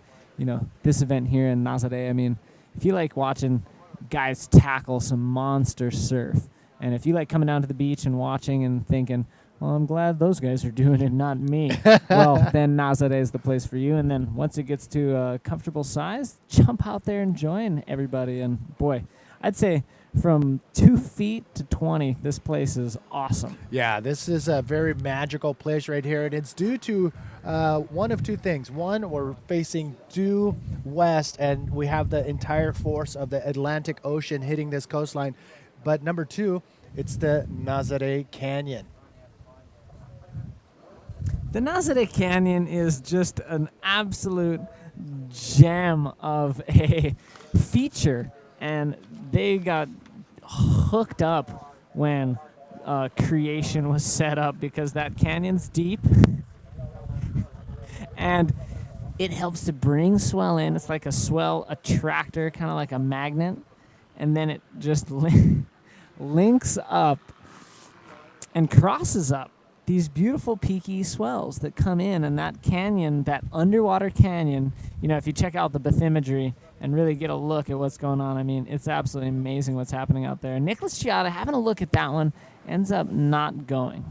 this event here in Nazare. I mean, if you like watching guys tackle some monster surf, and if you like coming down to the beach and watching and thinking, well, I'm glad those guys are doing it, not me. Well, then Nazare is the place for you. And then once it gets to a comfortable size, jump out there and join everybody. And boy, I'd say from 2 feet to 20, this place is awesome. Yeah, this is a very magical place right here, and it's due to one of two things. One, we're facing due west, and we have the entire force of the Atlantic Ocean hitting this coastline. But number two, it's the Nazare Canyon. The Nazare Canyon is just an absolute gem of a feature, and they got hooked up when creation was set up because that canyon's deep and it helps to bring swell in. It's like a swell attractor, kind of like a magnet, and then it just links up and crosses up these beautiful peaky swells that come in, and that canyon, that underwater canyon, you know, if you check out the bathymetry and really get a look at what's going on, I mean, it's absolutely amazing what's happening out there. Nicholas Chiata, having a look at that one, ends up not going.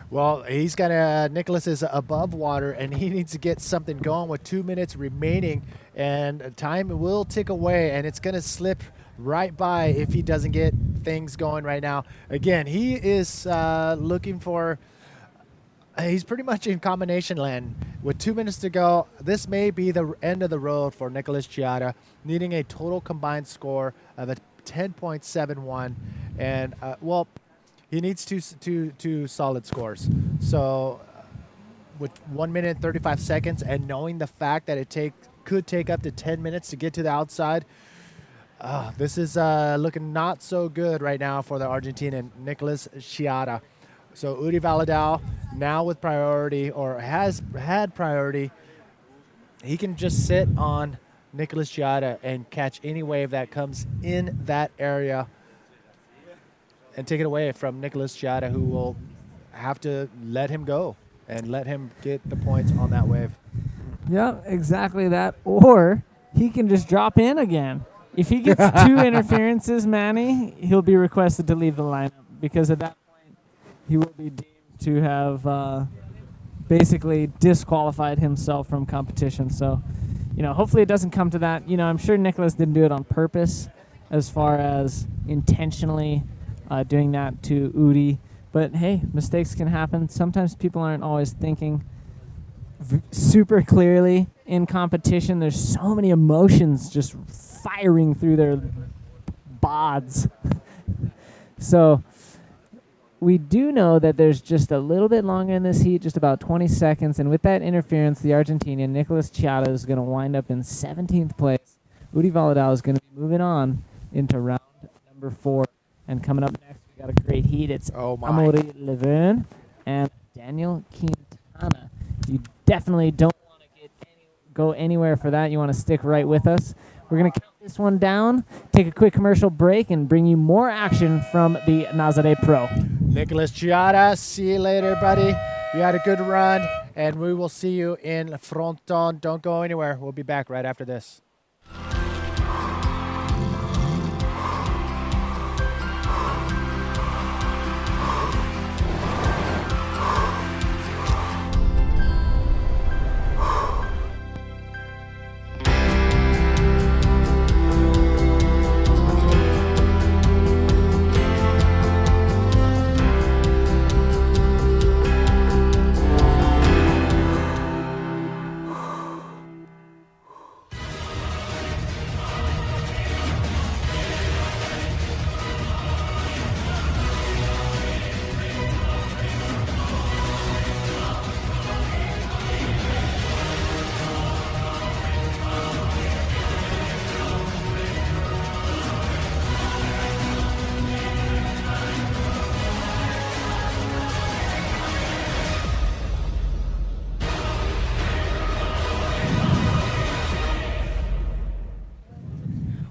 Well, he's got Nicholas is above water, and he needs to get something going with 2 minutes remaining, and time will tick away, and it's going to slip right by if he doesn't get things going right now. Again, he is looking for, he's pretty much in combination land. With 2 minutes to go, this may be the end of the road for Nicholas Chiata, needing a total combined score of a 10.71. And, well, he needs two solid scores. So with 1 minute and 35 seconds and knowing the fact that it could take up to 10 minutes to get to the outside, this is looking not so good right now for the Argentinian, Nicholas Chiata. So Uri Valadao now with priority, or has had priority. He can just sit on Nicholas Chiata and catch any wave that comes in that area and take it away from Nicholas Chiata, who will have to let him go and let him get the points on that wave. Yeah, exactly that. Or he can just drop in again. If he gets 2 interferences, Manny, he'll be requested to leave the lineup because at that point he will be deemed to have basically disqualified himself from competition. So, you know, hopefully it doesn't come to that. You know, I'm sure Nicholas didn't do it on purpose as far as intentionally doing that to Udi. But, hey, mistakes can happen. Sometimes people aren't always thinking super clearly in competition. There's so many emotions just firing through their bods. So we do know that there's just a little bit longer in this heat, just about 20 seconds. And with that interference, the Argentinian, Nicholas Chiata, is going to wind up in 17th place. Udi Valadao is going to be moving on into round number 4. And coming up next, we got a great heat. It's Amaury Leverne and Daniel Quintana. You definitely don't want to go anywhere for that. You want to stick right with us. We're going to count this one down, take a quick commercial break, and bring you more action from the Nazare Pro. Nicholas Chiata, see you later, buddy. You had a good run, and we will see you in Fronton. Don't go anywhere. We'll be back right after this.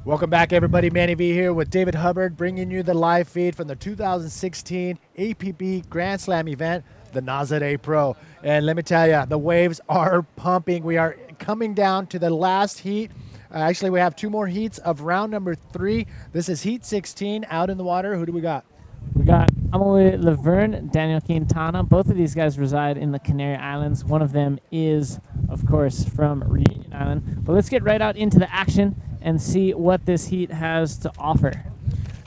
Welcome back, everybody. Manny V here with David Hubbard, bringing you the live feed from the 2016 APB Grand Slam event, the Nazare Pro. And let me tell you, the waves are pumping. We are coming down to the last heat. Actually, we have 2 more heats of round number 3. This is heat 16 out in the water. Who do we got? We got Amaury Leverne, Daniel Quintana. Both of these guys reside in the Canary Islands. One of them is, of course, from Reunion Island. But let's get right out into the action and see what this heat has to offer.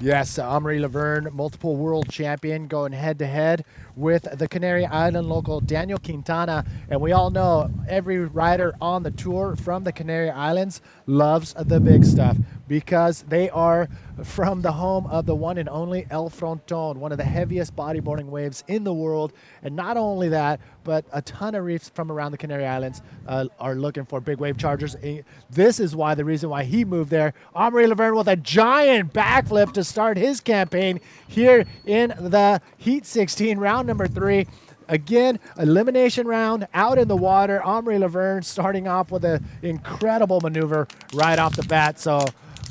Yes, Amaury Laverne, multiple world champion, going head-to-head with the Canary Island local Daniel Quintana. And we all know every rider on the tour from the Canary Islands loves the big stuff because they are from the home of the one and only El Fronton, one of the heaviest bodyboarding waves in the world. And not only that, but a ton of reefs from around the Canary Islands are looking for big wave chargers. This is why the reason why he moved there. Amaury Laverne with a giant backflip to start his campaign here in the Heat 16, round number 3. Again, elimination round out in the water. Amaury Laverne starting off with an incredible maneuver right off the bat. So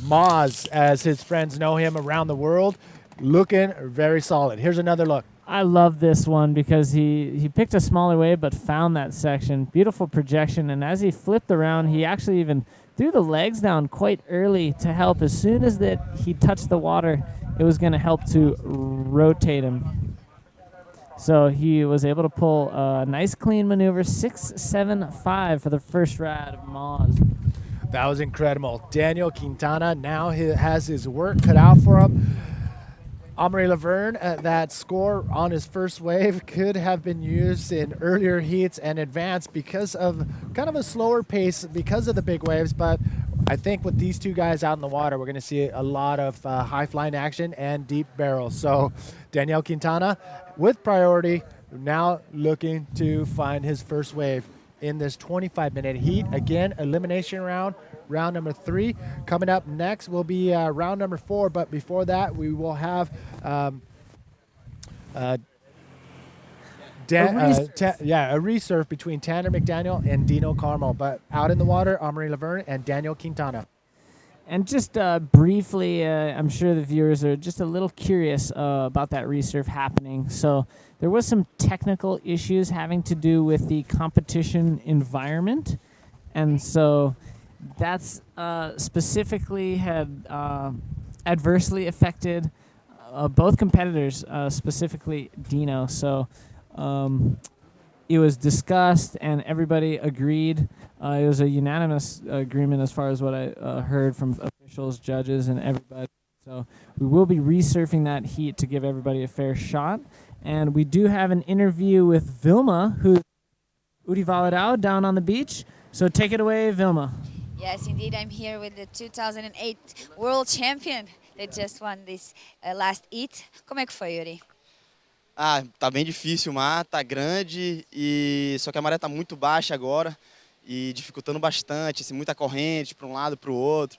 Moz, as his friends know him around the world, looking very solid. Here's another look. I love this one because he picked a smaller wave but found that section. Beautiful projection, and as he flipped around, he actually even threw the legs down quite early to help. As soon as that he touched the water, it was going to help to rotate him. So he was able to pull a nice clean maneuver, 6.75 for the first ride of Moz. That was incredible. Daniel Quintana now has his work cut out for him. Amaury Laverne, that score on his first wave could have been used in earlier heats and advanced because of kind of a slower pace because of the big waves. But I think with these two guys out in the water, we're going to see a lot of high flying action and deep barrels. So Daniel Quintana with priority, now looking to find his first wave in this 25-minute heat. Again, elimination round, round number 3. Coming up next will be round number 4, but before that, we will have a resurf between Tanner McDaniel and Dino Carmel. But out in the water, Amaury Laverne and Daniel Quintana. And just briefly, I'm sure the viewers are just a little curious about that resurf happening. So there was some technical issues having to do with the competition environment. And so that's specifically had adversely affected both competitors, specifically Dino. So it was discussed and everybody agreed. It was a unanimous agreement as far as what I heard from officials, judges, and everybody. So we will be resurfing that heat to give everybody a fair shot. And we do have an interview with Vilma, who's Udi Valadao down on the beach. So take it away, Vilma. Yes, indeed. I'm here with the 2008 world champion that just won this last heat. Como é que foi, Uri? Ah, tá bem difícil o mar, tá grande, só que a maré tá muito baixa agora e dificultando bastante, assim, muita corrente para um lado, para o outro.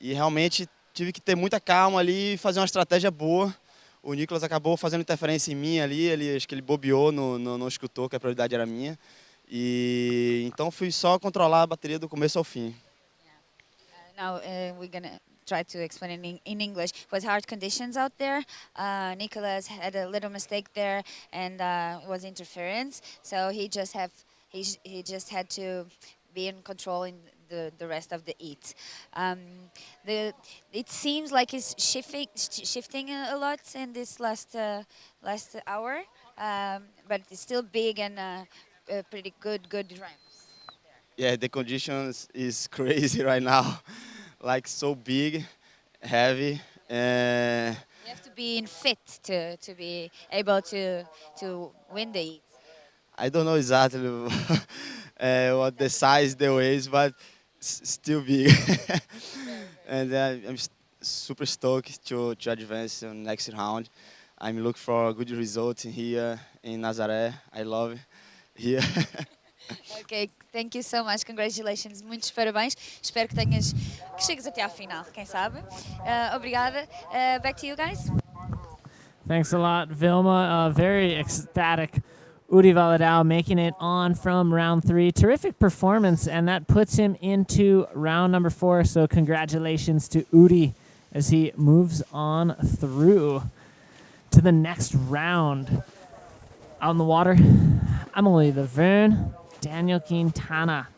E realmente tive que ter muita calma ali e fazer uma estratégia boa. O Nicolas acabou fazendo interferência em mim ali, acho que ele bobeou, não escutou que a prioridade era minha. E então fui só controlar a bateria do começo ao fim. Now we're gonna try to explain it in English. It was hard conditions out there. Nicolas had a little mistake there, and it was interference. So he just had to be in control in the rest of the heat. It seems like it's shifting a lot in this last hour, but it's still big and pretty good ramps. Yeah, the conditions is crazy right now. Like so big, heavy. You have to be in fit to be able to win the heat. I don't know exactly what the size the waves, but still big. And I'm super stoked to advance in next round. I'm looking for a good result here in Nazare. I love it here. Okay, thank you so much. Congratulations. Muitos parabéns. Espero que chegues até à final, quem sabe. Obrigada. Back to you guys. Thanks a lot, Vilma. Very ecstatic. Udi Valadao making it on from round 3. Terrific performance, and that puts him into round number 4. So congratulations to Udi as he moves on through to the next round. Out in the water, Amaury Laverne, Daniel Quintana.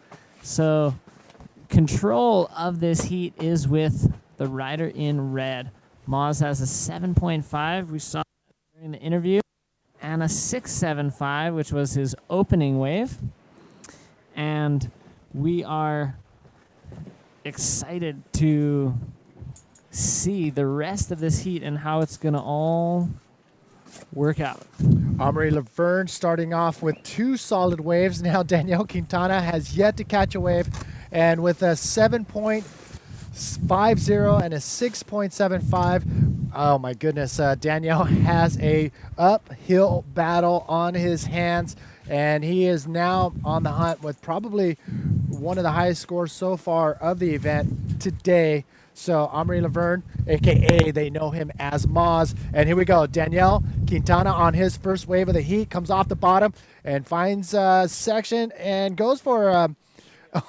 So control of this heat is with the rider in red. Moz has a 7.5. We saw during the interview. And a 6.75, which was his opening wave. And we are excited to see the rest of this heat and how it's going to all work out. Amaury Laverne starting off with 2 solid waves. Now Danielle Quintana has yet to catch a wave, and with a 7.50 and a 6.75, oh my goodness, Danielle has a uphill battle on his hands, and he is now on the hunt with probably one of the highest scores so far of the event today. So Amaury Laverne, a.k.a. they know him as Maz. And here we go. Danielle Quintana on his first wave of the heat comes off the bottom and finds a section and goes for,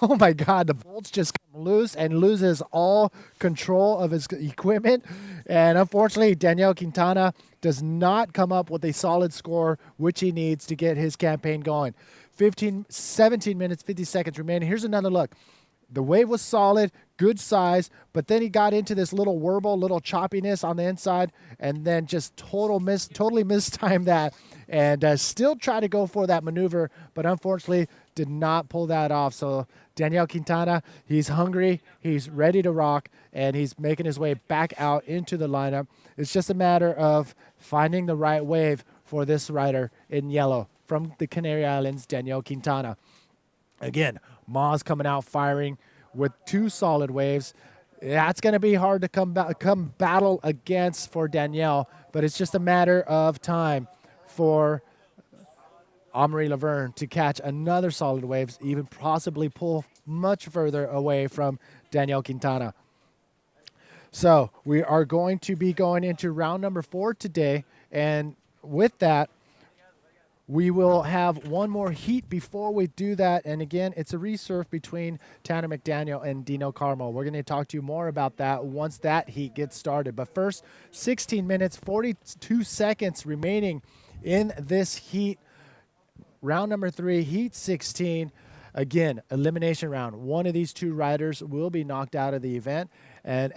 oh my God, the bolts just come loose and loses all control of his equipment. And unfortunately, Danielle Quintana does not come up with a solid score, which he needs to get his campaign going. 17 minutes, 50 seconds remaining. Here's another look. The wave was solid, good size, but then he got into this little warble, little choppiness on the inside, and then just totally mistimed that, and still tried to go for that maneuver, but unfortunately did not pull that off. So Danielle Quintana, he's hungry, he's ready to rock, and he's making his way back out into the lineup. It's just a matter of finding the right wave for this rider in yellow from the Canary Islands, Danielle Quintana. Again, Maz coming out firing with 2 solid waves. That's going to be hard to come battle against for Danielle, but it's just a matter of time for Amaury Laverne to catch another solid waves, even possibly pull much further away from Danielle Quintana. So we are going to be going into round number 4 today, and with that, we will have one more heat before we do that. And again, it's a resurf between Tanner McDaniel and Dino Carmo. We're going to talk to you more about that once that heat gets started. But first, 16 minutes, 42 seconds remaining in this heat. Round number 3, heat 16. Again, elimination round. One of these 2 riders will be knocked out of the event. And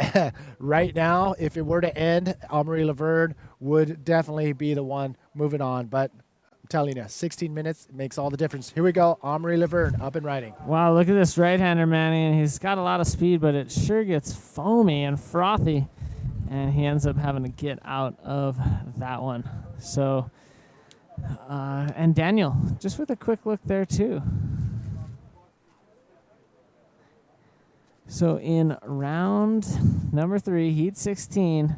right now, if it were to end, Amaury Laverne would definitely be the one moving on. But telling you, 16 minutes makes all the difference. Here we go. Amaury Laverne up and riding. Wow, look at this right-hander, Manny. And he's got a lot of speed, but it sure gets foamy and frothy. And he ends up having to get out of that one. So, and Daniel, just with a quick look there, too. So in round number 3, heat 16.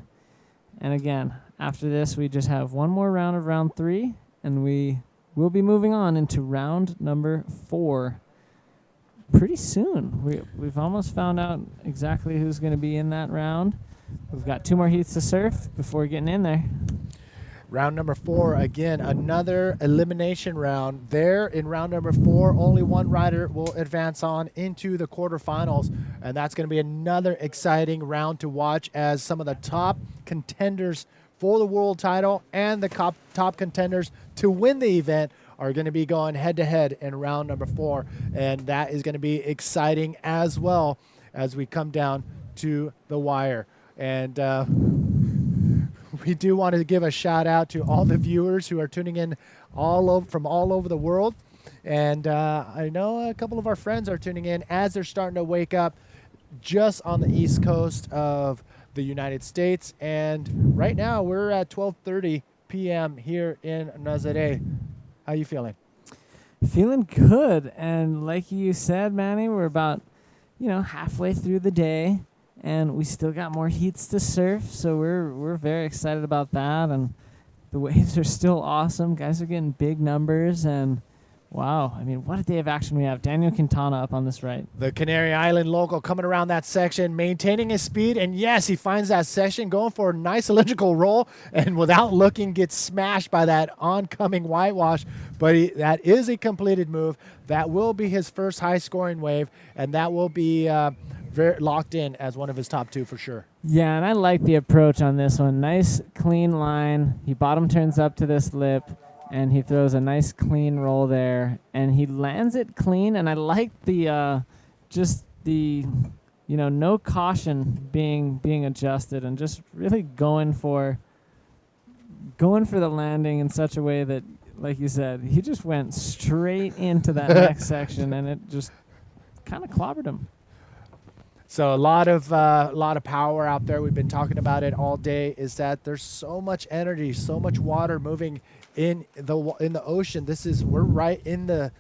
And again, after this, we just have one more round of round 3. And we will be moving on into round number 4 pretty soon. We've almost found out exactly who's going to be in that round. We've got 2 more heats to surf before getting in there. Round number 4, again, another elimination round. There in round number 4, only one rider will advance on into the quarterfinals, and that's going to be another exciting round to watch as some of the top contenders for the world title and the top contenders to win the event are going to be going head-to-head in round number 4, and that is going to be exciting as well as we come down to the wire. And we do want to give a shout-out to all the viewers who are tuning in from all over the world. And I know a couple of our friends are tuning in as they're starting to wake up just on the East Coast of the United States, and right now we're at 12:30 p.m. here in Nazare. How you feeling? Feeling good, and like you said, Manny, we're about halfway through the day, and we still got more heats to surf, so we're very excited about that. And the waves are still awesome. Guys are getting big numbers, and wow, I mean, what a day of action we have. Daniel Quintana up on this right. The Canary Island local coming around that section, maintaining his speed, and yes, he finds that section, going for a nice elliptical roll, and without looking, gets smashed by that oncoming whitewash. But that is a completed move. That will be his first high-scoring wave, and that will be very locked in as one of his top 2 for sure. Yeah, and I like the approach on this one. Nice, clean line. He bottom turns up to this lip, and he throws a nice clean roll there, and he lands it clean. And I like the no caution being adjusted, and just really going for the landing in such a way that, like you said, he just went straight into that next section, and it just kind of clobbered him. So a lot of power out there. We've been talking about it all day. Is that there's so much energy, so much water moving in the ocean. We're right in the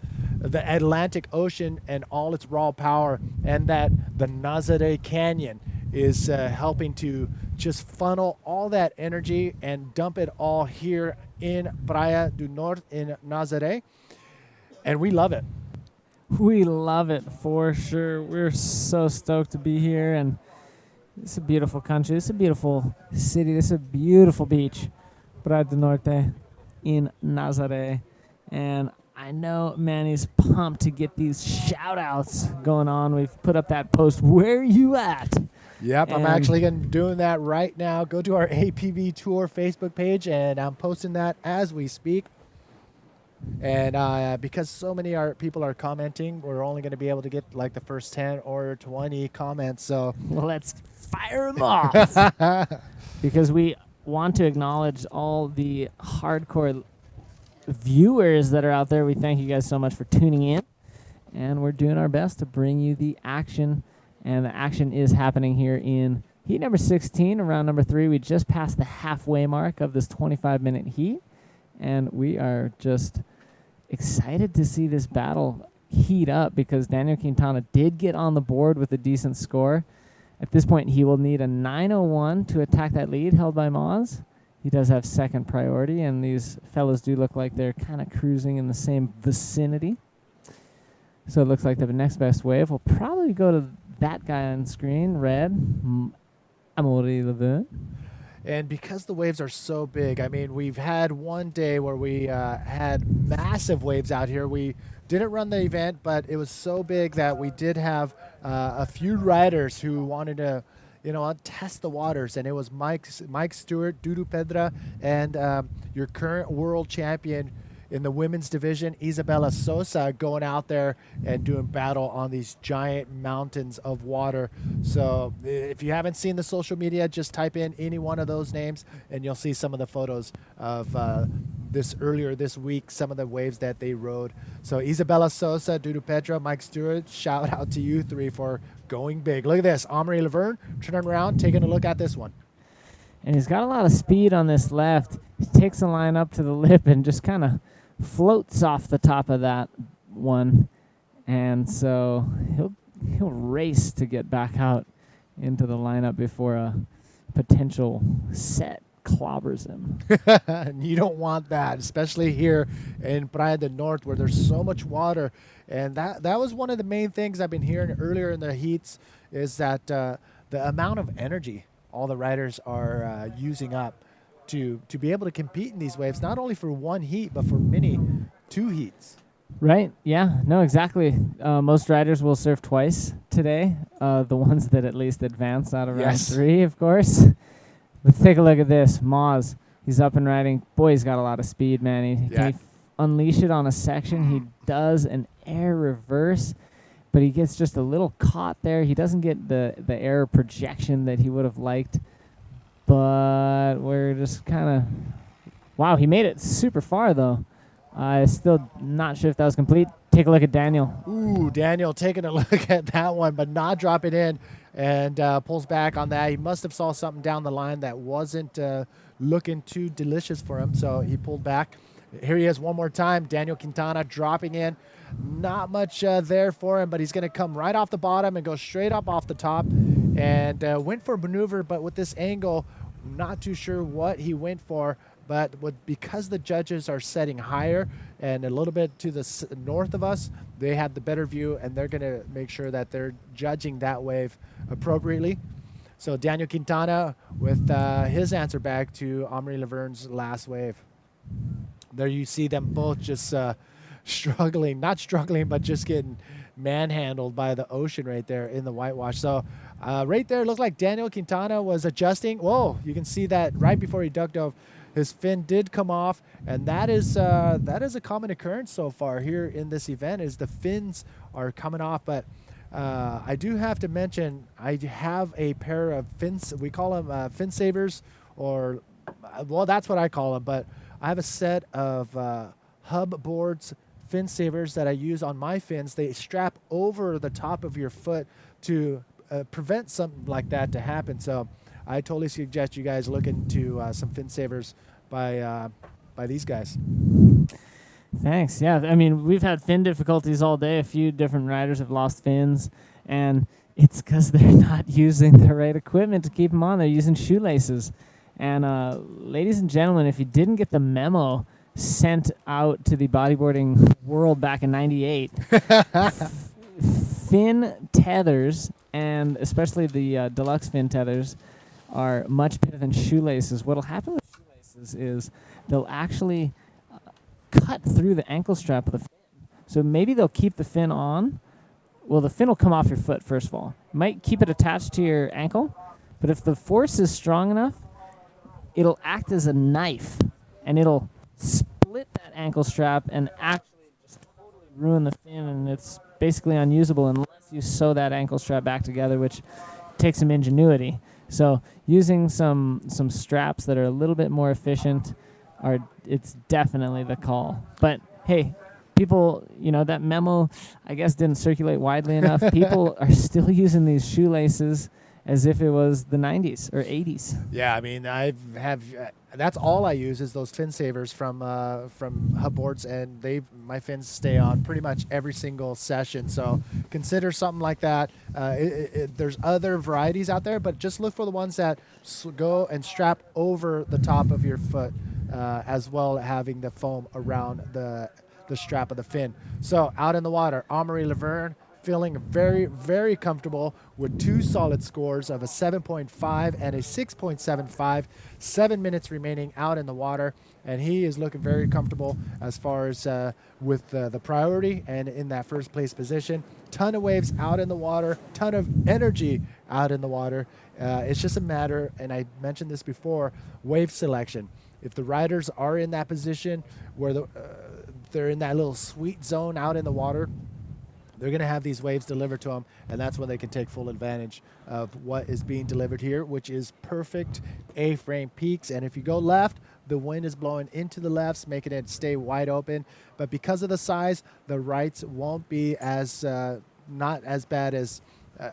Atlantic Ocean and all its raw power, and that the Nazare Canyon is helping to just funnel all that energy and dump it all here in Praia do Norte in Nazare, and we love it. We love it for sure. We're so stoked to be here, and it's a beautiful country. It's a beautiful city. This is a beautiful beach, Praia do Norte in Nazare. And I know Manny's pumped to get these shout-outs going on. We've put up that post, "Where you at?" Yep, I'm actually doing that right now. Go to our APV Tour Facebook page, and I'm posting that as we speak. And because so many people are commenting, we're only going to be able to get like the first 10 or 20 comments. So let's fire them off. Because we want to acknowledge all the hardcore viewers that are out there. We thank you guys so much for tuning in. And we're doing our best to bring you the action. And the action is happening here in heat number 16, around number 3. We just passed the halfway mark of this 25-minute heat. And we are just excited to see this battle heat up because Daniel Quintana did get on the board with a decent score. At this point, he will need a 901 to attack that lead held by Moz. He does have second priority, and these fellows do look like they're kind of cruising in the same vicinity. So it looks like the next best wave will probably go to that guy on screen, red, Amaury Levin. And because the waves are so big, I mean, we've had one day where we had massive waves out here. We didn't run the event, but it was so big that we did have a few riders who wanted to, test the waters. And it was Mike Stewart, Dudu Pedra, and your current world champion in the women's division, Isabella Sosa, going out there and doing battle on these giant mountains of water. So if you haven't seen the social media, just type in any one of those names and you'll see some of the photos of earlier this week, some of the waves that they rode. So Isabella Sosa, Dudu Pedra, Mike Stewart, shout out to you three for going big. Look at this, Amaury Laverne turning around, taking a look at this one. And he's got a lot of speed on this left. He takes the line up to the lip and just kind of floats off the top of that one, and so he'll race to get back out into the lineup before a potential set clobbers him. And you don't want that, especially here in Praia do Norte where there's so much water. And that was one of the main things I've been hearing earlier in the heats is that the amount of energy all the riders are using up to be able to compete in these waves, not only for one heat, but for two heats. Right, yeah, no, exactly. Most riders will surf twice today, the ones that at least advance out of round 3, of course. Let's take a look at this. Moz, he's up and riding. Boy, he's got a lot of speed, man. Can he unleash it on a section? He does an air reverse, but he gets just a little caught there. He doesn't get the air projection that he would have liked. But we're just kind of... Wow, he made it super far, though. Still not sure if that was complete. Take a look at Daniel. Ooh, Daniel taking a look at that one, but not dropping in and pulls back on that. He must have saw something down the line that wasn't looking too delicious for him, so he pulled back. Here he is one more time. Daniel Quintana dropping in. Not much there for him, but he's going to come right off the bottom and go straight up off the top. And went for a maneuver, but with this angle, not too sure what he went for. But because the judges are setting higher and a little bit to the north of us, they have the better view, and they're going to make sure that they're judging that wave appropriately. So Daniel Quintana with his answer back to Amaury Laverne's last wave. There you see them both just struggling, not struggling, but just getting manhandled by the ocean right there in the whitewash. So right there, it looked like Daniel Quintana was adjusting. Whoa, you can see that right before he ducked off, his fin did come off, and that is a common occurrence so far here in this event is the fins are coming off. But I do have to mention I have a pair of fins. We call them fin savers, or well, that's what I call them. But I have a set of hub boards, fin savers that I use on my fins. They strap over the top of your foot to prevent something like that to happen. So I totally suggest you guys look into some fin savers by these guys. Thanks. Yeah, I mean, we've had fin difficulties all day. A few different riders have lost fins, and it's because they're not using the right equipment to keep them on. They're using shoelaces. And ladies and gentlemen, if you didn't get the memo sent out to the bodyboarding world back in '98, fin tethers, and especially the deluxe fin tethers, are much better than shoelaces. What'll happen with shoelaces is they'll actually cut through the ankle strap of the fin. So maybe they'll keep the fin on. Well, the fin will come off your foot, first of all. Might keep it attached to your ankle, but if the force is strong enough, it'll act as a knife, and it'll split that ankle strap and actually just totally ruin the fin, and it's basically unusable unless you sew that ankle strap back together, which takes some ingenuity. So using some straps that are a little bit more efficient it's definitely the call. But hey, people, that memo, I guess, didn't circulate widely enough. People are still using these shoelaces as if it was the 90s or 80s. Yeah, I mean, that's all I use is those fin savers from hub boards, and my fins stay on pretty much every single session. So consider something like that. There's other varieties out there, but just look for the ones that go and strap over the top of your foot, as well as having the foam around the strap of the fin. So out in the water, Amaury Laverne feeling very, very comfortable with two solid scores of a 7.5 and a 6.75. 7 minutes remaining out in the water, and he is looking very comfortable as far as with the priority and in that first place position. Ton of waves out in the water, ton of energy out in the water. It's just a matter, and I mentioned this before, wave selection. If the riders are in that position where they're in that little sweet zone out in the water, they're going to have these waves delivered to them, and that's when they can take full advantage of what is being delivered here, which is perfect A-frame peaks. And if you go left, the wind is blowing into the lefts, making it stay wide open. But because of the size, the rights won't be as not as bad as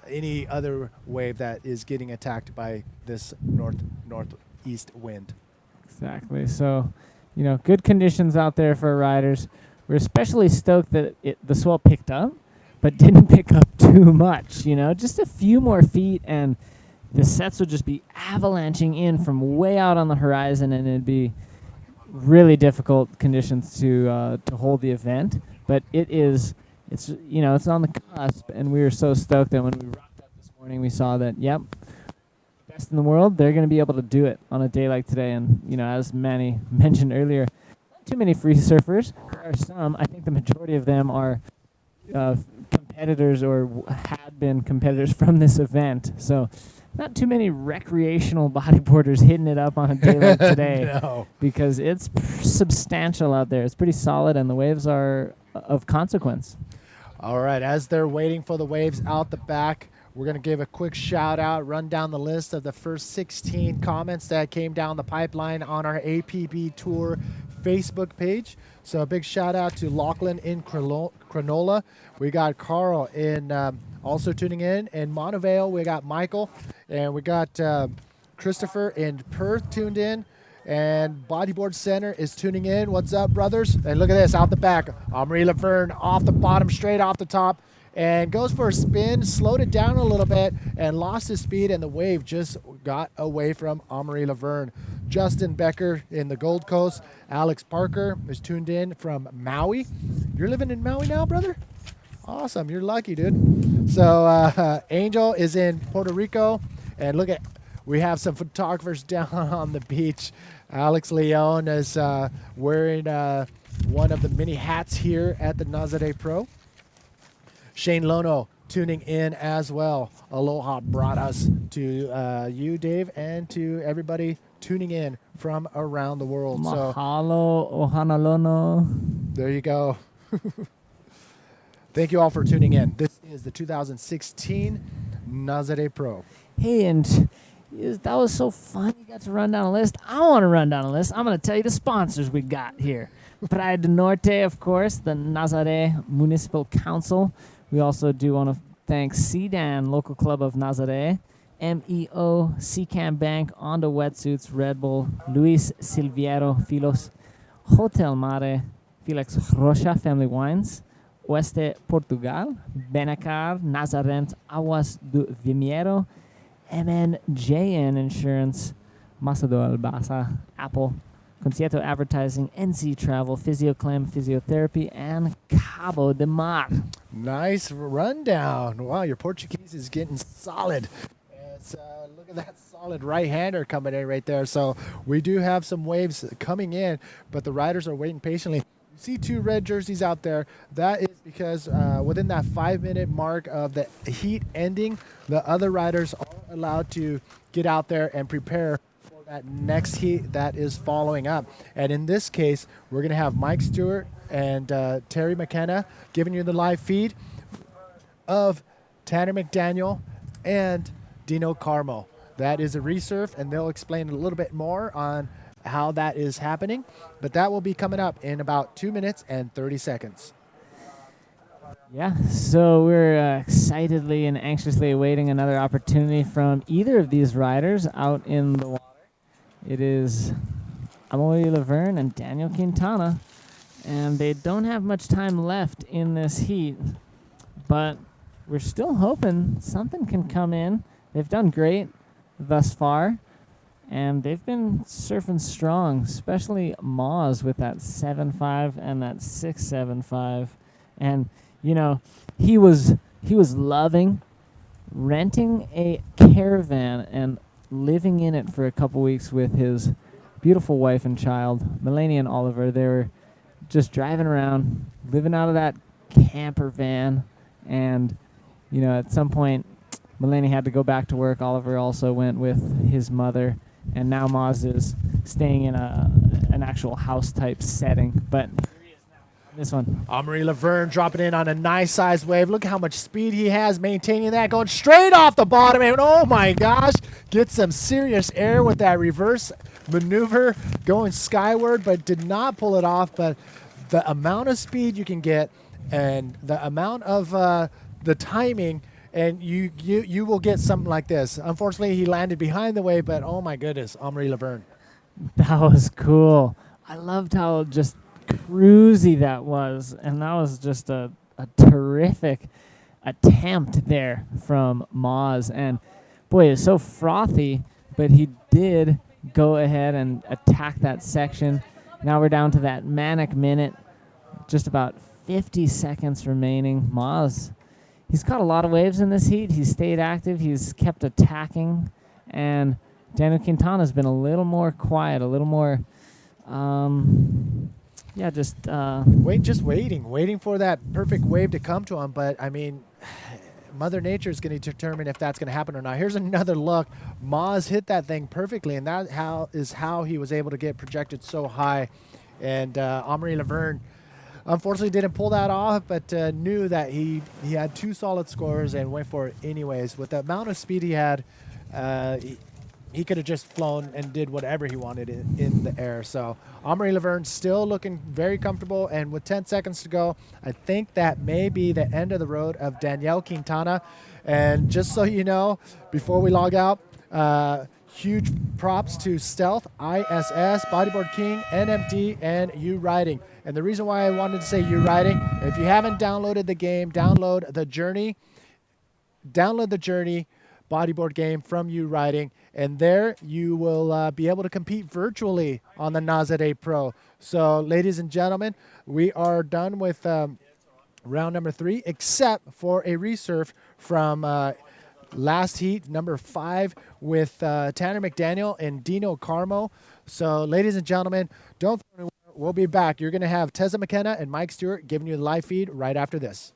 any other wave that is getting attacked by this northeast wind. Exactly. So, good conditions out there for riders. We're especially stoked that the swell picked up, but didn't pick up too much. Just a few more feet, and the sets would just be avalanching in from way out on the horizon, and it'd be really difficult conditions to hold the event. But it's on the cusp, and we were so stoked that when we rocked up this morning, we saw that, yep, best in the world, they're going to be able to do it on a day like today. And, as Manny mentioned earlier, not too many free surfers. There are some. I think the majority of them are competitors or had been competitors from this event. So not too many recreational bodyboarders hitting it up on a day like today. No. Because it's substantial out there. It's pretty solid, and the waves are of consequence. All right, as they're waiting for the waves out the back, we're going to give a quick shout out, run down the list of the first 16 comments that came down the pipeline on our APB Tour Facebook page. So a big shout out to Lachlan in Cronulla. We got Carl in also tuning in Montevale. We got Michael, and we got Christopher in Perth tuned in. And Bodyboard Center is tuning in. What's up, brothers? And look at this, out the back. Amaury Laverne off the bottom, straight off the top, and goes for a spin, slowed it down a little bit, and lost his speed, and the wave just got away from Amaury Laverne. Justin Becker in the Gold Coast. Alex Parker is tuned in from Maui. You're living in Maui now, brother? Awesome. You're lucky, dude. So Angel is in Puerto Rico. And look at, we have some photographers down on the beach. Alex Leon is wearing one of the mini hats here at the Nazare Pro. Shane Lono tuning in as well. Aloha brought us to you, Dave, and to everybody tuning in from around the world. Mahalo, ohana lono. There you go. Thank you all for tuning in. This is the 2016 Nazare Pro. Hey, and that was so fun. You got to run down a list. I want to run down a list. I'm going to tell you the sponsors we got here. Praia do Norte, of course, the Nazare Municipal Council. We also do want to thanks CDAN, local club of Nazare, MEO, CCAM Bank, Onda Wetsuits, Red Bull, Luis Silviero, Filos, Hotel Mare, Felix Rocha Family Wines, Oeste Portugal, Benacar, Nazarent, Aguas do Vimiero, MNJN Insurance, Masado Albasa, Apple, Concierto Advertising, NC Travel, PhysioClem, Physiotherapy, and Cabo de Mar. Nice rundown. Wow, your Portuguese is getting solid. Look at that solid right-hander coming in right there. So we do have some waves coming in, but the riders are waiting patiently. You see 2 red jerseys out there. That is because within that 5-minute mark of the heat ending, the other riders are allowed to get out there and prepare for that next heat that is following up. And in this case, we're going to have Mike Stewart and Terry McKenna giving you the live feed of Tanner McDaniel and Dino Carmo. That is a resurf, and they'll explain a little bit more on how that is happening, but that will be coming up in about 2 minutes and 30 seconds. Yeah, so we're excitedly and anxiously awaiting another opportunity from either of these riders out in the water. It is Amoy Laverne and Daniel Quintana, and they don't have much time left in this heat, but we're still hoping something can come in. They've done great thus far, and they've been surfing strong, especially Moz with that 7.5 and that 6.75. And, you know, he was loving renting a caravan and living in it for a couple weeks with his beautiful wife and child, Melanie and Oliver. They were just driving around, living out of that camper van, and, you know, at some point, Melanie had to go back to work. Oliver also went with his mother, and now Moz is staying in an actual house-type setting. But this one. Amory Laverne dropping in on a nice-sized wave. Look how much speed he has, maintaining that, going straight off the bottom. And oh, my gosh, get some serious air with that reverse maneuver going skyward, but did not pull it off. But the amount of speed you can get and the amount of the timing, and you will get something like this. Unfortunately, he landed behind the wave, but oh my goodness, Amory Laverne. That was cool. I loved how just cruisy that was, and that was just a terrific attempt there from Moz. And boy, it's so frothy, but he did go ahead and attack that section. Now we're down to that manic minute, just about 50 seconds remaining. Moz, he's caught a lot of waves in this heat. He's stayed active. He's kept attacking. And Daniel Quintana's been a little more quiet, a little more, just waiting for that perfect wave to come to him. But, I mean, Mother Nature is going to determine if that's going to happen or not. Here's another look. Moz hit that thing perfectly, and that is how he was able to get projected so high. And Amory Laverne, unfortunately, didn't pull that off, but knew that he had 2 solid scores and went for it anyways. With the amount of speed he had, he could have just flown and did whatever he wanted in the air. So Amory Laverne still looking very comfortable, and with 10 seconds to go, I think that may be the end of the road of Daniel Quintana. And just so you know, before we log out, huge props to Stealth, ISS, Bodyboard King, NMT, and U Riding. And the reason why I wanted to say U Riding, if you haven't downloaded the game, download the Journey bodyboard game from U Riding, and there you will be able to compete virtually on the Nazare Pro. So, ladies and gentlemen, we are done with round number 3, except for a resurf from last heat, number 5, with Tanner McDaniel and Dino Carmo. So, ladies and gentlemen, don't go anywhere. We'll be back. You're going to have Tessa McKenna and Mike Stewart giving you the live feed right after this.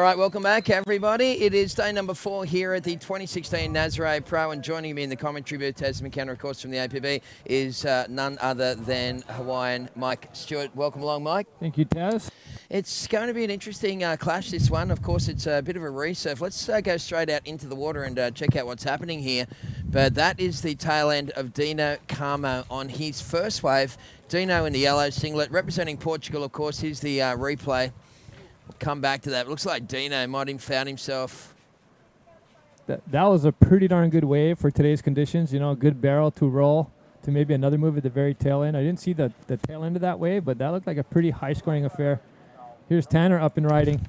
right, welcome back, everybody. It is day number 4 here at the 2016 Nazare Pro, and joining me in the commentary booth, Tasman McKenna, of course, from the APB, is none other than Hawaiian Mike Stewart. Welcome along, Mike. Thank you, Taz. It's going to be an interesting clash, this one. Of course, it's a bit of a resurf. Let's go straight out into the water and check out what's happening here. But that is the tail end of Dino Carmo on his first wave. Dino in the yellow singlet, representing Portugal, of course. Here's the replay. We'll come back to that. Looks like Dino might have found himself. That was a pretty darn good wave for today's conditions. You know, a good barrel to roll to maybe another move at the very tail end. I didn't see the tail end of that wave, but that looked like a pretty high-scoring affair. Here's Tanner up and riding.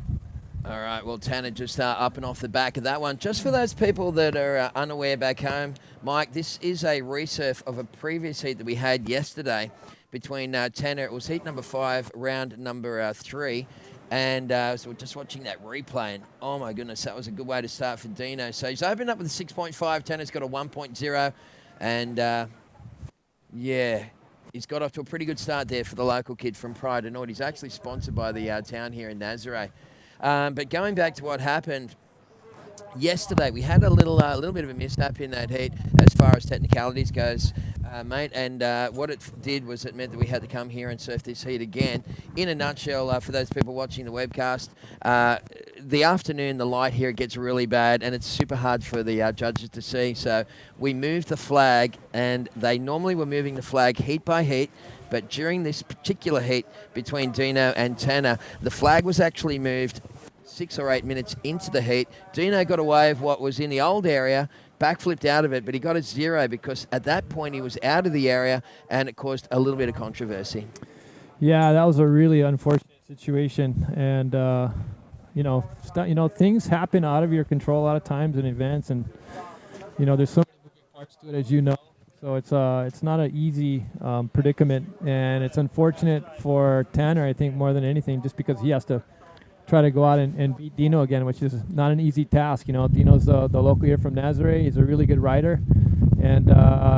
All right, well, Tanner just up and off the back of that one. Just for those people that are unaware back home, Mike, this is a resurf of a previous heat that we had yesterday between Tanner. It was heat number 5, round number 3. And so we're just watching that replay, and oh my goodness, that was a good way to start for Dino. So he's opened up with a 6.5, Tanner's got a 1.0, and yeah, he's got off to a pretty good start there for the local kid from Pride to North. He's actually sponsored by the town here in Nazare. But going back to what happened yesterday, we had a little bit of a mishap in that heat as far as technicalities goes, mate. And what it did was it meant that we had to come here and surf this heat again. In a nutshell, for those people watching the webcast, the afternoon, the light here gets really bad, and it's super hard for the judges to see. So we moved the flag, and they normally were moving the flag heat by heat. But during this particular heat between Dino and Tanner, the flag was actually moved 6 or 8 minutes into the heat. Dino got away with what was in the old area, backflipped out of it, but he got a 0 because at that point he was out of the area, and it caused a little bit of controversy. Yeah, that was a really unfortunate situation, and you know, things happen out of your control a lot of times in events, and you know, there's so many moving parts to it, as you know. So it's not an easy predicament, and it's unfortunate for Tanner, I think, more than anything, just because he has to try to go out and beat Dino again, which is not an easy task. You know, Dino's the local here from Nazare. He's a really good rider, and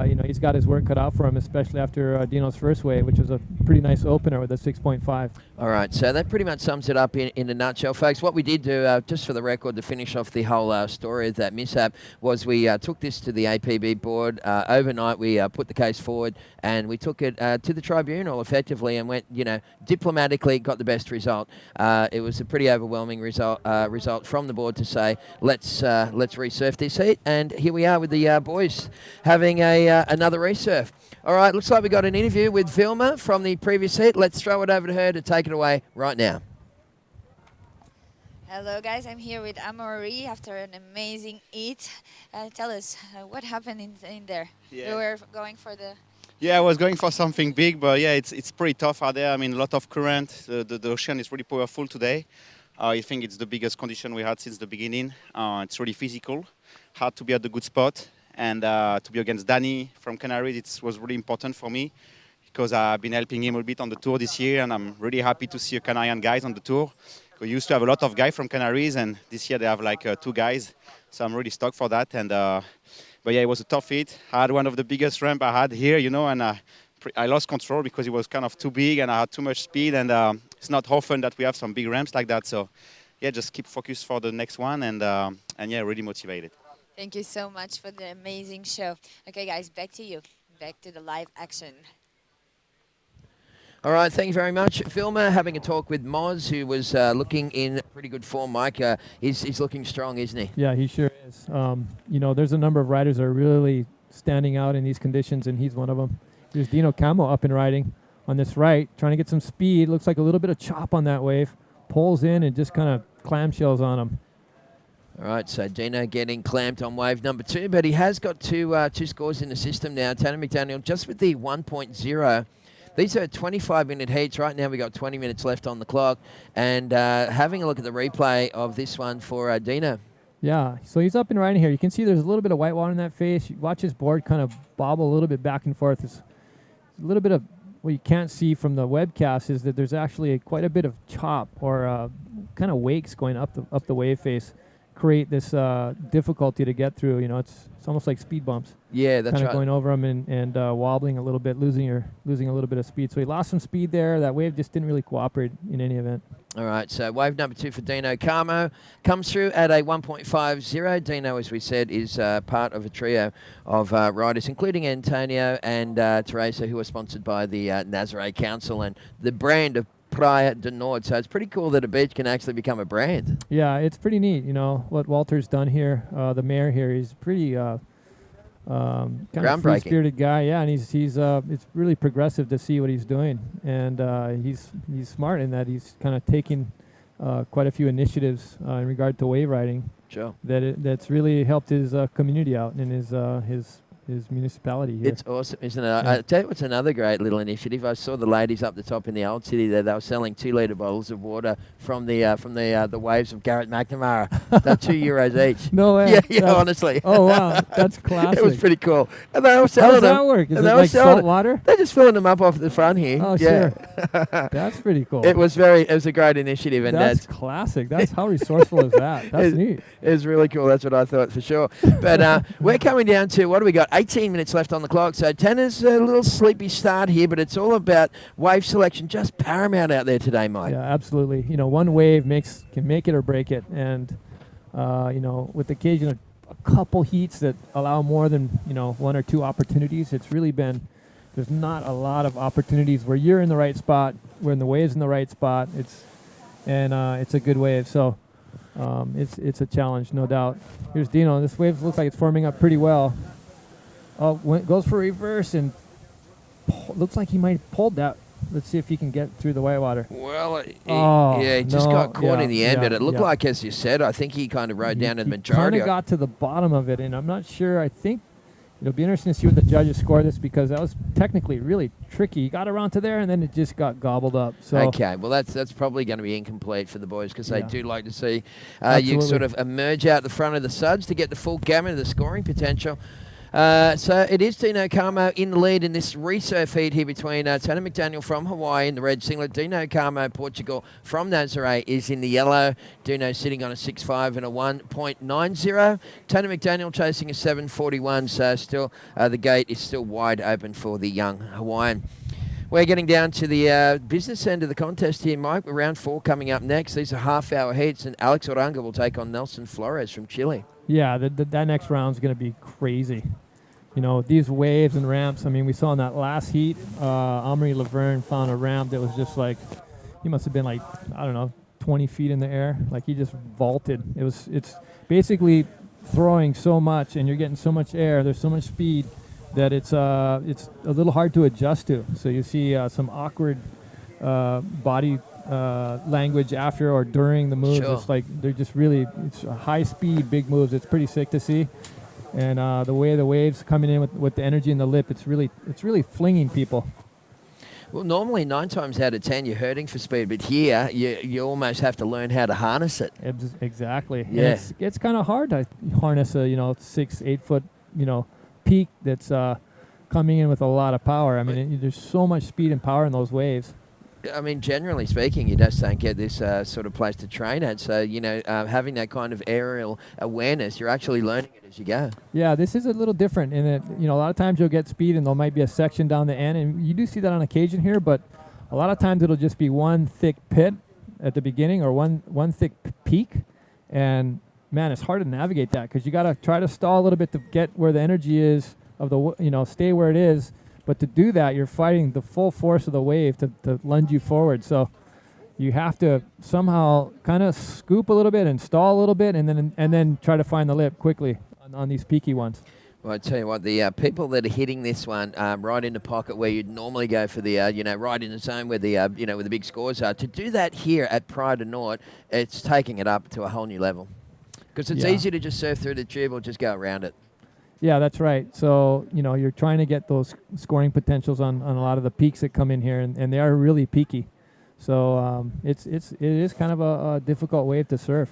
you know, he's got his work cut out for him, especially after Dino's first wave, which was a pretty nice opener with a 6.5. All right, so that pretty much sums it up in a nutshell, folks. What we did do, just for the record, to finish off the whole story of that mishap, was we took this to the APB board. Overnight, we put the case forward, and we took it to the tribunal, effectively, and went, you know, diplomatically, got the best result. It was a pretty overwhelming result from the board to say, let's resurf this heat, and here we are with the boys having another resurf. All right, looks like we got an interview with Vilma from the previous heat. Let's throw it over to her to take it away right now. Hello guys, I'm here with Amaury after an amazing heat. Tell us, what happened in there? Yeah. You were going for the... Yeah, I was going for something big, but yeah, it's pretty tough out there. I mean, a lot of current. The ocean is really powerful today. I think it's the biggest condition we had since the beginning. It's really physical, hard to be at the good spot. And to be against Danny from Canaries, it was really important for me because I've been helping him a bit on the tour this year, and I'm really happy to see a Canarian guys on the tour. We used to have a lot of guys from Canaries, and this year they have like 2 guys, so I'm really stoked for that. And but yeah, it was a tough hit. I had one of the biggest ramp I had here, you know, and I lost control because it was kind of too big and I had too much speed, and it's not often that we have some big ramps like that. So yeah, just keep focused for the next one, and yeah, really motivated. Thank you so much for the amazing show. Okay guys, back to you. Back to the live action. All right, thank you very much. Vilma having a talk with Moz, who was looking in pretty good form. Mike, he's looking strong, isn't he? Yeah, he sure is. You know, there's a number of riders that are really standing out in these conditions, and he's one of them. There's Dino Camo up and riding on this right, trying to get some speed. Looks like a little bit of chop on that wave. Pulls in and just kind of clamshells on him. All right, so Dino getting clamped on wave number 2, but he has got two scores in the system now. Tanner McDaniel just with the 1.0. These are 25-minute heats. Right now we got 20 minutes left on the clock. And having a look at the replay of this one for Dino. Yeah, so he's up and riding here. You can see there's a little bit of white water in that face. You watch his board kind of bobble a little bit back and forth. There's a little bit of what you can't see from the webcast is that there's actually quite a bit of chop or kind of wakes going up the wave face. Create this difficulty to get through. You know, it's almost like speed bumps. Yeah, that's kind of right. going over them and wobbling a little bit, losing a little bit of speed. So he lost some speed there. That wave just didn't really cooperate in any event. All right, so wave number 2 for Dino Carmo comes through at a 1.50. Dino, as we said, is part of a trio of riders, including Antonio and Teresa, who are sponsored by the Nazare Council and the brand of Praia do Norte. So it's pretty cool that a beach can actually become a brand. Yeah, it's pretty neat. You know what Walter's done here. The mayor here, he's pretty kind of free-spirited guy. Yeah, and he's it's really progressive to see what he's doing, and he's smart in that he's kind of taking quite a few initiatives in regard to wave riding. Sure. That's really helped his community out in his municipality here. It's awesome, isn't it? I tell you what's another great little initiative. I saw the ladies up the top in the old city there. They were selling 2-litre bottles of water from the waves of Garrett McNamara. They're €2 each. No way. Yeah, honestly. Oh wow, that's classic. It was pretty cool. And they were How selling does that work? Is it like salt water? They're just filling them up off the front here. Oh yeah. sure. That's pretty cool. It was a great initiative, and that's classic. That's how resourceful is that? That's neat. It was really cool. That's what I thought for sure. But we're coming down to, what do we got? 18 minutes left on the clock. So Tanner's a little sleepy start here, but it's all about wave selection, just paramount out there today, Mike. Yeah, absolutely. You know, one wave can make it or break it, and you know, with the occasion of a couple heats that allow more than 1 or 2 opportunities, it's really been. There's not a lot of opportunities where you're in the right spot, when the wave's in the right spot. It's a good wave. So it's a challenge, no doubt. Here's Dino. This wave looks like it's forming up pretty well. Oh, goes for reverse and looks like he might have pulled that. Let's see if he can get through the whitewater. Well, he just got caught in the end, but it looked like, as you said, I think he kind of rode down to the majority. Kind of got to the bottom of it, and I'm not sure. I think it'll be interesting to see what the judges score this, because that was technically really tricky. He got around to there, and then it just got gobbled up. So okay, well that's probably going to be incomplete for the boys, because they do like to see you sort of emerge out the front of the suds to get the full gamut of the scoring potential. So it is Dino Carmo in the lead in this resurf heat here between Tony McDaniel from Hawaii in the red singlet. Dino Carmo, Portugal, from Nazare is in the yellow. Dino sitting on a 6.5 and a 1.90. Tony McDaniel chasing a 7.41, so still the gate is still wide open for the young Hawaiian. We're getting down to the business end of the contest here, Mike. We're round 4 coming up next. These are half-hour heats, and Alex Oranga will take on Nelson Flores from Chile. Yeah, that next round is going to be crazy. You know, these waves and ramps, I mean, we saw in that last heat, Amaury Laverne found a ramp that was just like, he must have been like, I don't know, 20 feet in the air. Like, he just vaulted. It's basically throwing so much, and you're getting so much air, there's so much speed, that it's a little hard to adjust to. So you see some awkward body language after or during the moves. Sure. It's like they're just really, it's high speed, big moves. It's pretty sick to see. And the way the waves coming in with the energy in the lip, it's really flinging people. Well, normally 9 times out of 10 you're hurting for speed, but here you almost have to learn how to harness it. Exactly. Yeah. It's kind of hard to harness a 6-8 foot peak that's coming in with a lot of power. I mean, there's so much speed and power in those waves. I mean, generally speaking, you just don't get this sort of place to train at. So, having that kind of aerial awareness, you're actually learning it as you go. Yeah, this is a little different in that, a lot of times you'll get speed and there might be a section down the end. And you do see that on occasion here, but a lot of times it'll just be one thick pit at the beginning or one thick peak. And, man, it's hard to navigate that because you got to try to stall a little bit to get where the energy is of the, stay where it is. But to do that, you're fighting the full force of the wave to lunge you forward. So you have to somehow kind of scoop a little bit and stall a little bit, and then try to find the lip quickly on these peaky ones. Well, I tell you what, the people that are hitting this one right in the pocket where you'd normally go for the, right in the zone where the, where the big scores are, to do that here at Praia do Norte, it's taking it up to a whole new level. Because it's easy to just surf through the tube or just go around it. Yeah, that's right. So, you're trying to get those scoring potentials on a lot of the peaks that come in here, and they are really peaky. So it is kind of a difficult wave to surf.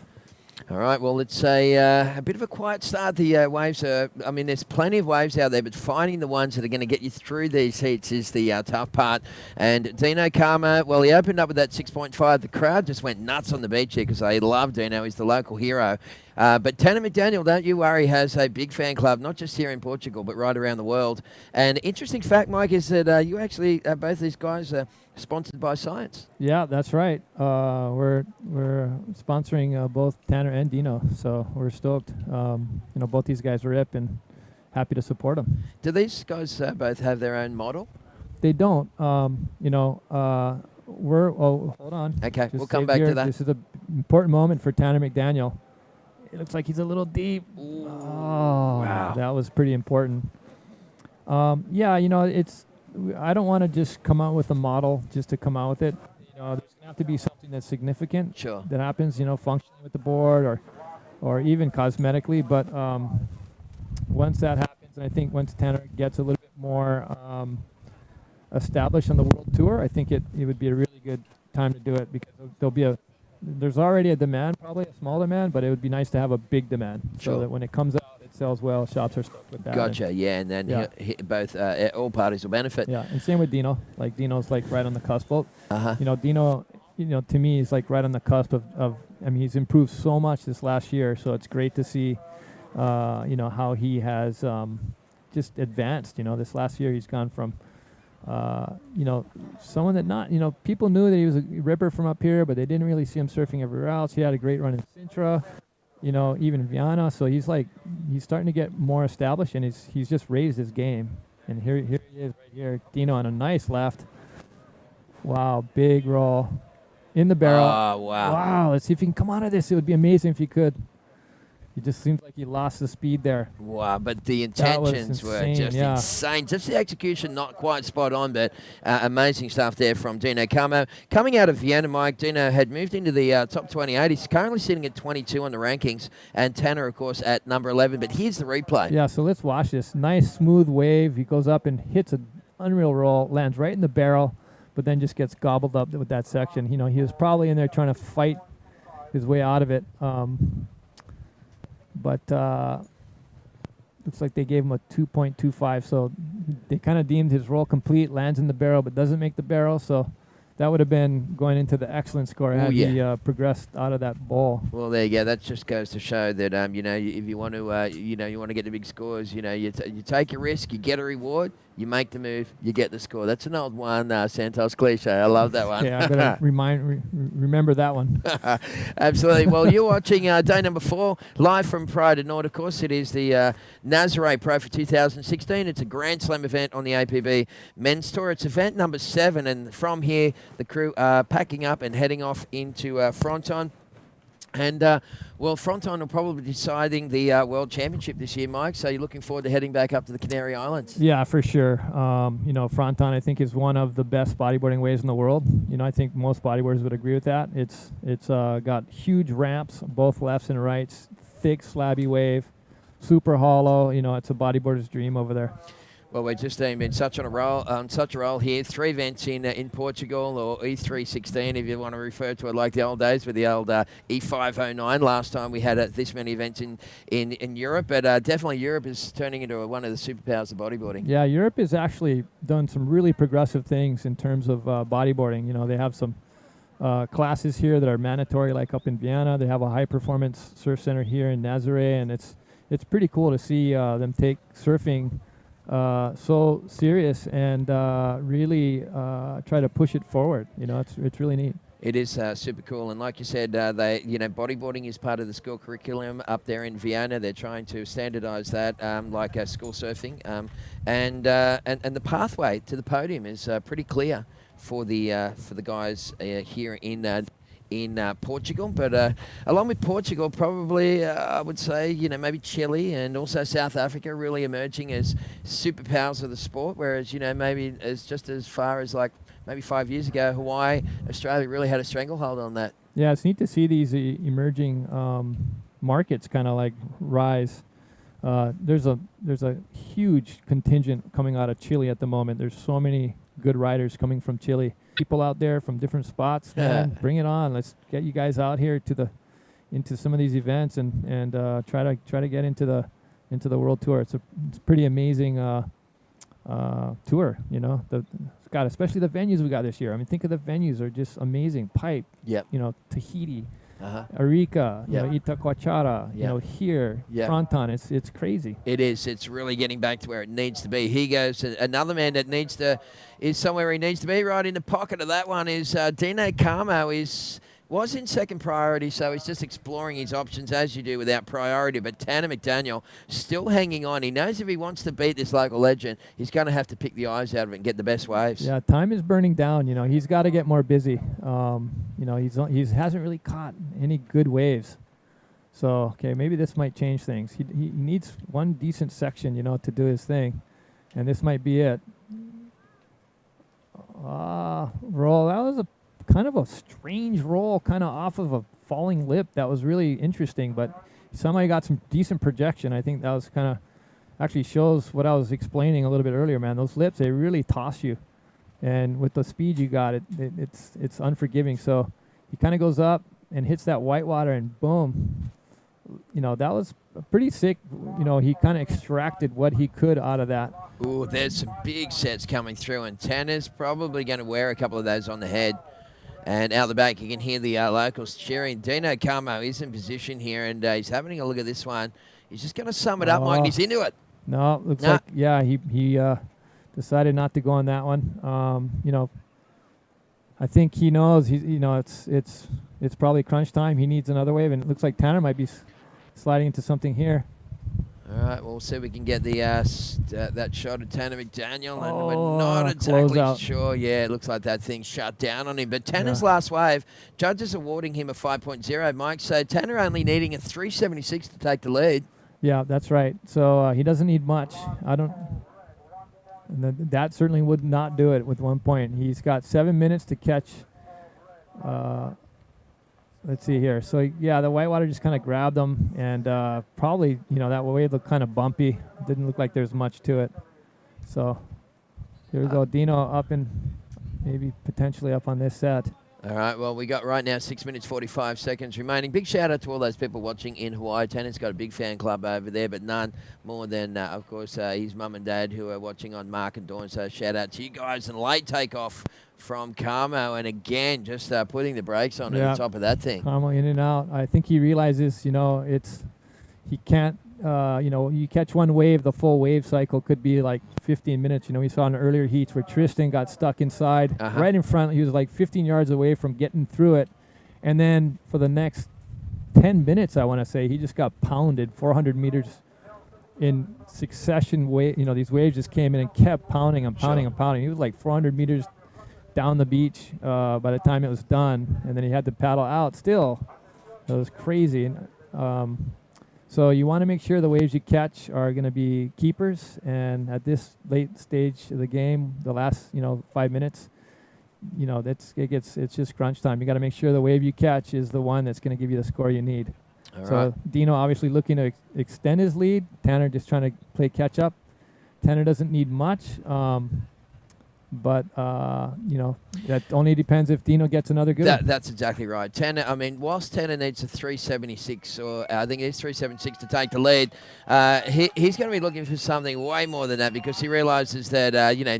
All right, well, it's a bit of a quiet start. The waves are, there's plenty of waves out there, but finding the ones that are going to get you through these heats is the tough part. And Dino Carmo, well, he opened up with that 6.5. The crowd just went nuts on the beach here because they love Dino. He's the local hero. But Tanner McDaniel, don't you worry, has a big fan club, not just here in Portugal, but right around the world. And interesting fact, Mike, is that you actually, both these guys are sponsored by Science. Yeah, that's right. We're sponsoring both Tanner and Dino, so we're stoked. Both these guys are rip and happy to support them. Do these guys both have their own model? They don't. Hold on. Okay, Just we'll come save back to here. that. This is an important moment for Tanner McDaniel. It looks like he's a little deep. Wow. That was pretty important. I don't want to just come out with a model just to come out with it. There's going to have to be something that's significant that happens, functionally with the board or even cosmetically. But once that happens, and I think once Tanner gets a little bit more established on the world tour, I think it would be a really good time to do it, because there's already a demand, probably a small demand, but it would be nice to have a big demand so that when it comes out, it sells well, shops are stoked with that. Gotcha, and then both all parties will benefit. Yeah, and same with Dino. Like Dino's like right on the cusp. Dino, to me, is like right on the cusp of he's improved so much this last year, so it's great to see, how he has just advanced. This last year he's gone from someone that people knew that he was a ripper from up here, but they didn't really see him surfing everywhere else. He had a great run in Sintra, even Viana. So he's starting to get more established, and he's just raised his game. And here he is right here, Dino on a nice left. Wow, big roll in the barrel. Oh, wow. Wow, let's see if he can come out of this. It would be amazing if he could. He just seems like he lost the speed there. Wow, but the intentions were just insane. Just the execution, not quite spot on, but amazing stuff there from Dino Carmo. Coming out of Vienna, Mike, Dino had moved into the top 28. He's currently sitting at 22 on the rankings, and Tanner, of course, at number 11. But here's the replay. Yeah, so let's watch this. Nice, smooth wave. He goes up and hits an unreal roll, lands right in the barrel, but then just gets gobbled up with that section. He was probably in there trying to fight his way out of it. But looks like they gave him a 2.25, so they kind of deemed his roll complete, lands in the barrel, but doesn't make the barrel, so that would have been going into the excellent score had he progressed out of that bowl. Well, there you go. That just goes to show that, if you want to, you want to get the big scores, you take a risk, you get a reward, you make the move, you get the score. That's an old one, Santos cliche. I love that one. Yeah, I better remember that one. Absolutely. Well, you're watching day number 4, live from Praia de Norte. Of course, it is the Nazare Pro for 2016. It's a Grand Slam event on the APB Men's Tour. It's event number 7, and from here, the crew are packing up and heading off into Fronton. And, Fronton will probably be deciding the World Championship this year, Mike, so you're looking forward to heading back up to the Canary Islands. Yeah, for sure. Fronton, I think, is one of the best bodyboarding waves in the world. I think most bodyboarders would agree with that. It's got huge ramps, both lefts and rights, thick, slabby wave, super hollow. It's a bodyboarder's dream over there. Well, we're just been such on a roll here. 3 events in Portugal, or E316 if you want to refer to it like the old days with the old E509. Last time we had this many events in Europe, but definitely Europe is turning into one of the superpowers of bodyboarding. Yeah, Europe has actually done some really progressive things in terms of bodyboarding. They have some classes here that are mandatory, like up in Vienna. They have a high-performance surf center here in Nazare, and it's pretty cool to see them take surfing so serious and really try to push it forward. It's really neat. It is super cool, and like you said, bodyboarding is part of the school curriculum up there in Vienna. They're trying to standardise that, like school surfing, and the pathway to the podium is pretty clear for the guys here in Portugal, but along with Portugal, probably I would say maybe Chile and also South Africa really emerging as superpowers of the sport. Whereas maybe as far as like maybe 5 years ago, Hawaii, Australia really had a stranglehold on that. Yeah, it's neat to see these emerging markets kind of like rise. There's a huge contingent coming out of Chile at the moment. There's so many good riders coming from Chile. People out there from different spots, man. Bring it on. Let's get you guys out here into some of these events and try to get into the world tour. It's pretty amazing tour. Especially the venues we got this year. I mean, think of the venues are just amazing. Pipe. Yep. Tahiti, Arica, Yeah. Itacoachara, Yeah. here, Yeah. Fronton. It's crazy. It is. It's really getting back to where it needs to be. He goes. Another man that is somewhere he needs to be. Right in the pocket of that one is Dino Carmo. Was in second priority, so he's just exploring his options as you do without priority. But Tanner McDaniel still hanging on. He knows if he wants to beat this local legend, he's going to have to pick the eyes out of it and get the best waves. Yeah, time is burning down. He's got to get more busy. He hasn't really caught any good waves. So, okay, maybe this might change things. He needs one decent section, to do his thing. And this might be it. Roll. That was a kind of a strange roll, kind of off of a falling lip. That was really interesting, but somehow he got some decent projection. I think that was kind of actually shows what I was explaining a little bit earlier, man. Those lips, they really toss you. And with the speed you got, it's unforgiving. So he kind of goes up and hits that whitewater and boom. That was pretty sick. He kind of extracted what he could out of that. Ooh, there's some big sets coming through, and Tanner's probably going to wear a couple of those on the head. And out the back, you can hear the locals cheering. Dino Carmo is in position here, and he's having a look at this one. He's just going to sum it up, Mike. He's into it. No, looks like, yeah, he decided not to go on that one. I think he knows it's probably crunch time. He needs another wave, and it looks like Tanner might be sliding into something here. All right, well, we'll see if we can get the that shot of Tanner McDaniel, and we're not exactly closeout. sure. Yeah, it looks like that thing shut down on him. But Tanner's last wave, judges awarding him a 5.0, Mike. So Tanner only needing a 376 to take the lead. Yeah, that's right. So he doesn't need much. That certainly would not do it with 1 point. He's got 7 minutes to catch. Let's see here. So, yeah, the whitewater just kind of grabbed him, and probably, that wave looked kind of bumpy. Didn't look like there's much to it. So, here we go. Dino up and maybe potentially up on this set. All right, well, we got right now 6 minutes, 45 seconds remaining. Big shout out to all those people watching in Hawaii. Tanner's got a big fan club over there, but none more than, of course, his mum and dad who are watching on Mark and Dawn. So shout out to you guys. And late takeoff from Carmo. And again, just putting the brakes on at the top of that thing. Carmo in and out. I think he realizes, he can't, you catch one wave, the full wave cycle could be like 15 minutes. We saw in earlier heats where Tristan got stuck inside right in front. He was like 15 yards away from getting through it. And then for the next 10 minutes, I want to say, he just got pounded 400 meters in succession. These waves just came in and kept pounding and pounding and pounding. He was like 400 meters down the beach by the time it was done. And then he had to paddle out still. It was crazy. So you want to make sure the waves you catch are going to be keepers. And at this late stage of the game, the last 5 minutes, it's just crunch time. You got to make sure the wave you catch is the one that's going to give you the score you need. All so right. Dino obviously looking to extend his lead. Tanner just trying to play catch up. Tanner doesn't need much. But, that only depends if Dino gets another good one. That's exactly right. Tanner, whilst Tanner needs a 376, or I think it is 376 to take the lead, he's going to be looking for something way more than that because he realises that,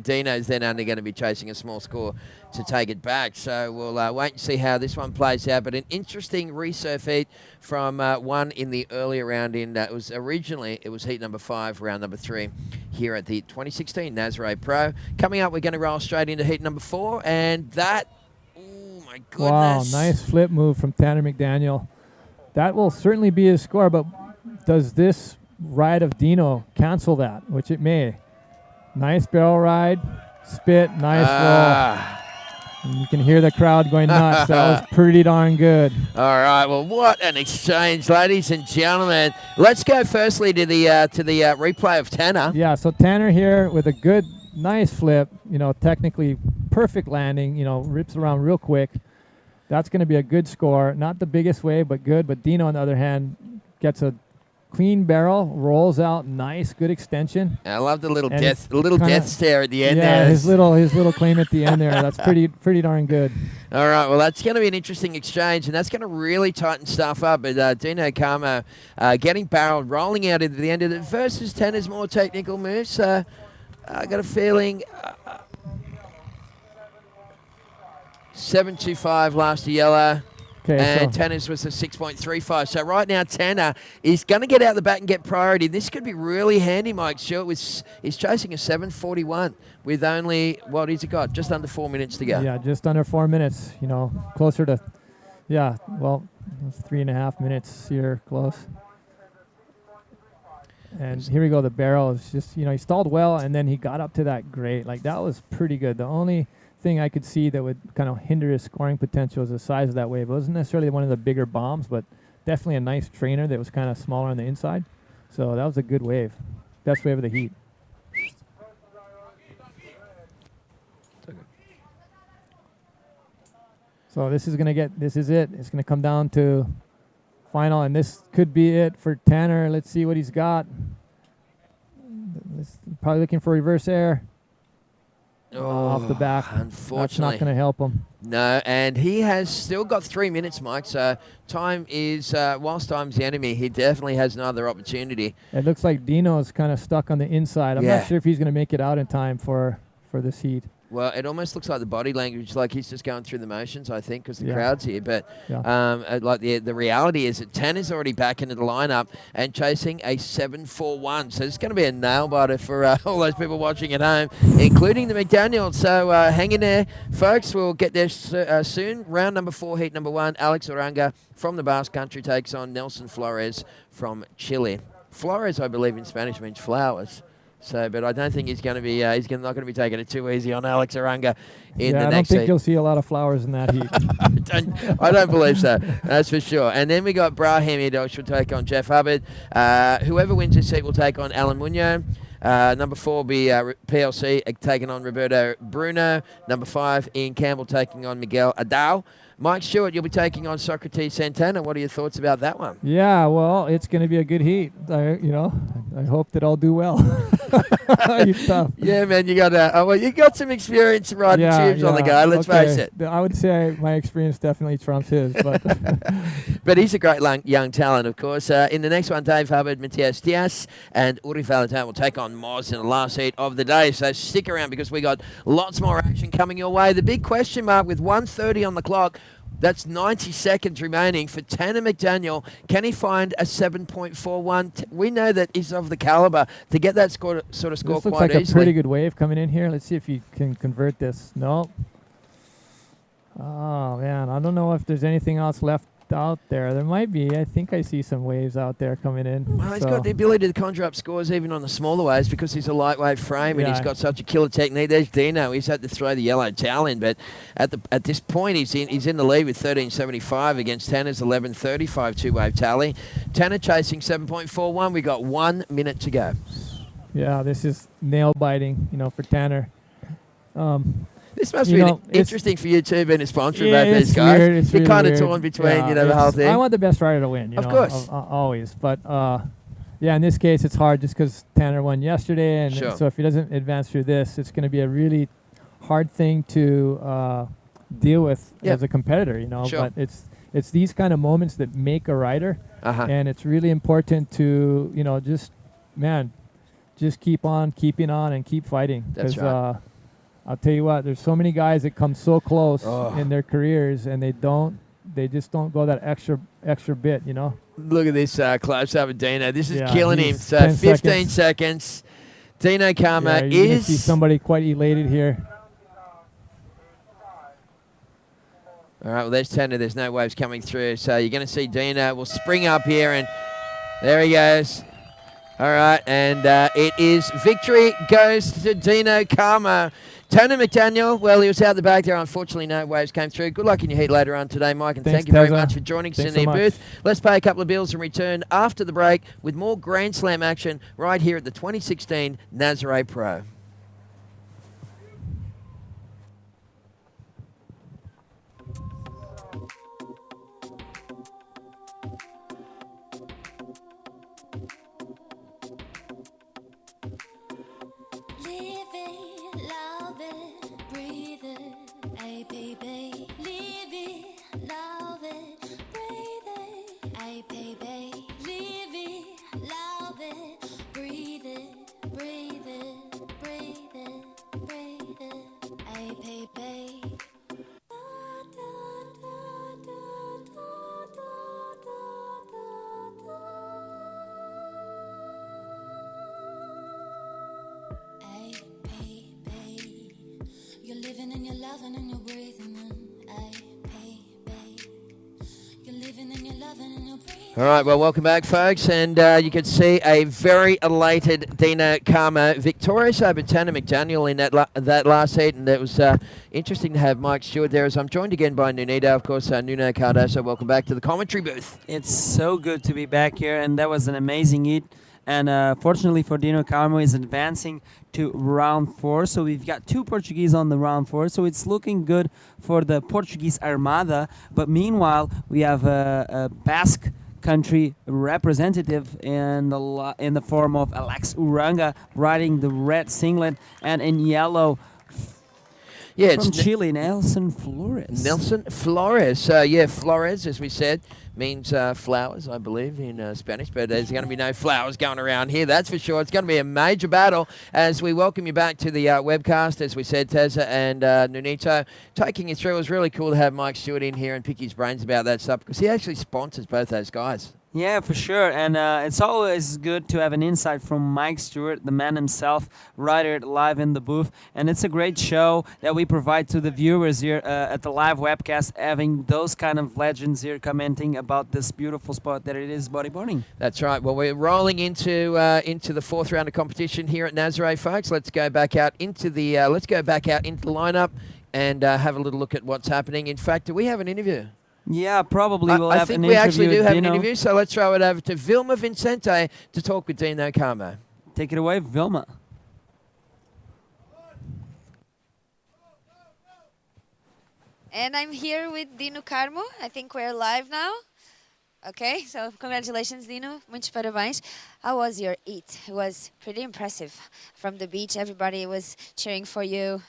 Dino's then only going to be chasing a small score to take it back. So we'll wait and see how this one plays out. But an interesting resurf heat from one in the earlier round it was heat number 5, round number 3 here at the 2016 Nazare Pro. Coming up, we're going to roll straight into heat number 4, and that, oh my goodness. Wow, nice flip move from Tanner McDaniel. That will certainly be his score, but does this ride of Dino cancel that, which it may? Nice barrel ride, spit, nice roll. And you can hear the crowd going nuts. That was pretty darn good. All right. Well, what an exchange, ladies and gentlemen. Let's go firstly to the replay of Tanner. Yeah. So Tanner here with a good, nice flip. Technically perfect landing. Rips around real quick. That's going to be a good score. Not the biggest wave, but good. But Dino, on the other hand, gets a clean barrel, rolls out, nice, good extension. I love the little death stare at the end yeah, there. his little claim at the end there. That's pretty darn good. All right, well, that's going to be an interesting exchange, and that's going to really tighten stuff up. But Dino Carmo getting barreled, rolling out into the end of it versus Tanner's more technical moves. I got a feeling 7.25 last to yellow. Okay, and so Tanner's was a 6.35. So right now, Tanner is going to get out the back and get priority. This could be really handy, Mike Stewart. He's chasing a 7:41 with only, what has he got? Just under 4 minutes to go. yeah, just under 4 minutes. You know, closer to, yeah, well, 3.5 minutes here, close. And here we go. The barrel is just, you know, he stalled well, and then he got up to that grate. Like, that was pretty good. The only thing I could see that would kind of hinder his scoring potential is the size of that wave. It wasn't necessarily one of the bigger bombs, but definitely a nice trainer that was kind of smaller on the inside. So that was a good wave. Best wave of the heat. So this is it. It's going to come down to final, and this could be it for Tanner. Let's see what he's got. Probably looking for reverse air. Off the back. Unfortunately. That's not going to help him. No, and he has still got 3 minutes, Mike. So time is, whilst time's the enemy, he definitely has another opportunity. It looks like Dino's kind of stuck on the inside. I'm not sure if he's going to make it out in time for this heat. Well, it almost looks like the body language, like he's just going through the motions, I think, because the Yeah. crowd's here. But like the reality is that Tanner's already back into the lineup and chasing a 7:41. So it's going to be a nail biter for all those people watching at home, including the McDaniels. So hang in there, folks. We'll get there soon. Round number 4, heat number 1. Alex Oranga from the Basque Country takes on Nelson Flores from Chile. Flores, I believe, in Spanish means flowers. So, but I don't think he's going to be. He's not going to be taking it too easy on Alex Oranga in the I don't next think heat. you'll see a lot of flowers in that heat. I don't believe so. That's for sure. And then we got Brahim Idosh will take on Jeff Hubbard. Whoever wins this heat will take on Alan Munoz. Number 4 will be PLC taking on Roberto Bruno. Number 5, Ian Campbell taking on Miguel Adao. Mike Stewart, you'll be taking on Socrates Santana. What are your thoughts about that one? Yeah, well, it's going to be a good heat. I hope that I'll do well. It's tough. Yeah, man, you got some experience riding tubes on the go. Let's face it. I would say my experience definitely trumps his, but but he's a great young talent, of course. In the next one, Dave Hubbard, Matias Diaz, and Uri Valentin will take on Moz in the last heat of the day. So stick around because we got lots more action coming your way. The big question mark with 1:30 on the clock. That's 90 seconds remaining for Tanner McDaniel. Can he find a 7.41? We know that he's of the caliber to get that sort of score this looks quite like easily. a pretty good wave coming in here. Let's see if you can convert this. No. Oh, man. I don't know if there's anything else left out there. There might be. I think I see some waves out there coming in. Well, he's got the ability to conjure up scores even on the smaller waves because he's a lightweight frame and he's got such a killer technique. There's Dino. He's had to throw the yellow towel in, but at this point he's in the lead with 13.75 against Tanner's 11.35 two-wave tally. Tanner chasing 7.41. We got 1 minute to go. Yeah, this is nail biting, for Tanner. This must be interesting for you too, being a sponsor of both these it's guys. weird. It's You're really kind of weird. torn between, the whole thing. I want the best rider to win. Of course. Always. But yeah, in this case, it's hard just because Tanner won yesterday, and Sure. so if he doesn't advance through this, it's going to be a really hard thing to deal with as a competitor. Sure. But it's these kind of moments that make a rider, and it's really important to just keep on keeping on and keep fighting. That's right. I'll tell you what, there's so many guys that come so close in their careers and they just don't go that extra bit, Look at this close up of Dino. This is Yeah, killing him. he's So 10 15 seconds. Dino Karma you're gonna is see somebody quite elated here. all right. Well, there's Tanner. There's no waves coming through, so you're going to see Dino will spring up here, and there he goes. All right, and it is victory goes to Dino Karma. Tanner McDaniel, well, he was out the back there. Unfortunately, no waves came through. Good luck in your heat later on today, Mike, and Thanks, thank you very Tezza. much for joining us Thanks in so the much. booth. Let's pay a couple of bills and return after the break with more Grand Slam action right here at the 2016 Nazare Pro. Live it, love it, breathe it, ay baby. Live it, love it, breathe it, ay baby. Live it, love it, breathe it, breathe it, breathe it. loving and you're breathing in. Hey, baby. You're living and you're loving and you're breathing. All right, well, welcome back, folks. And you can see a very elated Dino Carmo victorious over Tanner McDaniel in that last heat. And it was interesting to have Mike Stewart there, as I'm joined again by Nunito, of course, Nuno Cardoso. Welcome back to the commentary booth. It's so good to be back here, and that was an amazing heat. And fortunately for Dino Carmo, is advancing to round 4. So we've got 2 Portuguese on the round 4. So it's looking good for the Portuguese Armada. But meanwhile, we have a Basque country representative in the form of Alex Uranga riding the red singlet, and in yellow from Chile, Nelson Flores. Nelson Flores. Flores, as we said, means flowers, I believe, in Spanish, but there's going to be no flowers going around here, that's for sure. It's going to be a major battle as we welcome you back to the webcast, as we said, Teza and Nunito, taking you through. It was really cool to have Mike Stewart in here and pick his brains about that stuff, because he actually sponsors both those guys. Yeah, for sure. And it's always good to have an insight from Mike Stewart, the man himself, right here live in the booth. And it's a great show that we provide to the viewers here at the live webcast, having those kind of legends here commenting about this beautiful sport that it is bodyboarding. That's right. Well, we're rolling into the 4th round of competition here at Nazare, folks. Let's go back out into the lineup and have a little look at what's happening. In fact, do we have an interview? Yeah, probably we'll have an interview. I think we actually do have an Dino. interview, so let's throw it over to Vilma Vincente to talk with Dino Carmo. Take it away, Vilma. And I'm here with Dino Carmo. I think we're live now. Okay, so congratulations, Dino. Muitos parabéns. How was your eat? It was pretty impressive. From the beach, everybody was cheering for you.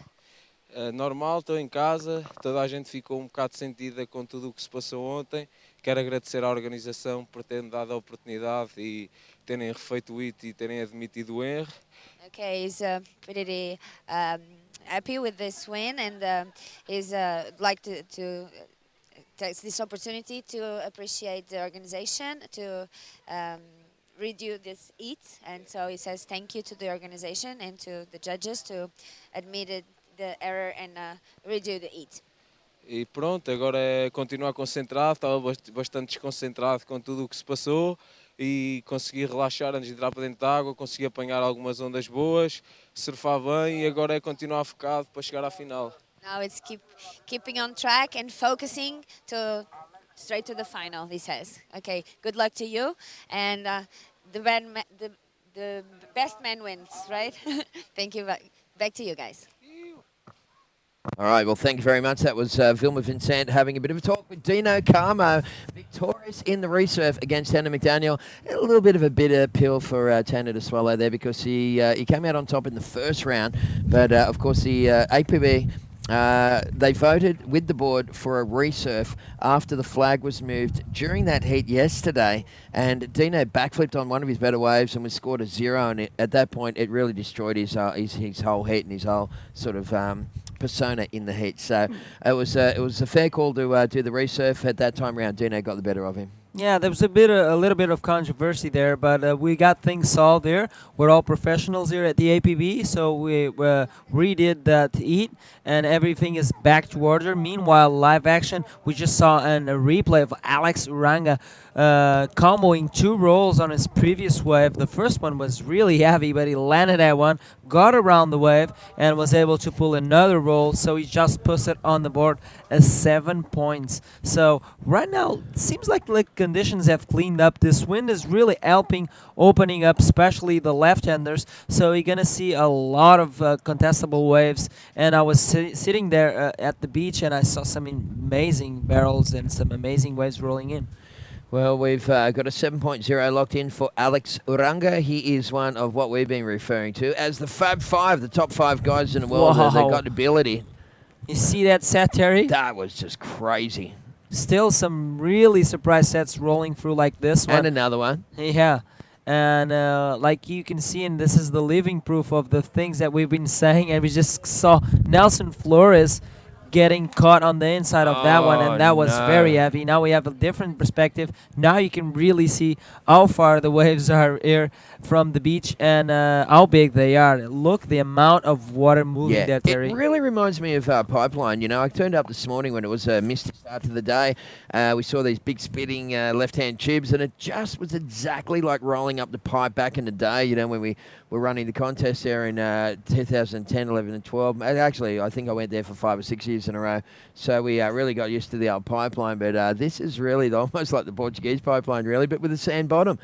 Normal, estou em casa, toda a gente ficou bocado sentida com tudo o que se passou ontem. Quero agradecer à organização por terem dado a oportunidade e terem refeito o hit e terem admitido o erro. Okay, he's pretty happy with this win, and he's like to take this opportunity to appreciate the organization, to redo this heat. And so he says thank you to the organization and to the judges to admit the error and redo the heat. E pronto, agora é continuar concentrado, estava bastante desconcentrado com tudo o que se passou e consegui relaxar antes de entrar para dentro da água, consegui apanhar algumas ondas boas, surfar bem e agora é continuar focado para chegar à final. Now it's keeping on track and focusing to straight to the final, he says. Okay, good luck to you, and the best man wins, right? Thank you. Back to you guys. All right, well, thank you very much. That was Vilma Vincent having a bit of a talk with Dino Carmo, victorious in the resurf against Tanner McDaniel. A little bit of a bitter pill for Tanner to swallow there, because he came out on top in the first round. But, of course, the APB, they voted with the board for a resurf after the flag was moved during that heat yesterday. And Dino backflipped on one of his better waves and was scored a 0. And at that point, it really destroyed his whole heat and his whole sort of persona in the heat. So it was a fair call to do the resurf. At that time round, Dino got the better of him. Yeah, there was a little bit of controversy there, but we got things solved there. We're all professionals here at the APB, so we redid that heat, and everything is back to order. Meanwhile, live action, we just saw a replay of Alex Uranga comboing 2 rolls on his previous wave. The first one was really heavy, but he landed that one, got around the wave, and was able to pull another roll, so he just puts it on the board as 7 points. So right now, it seems like conditions have cleaned up. This wind is really helping, opening up, especially the left-handers. So you're going to see a lot of contestable waves. And I was sitting there at the beach, and I saw some amazing barrels and some amazing waves rolling in. Well, we've got a 7.0 locked in for Alex Uranga. He is one of what we've been referring to as the Fab Five, the top 5 guys in the world. Wow. They've got ability. You see that set, Terry? That was just crazy. Still some really surprise sets rolling through like this one. And another one. Yeah. And like you can see, and this is the living proof of the things that we've been saying. And we just saw Nelson Flores getting caught on the inside of that one, and that was no. very heavy. Now we have a different perspective. Now you can really see how far the waves are here from the beach and how big they are. Look, the amount of water moving there, Terry. It really reminds me of Pipeline. You know, I turned up this morning when it was a misty start to the day. We saw these big spitting left-hand tubes, and it just was exactly like rolling up the pipe back in the day, you know, when we were running the contest there in 2010, 11 and 12. Actually, I think I went there for 5 or 6 years in a row. So we really got used to the old pipeline. But this is really almost like the Portuguese pipeline, really, but with a sand bottom.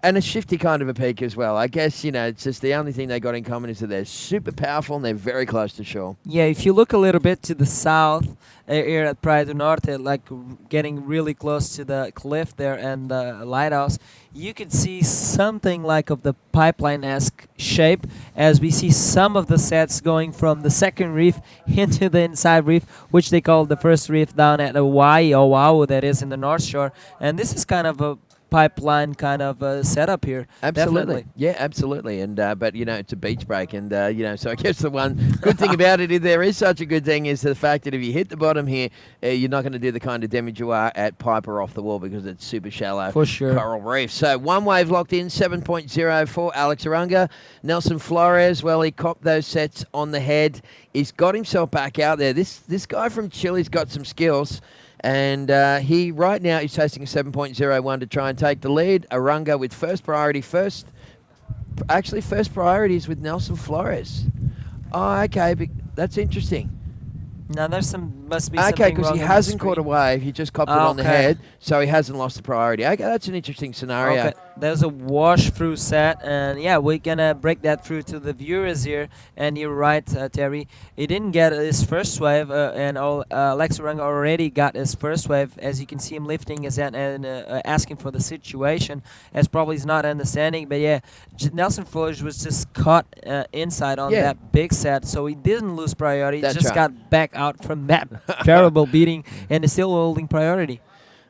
And a shifty kind of a peak as well. I guess, you know, it's just the only thing they got in common is that they're super powerful and they're very close to shore. Yeah, if you look a little bit to the south here at Praia do Norte, like getting really close to the cliff there and the lighthouse, you could see something like of the pipeline-esque shape as we see some of the sets going from the second reef into the inside reef, which they call the first reef down at Oahu, that is in the North Shore. And this is kind of a pipeline kind of setup here. Absolutely. Definitely. Yeah, absolutely. And but, you know, it's a beach break. And, you know, so I guess the one good thing about it, if there is such a good thing, is the fact that if you hit the bottom here, you're not going to do the kind of damage you are at Piper off the wall because it's super shallow. For sure. Coral reef. So one wave locked in, 7.0 for Alex Arunga. Nelson Flores, well, he copped those sets on the head. He's got himself back out there. This guy from Chile's got some skills. And he right now is tasting a 7.01 to try and take the lead. Arunga with first priority. First priority is with Nelson Flores. Oh, okay, but that's interesting. Now must be okay, something because wrong he on the hasn't caught a screen. wave. He just copped it on the Okay. head, so he hasn't lost the priority. Okay, that's an interesting scenario. Okay, there's a wash through set, and yeah, we're gonna break that through to the viewers here. And you're right, Terry. He didn't get his first wave, and Alex Arunga already got his first wave. As you can see him lifting his hand and asking for the situation, as probably he's not understanding. But yeah, Nelson Flores was just caught inside on that big set, so he didn't lose priority. That's He just right. got back out from that terrible beating, and is still holding priority.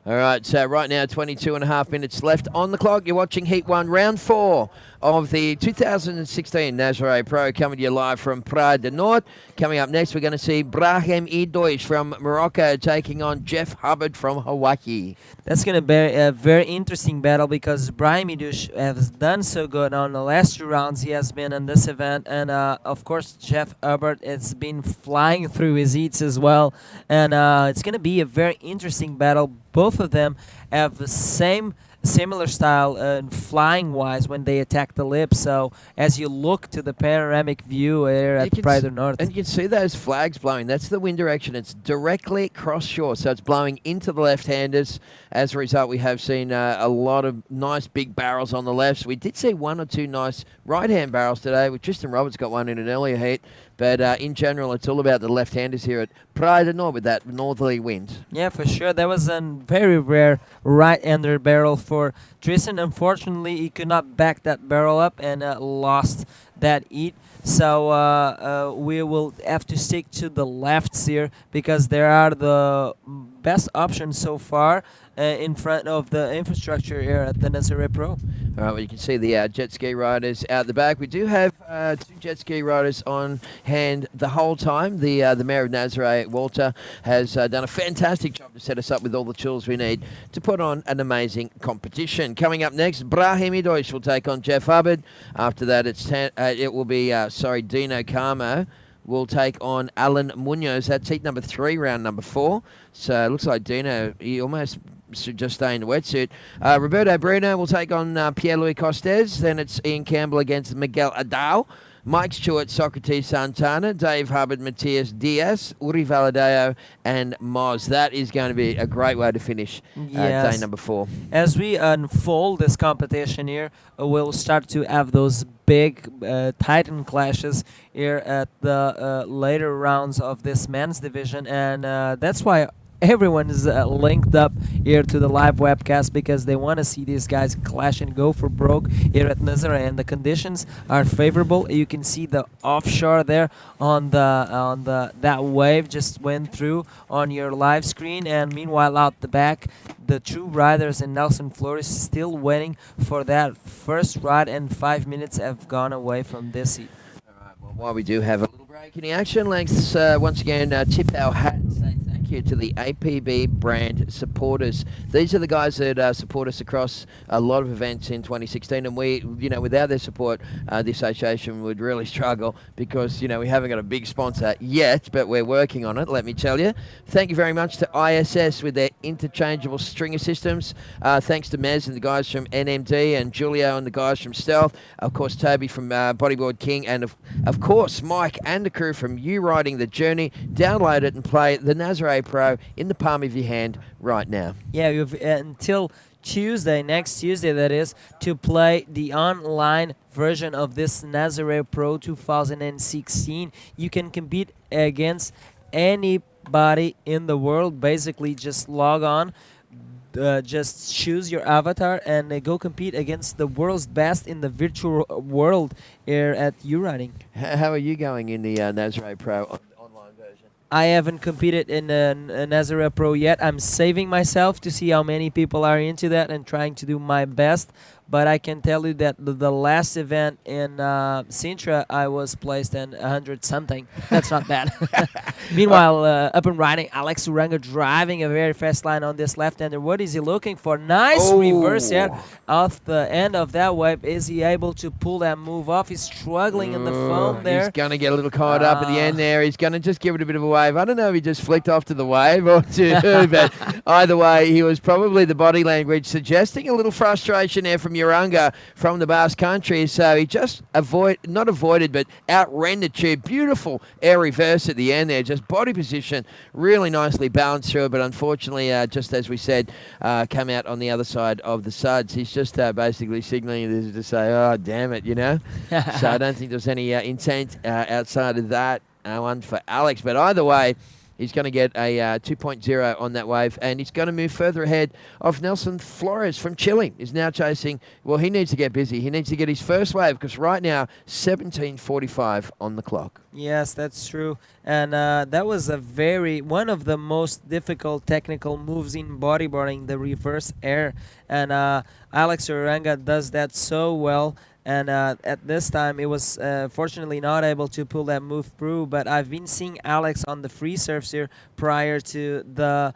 All right, so right now, 22 and a half minutes left on the clock. You're watching Heat 1, Round 4 of the 2016 Nazare Pro, coming to you live from Praia do Norte. Coming up next, we're going to see Brahim Idois from Morocco taking on Jeff Hubbard from Hawaii. That's going to be a very interesting battle because Brahim Idois has done so good on the last 2 rounds he has been in this event. And, of course, Jeff Hubbard has been flying through his heats as well. And it's going to be a very interesting battle. Both of them have the similar style flying wise when they attack the lip. So as you look to the panoramic view here at Praia do Norte, and you can see those flags blowing. That's the wind direction. It's directly cross shore, so it's blowing into the left-handers. As a result, we have seen a lot of nice big barrels on the lefts. We did see 1 or 2 nice right-hand barrels today. With Tristan Roberts got one in an earlier heat. But in general, it's all about the left-handers here at Praia do Norte with that northerly wind. yeah, for sure. That was a very rare right-hander barrel for Tristan. Unfortunately, he could not back that barrel up and lost that heat. So we will have to stick to the lefts here because they are the best options so far in front of the infrastructure here at the Nazare Pro. All right, well, you can see the jet ski riders out the back. We do have 2 jet ski riders on hand the whole time. The Mayor of Nazare, Walter, has done a fantastic job to set us up with all the tools we need to put on an amazing competition. Coming up next, Brahim Idois will take on Jeff Hubbard. After that, it will be Dino Carmo will take on Alan Munoz. That's heat number 3, round number 4. So it looks like Dino, he almost should just stay in the wetsuit. Roberto Bruno will take on Pierre-Louis Costes. Then it's Ian Campbell against Miguel Adao. Mike Stewart, Socrates Santana, Dave Hubbard, Matias Diaz, Uri Valadeo, and Moz. That is going to be a great way to finish day number 4. As we unfold this competition here, we'll start to have those big Titan clashes here at the later rounds of this men's division, and that's why everyone is linked up here to the live webcast because they want to see these guys clash and go for broke here at Nazare, and the conditions are favorable. You can see the offshore there on that wave just went through on your live screen, and meanwhile out the back, the 2 riders and Nelson Flores still waiting for that first ride, and 5 minutes have gone away from this heat. All right, well, while we do have a little break, Breaking action. Let's once again tip our hat and say thank you to the APB brand supporters. These are the guys that support us across a lot of events in 2016, and we, without their support, the association would really struggle because, we haven't got a big sponsor yet, but we're working on it, let me tell you. Thank you very much to ISS with their interchangeable stringer systems. Thanks to Mez and the guys from NMD and Julio and the guys from Stealth. Of course, Toby from Bodyboard King, and of course, Mike and the crew from You Riding the Journey. Download it and play the Nazare Pro in the palm of your hand right now. Yeah, you've until Tuesday, next Tuesday that is, to play the online version of this Nazare Pro 2016. You can compete against anybody in the world. Basically, just log on. Just choose your avatar and go compete against the world's best in the virtual world here at U-Riding. How are you going in the Nazare Pro online version? I haven't competed in a Nazare Pro yet. I'm saving myself to see how many people are into that and trying to do my best. But I can tell you that the last event in Sintra, I was placed in 100-something. That's not bad. Meanwhile, up and riding, Alex Uranga driving a very fast line on this left-hander. What is he looking for? Nice reverse here off the end of that wave. Is he able to pull that move off? He's struggling in the foam there. He's going to get a little caught up at the end there. He's going to just give it a bit of a wave. I don't know if he just flicked off to the wave or to, but either way, he was probably the body language suggesting a little frustration there from Uranga from the Basque Country. So he just not avoided, but outran the tube. Beautiful air reverse at the end there. Just body position, really nicely balanced through it. But unfortunately, just as we said, come out on the other side of the suds. He's just basically signaling this to say, oh, damn it, So I don't think there's any intent outside of that one for Alex. But either way, he's going to get a 2.0 on that wave, and he's going to move further ahead of Nelson Flores from Chile. He's now chasing, well, he needs to get busy. He needs to get his first wave because right now, 17:45 on the clock. Yes, that's true. And that was one of the most difficult technical moves in bodyboarding, the reverse air. And Alex Uranga does that so well. And at this time, it was fortunately not able to pull that move through. But I've been seeing Alex on the free surfs here prior to the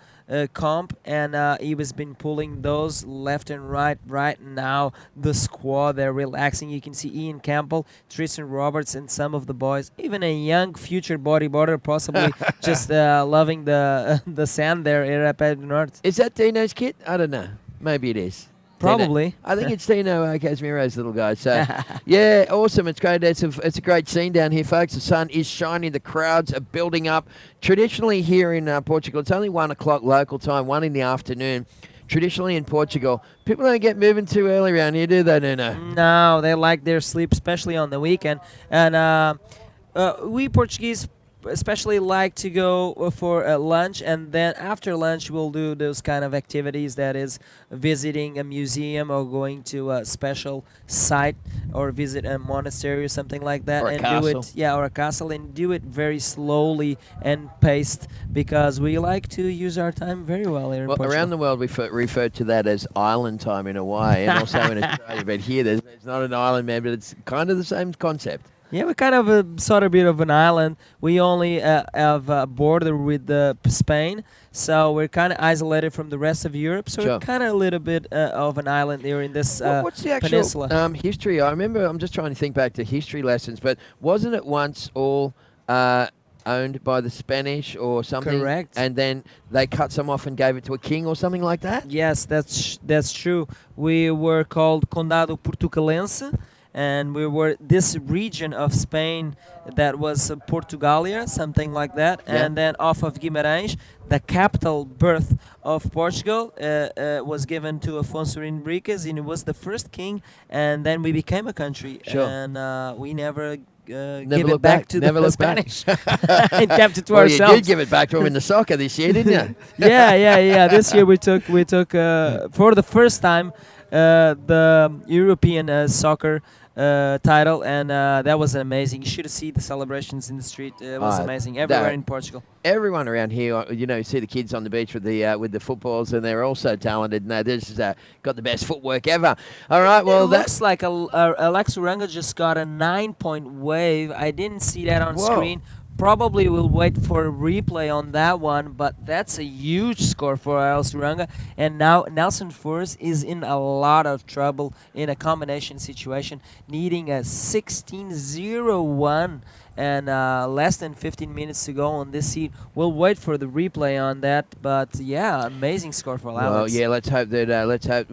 comp, and he was been pulling those left and right. Right now, the squad, they're relaxing. You can see Ian Campbell, Tristan Roberts, and some of the boys. Even a young future bodyboarder, possibly just loving the sand there here at Pedro Norte. Is that Dino's kid? I don't know. Maybe it is. Probably. I think it's Dino Casimiro's little guy. So, yeah, awesome. It's great. It's a great scene down here, folks. The sun is shining. The crowds are building up. Traditionally here in Portugal, it's only 1 o'clock local time, 1 in the afternoon. Traditionally in Portugal, people don't get moving too early around here, do they, Nuno? No, they like their sleep, especially on the weekend. And we Portuguese especially like to go for lunch, and then after lunch we'll do those kind of activities, that is visiting a museum or going to a special site or visit a monastery or something like that, or a and castle. do it or a castle, and do it very slowly and paced because we like to use our time very well here in Portugal. Around the world we refer to that as island time in a way, and also in Australia, but here there's not an island, man, but it's kind of the same concept. Yeah, we're kind of a sort of bit of an island. We only have a border with Spain, so we're kind of isolated from the rest of Europe. So we're kind of a little bit of an island here in this what's the actual peninsula. History? I remember, I'm just trying to think back to history lessons, but wasn't it once all owned by the Spanish or something? Correct. And then they cut some off and gave it to a king or something like that? Yes, that's true. We were called Condado Portucalense. And we were this region of Spain that was Portugalia, something like that. Yeah. And then off of Guimarães, the capital birth of Portugal was given to Afonso Henriques, and he was the first king. And then we became a country. Sure. And we never give looked it back to the Spanish. And kept it to ourselves. You did give it back to him in the soccer this year, didn't you? Yeah. This year we took for the first time the European soccer title, and that was amazing. You should see the celebrations in the street. It was amazing everywhere in Portugal. Everyone around here, you see the kids on the beach with the footballs, and they're all so talented. No, this has got the best footwork ever. All right, well, it looks like Alex Uranga just got a 9-point wave. I didn't see that on screen. Probably we'll wait for a replay on that one, but that's a huge score for Alex Uranga. And now Nelson Flores is in a lot of trouble in a combination situation, needing a 16-0-1. And less than 15 minutes to go on this heat. We'll wait for the replay on that, but yeah, amazing score for Alex. Well, yeah, let's hope that.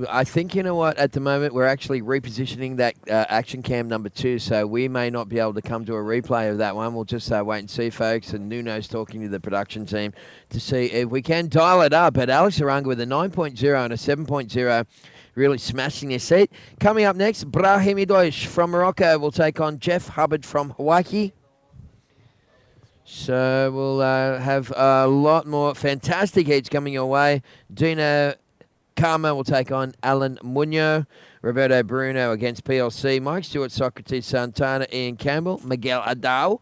I think, you know what, at the moment we're actually repositioning that action cam number 2, so we may not be able to come to a replay of that one. We'll just wait and see, folks. And Nuno's talking to the production team to see if we can dial it up. But Alex Uranga with a 9.0 and a 7.0. Really smashing their seat. Coming up next, Brahimi Deutsch from Morocco will take on Jeff Hubbard from Hawaii. So we'll have a lot more fantastic heats coming your way. Dino Karma will take on Alan Munoz. Roberto Bruno against PLC. Mike Stewart, Socrates Santana, Ian Campbell, Miguel Adao,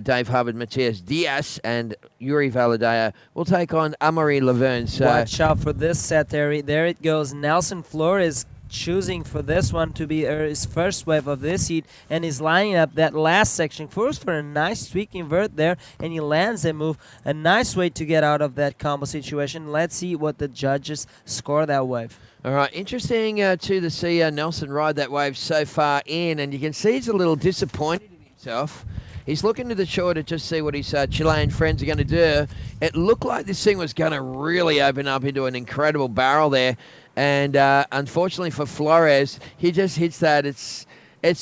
Dave Hubbard, Matias Diaz, and Yuri Valadeo will take on Amaury Laverne. So watch out for this set, Terry. There it goes. Nelson Flores choosing for this one to be his first wave of this heat, and he's lining up that last section first for a nice tweak invert there, and he lands a move. A nice way to get out of that combo situation. Let's see what the judges score that wave. All right, interesting to see Nelson ride that wave so far in, and you can see he's a little disappointed in himself. He's looking to the shore to just see what his Chilean friends are going to do. It looked like this thing was going to really open up into an incredible barrel there. And unfortunately for Flores, he just hits that. It's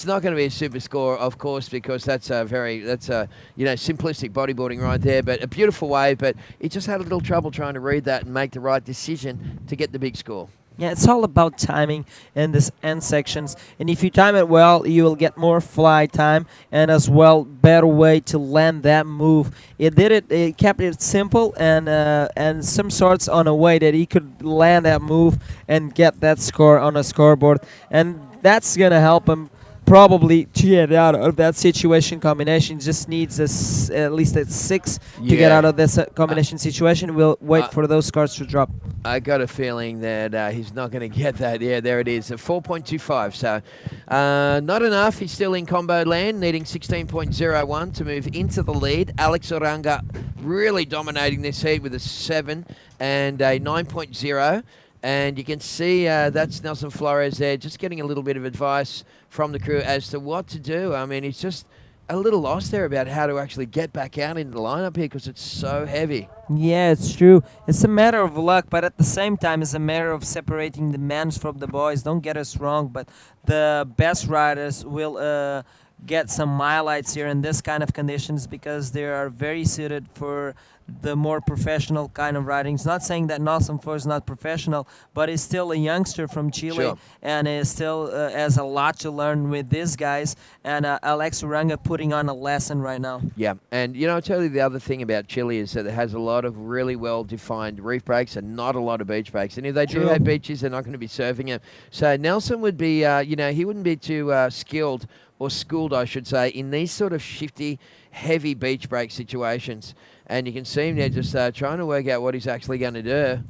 not going to be a super score, of course, because that's simplistic bodyboarding right there. But a beautiful wave. But he just had a little trouble trying to read that and make the right decision to get the big score. Yeah, it's all about timing in this end sections, and if you time it well, you will get more fly time and as well better way to land that move. It kept it simple and some sorts on a way that he could land that move and get that score on a scoreboard, and that's gonna help him probably to get out of that situation combination. Just needs at least a 6 to get out of this combination situation. We'll wait for those cards to drop. I got a feeling that he's not going to get that. Yeah, there it is, a 4.25. So not enough. He's still in combo land, needing 16.01 to move into the lead. Alex Uranga really dominating this heat with a 7 and a 9.0. And you can see that's Nelson Flores there, just getting a little bit of advice from the crew as to what to do. I mean, he's just a little lost there about how to actually get back out into the lineup here because it's so heavy. Yeah, it's true. It's a matter of luck, but at the same time, it's a matter of separating the men from the boys. Don't get us wrong, but the best riders will get some highlights here in this kind of conditions because they are very suited for the more professional kind of riding. It's not saying that Nelson Flores is not professional, but he's still a youngster from Chile, and he still has a lot to learn with these guys. And Alex Uranga putting on a lesson right now. Yeah, and I'll tell you the other thing about Chile is that it has a lot of really well-defined reef breaks and not a lot of beach breaks. And if they do have beaches, they're not going to be surfing them. So Nelson would be, he wouldn't be too skilled or schooled, I should say, in these sort of shifty, heavy beach break situations. And you can see him there just trying to work out what he's actually going to do.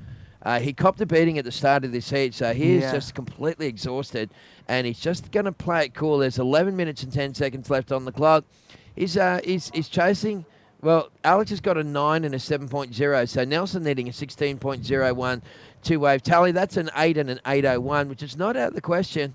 He copped a beating at the start of this heat, so he is just completely exhausted. And he's just going to play it cool. There's 11 minutes and 10 seconds left on the clock. He's chasing. Well, Alex has got a 9 and a 7.0, so Nelson needing a 16.01 two-wave tally. That's an 8 and an 8.01, which is not out of the question.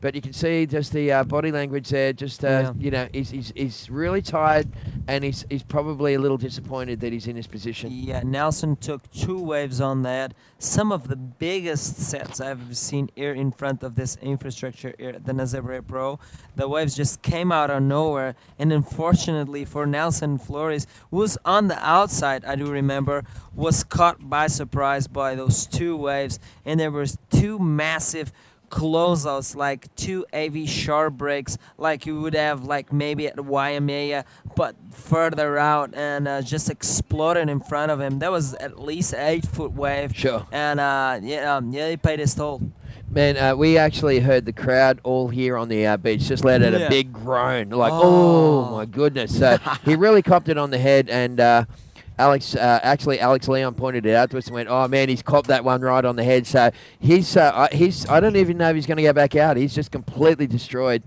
But you can see just the body language there. Just he's really tired, and he's probably a little disappointed that he's in this position. Yeah, Nelson took 2 waves on that. Some of the biggest sets I've seen here in front of this infrastructure here at the Nazare Pro. The waves just came out of nowhere, and unfortunately for Nelson Flores, who was on the outside, I do remember, was caught by surprise by those 2 waves, and there was 2 massive closeouts, like 2 AV sharp breaks like you would have like maybe at Waimea, but further out, and just exploded in front of him. That was at least 8-foot wave. Sure. And he paid his toll. Man, we actually heard the crowd all here on the beach just let out a Yeah. big groan, like, oh my goodness. So he really copped it on the head, and Alex Leon pointed it out to us and went, oh man, he's copped that one right on the head. So I don't even know if he's going to go back out. He's just completely destroyed.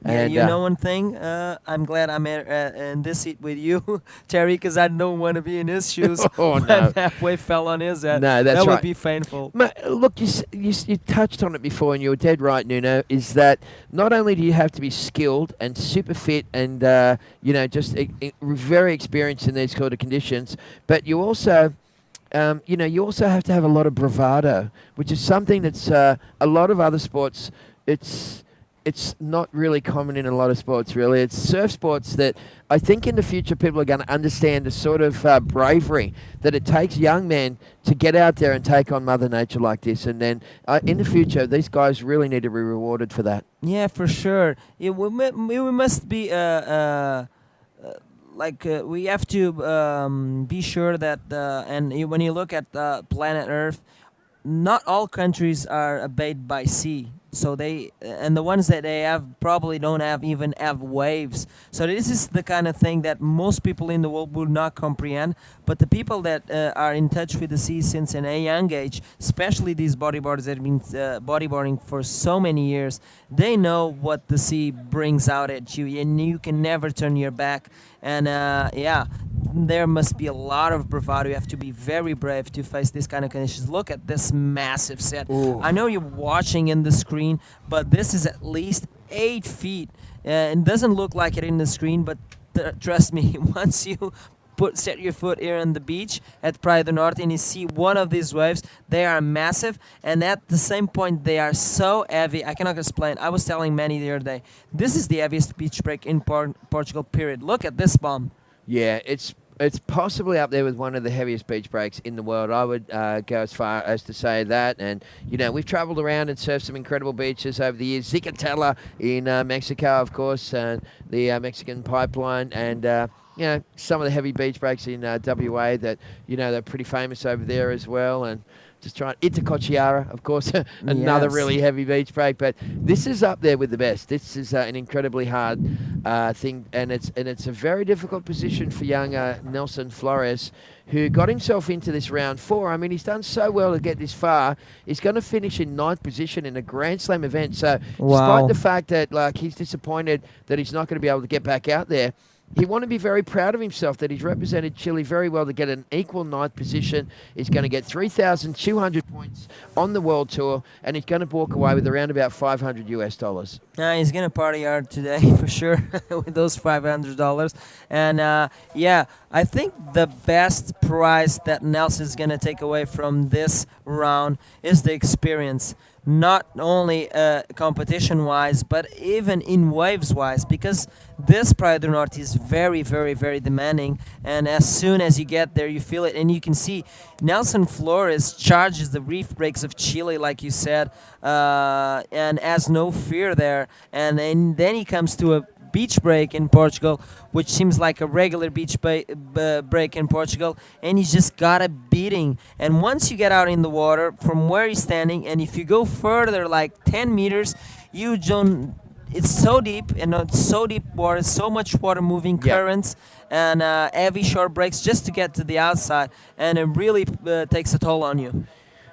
Yeah, And, you know one thing? I'm glad I'm in this seat with you, Terry, because I don't want to be in his shoes. Oh, when no. halfway fell on his head. No, that's that right. would be painful. Look, you touched on it before, and you were dead right, Nuno, is that not only do you have to be skilled and super fit and, just very experienced in these sort of conditions, but you also... you also have to have a lot of bravado, which is something that's a lot of other sports. It's not really common in a lot of sports, really. It's surf sports that I think in the future people are going to understand the sort of bravery that it takes young men to get out there and take on Mother Nature like this. And then in the future, these guys really need to be rewarded for that. Yeah, for sure. We must be we have to be sure that when you look at planet Earth, not all countries are obeyed by sea. So the ones that they have probably don't even have waves. So this is the kind of thing that most people in the world would not comprehend. But the people that are in touch with the sea since a young age, especially these bodyboarders that have been bodyboarding for so many years, they know what the sea brings out at you, and you can never turn your back. And there must be a lot of bravado. You have to be very brave to face this kind of conditions. Look at this massive set. Ooh. I know you're watching in the screen, but this is at least 8 feet. It doesn't look like it in the screen, but trust me, once you set your foot here on the beach at Praia do Norte and you see one of these waves, they are massive, and at the same point they are so heavy. I cannot explain. I was telling Manny the other day, this is the heaviest beach break in Portugal, period. Look at this bomb. Yeah, it's possibly up there with one of the heaviest beach breaks in the world. I would go as far as to say that. And, we've traveled around and surfed some incredible beaches over the years. Zicatela in Mexico, of course, the Mexican pipeline, and, some of the heavy beach breaks in WA that, they're pretty famous over there as well. And just trying Itacoatiara, of course, another Yes. really heavy beach break. But this is up there with the best. This is an incredibly hard thing, and it's a very difficult position for young Nelson Flores, who got himself into this round 4. I mean, he's done so well to get this far. He's going to finish in 9th position in a Grand Slam event. So Wow. despite the fact that he's disappointed that he's not going to be able to get back out there, he want to be very proud of himself that he's represented Chile very well to get an equal 9th position. He's going to get 3,200 points on the World Tour, and he's going to walk away with around about $500 US. He's gonna party hard today for sure with those $500. And I think the best prize that Nelson's gonna take away from this round is the experience. Not only competition-wise, but even in waves-wise, because this Praia do Norte is very, very, very demanding, and as soon as you get there, you feel it, and you can see Nelson Flores charges the reef breaks of Chile, like you said, and has no fear there, and then he comes to a beach break in Portugal, which seems like a regular beach break in Portugal, and he's just got a beating. And once you get out in the water from where he's standing, and if you go further like 10 meters, you don't. It's so deep, it's so deep water, so much water moving, currents, and heavy short breaks just to get to the outside, and it really takes a toll on you.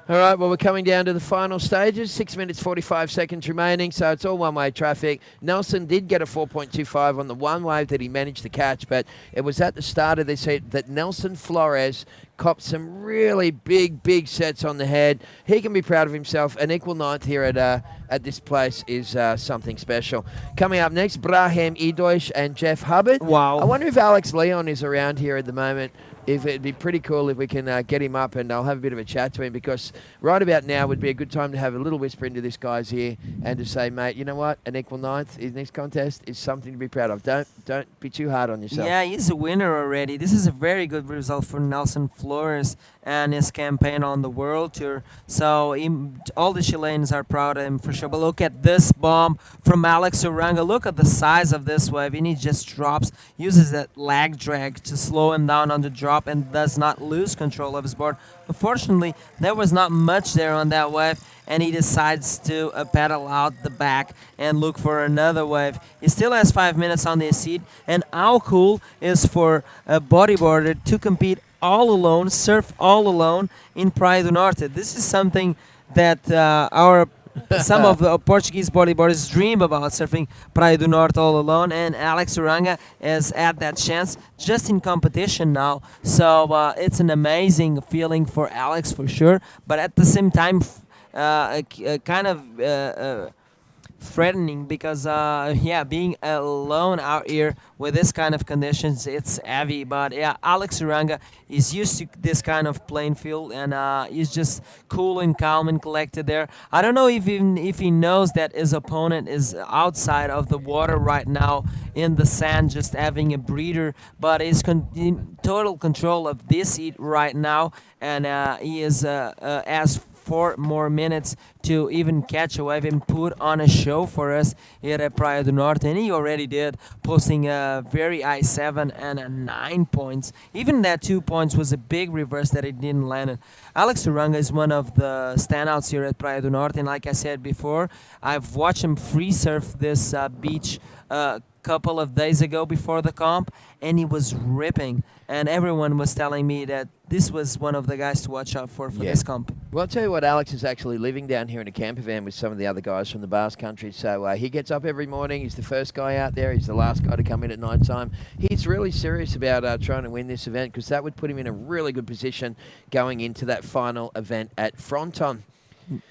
All right, well, we're coming down to the final stages. 6 minutes, 45 seconds remaining, so it's all one-way traffic. Nelson did get a 4.25 on the one wave that he managed to catch, but it was at the start of this heat that Nelson Flores copped some really big sets on the head. He can be proud of himself. An equal 9th here at this place is something special. Coming up next, Brahim Idoish and Jeff Hubbard. Wow. I wonder if Alex Leon is around here at the moment. If it'd be pretty cool if we can get him up, and I'll have a bit of a chat to him, because right about now would be a good time to have a little whisper into this guy's ear and to say, mate, you know what? An equal 9th in this contest is something to be proud of. Don't be too hard on yourself. Yeah, he's a winner already. This is a very good result for Nelson Flores and his campaign on the World Tour. So all the Chileans are proud of him for sure. But look at this bomb from Alex Uranga. Look at the size of this wave, and he just drops, uses that lag drag to slow him down on the drop, and does not lose control of his board. Unfortunately, there was not much there on that wave, and he decides to paddle out the back and look for another wave. He still has 5 minutes on this heat, and how cool is for a bodyboarder to compete all alone, surf all alone in Praia do Norte. This is something that some of the Portuguese bodyboarders dream about, surfing Praia do Norte all alone, and Alex Uranga has had that chance just in competition now. So it's an amazing feeling for Alex for sure, but at the same time kind of threatening because being alone out here with this kind of conditions, it's heavy. But yeah, Alex Uranga is used to this kind of playing field, and he's just cool and calm and collected there. I don't know if he knows that his opponent is outside of the water right now in the sand, just having a breather, but he's in total control of this heat right now, and he is as 4 more minutes to even catch a wave and put on a show for us here at Praia do Norte, and he already did, posting a very high 7 and a 9 points. Even that 2 points was a big reverse that he didn't land. Alex Uranga is one of the standouts here at Praia do Norte, and like I said before, I've watched him free surf this beach couple of days ago before the comp, and he was ripping, and everyone was telling me that this was one of the guys to watch out for this comp. Well, I'll tell you what, Alex is actually living down here in a camper van with some of the other guys from the Basque Country. So he gets up every morning. He's the first guy out there. He's the last guy to come in at night time. He's really serious about trying to win this event, because that would put him in a really good position going into that final event at Fronton.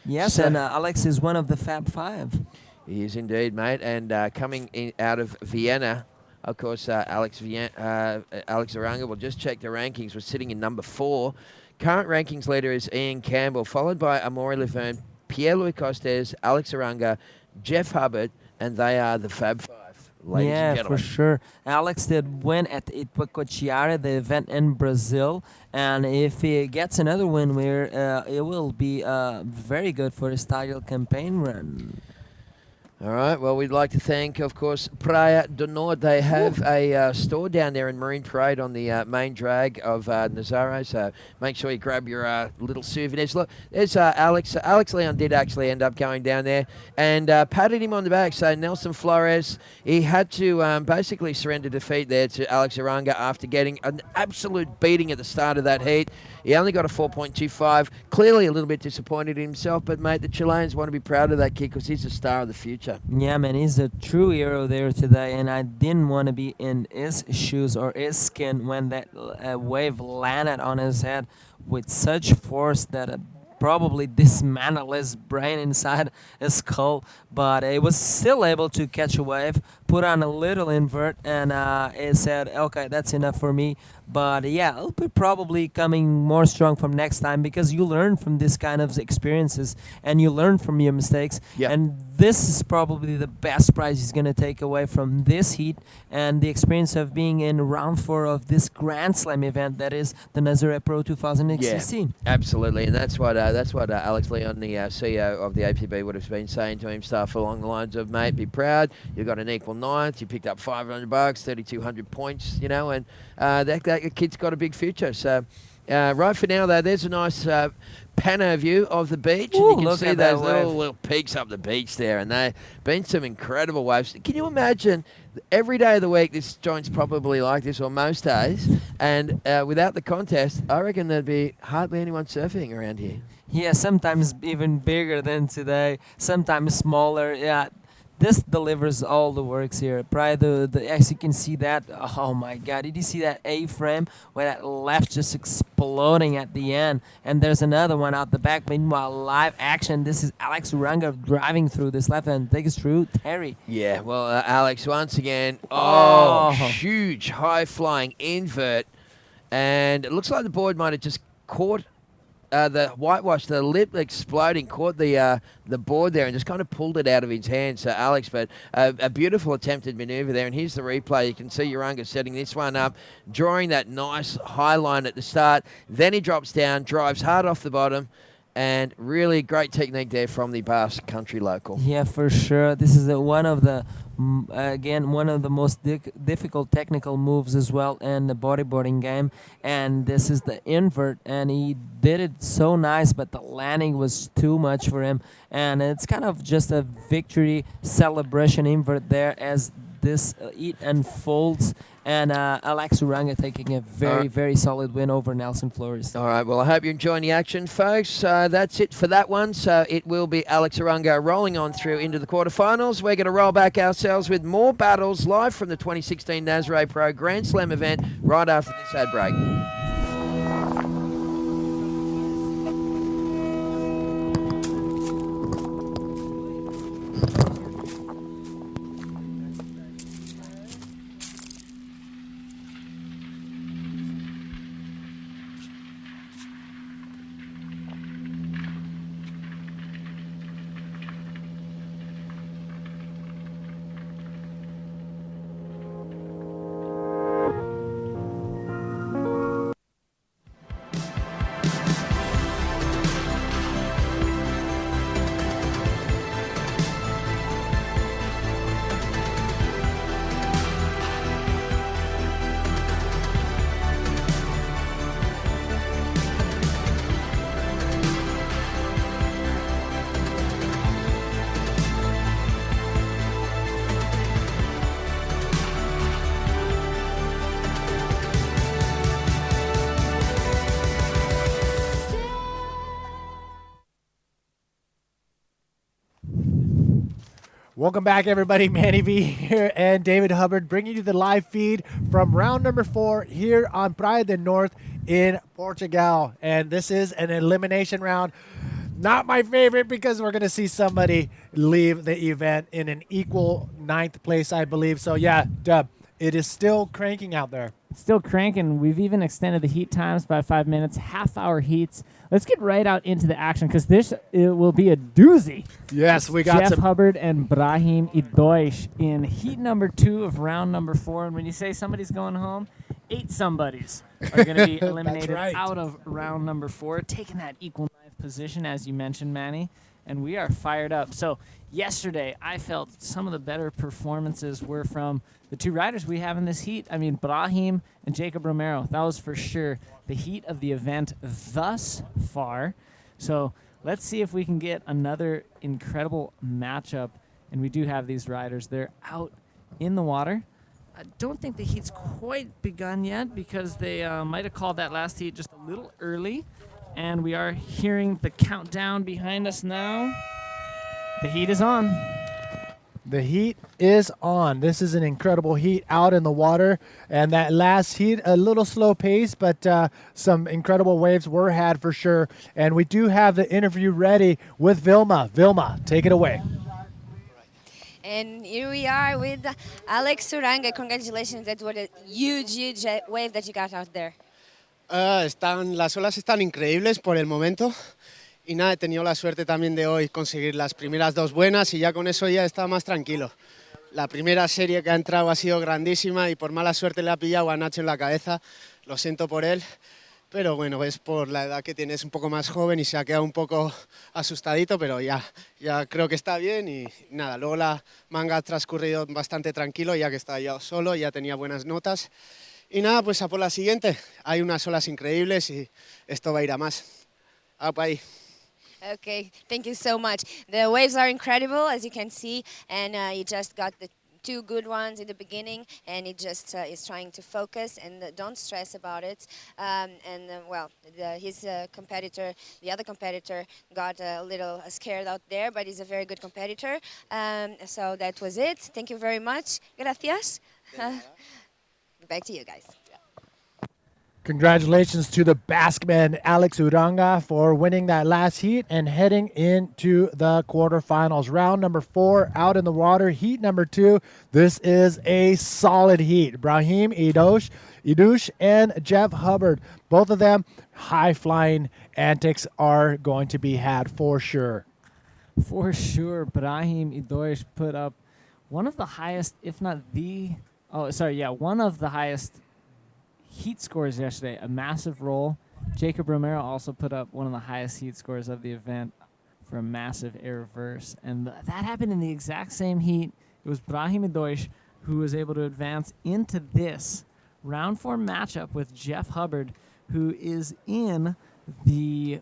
Yes, and Alex is one of the Fab Five. He is indeed, mate. And coming in out of Vienna, of course, Alex Uranga, we'll just check the rankings. We're sitting in number 4. Current rankings leader is Ian Campbell, followed by Amaury Laverne, Pierre-Louis Costes, Alex Uranga, Jeff Hubbard, and they are the Fab Five, ladies and gentlemen. For sure. Alex did win at Ipacotiara, the event in Brazil, and if he gets another win, it will be very good for his title campaign run. All right, well, we'd like to thank, of course, Praia do Norte. They have a store down there in Marine Parade on the main drag of Nazare, so make sure you grab your little souvenirs. Look, there's Alex. Alex Leon did actually end up going down there and patted him on the back. So Nelson Flores, he had to basically surrender defeat there to Alex Uranga after getting an absolute beating at the start of that heat. He only got a 4.25. Clearly a little bit disappointed in himself, but, mate, the Chileans want to be proud of that kid because he's the star of the future. Yeah, man, he's a true hero there today, and I didn't want to be in his shoes or his skin when that wave landed on his head with such force that probably dismantled his brain inside his skull, but he was still able to catch a wave, put on a little invert, and he said, okay, that's enough for me. But yeah, it'll be probably coming more strong from next time, because you learn from this kind of experiences and you learn from your mistakes. Yep. And this is probably the best prize he's going to take away from this heat and the experience of being in round 4 of this Grand Slam event that is the Nazare Pro 2016. Yeah, absolutely, and that's what Alex Leon, the CEO of the APB, would have been saying to him, stuff along the lines of, mate, be proud, you got an equal ninth, you picked up $500, 3,200 points, you know, and that kid's got a big future. So right for now, though, there's a nice pano view of the beach. Ooh, and you can look see at those that little peaks up the beach there, and they've been some incredible waves. Can you imagine every day of the week this joint's probably like this, or most days, and without the contest, I reckon there'd be hardly anyone surfing around here. Yeah, sometimes even bigger than today, sometimes smaller. Yeah, this delivers all the works here. Probably as you can see that, oh my God, did you see that A-frame where that left just exploding at the end? And there's another one out the back. Meanwhile, live action, this is Alex Uranga driving through this left hand. Take us through, Terry. Yeah, well, Alex, once again, huge high-flying invert. And it looks like the board might have just caught the whitewash, the lip exploding, caught the board there and just kind of pulled it out of his hand. So Alex, but a beautiful attempted maneuver there. And here's the replay. You can see Uranga setting this one up, drawing that nice high line at the start. Then he drops down, drives hard off the bottom, and really great technique there from the Basque Country local. Yeah, for sure. This is one of the again, one of the most difficult technical moves as well in the bodyboarding game. And this is the invert, and he did it so nice, but the landing was too much for him. And it's kind of just a victory celebration invert there as this heat unfolds. And Alex Uranga taking a very, very solid win over Nelson Flores. All right, well, I hope you're enjoying the action, folks. That's it for that one. So it will be Alex Uranga rolling on through into the quarterfinals. We're going to roll back ourselves with more battles live from the 2016 Nazare Pro Grand Slam event right after this ad break. Welcome back, everybody. Manny V here and David Hubbard bringing you the live feed from round number 4 here on Praia del Norte in Portugal. And this is an elimination round. Not my favorite because we're going to see somebody leave the event in an equal 9th place, I believe. So, yeah, Dub, it is still cranking out there. It's still cranking. We've even extended the heat times by 5 minutes, half-hour heats. Let's get right out into the action because it will be a doozy. Yes, we got Jeff some Hubbard and Brahim Idoish in heat number 2 of round number 4. And when you say somebody's going home, 8 somebodies are going to be eliminated right. out of round number 4, taking that equal 9th position, as you mentioned, Manny. And we are fired up. So yesterday, I felt some of the better performances were from the 2 riders we have in this heat. I mean, Brahim and Jacob Romero. That was for sure the heat of the event thus far. So let's see if we can get another incredible matchup. And we do have these riders. They're out in the water. I don't think the heat's quite begun yet because they might have called that last heat just a little early. And we are hearing the countdown behind us now. The heat is on. The heat is on. This is an incredible heat out in the water. And that last heat, a little slow pace, but some incredible waves were had for sure. And we do have the interview ready with Vilma. Vilma, take it away. And here we are with Alex Uranga. Congratulations. That was a huge, huge wave that you got out there. Las olas están increíbles por el momento y nada, he tenido la suerte también de hoy conseguir las primeras 2 buenas y ya con eso ya estaba más tranquilo. La primera serie que ha entrado ha sido grandísima y por mala suerte le ha pillado a Nacho en la cabeza, lo siento por él, pero bueno, es por la edad que tiene, es un poco más joven y se ha quedado un poco asustadito, pero ya creo que está bien y nada, luego la manga ha transcurrido bastante tranquilo ya que estaba yo solo, ya tenía buenas notas. Y nada, pues a por la siguiente. Hay unas olas increíbles y esto va a ir a más. Up ahí. Okay, thank you so much. The waves are incredible, as you can see, and you just got the 2 good ones in the beginning, and he just is trying to focus and don't stress about it. His competitor, the other competitor, got a little scared out there, but he's a very good competitor. So that was it. Thank you very much. Gracias. Back to you guys. Congratulations to the Basqueman Alex Uranga for winning that last heat and heading into the quarterfinals. Round number 4 out in the water. Heat number 2. This is a solid heat. Brahim Idush and Jeff Hubbard. Both of them high-flying antics are going to be had for sure. For sure. Brahim Idush put up one of the highest, if not the... one of the highest heat scores yesterday, a massive roll. Jacob Romero also put up one of the highest heat scores of the event for a massive air reverse. And that happened in the exact same heat It was Brahim Deutsch who was able to advance into this round 4 matchup with Jeff Hubbard, who is in the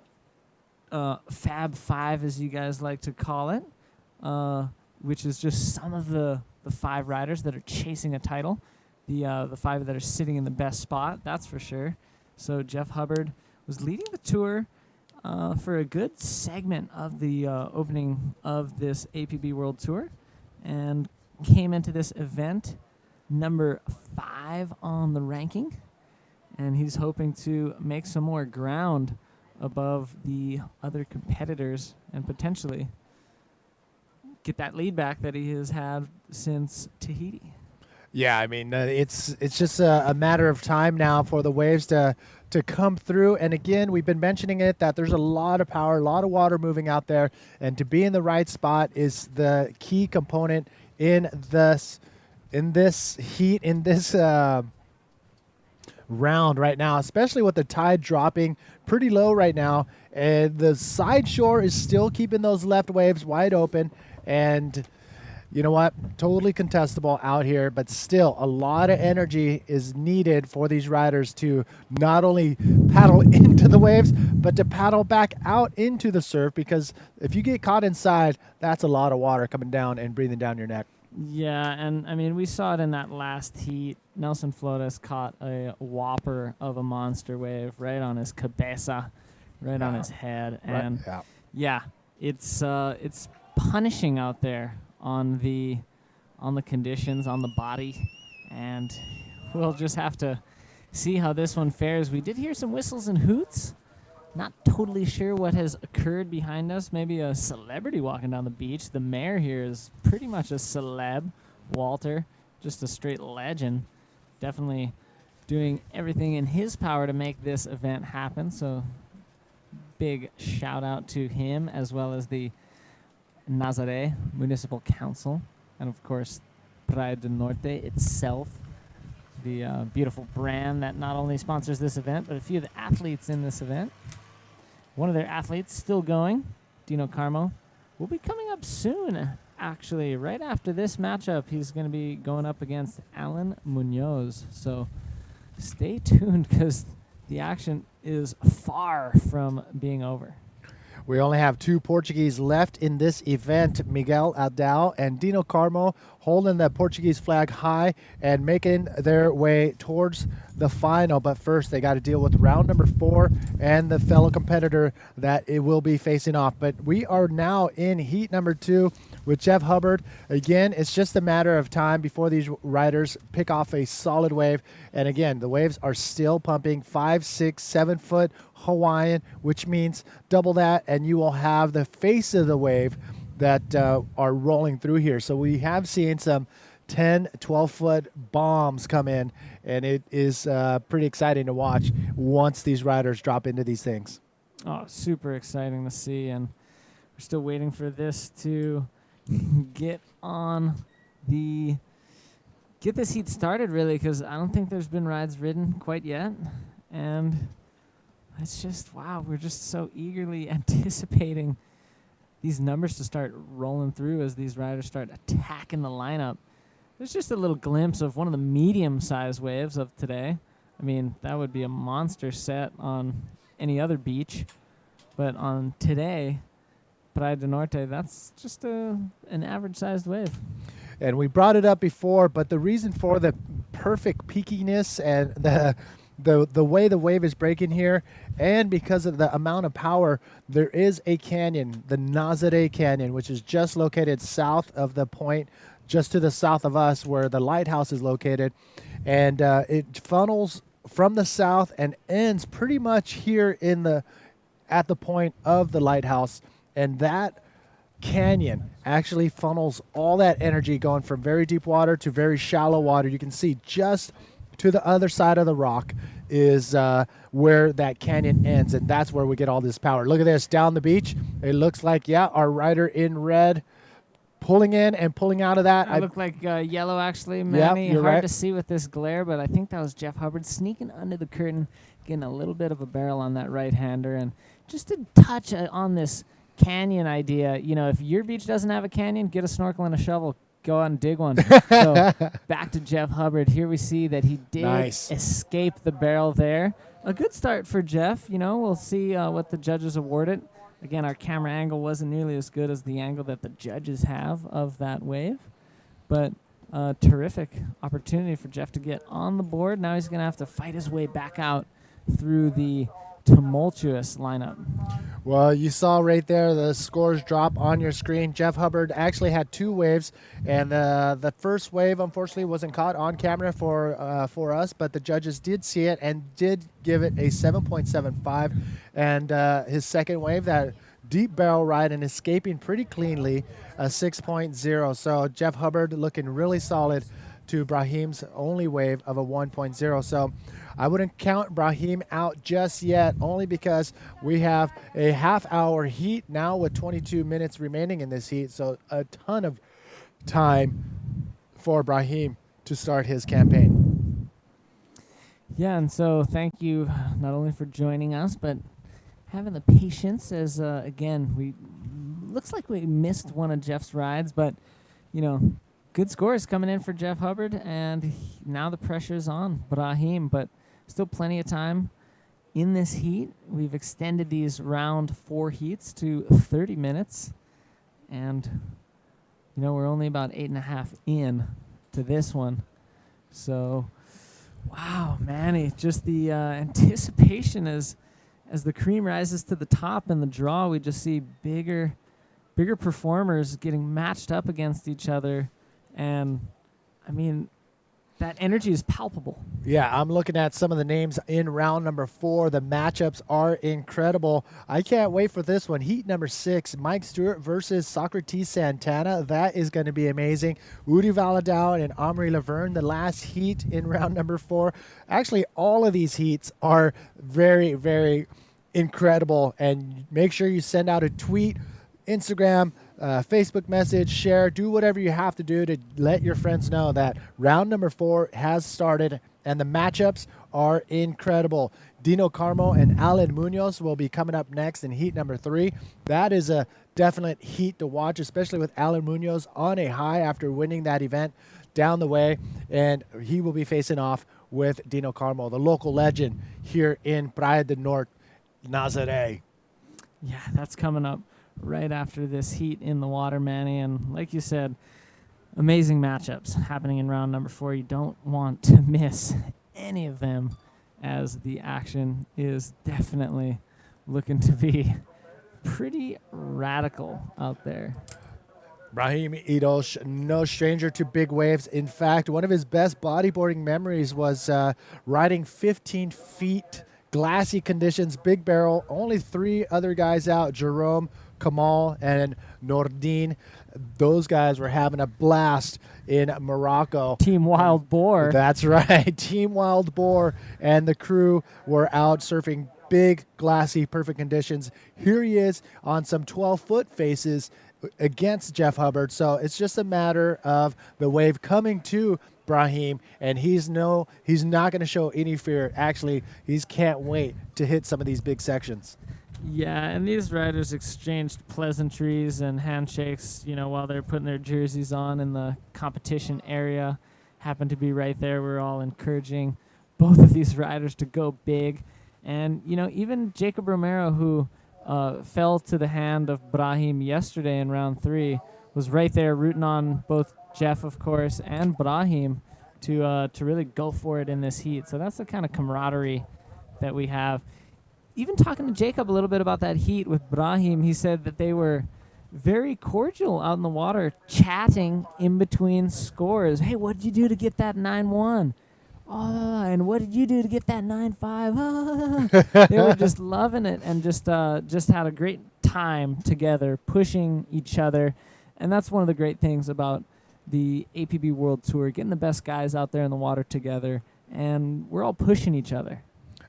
Fab 5, as you guys like to call it, which is just some of the 5 riders that are chasing a title, the 5 that are sitting in the best spot, that's for sure. So Jeff Hubbard was leading the tour for a good segment of the opening of this APB World Tour, and came into this event number 5 on the ranking, and he's hoping to make some more ground above the other competitors and potentially get that lead back that he has had since Tahiti. Yeah, I mean, it's just a matter of time now for the waves to come through. And again, we've been mentioning it, that there's a lot of power, a lot of water moving out there, and to be in the right spot is the key component in this heat, in this round right now, especially with the tide dropping pretty low right now. And the side shore is still keeping those left waves wide open, and you know what? Totally contestable out here, but still a lot of energy is needed for these riders to not only paddle into the waves, but to paddle back out into the surf, because if you get caught inside, that's a lot of water coming down and breathing down your neck. Yeah, and I mean, we saw it in that last heat. Nelson Flores caught a whopper of a monster wave right on his cabeza, right on his head. And yeah, it's punishing out there on the conditions, on the body, and we'll just have to see how this one fares. We did hear some whistles and hoots. Not totally sure what has occurred behind us. Maybe a celebrity walking down the beach. The mayor here is pretty much a celeb. Walter, just a straight legend. Definitely doing everything in his power to make this event happen. So big shout out to him, as well as the Nazare Municipal Council, and of course Praia del Norte itself, the beautiful brand that not only sponsors this event, but a few of the athletes in this event. One of their athletes still going, Dino Carmo, will be coming up soon, actually. Right after this matchup, he's going to be going up against Alan Munoz. So stay tuned, because the action is far from being over. We only have 2 Portuguese left in this event, Miguel Aldao and Dino Carmo, holding the Portuguese flag high and making their way towards the final. But first, they got to deal with round number 4 and the fellow competitor that it will be facing off. But we are now in heat number 2 with Jeff Hubbard. Again, it's just a matter of time before these riders pick off a solid wave. And again, the waves are still pumping 5, 6, 7 foot Hawaiian, which means double that, and you will have the face of the wave that are rolling through here. So we have seen some 10, 12-foot bombs come in, and it is pretty exciting to watch once these riders drop into these things. Oh, super exciting to see, and we're still waiting for this to get this heat started, really, because I don't think there's been rides ridden quite yet, and it's just, wow, we're just so eagerly anticipating these numbers to start rolling through as these riders start attacking the lineup. There's just a little glimpse of one of the medium-sized waves of today. I mean, that would be a monster set on any other beach, but on today, Praia del Norte, that's just an average-sized wave. And we brought it up before, but the reason for the perfect peakiness and the way the wave is breaking here, and because of the amount of power, there is a canyon, the Nazare Canyon, which is just located south of the point, just to the south of us where the lighthouse is located. And it funnels from the south and ends pretty much here at the point of the lighthouse. And that canyon actually funnels all that energy going from very deep water to very shallow water. You can see just to the other side of the rock is where that canyon ends, and that's where we get all this power. Look at this, down the beach. It looks like, yeah, our rider in red pulling in and pulling out of that. It looked like yellow, actually, Manny. Yep, you're hard right. to see with this glare, but I think that was Jeff Hubbard sneaking under the curtain, getting a little bit of a barrel on that right-hander. And just to touch on this canyon idea, you know, if your beach doesn't have a canyon, get a snorkel and a shovel, go out and dig one. So back to Jeff Hubbard. Here we see that he did Nice. escape the barrel there. A good start for Jeff. You know, we'll see what the judges award it. Again, our camera angle wasn't nearly as good as the angle that the judges have of that wave. But terrific opportunity for Jeff to get on the board. Now he's going to have to fight his way back out through the tumultuous lineup. Well, you saw right there the scores drop on your screen. Jeff Hubbard actually had 2 waves, and the first wave, unfortunately, wasn't caught on camera for us, but the judges did see it and did give it a 7.75. And his second wave, that deep barrel ride and escaping pretty cleanly, a 6.0. So Jeff Hubbard looking really solid to Brahim's only wave of a 1.0. So I wouldn't count Brahim out just yet, only because we have a half-hour heat now with 22 minutes remaining in this heat. So a ton of time for Brahim to start his campaign. Yeah, and so thank you not only for joining us, but having the patience as, again, looks like we missed one of Jeff's rides, but, you know, good scores coming in for Jeff Hubbard, and now the pressure's on Brahim, but still plenty of time in this heat. We've extended these round 4 heats to 30 minutes, and, you know, we're only about 8.5 in to this one. So, wow, Manny, just the anticipation as the cream rises to the top in the draw, we just see bigger performers getting matched up against each other. And, I mean, that energy is palpable. Yeah, I'm looking at some of the names in round number 4. The matchups are incredible. I can't wait for this one. Heat number 6, Mike Stewart versus Socrates Santana. That is going to be amazing. Uri Valadao and Omri Laverne, the last heat in round number 4. Actually, all of these heats are very, very incredible. And make sure you send out a tweet, Instagram, Facebook message, share, do whatever you have to do to let your friends know that round number 4 has started and the matchups are incredible. Dino Carmo and Alan Munoz will be coming up next in heat number 3. That is a definite heat to watch, especially with Alan Munoz on a high after winning that event down the way, and he will be facing off with Dino Carmo, the local legend here in Praia del Norte, Nazare. Yeah, that's coming up right after this heat in the water, Manny. And like you said, amazing matchups happening in round number 4. You don't want to miss any of them, as the action is definitely looking to be pretty radical out there. Brahim Idosh, no stranger to big waves. In fact, one of his best bodyboarding memories was riding 15 feet, glassy conditions, big barrel, only 3 other guys out, Jerome, Kamal, and Nordin. Those guys were having a blast in Morocco. Team Wild Boar. That's right. Team Wild Boar and the crew were out surfing big, glassy, perfect conditions. Here he is on some 12-foot faces against Jeff Hubbard. So it's just a matter of the wave coming to Brahim, and he's not going to show any fear. Actually, he can't wait to hit some of these big sections. Yeah, and these riders exchanged pleasantries and handshakes, you know, while they're putting their jerseys on in the competition area. Happened to be right there. We're all encouraging both of these riders to go big. And, you know, even Jacob Romero, who fell to the hand of Brahim yesterday in round 3, was right there rooting on both Jeff, of course, and Brahim to really go for it in this heat. So that's the kind of camaraderie that we have. Even talking to Jacob a little bit about that heat with Brahim, he said that they were very cordial out in the water, chatting in between scores. Hey, what did you do to get that 9-1? Oh, and what did you do to get that 9-5? They were just loving it and just had a great time together, pushing each other. And that's one of the great things about the APB World Tour, getting the best guys out there in the water together, and we're all pushing each other.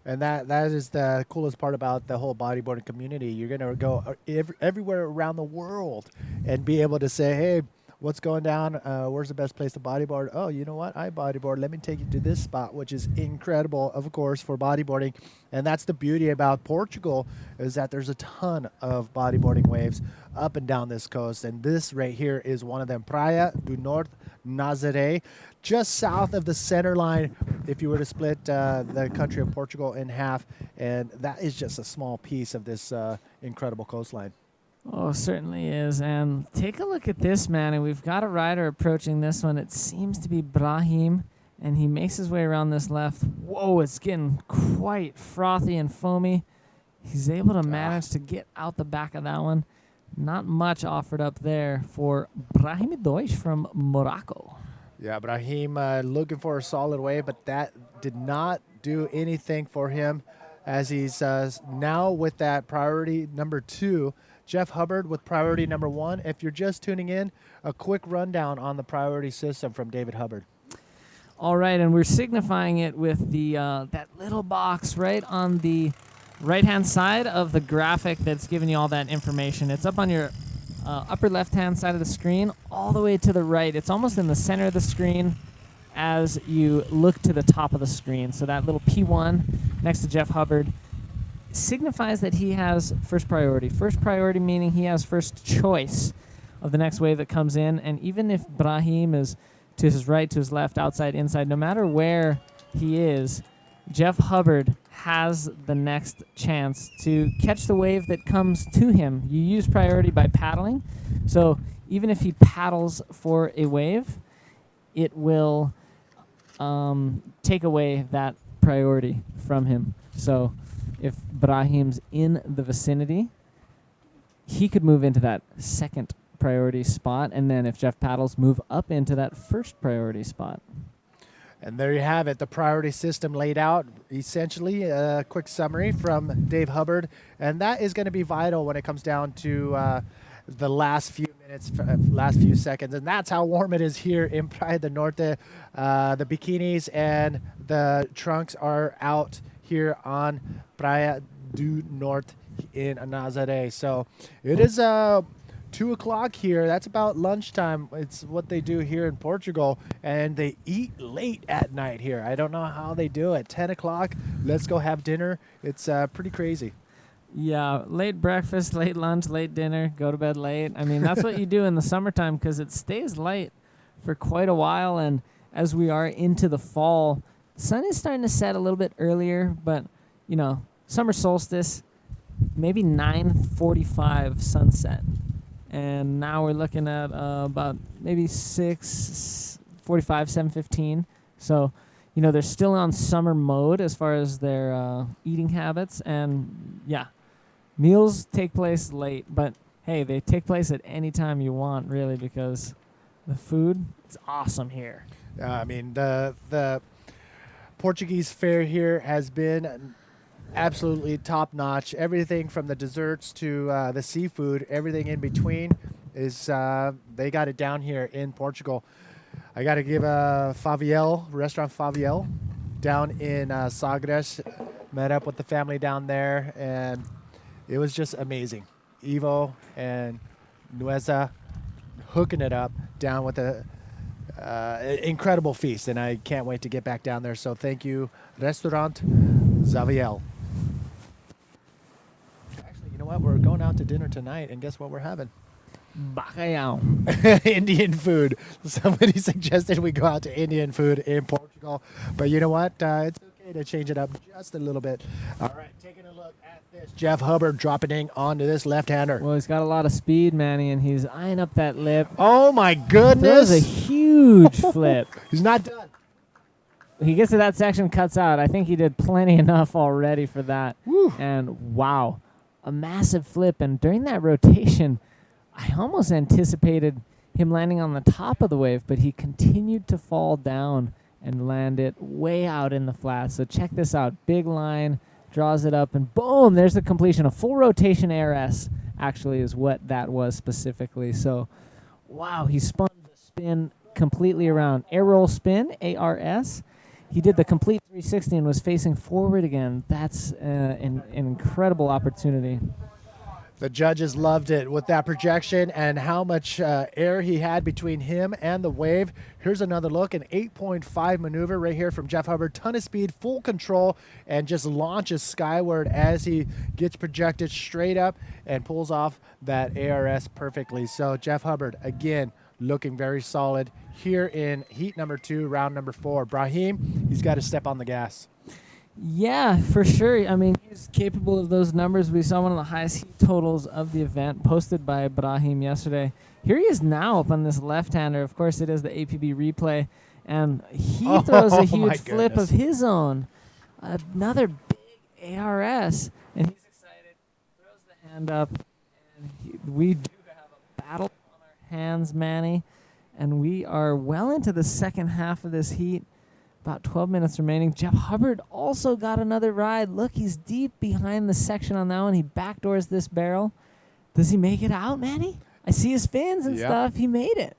And that is the coolest part about the whole bodyboarding community. You're going to go everywhere around the world and be able to say, hey, what's going down? Where's the best place to bodyboard? Oh, you know what? I bodyboard. Let me take you to this spot, which is incredible, of course, for bodyboarding. And that's the beauty about Portugal, is that there's a ton of bodyboarding waves up and down this coast. And this right here is one of them, Praia do Norte, Nazare, just south of the center line if you were to split the country of Portugal in half. And that is just a small piece of this incredible coastline. Oh, certainly is. And take a look at this, man. And we've got a rider approaching this one. It seems to be Brahim, and he makes his way around this left. Whoa, it's getting quite frothy and foamy. He's able to manage to get out the back of that one. Not much offered up there for Brahim Deutsch from Morocco. Yeah, Brahim looking for a solid wave, but that did not do anything for him, as he's now with that priority number 2. Jeff Hubbard with priority number 1. If you're just tuning in, a quick rundown on the priority system from David Hubbard. All right, and we're signifying it with the that little box right on the right-hand side of the graphic that's giving you all that information. It's up on your upper left-hand side of the screen, all the way to the right. It's almost in the center of the screen as you look to the top of the screen. So that little P1 next to Jeff Hubbard signifies that he has first priority. First priority meaning he has first choice of the next wave that comes in. And even if Brahim is to his right, to his left, outside, inside, no matter where he is, Jeff Hubbard has the next chance to catch the wave that comes to him. You use priority by paddling. So even if he paddles for a wave, it will take away that priority from him. So if Brahim's in the vicinity, he could move into that second priority spot, and then if Jeff paddles, move up into that first priority spot. And there you have it, the priority system laid out. Essentially, a quick summary from Dave Hubbard, and that is going to be vital when it comes down to the last few minutes, last few seconds, and that's how warm it is here in Praia do Norte. The bikinis and the trunks are out here on Praia do Norte in Nazare. So it is 2 o'clock here. That's about lunchtime. It's what they do here in Portugal, and they eat late at night here. I don't know how they do it. 10 o'clock, let's go have dinner. It's pretty crazy. Yeah, late breakfast, late lunch, late dinner, go to bed late. I mean, that's what you do in the summertime because it stays light for quite a while. And as we are into the fall, the sun is starting to set a little bit earlier, but, you know, summer solstice, maybe 9:45 sunset. And now we're looking at about maybe 6:45, 7:15. So, you know, they're still on summer mode as far as their eating habits. And, yeah, meals take place late. But, hey, they take place at any time you want, really, because the food, it's awesome here. I mean, the Portuguese fare here has been absolutely top-notch. Everything from the desserts to the seafood, everything in between is they got it down here in Portugal. I got to give Restaurant Faviel down in Sagres. Met up with the family down there, and it was just amazing. Ivo and Nueza hooking it up down with a incredible feast, and I can't wait to get back down there. So thank you, Restaurant Faviel. Actually, you know what? We're going out to dinner tonight, and guess what we're having? Bacalhau. Indian food. Somebody suggested we go out to Indian food in Portugal, but you know what? It's okay to change it up just a little bit. All right, taking a look at this. Jeff Hubbard dropping in onto this left-hander. Well, he's got a lot of speed, Manny, and he's eyeing up that lip. Oh, my goodness. Throws a huge flip. He's not done. He gets to that section, cuts out. I think he did plenty enough already for that. Woo. And, wow, a massive flip. And during that rotation, I almost anticipated him landing on the top of the wave, but he continued to fall down and land it way out in the flat. So check this out. Big line, draws it up, and boom, there's the completion. A full rotation ARS actually is what that was specifically. So, wow, he spun the spin completely around. Air roll spin, ARS. He did the complete 360 and was facing forward again. That's an incredible opportunity. The judges loved it with that projection and how much air he had between him and the wave. Here's another look, an 8.5 maneuver right here from Jeff Hubbard. Ton of speed, full control, and just launches skyward as he gets projected straight up and pulls off that ARS perfectly. So Jeff Hubbard, again, looking very solid here in heat number 2, round number 4. Brahim, he's got to step on the gas. Yeah, for sure. I mean, he's capable of those numbers. We saw one of the highest heat totals of the event posted by Brahim yesterday. Here he is now up on this left-hander. Of course, it is the APB replay. And he throws a huge flip of his own. Another big ARS. And he's excited, throws the hand up. And we do have a battle on our hands, Manny. And we are well into the second half of this heat. About 12 minutes remaining. Jeff Hubbard also got another ride. Look, he's deep behind the section on that one. He backdoors this barrel. Does he make it out, Manny? I see his fins and stuff. He made it.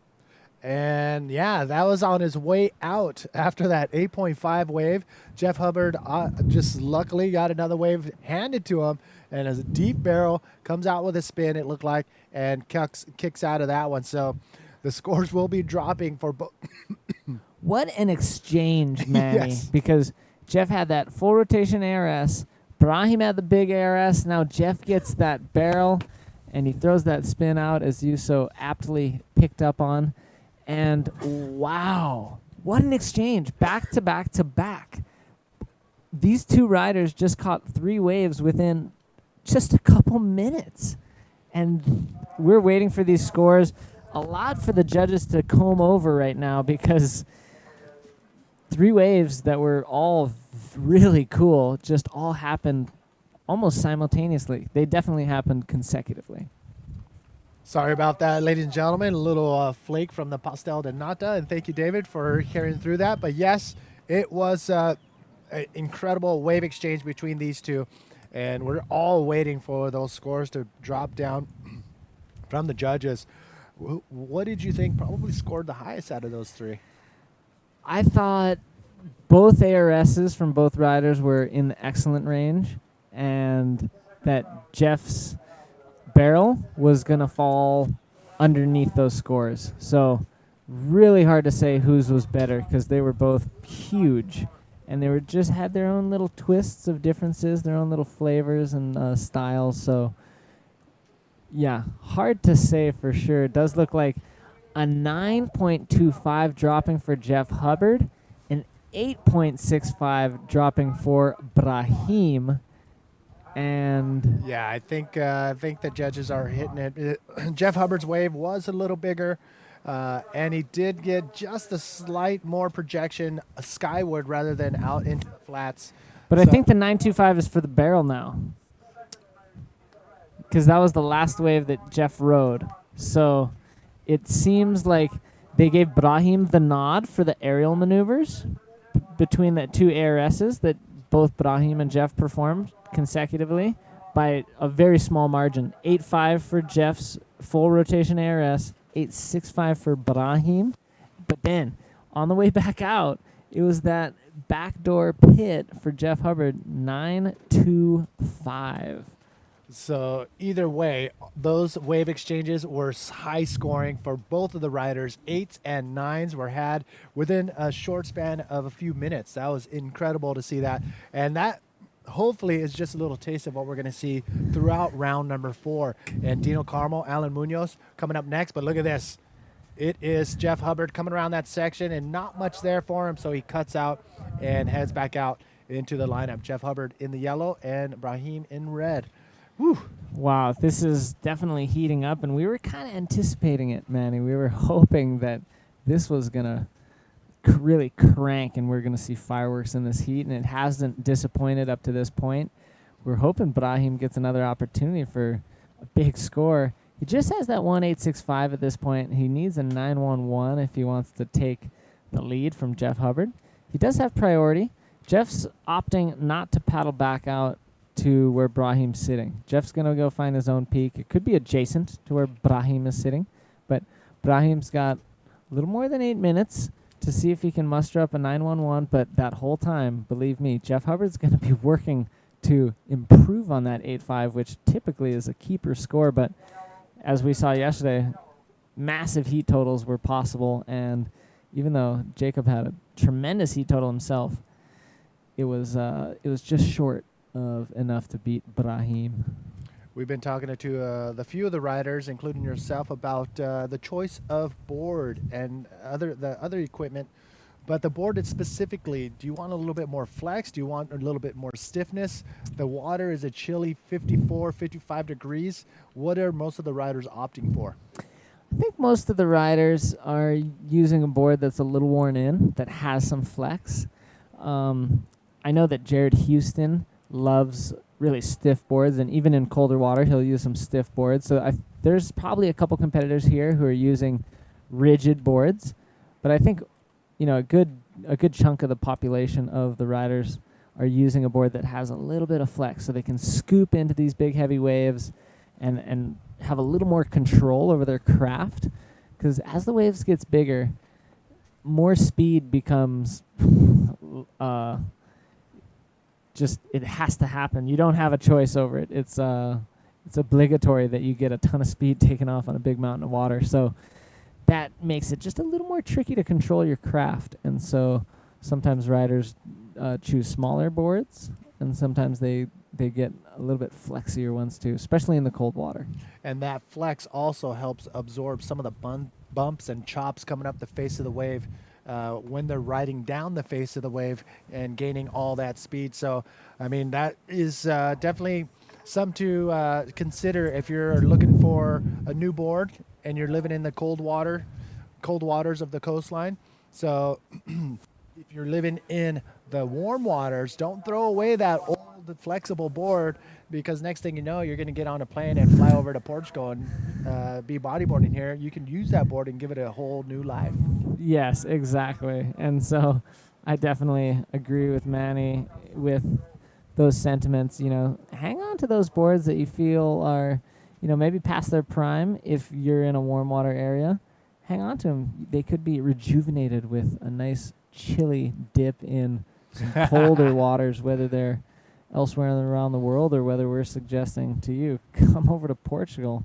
And yeah, that was on his way out after that 8.5 wave. Jeff Hubbard just luckily got another wave handed to him, and as a deep barrel comes out with a spin, it looked like, and kicks out of that one. So the scores will be dropping for both. What an exchange, Manny. Yes. Because Jeff had that full rotation ARS. Brahim had the big ARS. Now Jeff gets that barrel, and he throws that spin out, as you so aptly picked up on. And wow, what an exchange. Back to back to back. These two riders just caught 3 waves within just a couple minutes. And we're waiting for these scores. A lot for the judges to comb over right now, because 3 waves that were all really cool just all happened almost simultaneously. They definitely happened consecutively. Sorry about that, ladies and gentlemen. A little flake from the pastel de nata, and thank you, David, for carrying through that. But yes, it was an incredible wave exchange between these two, and we're all waiting for those scores to drop down from the judges. What did you think probably scored the highest out of those 3? I thought both ARSs from both riders were in the excellent range, and that Jeff's barrel was going to fall underneath those scores. So really hard to say whose was better, because they were both huge, and they were just had their own little twists of differences, their own little flavors and styles. So yeah, hard to say for sure. It does look like a 9.25 dropping for Jeff Hubbard, an 8.65 dropping for Brahim. And yeah, I think the judges are hitting it. Jeff Hubbard's wave was a little bigger, and he did get just a slight more projection skyward rather than out into the flats. But I think the 9.25 is for the barrel now, because that was the last wave that Jeff rode. So it seems like they gave Brahim the nod for the aerial maneuvers between the 2 ARSs that both Brahim and Jeff performed consecutively by a very small margin. 8.5 for Jeff's full rotation ARS, 8.65 for Brahim. But then on the way back out, it was that backdoor pit for Jeff Hubbard, 9.25. So either way, those wave exchanges were high scoring for both of the riders. 8s and 9s were had within a short span of a few minutes. That was incredible to see that. And that hopefully is just a little taste of what we're going to see throughout round number 4. And Dino Carmel, Alan Munoz coming up next. But look at this. It is Jeff Hubbard coming around that section, and not much there for him. So he cuts out and heads back out into the lineup. Jeff Hubbard in the yellow and Brahim in red. Whew. Wow, this is definitely heating up, and we were kind of anticipating it, Manny. We were hoping that this was going to really crank, and we're going to see fireworks in this heat, and it hasn't disappointed up to this point. We're hoping Brahim gets another opportunity for a big score. He just has that 1.865 at this point. He needs a 9.11 if he wants to take the lead from Jeff Hubbard. He does have priority. Jeff's opting not to paddle back out to where Brahim's sitting. Jeff's going to go find his own peak. It could be adjacent to where Brahim is sitting, but Brahim's got a little more than 8 minutes to see if he can muster up a 9.11, but that whole time, believe me, Jeff Hubbard's going to be working to improve on that 8.5, which typically is a keeper score. But as we saw yesterday, massive heat totals were possible, and even though Jacob had a tremendous heat total himself, it was just short of enough to beat Brahim. We've been talking to the few of the riders, including yourself, about the choice of board and the other equipment. But the board is specifically, do you want a little bit more flex? Do you want a little bit more stiffness? The water is a chilly 54, 55 degrees. What are most of the riders opting for? I think most of the riders are using a board that's a little worn in, that has some flex. I know that Jared Houston loves really stiff boards, and even in colder water, he'll use some stiff boards. So there's probably a couple competitors here who are using rigid boards, but I think a good chunk of the population of the riders are using a board that has a little bit of flex, so they can scoop into these big heavy waves and have a little more control over their craft. Because as the waves gets bigger, more speed becomes just, it has to happen. You don't have a choice over it. It's obligatory that you get a ton of speed taken off on a big mountain of water. So that makes it just a little more tricky to control your craft. And so sometimes riders choose smaller boards, and sometimes they get a little bit flexier ones too, especially in the cold water. And that flex also helps absorb some of the bumps and chops coming up the face of the wave when they're riding down the face of the wave and gaining all that speed. So, I mean, that is definitely something to consider if you're looking for a new board and you're living in the cold waters of the coastline. So if you're living in the warm waters, don't throw away that old flexible board, because next thing you know, you're going to get on a plane and fly over to Portugal and be bodyboarding here. You can use that board and give it a whole new life. Yes, exactly. And so I definitely agree with Manny with those sentiments. Hang on to those boards that you feel are, maybe past their prime. If you're in a warm water area, hang on to them. They could be rejuvenated with a nice chilly dip in some colder waters, whether they're elsewhere around the world or whether we're suggesting to you, come over to Portugal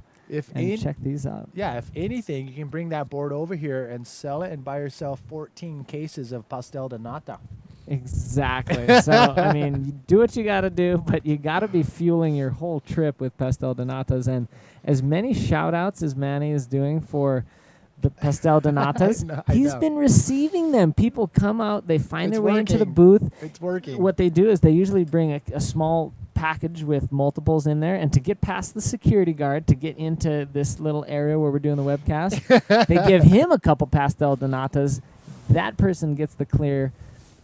and check these out. Yeah, if anything, you can bring that board over here and sell it and buy yourself 14 cases of pastel de nata. Exactly. So, I mean, you do what you got to do, but you got to be fueling your whole trip with pastel de natas. And as many shout-outs as Manny is doing for the pastel de natas, he's been receiving them. People come out, they find their way into the booth. It's working. What they do is they usually bring a small package with multiples in there, and to get past the security guard, to get into this little area where we're doing the webcast, they give him a couple pastel de natas. That person gets the clear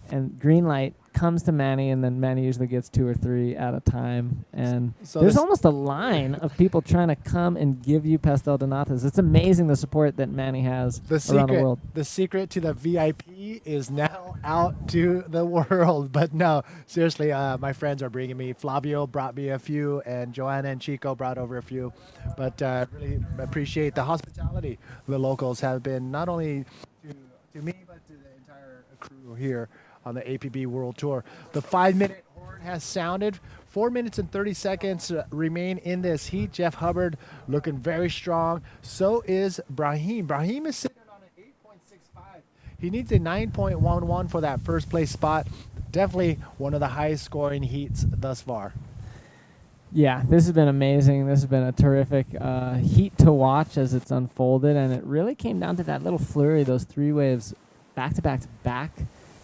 and green light, comes to Manny, and then Manny usually gets 2 or 3 at a time. And So there's this- almost a line of people trying to come and give you pastel de natas. It's amazing the support that Manny has around the world. The secret to the VIP is now out to the world. But no, seriously, my friends are bringing me. Flavio brought me a few, and Joanna and Chico brought over a few. But really appreciate the hospitality the locals have been, not only to me, but to the entire crew here on the APB World Tour. The 5-minute horn has sounded. 4 minutes and 30 seconds remain in this heat. Jeff Hubbard looking very strong. So is Brahim. Brahim is sitting on an 8.65. He needs a 9.11 for that first place spot. Definitely one of the highest scoring heats thus far. Yeah, this has been amazing. This has been a terrific heat to watch as it's unfolded, and it really came down to that little flurry, those 3 waves back to back to back.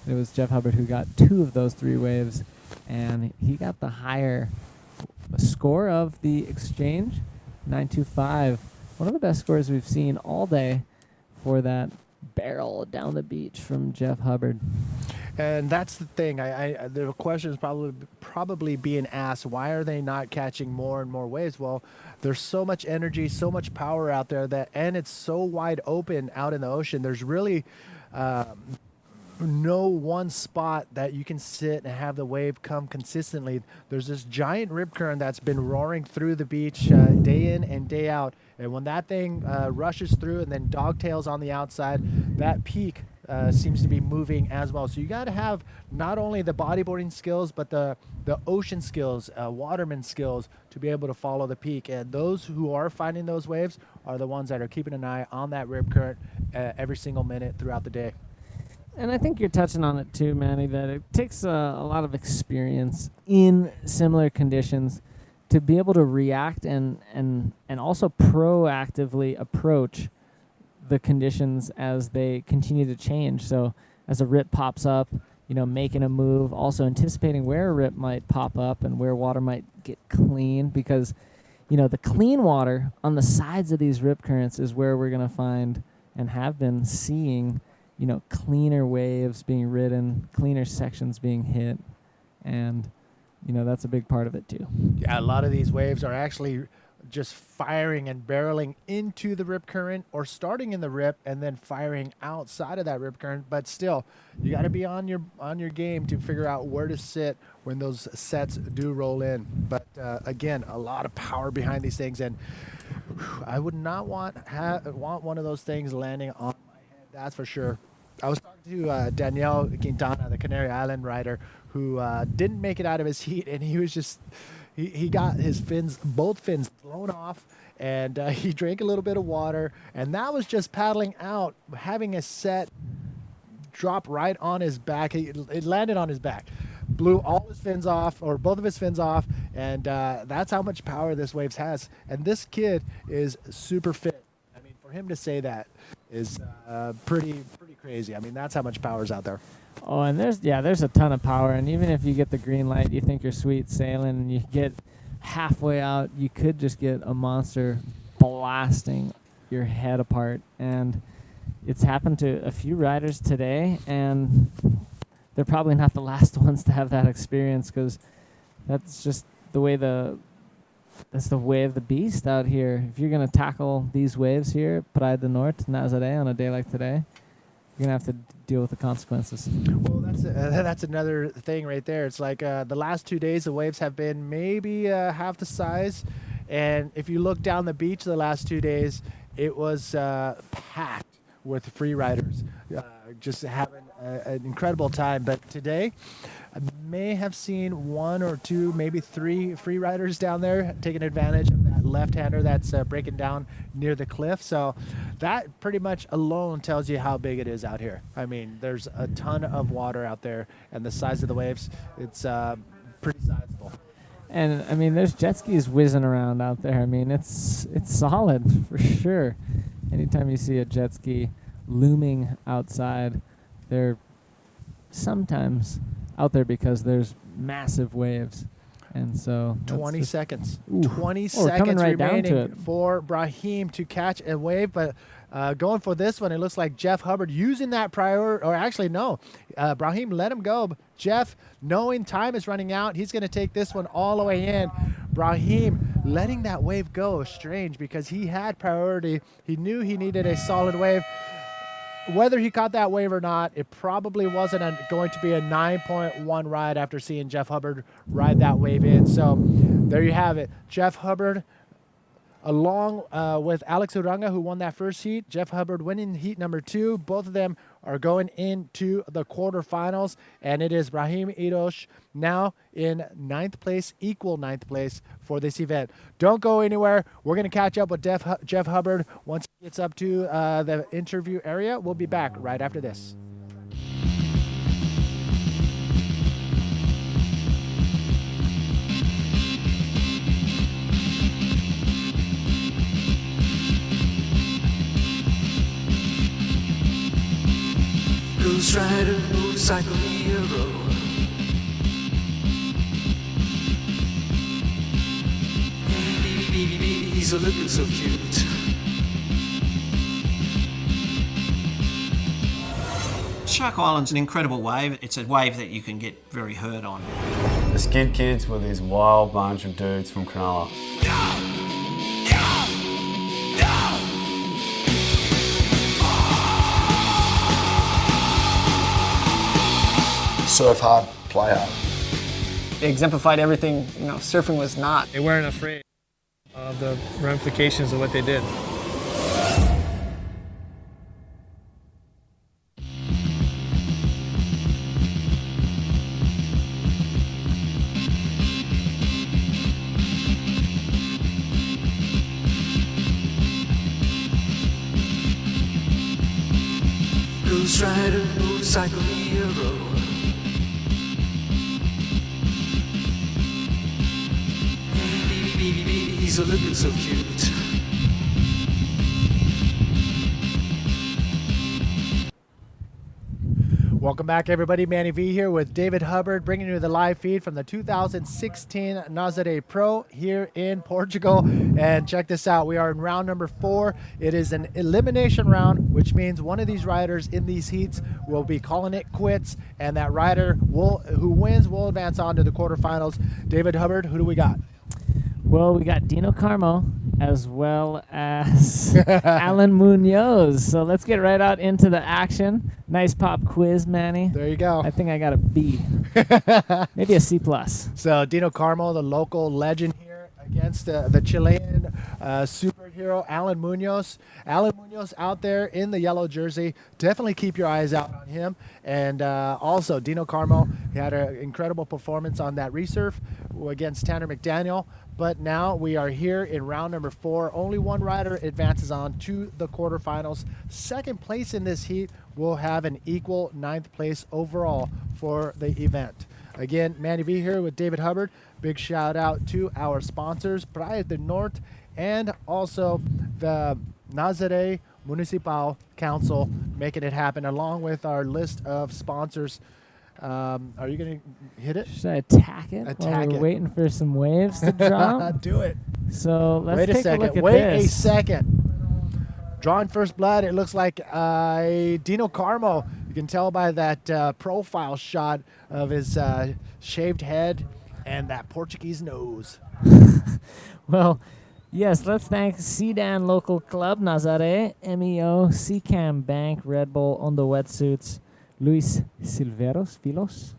It was Jeff Hubbard who got 2 of those 3 waves, and he got the higher score of the exchange, 9.25. One of the best scores we've seen all day for that barrel down the beach from Jeff Hubbard. And that's the thing. The question is probably being asked, why are they not catching more and more waves? Well, there's so much energy, so much power out there, and it's so wide open out in the ocean. There's really no one spot that you can sit and have the wave come consistently. There's this giant rip current that's been roaring through the beach day in and day out. And when that thing rushes through and then dogtails on the outside, that peak seems to be moving as well. So you got to have not only the bodyboarding skills, but the ocean skills, waterman skills to be able to follow the peak. And those who are finding those waves are the ones that are keeping an eye on that rip current every single minute throughout the day. And I think you're touching on it too, Manny, that it takes a lot of experience in similar conditions to be able to react and also proactively approach the conditions as they continue to change. So as a rip pops up, making a move, also anticipating where a rip might pop up and where water might get clean, because, the clean water on the sides of these rip currents is where we're going to find and have been seeing, cleaner waves being ridden, cleaner sections being hit. And, that's a big part of it too. Yeah, a lot of these waves are actually just firing and barreling into the rip current, or starting in the rip and then firing outside of that rip current. But still, you got to be on your game to figure out where to sit when those sets do roll in. But again, a lot of power behind these things, and I would not want one of those things landing on my head. That's for sure. I was talking to Daniel Quintana, the Canary Island rider, who didn't make it out of his heat, and he was just he got his both fins blown off, and he drank a little bit of water, and that was just paddling out, having a set drop right on his back. It landed on his back, blew all his fins off, or both of his fins off, and that's how much power this waves has. And this kid is super fit. I mean, for him to say that is pretty crazy. I mean, that's how much power is out there. Oh, and there's a ton of power, and even if you get the green light, you think you're sweet sailing, and you get halfway out, you could just get a monster blasting your head apart. And it's happened to a few riders today, and they're probably not the last ones to have that experience, because that's just the way that's the way of the beast out here. If you're gonna tackle these waves here, Praia do Norte, Nazare, on a day like today, you're gonna have to deal with the consequences. Well, that's another thing right there. It's like the last 2 days, the waves have been maybe half the size, and if you look down the beach the last 2 days, it was packed with free riders, just having an incredible time. But today, I may have seen 1 or 2, maybe 3 free riders down there taking advantage of that left-hander that's breaking down near the cliff. So that pretty much alone tells you how big it is out here. I mean, there's a ton of water out there, and the size of the waves, it's pretty sizable. And I mean, there's jet skis whizzing around out there. I mean, it's solid for sure. Anytime you see a jet ski looming outside, they're sometimes out there because there's massive waves. And so 20 seconds. Ooh. 20 we're coming seconds right down remaining to it. for Brahim to catch a wave. But going for this one, it looks like Jeff Hubbard using that prior, or actually no, Brahim let him go. Jeff, knowing time is running out, he's going to take this one all the way in. Brahim letting that wave go is strange, because he had priority. He knew he needed a solid wave. Whether he caught that wave or not, it probably wasn't going to be a 9.1 ride after seeing Jeff Hubbard ride that wave in. So there you have it. Jeff Hubbard, along with Alex Uranga, who won that first heat. Jeff Hubbard winning heat number 2. Both of them are going into the quarterfinals, and it is Brahim Irosh now in 9th place, equal 9th place for this event. Don't go anywhere. We're going to catch up with Jeff Hubbard once he gets up to the interview area. We'll be back right after this. Ghost rider, motorcycle hero. He's a looking so cute. Shark Island's an incredible wave. It's a wave that you can get very hurt on. The Skid Kids were these wild bunch of dudes from Cronulla. Surf hard, play hard. It exemplified everything, surfing was not. They weren't afraid of the ramifications of what they did. Ghost Rider, motorcycle hero. Baby, baby, baby, he's a looking so cute. Welcome back, everybody. Manny V here with David Hubbard, bringing you the live feed from the 2016 Nazare Pro here in Portugal. And check this out. We are in round number 4. It is an elimination round, which means one of these riders in these heats will be calling it quits, and that rider who wins will advance on to the quarterfinals. David Hubbard, who do we got? Well, we got Dino Carmo as well as Alan Munoz. So let's get right out into the action. Nice pop quiz, Manny. There you go. I think I got a B. Maybe a C+. So Dino Carmo, the local legend here, against the Chilean superhero Alan Munoz. Alan Munoz out there in the yellow jersey. Definitely keep your eyes out on him. And also Dino Carmo, he had an incredible performance on that resurf against Tanner McDaniel. But now we are here in round number 4. Only one rider advances on to the quarterfinals. Second place in this heat will have an equal 9th place overall for the event. Again, Manny V here with David Hubbard. Big shout out to our sponsors, Praia del Norte, and also the Nazare Municipal Council, making it happen, along with our list of sponsors. Are you going to hit it? Should I attack it? Attack while we're it. waiting for some waves to drop? Do it. So let's Wait take a second. look at Wait this. a second. Drawing first blood, it looks like Dino Carmo. You can tell by that profile shot of his shaved head and that Portuguese nose. Well, yes, let's thank Sedan Local Club, Nazare, MEO, Seacam Bank, Red Bull, Ondo Wetsuits, Luis Silveros, Filos.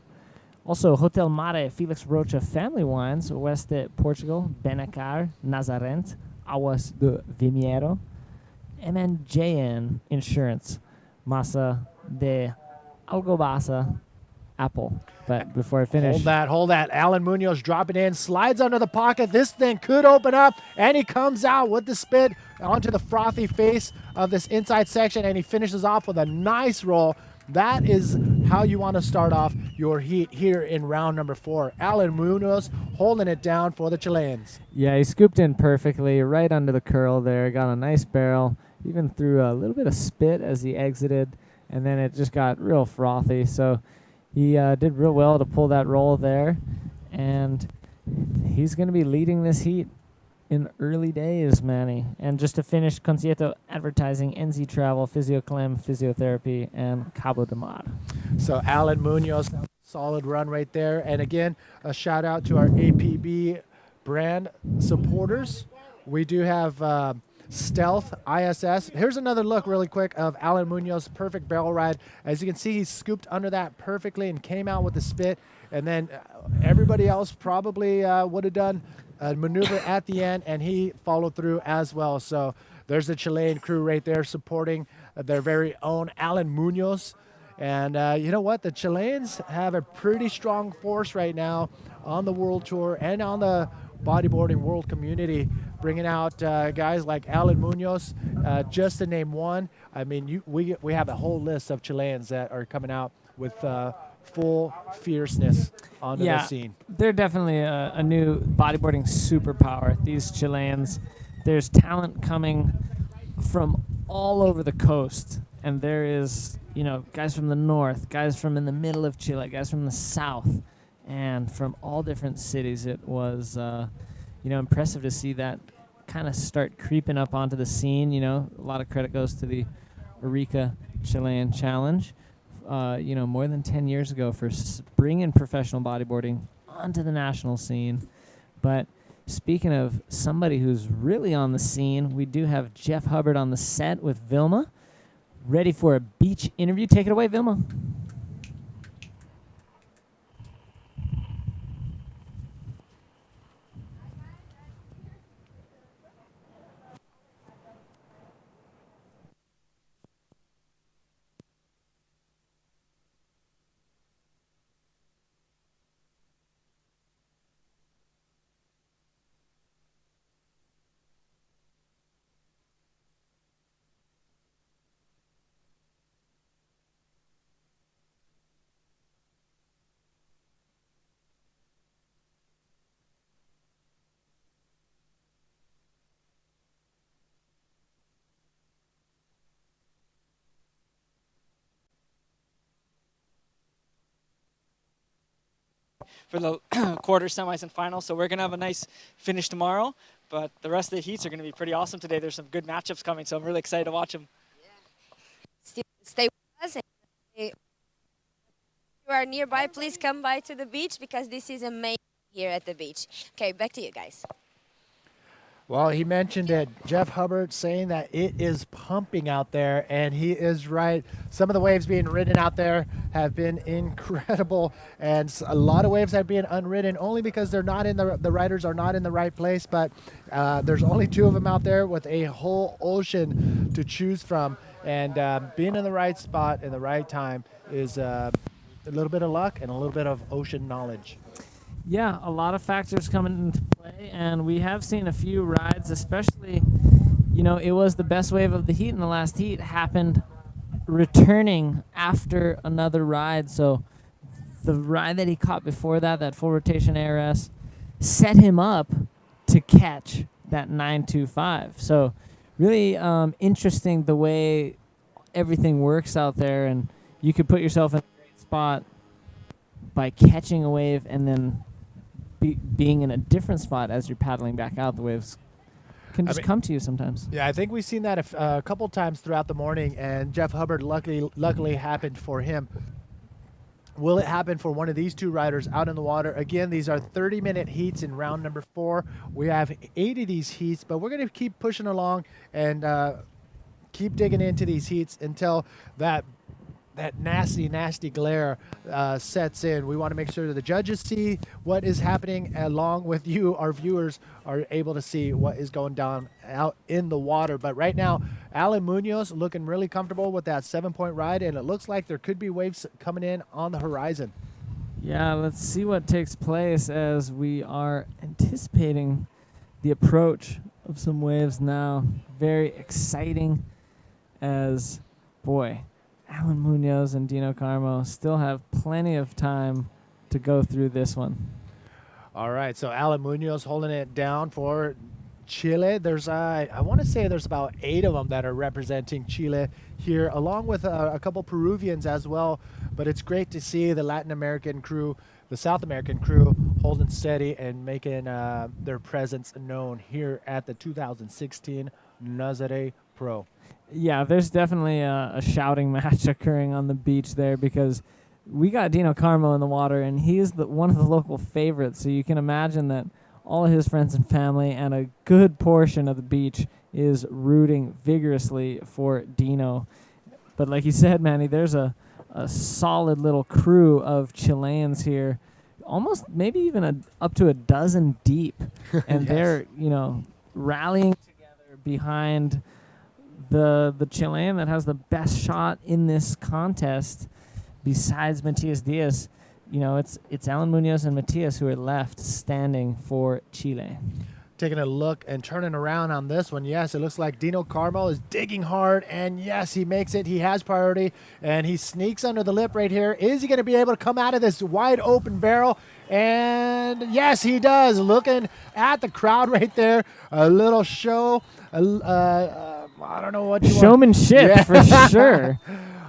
Also, Hotel Mare, Felix Rocha Family Wines, Oeste, Portugal, Benacar, Nazarent, Aguas de Vimiero, MNJN Insurance, Masa de Algobasa, Apple. But before I finish... Hold that. Alan Munoz dropping in, slides under the pocket. This thing could open up, and he comes out with the spit onto the frothy face of this inside section, and he finishes off with a nice roll. That is how you want to start off your heat here in round number 4. Alan Munoz holding it down for the Chileans. Yeah, he scooped in perfectly, right under the curl there. Got a nice barrel, even threw a little bit of spit as he exited, and then it just got real frothy. So he did real well to pull that roll there, and he's going to be leading this heat in early days, Manny. And just to finish, Concierto Advertising, NZ Travel, PhysioClem, Physiotherapy, and Cabo de Mar. So Alan Munoz, solid run right there. And again, a shout out to our APB brand supporters. We do have Stealth ISS. Here's another look really quick of Alan Munoz's perfect barrel ride. As you can see, he scooped under that perfectly and came out with the spit. And then everybody else probably would have done a maneuver at the end, and he followed through as well. So there's the Chilean crew right there supporting their very own Alan Munoz. And you know what? The Chileans have a pretty strong force right now on the World Tour and on the bodyboarding world community, bringing out guys like Alan Munoz, just to name one. I mean, we have a whole list of Chileans that are coming out with full fierceness onto the scene. They're definitely a new bodyboarding superpower, these Chileans. There's talent coming from all over the coast, and there is, guys from the north, guys from in the middle of Chile, guys from the south, and from all different cities. It was, impressive to see that kind of start creeping up onto the scene. A lot of credit goes to the Eureka Chilean Challenge. More than 10 years ago for bringing professional bodyboarding onto the national scene. But speaking of somebody who's really on the scene, we do have Jeff Hubbard on the set with Vilma, ready for a beach interview. Take it away, Vilma. for the quarter, semis, and finals. So we're going to have a nice finish tomorrow. But the rest of the heats are going to be pretty awesome today. There's some good matchups coming, so I'm really excited to watch them. Stay with us. And if you are nearby, please come by to the beach because this is amazing here at the beach. Okay, back to you guys. Well, he mentioned it. Jeff Hubbard saying that it is pumping out there, and he is right. Some of the waves being ridden out there have been incredible, and a lot of waves have been unridden only because they're not in the riders are not in the right place. But there's only 2 of them out there with a whole ocean to choose from, and being in the right spot in the right time is a little bit of luck and a little bit of ocean knowledge. Yeah, a lot of factors coming into play, and we have seen a few rides, especially, it was the best wave of the heat in the last heat, happened returning after another ride. So the ride that he caught before that full rotation ARS, set him up to catch that 925. So really interesting the way everything works out there, and you could put yourself in a great spot by catching a wave and then being in a different spot as you're paddling back out. The waves can just come to you sometimes. Yeah, I think we've seen that a couple times throughout the morning, and Jeff Hubbard luckily happened for him. Will it happen for one of these 2 riders out in the water? Again, these are 30-minute heats in round number 4. We have 8 of these heats, but we're going to keep pushing along and keep digging into these heats until that nasty glare sets in. We want to make sure that the judges see what is happening, along with you, our viewers, are able to see what is going down out in the water. But right now, Alan Munoz looking really comfortable with that 7-point ride, and it looks like there could be waves coming in on the horizon. Yeah, let's see what takes place as we are anticipating the approach of some waves now. Very exciting as, boy, Alan Munoz and Dino Carmo still have plenty of time to go through this one. All right, so Alan Munoz holding it down for Chile. There's, I want to say there's about 8 of them that are representing Chile here, along with a couple Peruvians as well. But it's great to see the Latin American crew, the South American crew, holding steady and making their presence known here at the 2016 Nazare Pro. Yeah, there's definitely a shouting match occurring on the beach there because we got Dino Carmo in the water, and he's one of the local favorites. So you can imagine that all of his friends and family and a good portion of the beach is rooting vigorously for Dino. But like you said, Manny, there's a solid little crew of Chileans here, almost maybe even up to a dozen deep, and Yes. they're rallying together behind the Chilean that has the best shot in this contest besides Matias Diaz. It's Alan Munoz and Matias who are left standing for Chile. Taking a look and turning around on this one, yes, it looks like Dino Carmo is digging hard, and yes, he makes it. He has priority, and he sneaks under the lip right here. Is he going to be able to come out of this wide open barrel? And yes, he does. Looking at the crowd right there, a little show. I don't know what you Showmanship want. for sure.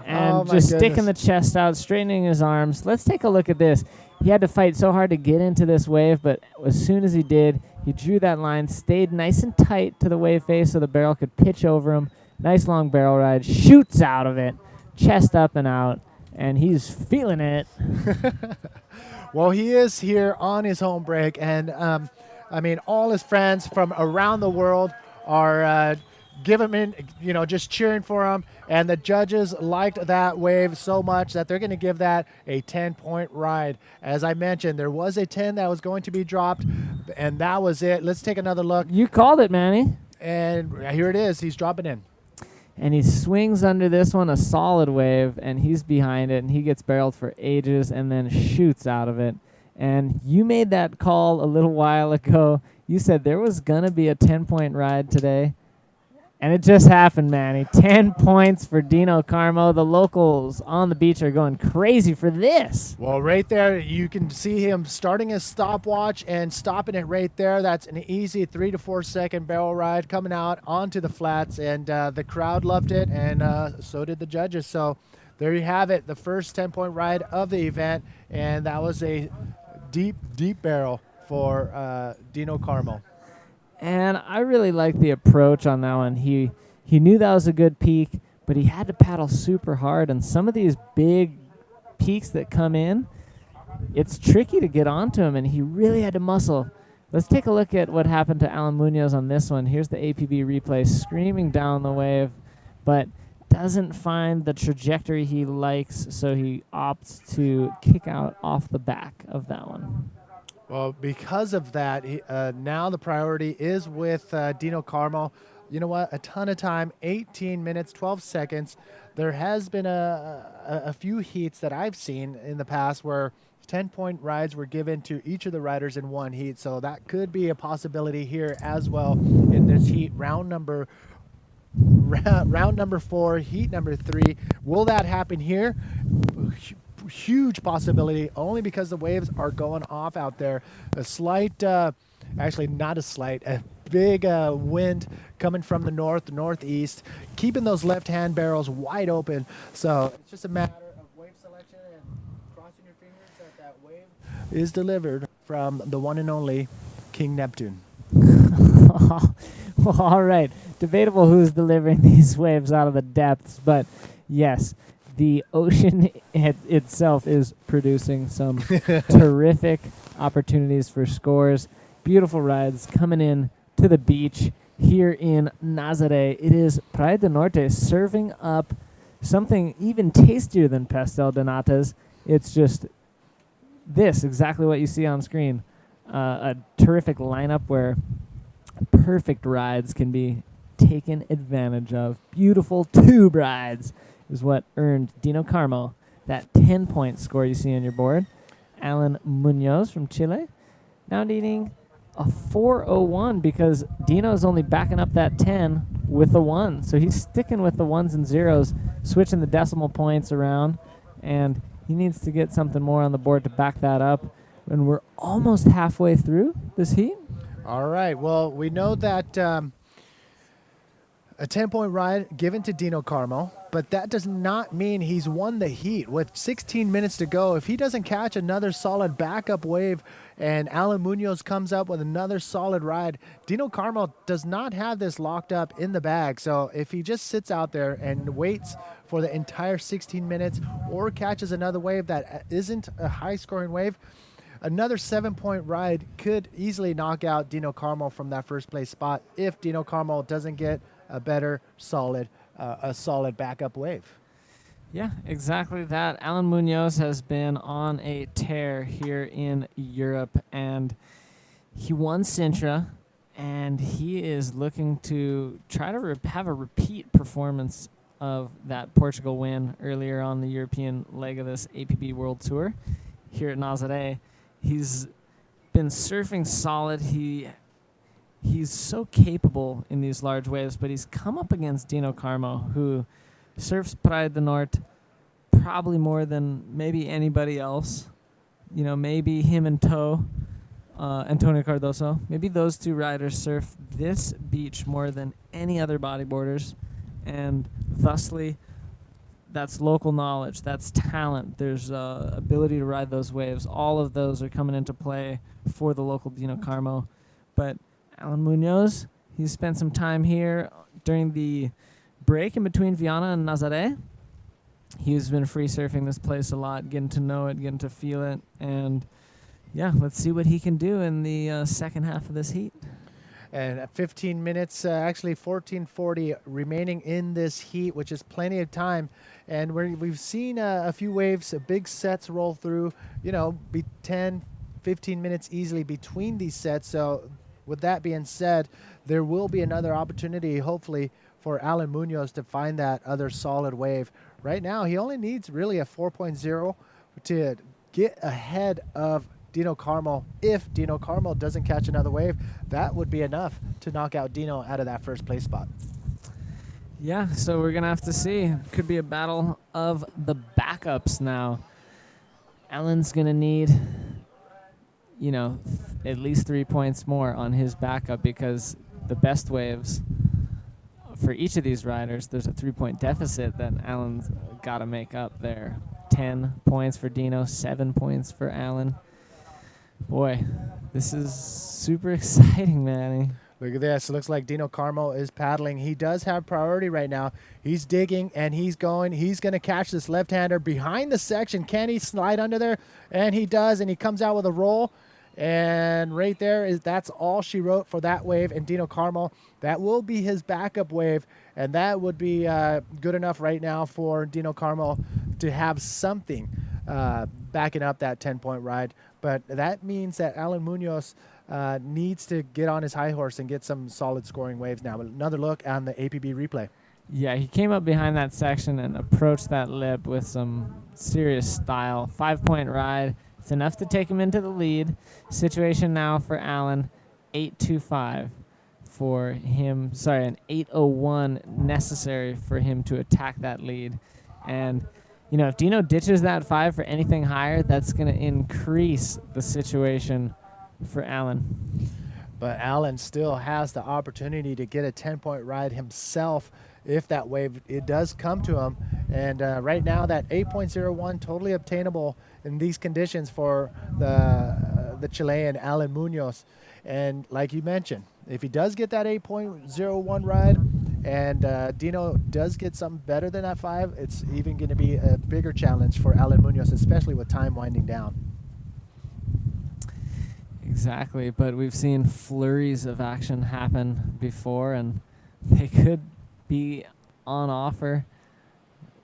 And Oh, my just sticking goodness. the chest out, straightening his arms. Let's take a look at this. He had to fight so hard to get into this wave, but as soon as he did, he drew that line, stayed nice and tight to the wave face so the barrel could pitch over him. Nice long barrel ride, shoots out of it, chest up and out, and he's feeling it. Well, he is here on his home break, and all his friends from around the world are giving him, just cheering for him. And the judges liked that wave so much that they're going to give that a 10-point ride. As I mentioned, there was a 10 that was going to be dropped, and that was it. Let's take another look. You called it, Manny. And here it is. He's dropping in. And he swings under this one, a solid wave, and he's behind it, and he gets barreled for ages and then shoots out of it. And you made that call a little while ago. You said there was going to be a 10-point ride today. And it just happened, Manny. 10 points for Dino Carmo. The locals on the beach are going crazy for this. Well, right there, you can see him starting his stopwatch and stopping it right there. That's an easy 3 to 4 second barrel ride coming out onto the flats, and the crowd loved it, and so did the judges. So there you have it, the first 10-point ride of the event, and that was a deep barrel for Dino Carmo. And I really like the approach on that one. He knew that was a good peak, but he had to paddle super hard. And some of these big peaks that come in, it's tricky to get onto him, and he really had to muscle. Let's take a look at what happened to Alan Munoz on this one. Here's the APB replay, screaming down the wave, but doesn't find the trajectory he likes, so he opts to kick out off the back of that one. Well, because of that, now the priority is with Dino Carmo. You know what? A ton of time, 18 minutes, 12 seconds. There has been a few heats that I've seen in the past where 10-point rides were given to each of the riders in one heat. So that could be a possibility here as well in this heat. Round number 4, heat number 3. Will that happen here? Huge possibility, only because the waves are going off out there. A slight, actually not a slight, a big wind coming from the northeast, keeping those left-hand barrels wide open. So it's just a matter of wave selection and crossing your fingers that wave is delivered from the one and only King Neptune. Well, all right. Debatable who's delivering these waves out of the depths, but yes, the ocean itself is producing some terrific opportunities for scores. Beautiful rides coming in to the beach here in Nazare. It is Playa del Norte serving up something even tastier than pastel de natas. It's just this, exactly what you see on screen. A terrific lineup where perfect rides can be taken advantage of. Beautiful tube rides is what earned Dino Carmo that 10-point score you see on your board. Alan Munoz from Chile now needing a 4:01 because Dino's only backing up that 10 with a 1. So he's sticking with the 1s and 0s, switching the decimal points around, and he needs to get something more on the board to back that up. And we're almost halfway through this heat. All right. Well, we know that a 10-point ride given to Dino Carmo, but that does not mean he's won the heat. With 16 minutes to go, if he doesn't catch another solid backup wave and Alan Munoz comes up with another solid ride, Dino Carmo does not have this locked up in the bag. So if he just sits out there and waits for the entire 16 minutes or catches another wave that isn't a high-scoring wave, another 7-point ride could easily knock out Dino Carmo from that first-place spot if Dino Carmo doesn't get a better, solid backup wave. Yeah, exactly that. Alan Munoz has been on a tear here in Europe, and he won Sintra, and he is looking to try to have a repeat performance of that Portugal win earlier on the European leg of this APB World Tour here at Nazare. He's been surfing solid. He's so capable in these large waves, but he's come up against Dino Carmo, who surfs Playa del Norte probably more than maybe anybody else. You know, maybe him and Antonio Cardoso. Maybe those two riders surf this beach more than any other bodyboarders, and thusly, that's local knowledge, that's talent, there's ability to ride those waves. All of those are coming into play for the local Dino Carmo. But Alan Munoz, he's spent some time here during the break in between Viana and Nazare. He's been free surfing this place a lot, getting to know it, getting to feel it. And yeah, let's see what he can do in the second half of this heat. And at 15 minutes, actually 14:40 remaining in this heat, which is plenty of time. And we've seen a few waves, big sets roll through, be 10, 15 minutes easily between these sets. So with that being said, there will be another opportunity, hopefully, for Alan Munoz to find that other solid wave. Right now, he only needs really a 4.0 to get ahead of Dino Carmo. If Dino Carmo doesn't catch another wave, that would be enough to knock out Dino out of that first place spot. Yeah, so we're going to have to see. Could be a battle of the backups now. Alan's going to need, at least 3 points more on his backup, because the best waves for each of these riders, there's a 3-point deficit that Alan's got to make up there. 10 points for Dino, 7 points for Alan. Boy, this is super exciting, Manny. Look at this. Looks like Dino Carmo is paddling. He does have priority right now. He's digging and he's going. He's going to catch this left-hander behind the section. Can he slide under there? And he does, and he comes out with a roll. And right there that's all she wrote for that wave. And Dino Carmo, that will be his backup wave. And that would be good enough right now for Dino Carmo to have something backing up that 10-point ride. But that means that Alan Munoz needs to get on his high horse and get some solid scoring waves now. But another look on the APB replay. Yeah, he came up behind that section and approached that lip with some serious style. 5-point ride. It's enough to take him into the lead. Situation now for Alan, 8.25 for him. Sorry, an 8.01 necessary for him to attack that lead. And, you know, if Dino ditches that 5 for anything higher, that's going to increase the situation for Alan. But Alan still has the opportunity to get a 10-point ride himself if that wave it does come to him. And right now that 8.01 totally obtainable in these conditions for the Chilean Alan Munoz. And like you mentioned, if he does get that 8.01 ride and Dino does get something better than that 5, it's even going to be a bigger challenge for Alan Munoz, especially with time winding down. Exactly, but we've seen flurries of action happen before, and they could be on offer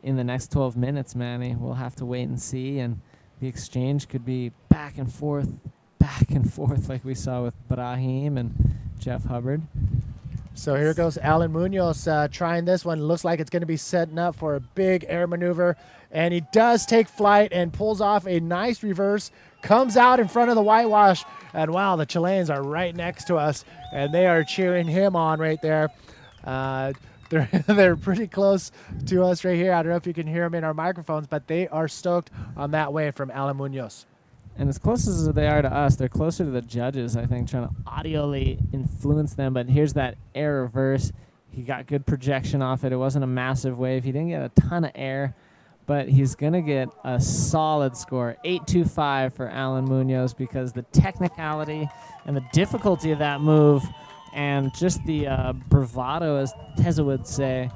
in the next 12 minutes, Manny. We'll have to wait and see, and the exchange could be back and forth, like we saw with Brahim and Jeff Hubbard. So here goes Alan Munoz trying this one. Looks like it's going to be setting up for a big air maneuver, and he does take flight and pulls off a nice reverse, comes out in front of the whitewash, and wow, the Chileans are right next to us, and they are cheering him on right there. They're pretty close to us right here. I don't know if you can hear them in our microphones, but they are stoked on that wave from Alan Munoz. And as close as they are to us, they're closer to the judges, I think, trying to audially influence them. But here's that air reverse. He got good projection off it. It wasn't a massive wave. He didn't get a ton of air, but he's going to get a solid score, 8.25 for Alan Munoz, because the technicality and the difficulty of that move and just the bravado, as Teza would say,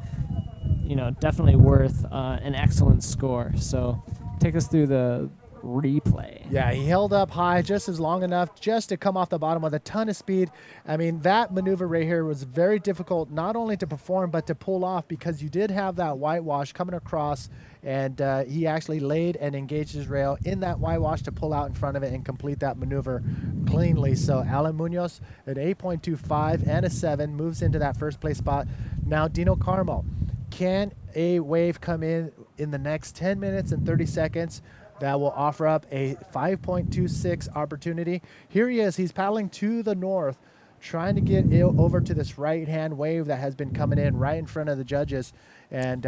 you know, definitely worth an excellent score. So take us through the replay. Yeah, he held up high just as long enough just to come off the bottom with a ton of speed. I mean, that maneuver right here was very difficult not only to perform but to pull off, because you did have that whitewash coming across, and he actually laid and engaged his rail in that whitewash to pull out in front of it and complete that maneuver cleanly. So Alan Munoz at 8.25 and a 7 moves into that first place spot. Now Dino Carmo, can a wave come in the next 10 minutes and 30 seconds that will offer up a 5.26 opportunity? Here he is. He's paddling to the north, trying to get over to this right-hand wave that has been coming in right in front of the judges. And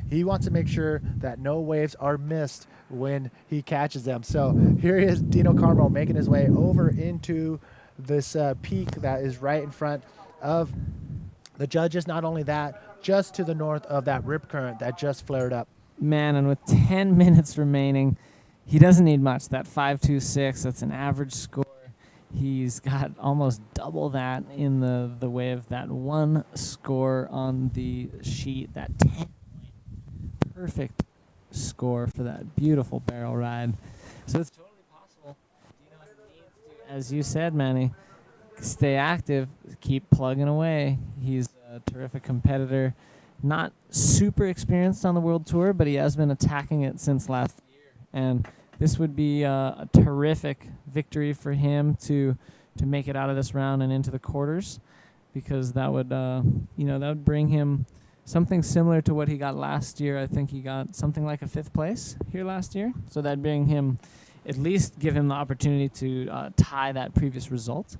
he wants to make sure that no waves are missed when he catches them. So here he is, Dino Carmo, making his way over into this peak that is right in front of the judges. Not only that, just to the north of that rip current that just flared up. Man, and with 10 minutes remaining, he doesn't need much. That 5.26, that's an average score. He's got almost double that in the wave. That one score on the sheet, that 10 perfect score for that beautiful barrel ride. So it's totally possible. Dino needs to, as you said, Manny, stay active, keep plugging away. He's a terrific competitor. Not super experienced on the World Tour, but he has been attacking it since last year. And this would be a terrific victory for him to make it out of this round and into the quarters, because that would that would bring him something similar to what he got last year. I think he got something like a 5th place here last year. So that'd bring him, at least give him the opportunity to tie that previous result.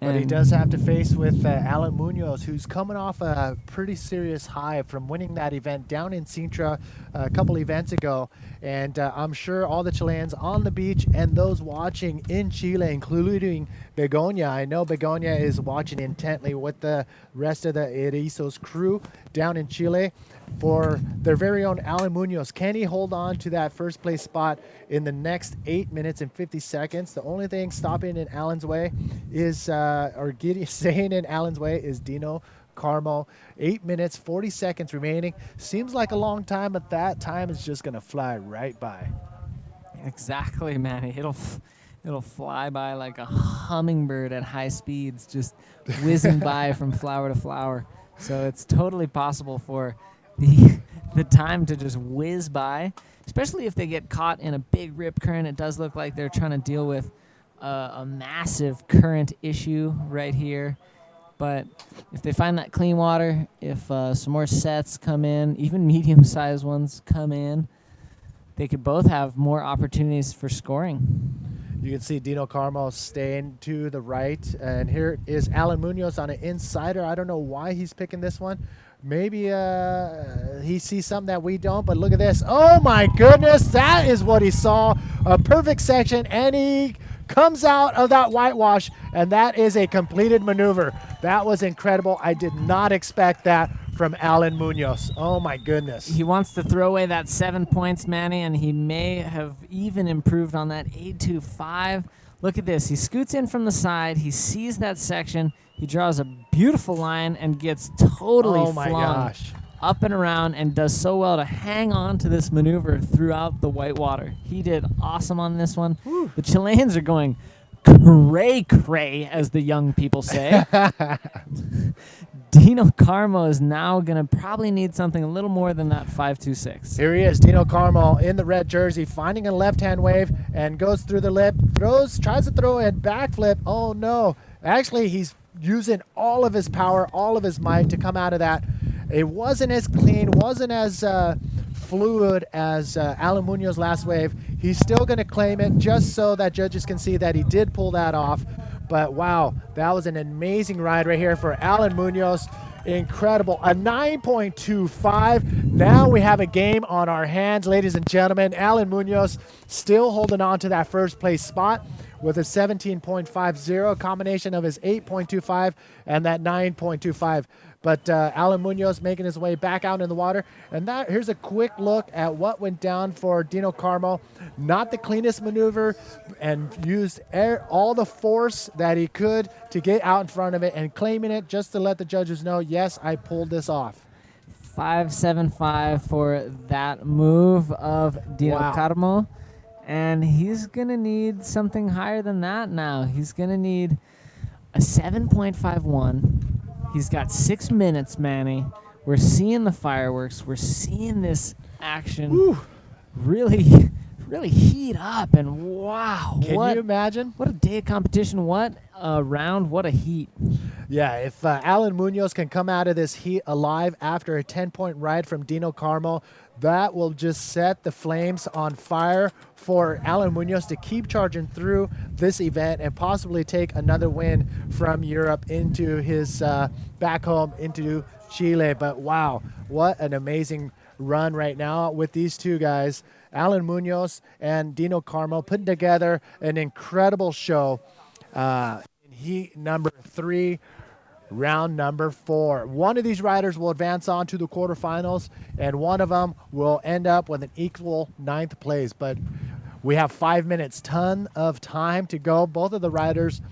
But he does have to face with Alan Munoz, who's coming off a pretty serious high from winning that event down in Sintra a couple events ago. And I'm sure all the Chileans on the beach and those watching in Chile, including Begonia. I know Begonia is watching intently with the rest of the Erizos crew down in Chile. for their very own Alan Munoz. Can he hold on to that first place spot in the next 8 minutes and 50 seconds? The only thing stopping in Alan's way is, staying in Alan's way is Dino Carmo. 8 minutes, 40 seconds remaining. Seems like a long time, but that time is just going to fly right by. Exactly, Manny. It'll fly by like a hummingbird at high speeds, just whizzing by from flower to flower. So it's totally possible for the time to just whiz by, especially if they get caught in a big rip current. It does look like they're trying to deal with a massive current issue right here. But if they find that clean water, if some more sets come in, even medium-sized ones come in, they could both have more opportunities for scoring. You can see Dino Carmo staying to the right. And here is Alan Munoz on an insider. I don't know why he's picking this one. Maybe he sees something that we don't, but look at this. Oh, my goodness. That is what he saw. A perfect section, and he comes out of that whitewash, and that is a completed maneuver. That was incredible. I did not expect that from Alan Munoz. Oh, my goodness. He wants to throw away that 7 points, Manny, and he may have even improved on that 8.25. Look at this. He scoots in from the side. He sees that section. He draws a beautiful line and gets totally flung up and around, and does so well to hang on to this maneuver throughout the whitewater. He did awesome on this one. Whew. The Chileans are going cray-cray, as the young people say. Dino Carmo is now going to probably need something a little more than that 5.26. Here he is, Dino Carmo in the red jersey, finding a left-hand wave and goes through the lip, tries to throw a backflip. Oh, no. Actually, he's using all of his power, all of his might to come out of that. It wasn't as clean, wasn't as fluid as Alan Munoz's last wave. He's still going to claim it just so that judges can see that he did pull that off. But wow, that was an amazing ride right here for Alan Munoz. Incredible. A 9.25. Now we have a game on our hands, ladies and gentlemen. Alan Munoz still holding on to that first place spot with a 17.50, a combination of his 8.25 and that 9.25. But Alan Munoz making his way back out in the water. And here's a quick look at what went down for Dino Carmo. Not the cleanest maneuver, and used all the force that he could to get out in front of it and claiming it just to let the judges know, yes, I pulled this off. 5.75 for that move of Dino Carmo. And he's going to need something higher than that now. He's going to need a 7.51. He's got 6 minutes, Manny. We're seeing the fireworks. We're seeing this action really heat up. And wow. Can you imagine? What a day of competition. What a round. What a heat. Yeah, if Alan Munoz can come out of this heat alive after a 10-point ride from Dino Carmo, that will just set the flames on fire for Alan Munoz to keep charging through this event and possibly take another win from Europe into his back home into Chile. But wow, what an amazing run right now with these two guys, Alan Munoz and Dino Carmo, putting together an incredible show in heat number 3. Round number 4. One of these riders will advance on to the quarterfinals, and one of them will end up with an equal 9th place. But we have 5 minutes, ton of time to go. Both of the riders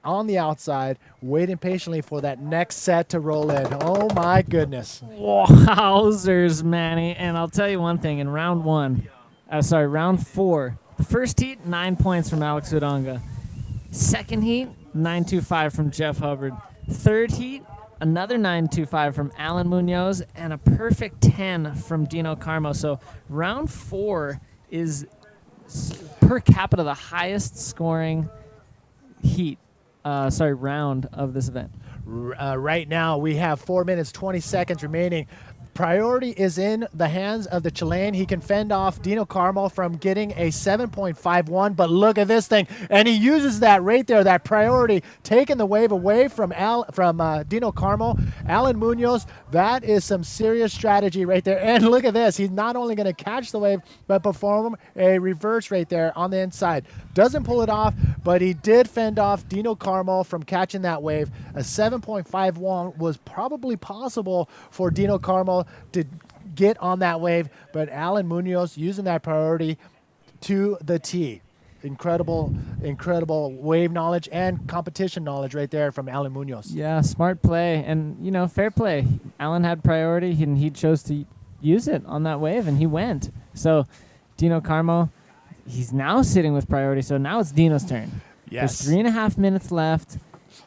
on the outside, waiting patiently for that next set to roll in. Oh my goodness. Wowzers, Manny. And I'll tell you one thing, in round 4, the first heat, 9 points from Alex Uranga. Second heat, 9.25 from Jeff Hubbard. Third heat, another 9.25 from Alan Munoz, and a perfect 10 from Dino Carmo. So round 4 is per capita the highest scoring round of this event. Right now we have 4 minutes, 20 seconds remaining. Priority is in the hands of the Chilean. He can fend off Dino Carmo from getting a 7.51, but look at this thing. And he uses that right there, that priority, taking the wave away from Dino Carmo. Alan Munoz, that is some serious strategy right there. And look at this. He's not only going to catch the wave, but perform a reverse right there on the inside. Doesn't pull it off, but he did fend off Dino Carmo from catching that wave. A 7.51 was probably possible for Dino Carmo to get on that wave, but Alan Munoz using that priority to the T. Incredible wave knowledge and competition knowledge right there from Alan Munoz. Yeah, smart play. And, fair play. Alan had priority, and he chose to use it on that wave, and he went. So, Dino Carmo, he's now sitting with priority, so now it's Dino's turn. Yes. There's 3.5 minutes left,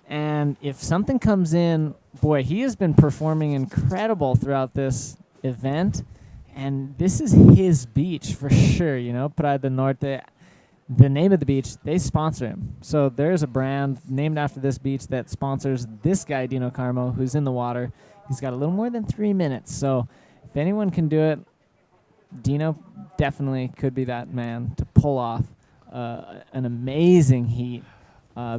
and if something comes in, boy, he has been performing incredible throughout this event, and this is his beach for sure, Praia del Norte. The name of the beach, they sponsor him. So there's a brand named after this beach that sponsors this guy, Dino Carmo, who's in the water. He's got a little more than 3 minutes. So if anyone can do it, Dino definitely could be that man to pull off an amazing heat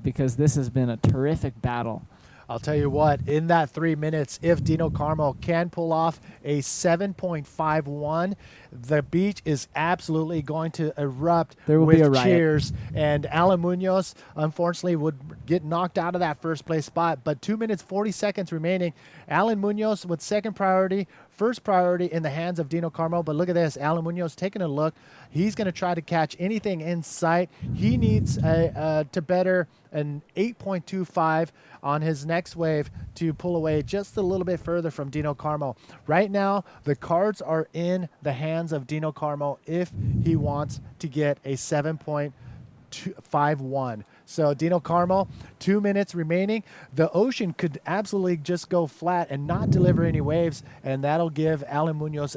because this has been a terrific battle. I'll tell you what, in that 3 minutes, if Dino Carmo can pull off a 7.51, the beach is absolutely going to erupt There will with be a riot. cheers. And Alan Munoz, unfortunately, would get knocked out of that first place spot. But 2 minutes, 40 seconds remaining. Alan Munoz with second priority, first priority in the hands of Dino Carmo. But look at this, Alan Munoz taking a look. He's going to try to catch anything in sight. He needs to better an 8.25 on his next wave to pull away just a little bit further from Dino Carmo. Right now, the cards are in the hands of Dino Carmo if he wants to get a 7.51. So Dino Carmo, 2 minutes remaining. The ocean could absolutely just go flat and not deliver any waves, and that'll give Alan Munoz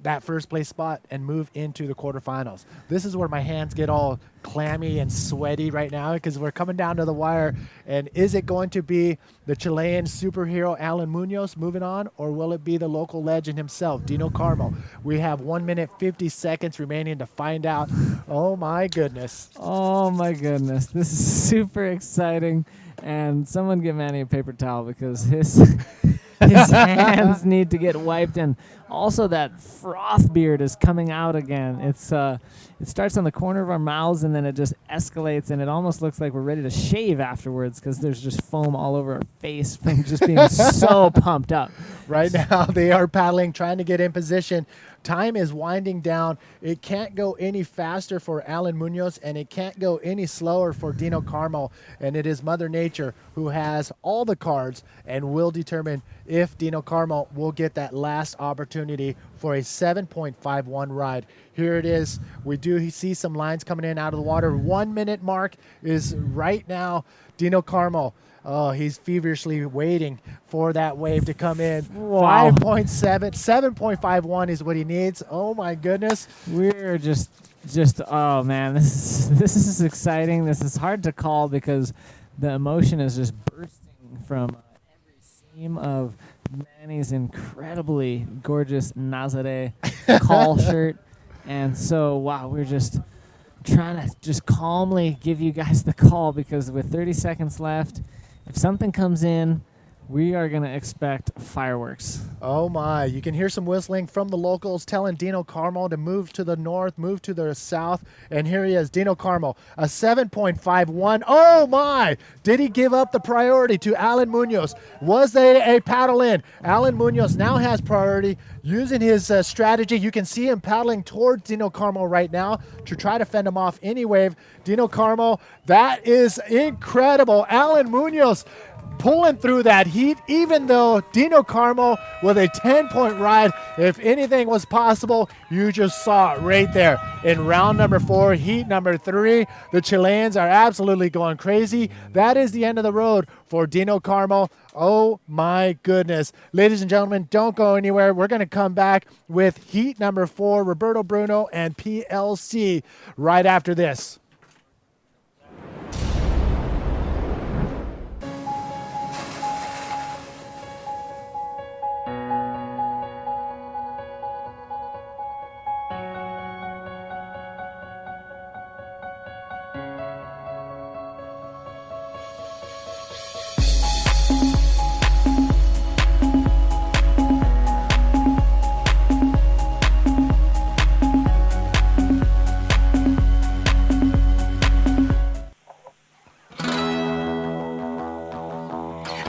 that first place spot and move into the quarterfinals. This is where my hands get all clammy and sweaty right now because we're coming down to the wire. And is it going to be the Chilean superhero Alan Munoz moving on, or will it be the local legend himself, Dino Carmo? We have 1 minute, 50 seconds remaining to find out. Oh my goodness. Oh my goodness. This is super exciting. And someone give Manny a paper towel because his hands need to get wiped, and also that froth beard is coming out again. It starts on the corner of our mouths and then it just escalates, and it almost looks like we're ready to shave afterwards because there's just foam all over our face from just being so pumped up. Right now they are paddling, trying to get in position. Time is winding down. It can't go any faster for Alan Munoz, and it can't go any slower for Dino Carmo. And it is Mother Nature who has all the cards and will determine if Dino Carmo will get that last opportunity for a 7.51 ride. Here it is. We do see some lines coming in out of the water. 1 minute mark is right now. Dino Carmo. Oh, he's feverishly waiting for that wave to come in. Wow. 5.7, 7.51 is what he needs. Oh my goodness. We're just oh man, this is exciting. This is hard to call because the emotion is just bursting from every seam of Manny's incredibly gorgeous Nazare call shirt. And so, wow, we're just trying to just calmly give you guys the call because with 30 seconds left, if something comes in, we are going to expect fireworks. Oh my, you can hear some whistling from the locals telling Dino Carmo to move to the north, move to the south, and here he is, Dino Carmo, a 7.51. Oh my, did he give up the priority to Alan Munoz? Was there a paddle in? Alan Munoz now has priority using his strategy. You can see him paddling towards Dino Carmo right now to try to fend him off any wave. Dino Carmo, that is incredible. Alan Munoz pulling through that heat, even though Dino Carmo with a 10-point ride, if anything was possible, you just saw it right there. In round number 4, heat number 3, the Chileans are absolutely going crazy. That is the end of the road for Dino Carmo. Oh my goodness. Ladies and gentlemen, don't go anywhere. We're going to come back with heat number 4, Roberto Bruno and PLC right after this.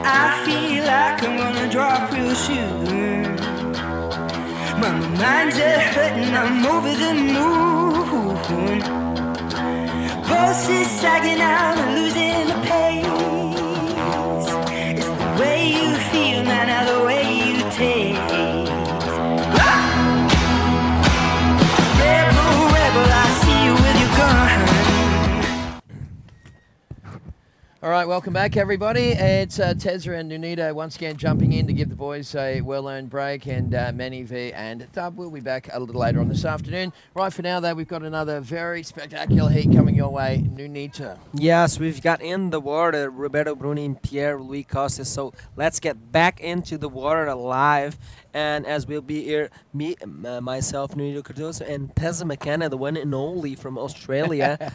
I feel like I'm gonna drop real soon. mind's a hurting, I'm over the moon. Pulses sagging out, losing the pace. It's the way you feel, man, now the way you taste. Rebel, rebel, I see you with your gun. All right, welcome back, everybody. It's Tezra and Nunito once again jumping in to give the boys a well-earned break, and Manny V and Dub will be back a little later on this afternoon. Right, for now, though, we've got another very spectacular heat coming your way. Nunito. Yes, we've got in the water Roberto Bruni and Pierre-Louis Costes, so let's get back into the water alive. And as we'll be here, me, myself, Nunito Cardoso, and Tessa McKenna, the one and only from Australia,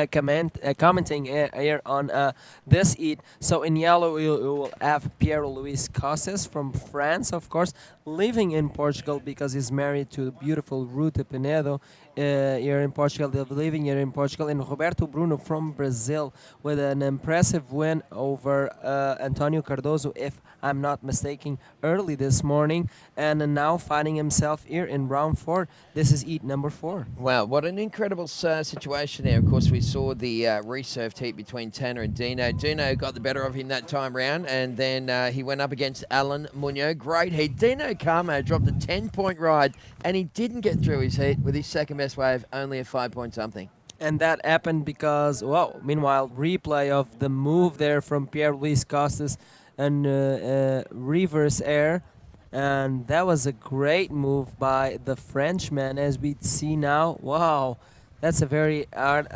commenting here on this heat. So in yellow, we will have Pierre-Louis Costes from France, of course, living in Portugal because he's married to beautiful Ruth Pinedo here in Portugal. They're living here in Portugal. And Roberto Bruno from Brazil with an impressive win over Antonio Cardoso, if I'm not mistaken, early this morning, and now finding himself here in round 4. This is heat number 4. Wow, what an incredible situation there. Of course, we saw the resurfed heat between Tanner and Dino. Dino got the better of him that time round, and then he went up against Alan Munoz. Great heat. Dino Carmo dropped a 10-point ride, and he didn't get through his heat with his second best wave, only a 5-point something. And that happened because, well, meanwhile, replay of the move there from Pierre-Louis Costes and reverse air. And that was a great move by the Frenchman, as we see now. Wow, that's a very hard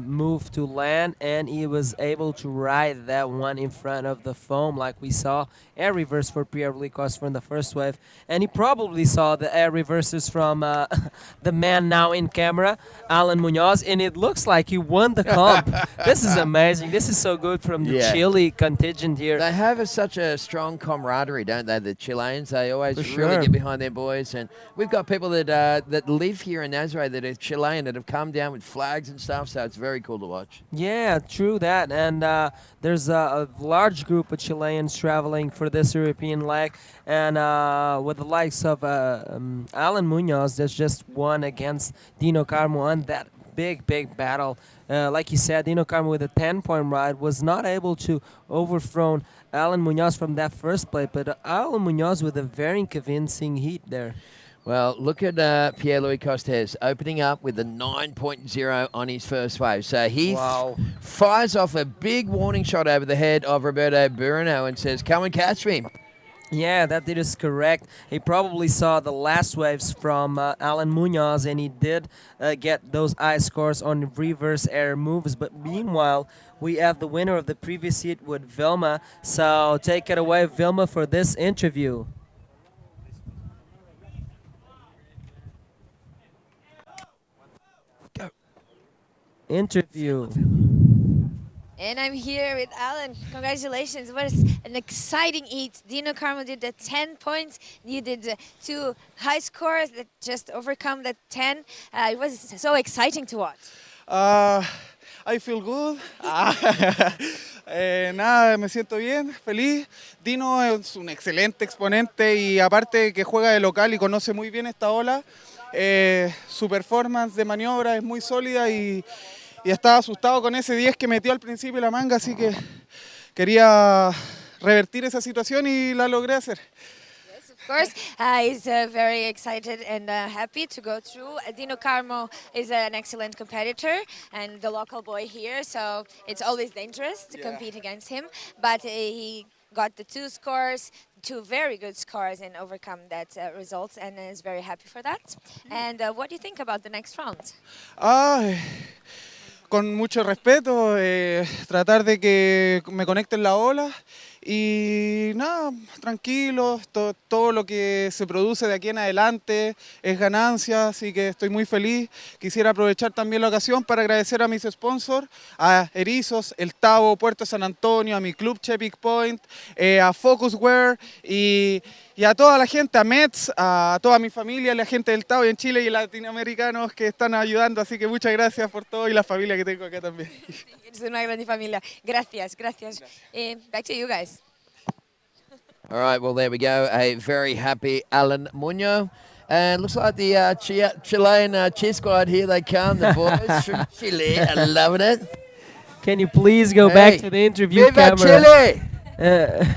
move to land, and he was able to ride that one in front of the foam like we saw. Air reverse for Pierre-Louis Costes from the first wave, and he probably saw the air reverses from the man now in camera, Alan Munoz, and it looks like he won the comp. This is amazing. This is so good from the Chile contingent here. They have such a strong camaraderie, don't they, the Chileans? They always For really sure. get behind their boys, and we've got people that that live here in Nazare that are Chilean that have come down with flags and stuff, so it's very cool to watch. Yeah, true that. And there's a large group of Chileans traveling for this European leg. And with the likes of Alan Munoz, that's just won against Dino Carmo on that big battle. Like you said, Dino Carmo with a 10-point ride was not able to overthrow Alan Munoz from that first play, but Alan Munoz with a very convincing heat there. Well, look at Pierre-Louis Costes opening up with a 9.0 on his first wave. So he fires off a big warning shot over the head of Roberto Bruno and says, come and catch me. Yeah, that is correct. He probably saw the last waves from Alan Munoz, and he did get those high scores on reverse air moves. But meanwhile, we have the winner of the previous heat with Vilma. So take it away, Vilma, for this interview. Interview. And I'm here with Alan. Congratulations. What an exciting heat. Dino Carmo did the 10 points. You did the 2 high scores that just overcome the 10. It was so exciting to watch. I feel good. Nada, me siento bien, feliz. Dino es un excelente exponente y aparte que juega de local y conoce muy bien esta ola. Su performance de maniobra es muy sólida y estaba asustado con ese 10 que metió al principio la manga, así que quería revertir esa situación y la logré hacer. Of course, he's very excited and happy to go through. Dino Carmo is an excellent competitor and the local boy here, so it's always dangerous to compete against him. But he got the 2 scores, 2 very good scores, and overcome that results, and is very happy for that. And what do you think about the next round? Con mucho respeto, tratar de que me conecten la ola y nada, tranquilo, todo lo que se produce de aquí en adelante es ganancia, así que estoy muy feliz. Quisiera aprovechar también la ocasión para agradecer a mis sponsors, a Erizos, El Tavo, Puerto San Antonio, a mi club Chepic Point, a Focuswear y a toda la gente, a Mets, a toda mi familia, a la gente del Tavo y en Chile y latinoamericanos que están ayudando, así que muchas gracias por todo y la familia que tengo acá también. Es una grande familia. Gracias. Back to you guys. All right, well, there we go. A very happy Alan Munoz. And looks like the Chilean cheer squad, here they come, the boys from Chile. I'm loving it. Can you please go Hey, back to the interview Viva camera? Chile!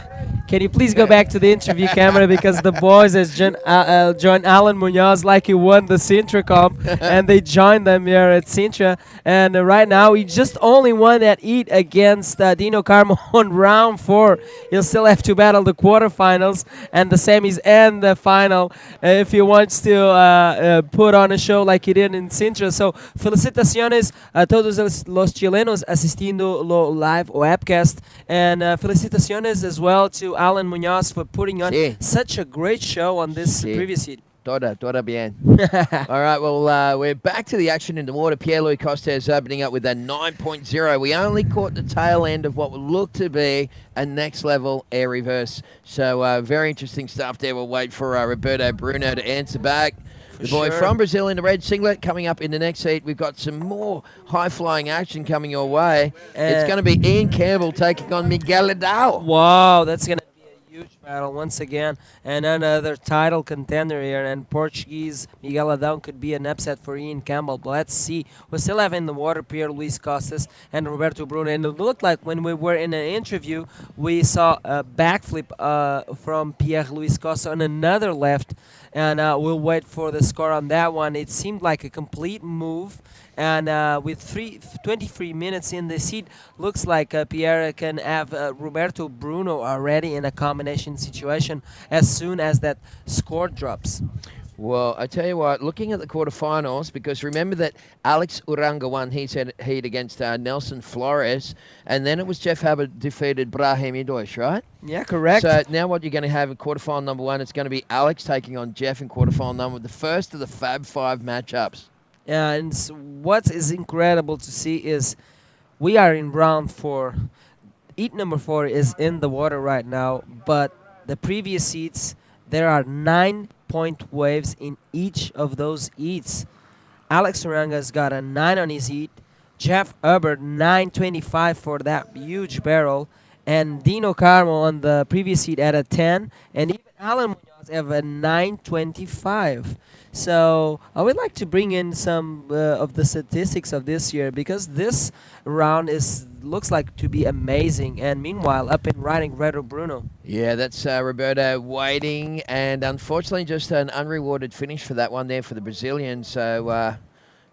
Can you please go back to the interview camera because the boys has joined Alan Munoz like he won the Sintra Comp and they joined them here at Sintra. And right now he just only won that heat against Dino Carmo on round 4. He'll still have to battle the quarterfinals and the semis and the final if he wants to put on a show like he did in Sintra. So felicitaciones a todos los chilenos asistiendo lo live webcast, and felicitaciones as well to Alan Munoz for putting on such a great show on this previous heat. Toda bien. All right, well, we're back to the action in the water. Pierre-Louis Costes opening up with a 9.0. We only caught the tail end of what would look to be a next-level air reverse. So very interesting stuff there. We'll wait for Roberto Bruno to answer back. The boy from Brazil in the red singlet coming up in the next heat. We've got some more high-flying action coming your way. It's going to be Ian Campbell taking on Miguel Adao. Wow, that's going to be a huge battle once again. And another title contender here. And Portuguese Miguel Adao could be an upset for Ian Campbell. But let's see. We still have in the water Pierre-Louis Costes and Roberto Bruno. And it looked like when we were in an interview, we saw a backflip from Pierre-Louis Costes on another left. And we'll wait for the score on that one. It seemed like a complete move. And with 23 minutes in the seat, looks like Pierre can have Roberto Bruno already in a combination situation as soon as that score drops. Well, I tell you what, looking at the quarterfinals, because remember that Alex Uranga won his heat against Nelson Flores, and then it was Jeff Hubbard defeated Brahim Idosh, right? Yeah, correct. So now what you're going to have in quarterfinal number 1, it's going to be Alex taking on Jeff in quarterfinal number, the first of the Fab 5 matchups. And what is incredible to see is we are in round 4. Heat number 4 is in the water right now, but the previous heats, there are 9-point waves in each of those heats. Alex Oranga's got a 9 on his heat. Jeff Hubbard, 9.25 for that huge barrel. And Dino Carmo on the previous heat at a 10. And even Alan Munoz have a 9.25. So I would like to bring in some of the statistics of this year because this round looks like to be amazing. And meanwhile, up and riding Roberto Bruno. Yeah, that's Roberto waiting, and unfortunately just an unrewarded finish for that one there for the Brazilian. So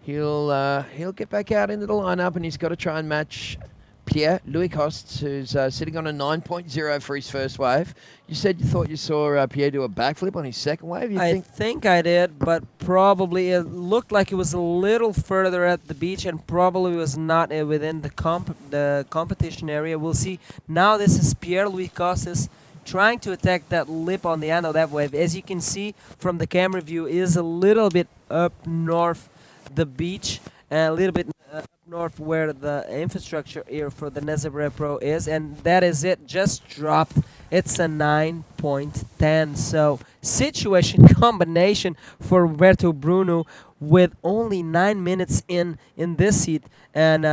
he'll get back out into the lineup, and he's got to try and match Pierre-Louis Costes, who's sitting on a 9.0 for his first wave. You said you thought you saw Pierre do a backflip on his second wave? I think I did, but probably it looked like it was a little further at the beach and probably was not within the competition area. We'll see. Now this is Pierre-Louis Costes trying to attack that lip on the end of that wave. As you can see from the camera view, is a little bit up north the beach, and a little bit up north where the infrastructure here for the Nazare Pro is, and that is it. Just dropped. It's a 9.10. So situation combination for Roberto Bruno with only 9 minutes in this heat, and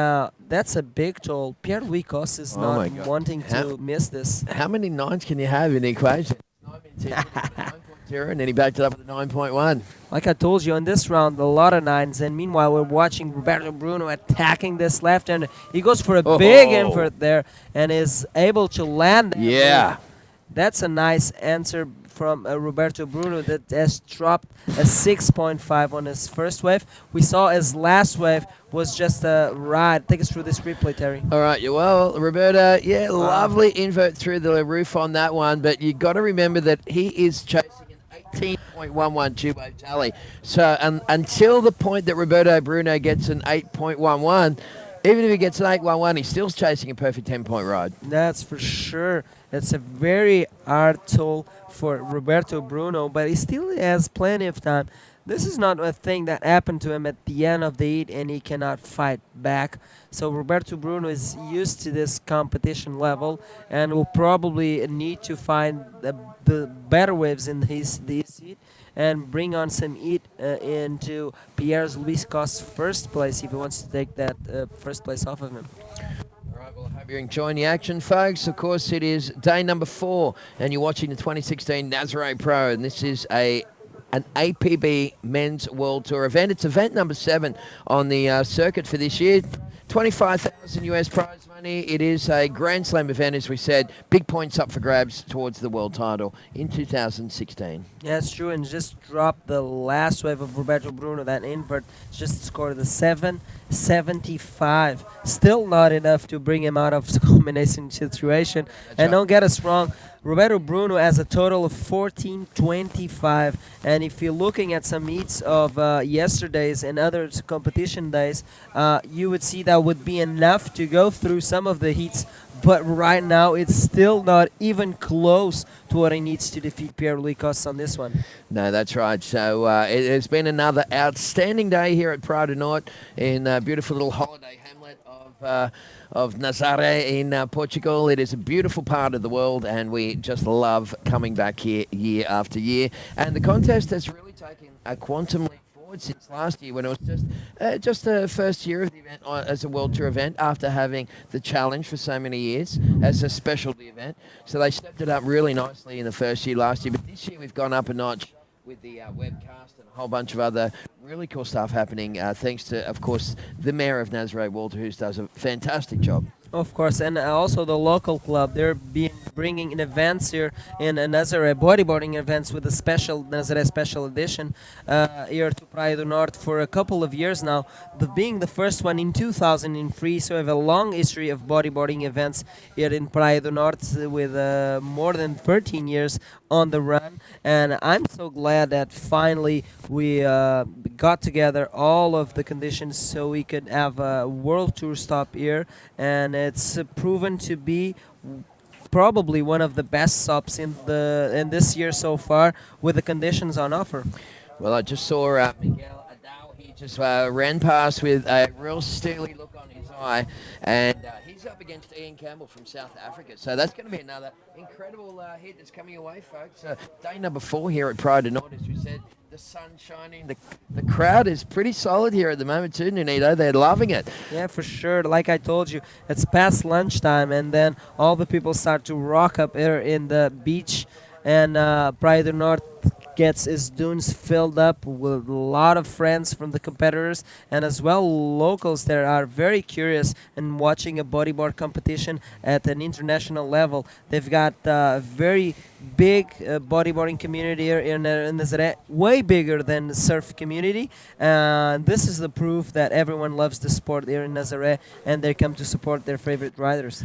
that's a big toll. Pierre-Louis Costes is not wanting to miss this. How many 9s can you have in the equation? 9.0, and then he backed it up with a 9.1. Like I told you, in this round, a lot of 9s, and meanwhile, we're watching Roberto Bruno attacking this left-hander. He goes for a big invert there and is able to land that. Yeah. Move. That's a nice answer from Roberto Bruno that has dropped a 6.5 on his first wave. We saw his last wave was just a ride. Take us through this replay, Terry. All right, well, Roberto, lovely invert through the roof on that one, but you got to remember that he is chasing an 18.11 two-wave tally. So until the point that Roberto Bruno gets an 8.11, even if he gets an 8.11, he's still chasing a perfect 10-point ride. That's for sure. It's a very hard toll for Roberto Bruno, but he still has plenty of time. This is not a thing that happened to him at the end of the heat and he cannot fight back. So Roberto Bruno is used to this competition level and will probably need to find the better waves in this heat and bring on some heat into Pierre-Louis Costes' first place if he wants to take that first place off of him. Well, I hope you're enjoying the action, folks. Of course, it is day number 4, and you're watching the 2016 Nazare Pro, and this is a an APB Men's World Tour event. It's event number 7 on the circuit for this year. 25,000 US prize money. It is a Grand Slam event, as we said. Big points up for grabs towards the world title in 2016. Yeah, it's true, and just dropped the last wave of Roberto Bruno. That invert just scored the 775. Still not enough to bring him out of the combination situation. And don't get us wrong, Roberto Bruno has a total of 1425. And if you're looking at some heats of yesterday's and other competition days, you would see that would be enough to go through some of the heats. But right now, it's still not even close to what he needs to defeat Pierre-Louis Costes on this one. No, that's right. So it has been another outstanding day here at Praia do Norte in beautiful little holiday hamlet of Nazare in Portugal. It is a beautiful part of the world, and we just love coming back here year after year. And the contest has really taken a quantum leap forward since last year, when it was just the first year of the event as a World Tour event, after having the challenge for so many years as a specialty event. So they stepped it up really nicely in the first year last year, but this year we've gone up a notch with the webcast and a whole bunch of other really cool stuff happening, thanks to, of course, the Mayor of Nazare, Walter, who does a fantastic job. Of course, and also the local club. They're bringing in events here in Nazare, bodyboarding events with a special Nazare special edition here to Praia do Norte for a couple of years now. Being the first one in 2003, so we have a long history of bodyboarding events here in Praia do Norte with more than 13 years on the run. And I'm so glad that finally we got together all of the conditions so we could have a World Tour stop here, and it's proven to be probably one of the best stops in this year so far with the conditions on offer. Well, I just saw Miguel Adao. He just ran past with a real steely look on his eye, and he's up against Ian Campbell from South Africa. So that's going to be another incredible hit that's coming away, folks. Day number 4 here at Praia do Norte, as we said. The sun shining. The crowd is pretty solid here at the moment too, Nunito. They're loving it. Yeah, for sure. Like I told you, it's past lunchtime, and then all the people start to rock up here in the beach, and Praia do Norte gets its dunes filled up with a lot of friends from the competitors, and as well locals that are very curious in watching a bodyboard competition at an international level. They've got a very big bodyboarding community here in Nazare, way bigger than the surf community. This is the proof that everyone loves the sport here in Nazare, and they come to support their favorite riders.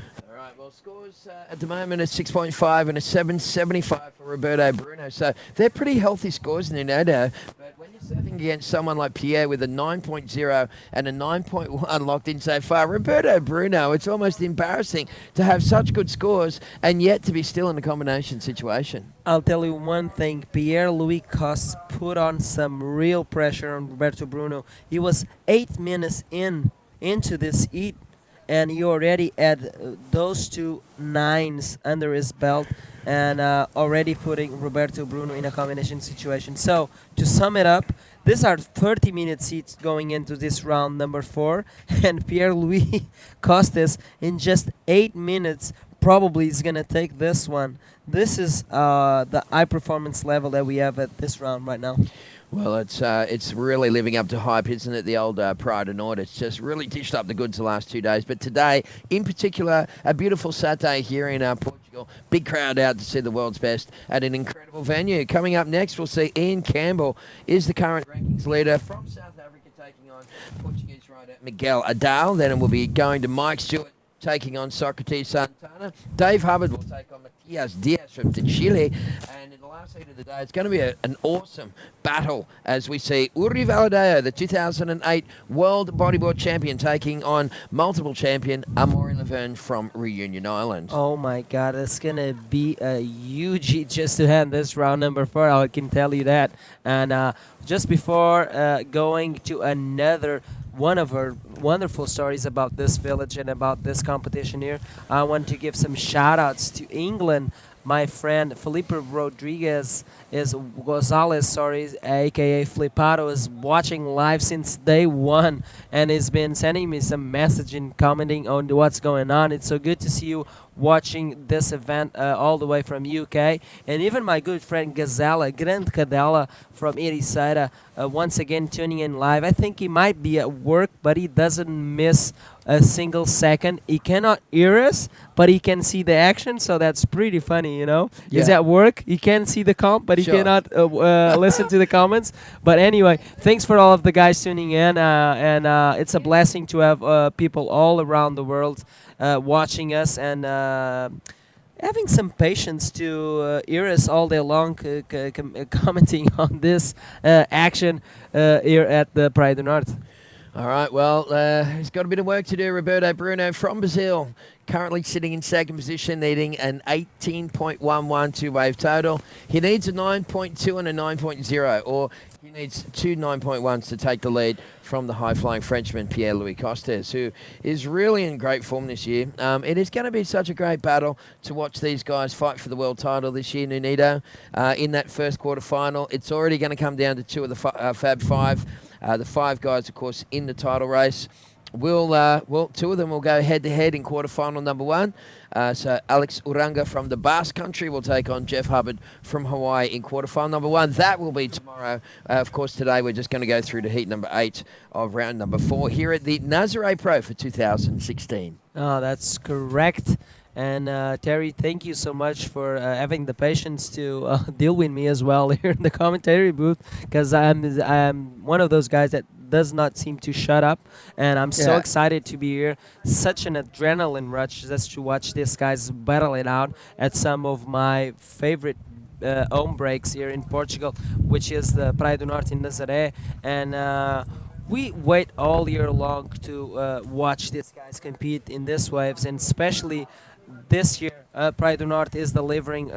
Well, scores at the moment are 6.5 and a 7.75 for Roberto Bruno. So they're pretty healthy scores, Nuno. But when you're surfing against someone like Pierre with a 9.0 and a 9.1 locked in so far, Roberto Bruno, it's almost embarrassing to have such good scores and yet to be still in a combination situation. I'll tell you one thing, Pierre-Louis Costes put on some real pressure on Roberto Bruno. He was 8 minutes into this heat, and he already had those 2 9s under his belt, and already putting Roberto Bruno in a combination situation. So, to sum it up, these are 30-minute seats going into this round number 4, and Pierre-Louis Costes in just 8 minutes probably is going to take this one. This is the high performance level that we have at this round right now. Well, it's really living up to hype, isn't it? The old Praia do Norte. It's just really dished up the goods the last 2 days. But today, in particular, a beautiful Saturday here in Portugal. Big crowd out to see the world's best at an incredible venue. Coming up next, we'll see Ian Campbell is the current rankings leader from South Africa, taking on Portuguese rider Miguel Adao. Then we'll be going to Mike Stewart taking on Socrates Santana. Dave Hubbard will take on Matias Diaz from Chile. And in the last heat of the day, it's going to be an awesome battle as we see Uri Valadeo, the 2008 World Bodyboard Champion, taking on multiple champion Amaury Laverne from Reunion Island. Oh my God, it's going to be a huge heat just to hand this round number 4, I can tell you that. And just before going to another one of our wonderful stories about this village and about this competition here. I want to give some shout outs to England. My friend Felipe Rodriguez is Gonzalez, sorry, aka Flipado, is watching live since day one and has been sending me some message and commenting on what's going on. It's so good to see you watching this event all the way from UK. And even my good friend Gazella, Grand Cadella from Ericeira, once again tuning in live. I think he might be at work, but he doesn't miss a single second. He cannot hear us, but he can see the action, so that's pretty funny, you know? He's Yeah. at work, he can see the comp, but he Sure. cannot listen to the comments. But anyway, thanks for all of the guys tuning in, and it's a blessing to have people all around the world watching us and having some patience to hear us all day long commenting on this action here at the Praia do Norte. All right, well, he's got a bit of work to do. Roberto Bruno from Brazil, currently sitting in second position, needing an 18.11 two-wave total. He needs a 9.2 and a 9.0, or he needs two 9.1s to take the lead from the high-flying Frenchman, Pierre-Louis Costes, who is really in great form this year. It is going to be such a great battle to watch these guys fight for the world title this year, Nunito. In that first quarter-final, it's already going to come down to two of the Fab Five. The five guys, of course, in the title race. Two of them will go head-to-head in quarterfinal number one. So Alex Uranga from the Basque Country will take on Jeff Hubbard from Hawaii in quarterfinal number one. That will be tomorrow. Of course, today we're just going to go through to heat number 8 of round number 4 here at the Nazare Pro for 2016. Oh, that's correct. And Terry, thank you so much for having the patience to deal with me as well here in the commentary booth, because I'm one of those guys that does not seem to shut up, and I'm so excited to be here. Such an adrenaline rush just to watch these guys battle it out at some of my favorite home breaks here in Portugal, which is the Praia do Norte in Nazaré, and we wait all year long to watch these guys compete in these waves, and especially this year, Praia do Norte is delivering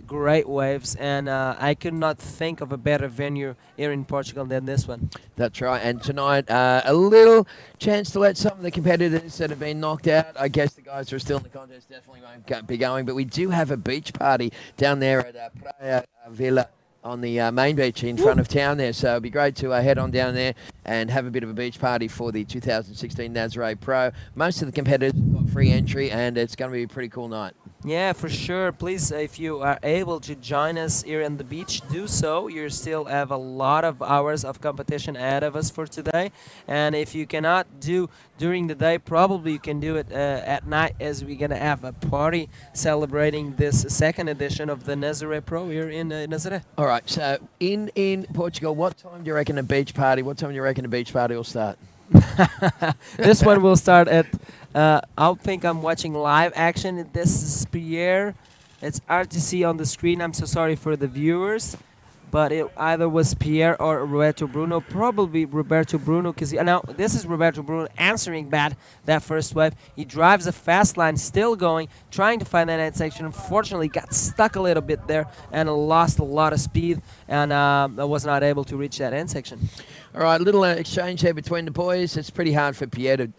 great waves, and I could not think of a better venue here in Portugal than this one. That's right, and tonight a little chance to let some of the competitors that have been knocked out, I guess the guys who are still in the contest definitely won't be going, but we do have a beach party down there at Praia Villa on the main beach in front of town there, so it'd be great to head on down there and have a bit of a beach party for the 2016 Nazare Pro. Most of the competitors have got free entry, and it's going to be a pretty cool night. Yeah, for sure. Please, if you are able to join us here on the beach, do so. You still have a lot of hours of competition ahead of us for today. And if you cannot do during the day, probably you can do it at night, as we're going to have a party celebrating this second edition of the Nazare Pro here in Nazaré. All right, so in Portugal, what time do you reckon a beach party will start? This one will start at, I think I'm watching live action. This is Pierre. It's hard to see on the screen. I'm so sorry for the viewers. But it either was Pierre or Roberto Bruno. Probably Roberto Bruno, because now this is Roberto Bruno answering bad that first wave. He drives a fast line, still going, trying to find that end section. Unfortunately, got stuck a little bit there and lost a lot of speed, and was not able to reach that end section. All right, little exchange here between the boys. It's pretty hard for Pierre to,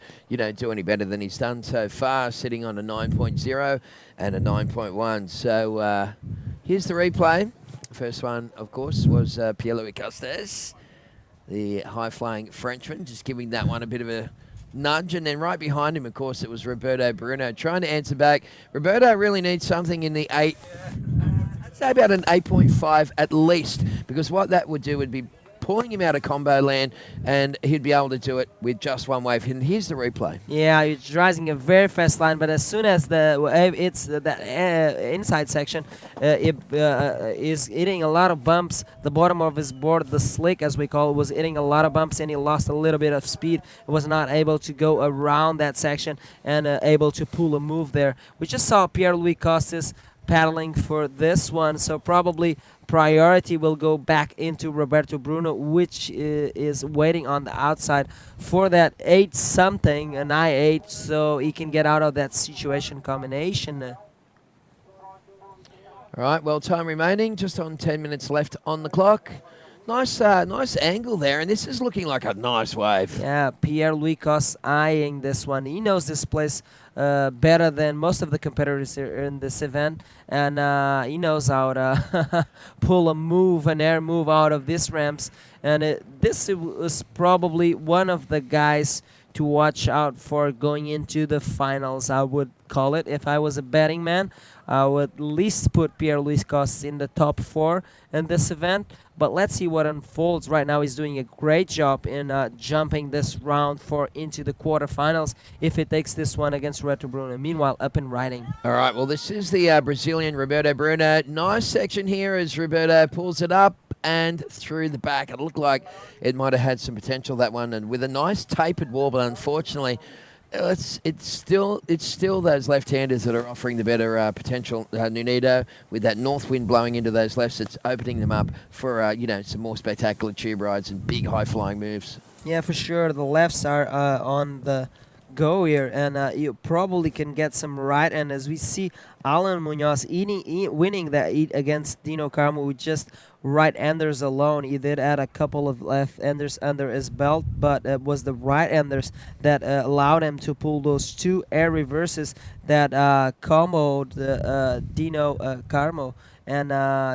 do any better than he's done so far, sitting on a 9.0 and a 9.1. So here's the replay. First one, of course, was Pierre-Louis Costes, the high-flying Frenchman, just giving that one a bit of a nudge. And then right behind him, of course, it was Roberto Bruno trying to answer back. Roberto really needs something in the 8, I'd say about an 8.5 at least, because what that would do would be pulling him out of combo land, and he'd be able to do it with just one wave. And here's the replay. Yeah, he's driving a very fast line, but as soon as the wave hits that inside section, it is hitting a lot of bumps. The bottom of his board, the slick as we call it, was hitting a lot of bumps, and he lost a little bit of speed. Was not able to go around that section and able to pull a move there. We just saw Pierre-Louis Costes paddling for this one, so probably priority will go back into Roberto Bruno, which is waiting on the outside for that 8 something, an I8, so he can get out of that situation combination. All right, well, time remaining, just on 10 minutes left on the clock. Nice angle there, and this is looking like a nice wave. Yeah, Pierre-Louis Coste eyeing this one. He knows this place better than most of the competitors here in this event, and he knows how to pull an air move out of these ramps. And this was probably one of the guys to watch out for going into the finals, I would call it. If I was a betting man, I would at least put Pierre-Louis Coste in the top 4 in this event. But let's see what unfolds. Right now he's doing a great job in jumping this round 4 into the quarterfinals if he takes this one against Reto Bruno. Meanwhile, up and riding. All right, well, this is the Brazilian Roberto Bruno. Nice section here as Roberto pulls it up and through the back. It looked like it might have had some potential, that one, and with a nice tapered wall, but unfortunately, it's still those left-handers that are offering the better potential. Nunedo, with that north wind blowing into those lefts, it's opening them up for some more spectacular tube rides and big high-flying moves. Yeah, for sure. The lefts are on the go here, and you probably can get some right. And as we see, Alan Munoz winning that heat against Dino Carmo with just right-handers alone. He did add a couple of left-handers under his belt, but it was the right-handers that allowed him to pull those 2 air reverses that comboed Dino Carmo. And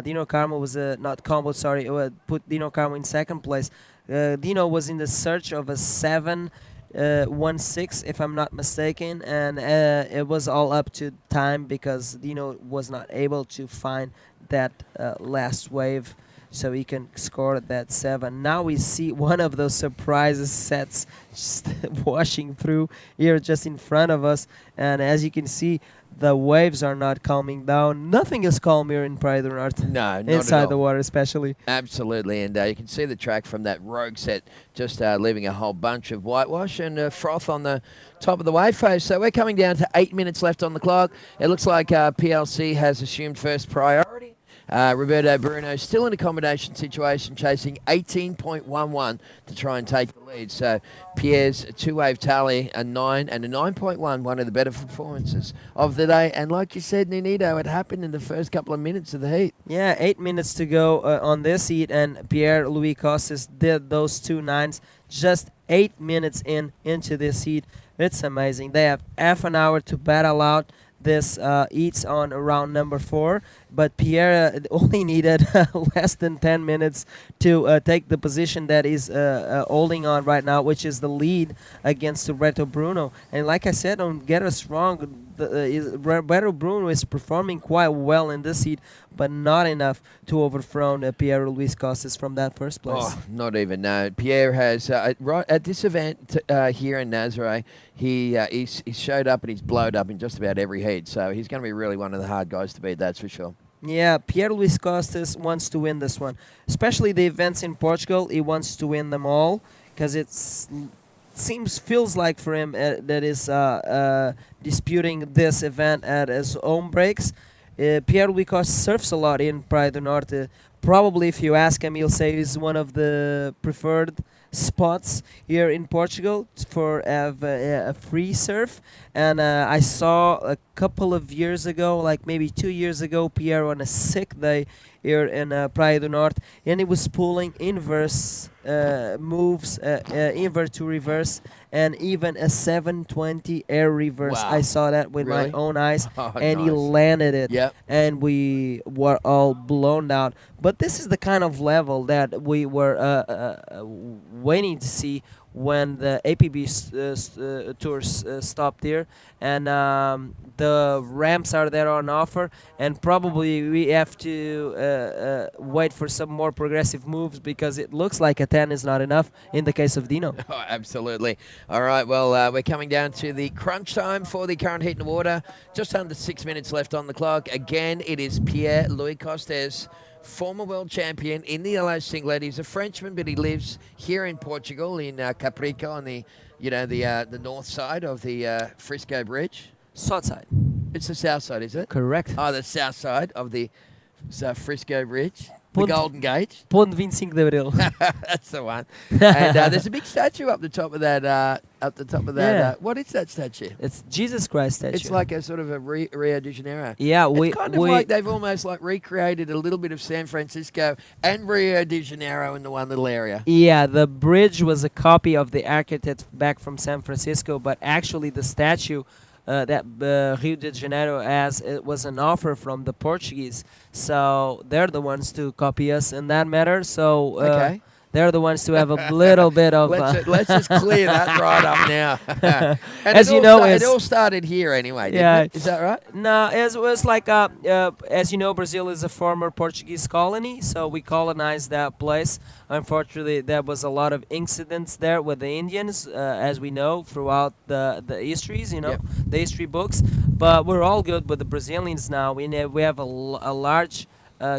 Dino Carmo was not comboed, sorry, it put Dino Carmo in second place. Dino was in the search of a 7-1-6, if I'm not mistaken, and it was all up to time because Dino was not able to find that last wave, so he can score that 7. Now we see one of those surprises sets just washing through here just in front of us, and as you can see, the waves are not calming down. Nothing is calm here in Praia do Norte. No, not inside at all. the water especially. Absolutely, and you can see the track from that rogue set just leaving a whole bunch of whitewash and froth on the top of the wave face. So we're coming down to 8 minutes left on the clock. It looks like PLC has assumed first priority. Roberto Bruno still in a combination situation, chasing 18.11 to try and take the lead. So Pierre's 2-wave tally, a 9 and a 9.1, one of the better performances of the day. And like you said, Nunedo, it happened in the first couple of minutes of the heat. Yeah, 8 minutes to go on this heat, and Pierre-Louis Costes did those 2 9s just 8 minutes into this heat. It's amazing. They have half an hour to battle out this heats on round number 4, but Pierre only needed less than 10 minutes to take the position that he's holding on right now, which is the lead against Reto Bruno. And like I said, don't get us wrong, Reto Bruno is performing quite well in this heat, but not enough to overthrow Pierre-Louis Costes from that first place. Oh, not even, no. Pierre has, right at this event here in Nazare, he showed up and he's blowed up in just about every heat, so he's going to be really one of the hard guys to beat, that's for sure. Yeah, Pierre-Louis Costes wants to win this one, especially the events in Portugal. He wants to win them all because feels like for him that is disputing this event at his home breaks. Pierre-Louis Costes surfs a lot in Praia do Norte. Probably if you ask him, he'll say he's one of the preferred spots here in Portugal for a free surf. And I saw a couple of years ago, like maybe 2 years ago, Pierre on a sick day here in Praia do Norte, and he was pulling inverse moves, invert to reverse, and even a 720 air reverse. Wow. I saw that with Really? my own eyes, Oh, and he nice. landed it. Yep. And we were all blown out. But this is the kind of level that we were waiting to see when the APB tours stopped here, and the ramps are there on offer, and probably we have to wait for some more progressive moves because it looks like a 10 is not enough in the case of Dino. Oh, absolutely. All right, well, we're coming down to the crunch time for the current heat and water. Just under 6 minutes left on the clock. Again, it is Pierre-Louis Costes, former world champion in the yellow singlet. He's a Frenchman, but he lives here in Portugal, in Caprico, on the north side of the Frisco Bridge. South side. It's the south side, is it? Correct. Oh, the south side of the Frisco Bridge. The Golden Gate. Ponto 25 de Abril. That's the one. And there's a big statue up the top of that. Yeah. What is that statue? It's Jesus Christ statue. It's like a sort of a Rio de Janeiro. Yeah, it's kind of like they've almost like recreated a little bit of San Francisco and Rio de Janeiro in the one little area. Yeah, the bridge was a copy of the architect back from San Francisco, but actually the statue that Rio de Janeiro has, it was an offer from the Portuguese. So they're the ones to copy us in that matter. So Okay. they're the ones to have a little bit of... Let's just clear that right up now. And As you know, it all started here anyway, didn't it? Is that right? No, it was like, as you know, Brazil is a former Portuguese colony, so we colonized that place. Unfortunately, there was a lot of incidents there with the Indians, as we know, throughout the histories, the history books. But we're all good with the Brazilians now. We have a large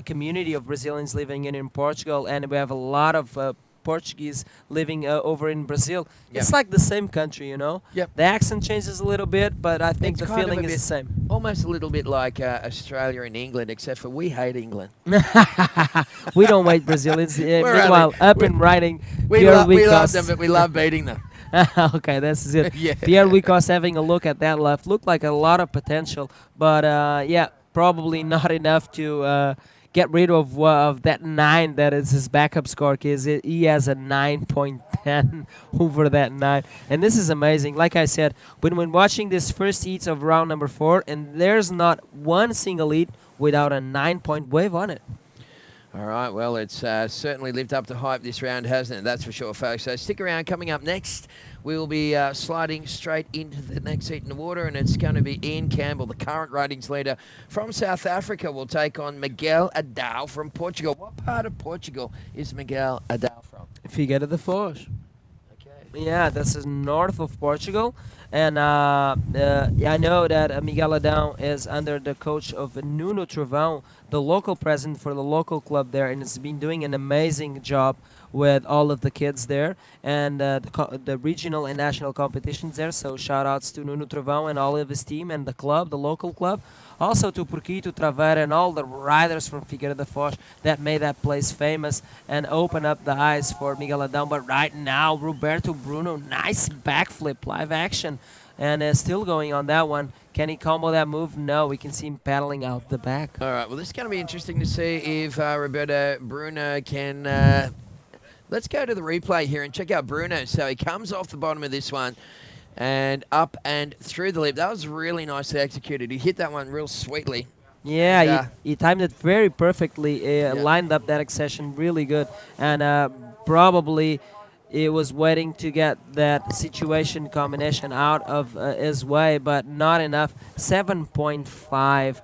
community of Brazilians living in Portugal, and we have a lot of Portuguese living over in Brazil. It's like the same country, Yep. The accent changes a little bit, but I think It's the kind of feeling a is the bit- same. Almost a little bit like Australia and England, except for we hate England. We don't hate Brazilians. We're Meanwhile, only- up we- and writing, We Pierre love Wicos- them, but we love beating them. Okay, this is it. Yeah. Pierre Wicos having a look at that left looked like a lot of potential, but probably not enough to get rid of that 9 that is his backup score, because he has a 9.10 over that 9. And this is amazing. Like I said, when watching this first heats of round number 4, and there's not one single heat without a 9-point wave on it. All right, well, it's certainly lived up to hype this round, hasn't it? That's for sure, folks. So stick around. Coming up next, we will be sliding straight into the next heat in the water, and it's going to be Ian Campbell, the current ratings leader from South Africa, will take on Miguel Adao from Portugal. What part of Portugal is Miguel Adao from? Figueira da Foz. Yeah, this is north of Portugal, and I know that Miguel Adão is under the coach of Nuno Trovão, the local president for the local club there, and has been doing an amazing job with all of the kids there and the regional and national competitions there. So shout outs to Nuno Trovão and all of his team and the club, the local club. Also to Porquito Traveira and all the riders from Figueira da Foz that made that place famous and open up the eyes for Miguel Adão. But right now, Roberto Bruno, nice backflip, live action, and still going on that one. Can he combo that move? No, we can see him paddling out the back. All right, well, this is going to be interesting to see if Roberto Bruno can... Let's go to the replay here and check out Bruno. So he comes off the bottom of this one and up and through the lip. That was really nicely executed. He hit that one real sweetly. Yeah, he timed it very perfectly, lined up that accession really good, and probably he was waiting to get that situation combination out of his way, but not enough. 7.5,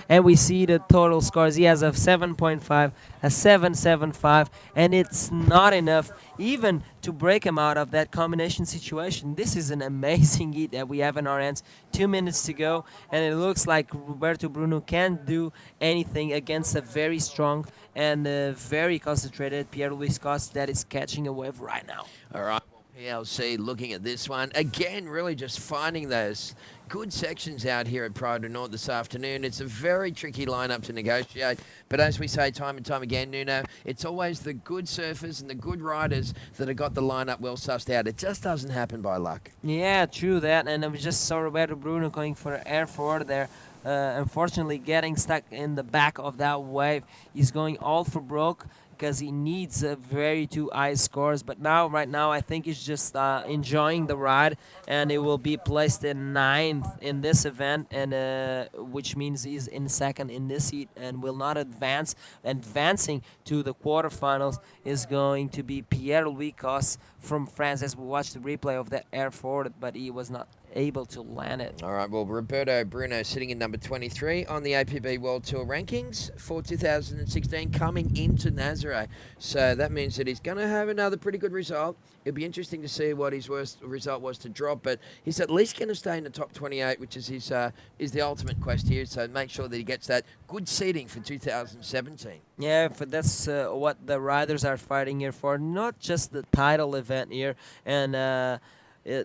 and we see the total scores. He has a 7.5, a 7.75, and it's not enough even to break him out of that combination situation. This is an amazing heat that we have in our hands. 2 minutes to go, and it looks like Roberto Bruno can't do anything against a very strong and very concentrated Pierre Luis Costa that is catching a wave right now. All right, PLC looking at this one. Again, really just finding those good sections out here at Praia do Norte this afternoon. It's a very tricky lineup to negotiate, but as we say time and time again, Nuno, it's always the good surfers and the good riders that have got the lineup well sussed out. It just doesn't happen by luck. Yeah, true that, and we just saw Roberto Bruno going for an air forward there. Unfortunately, getting stuck in the back of that wave. He's going all for broke because he needs very 2 high scores. But right now, I think he's just enjoying the ride, and he will be placed in 9th in this event, and which means he's in 2nd in this heat and will not advance. Advancing to the quarterfinals is going to be Pierre Louis Coste from France, as we watched the replay of that air forward, but he was not able to land it. All right, well, Roberto Bruno sitting in number 23 on the APB World Tour rankings for 2016, coming into Nazare. So that means that he's going to have another pretty good result. It'll be interesting to see what his worst result was to drop, but he's at least going to stay in the top 28, which is his is the ultimate quest here. So make sure that he gets that good seeding for 2017. Yeah, that's what the riders are fighting here for, not just the title event here. And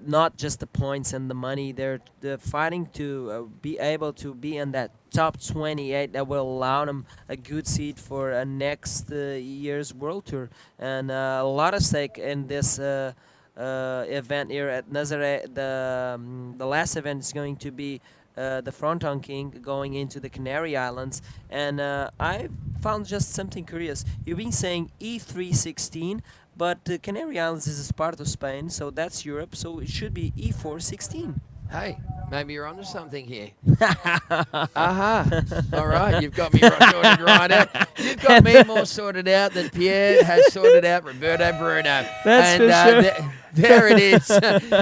not just the points and the money. They're fighting to be able to be in that top 28 that will allow them a good seat for next year's World Tour. And a lot of stake in this event here at Nazare. The last event is going to be the Fronton King going into the Canary Islands. And I found just something curious. You've been saying E316, but the Canary Islands is a part of Spain, so that's Europe, so it should be E416. Hey, maybe you're onto something here. Aha. All right, you've got me sorted right out. You've got me more sorted out than Pierre has sorted out Roberto Bruno. That's for sure. There it is.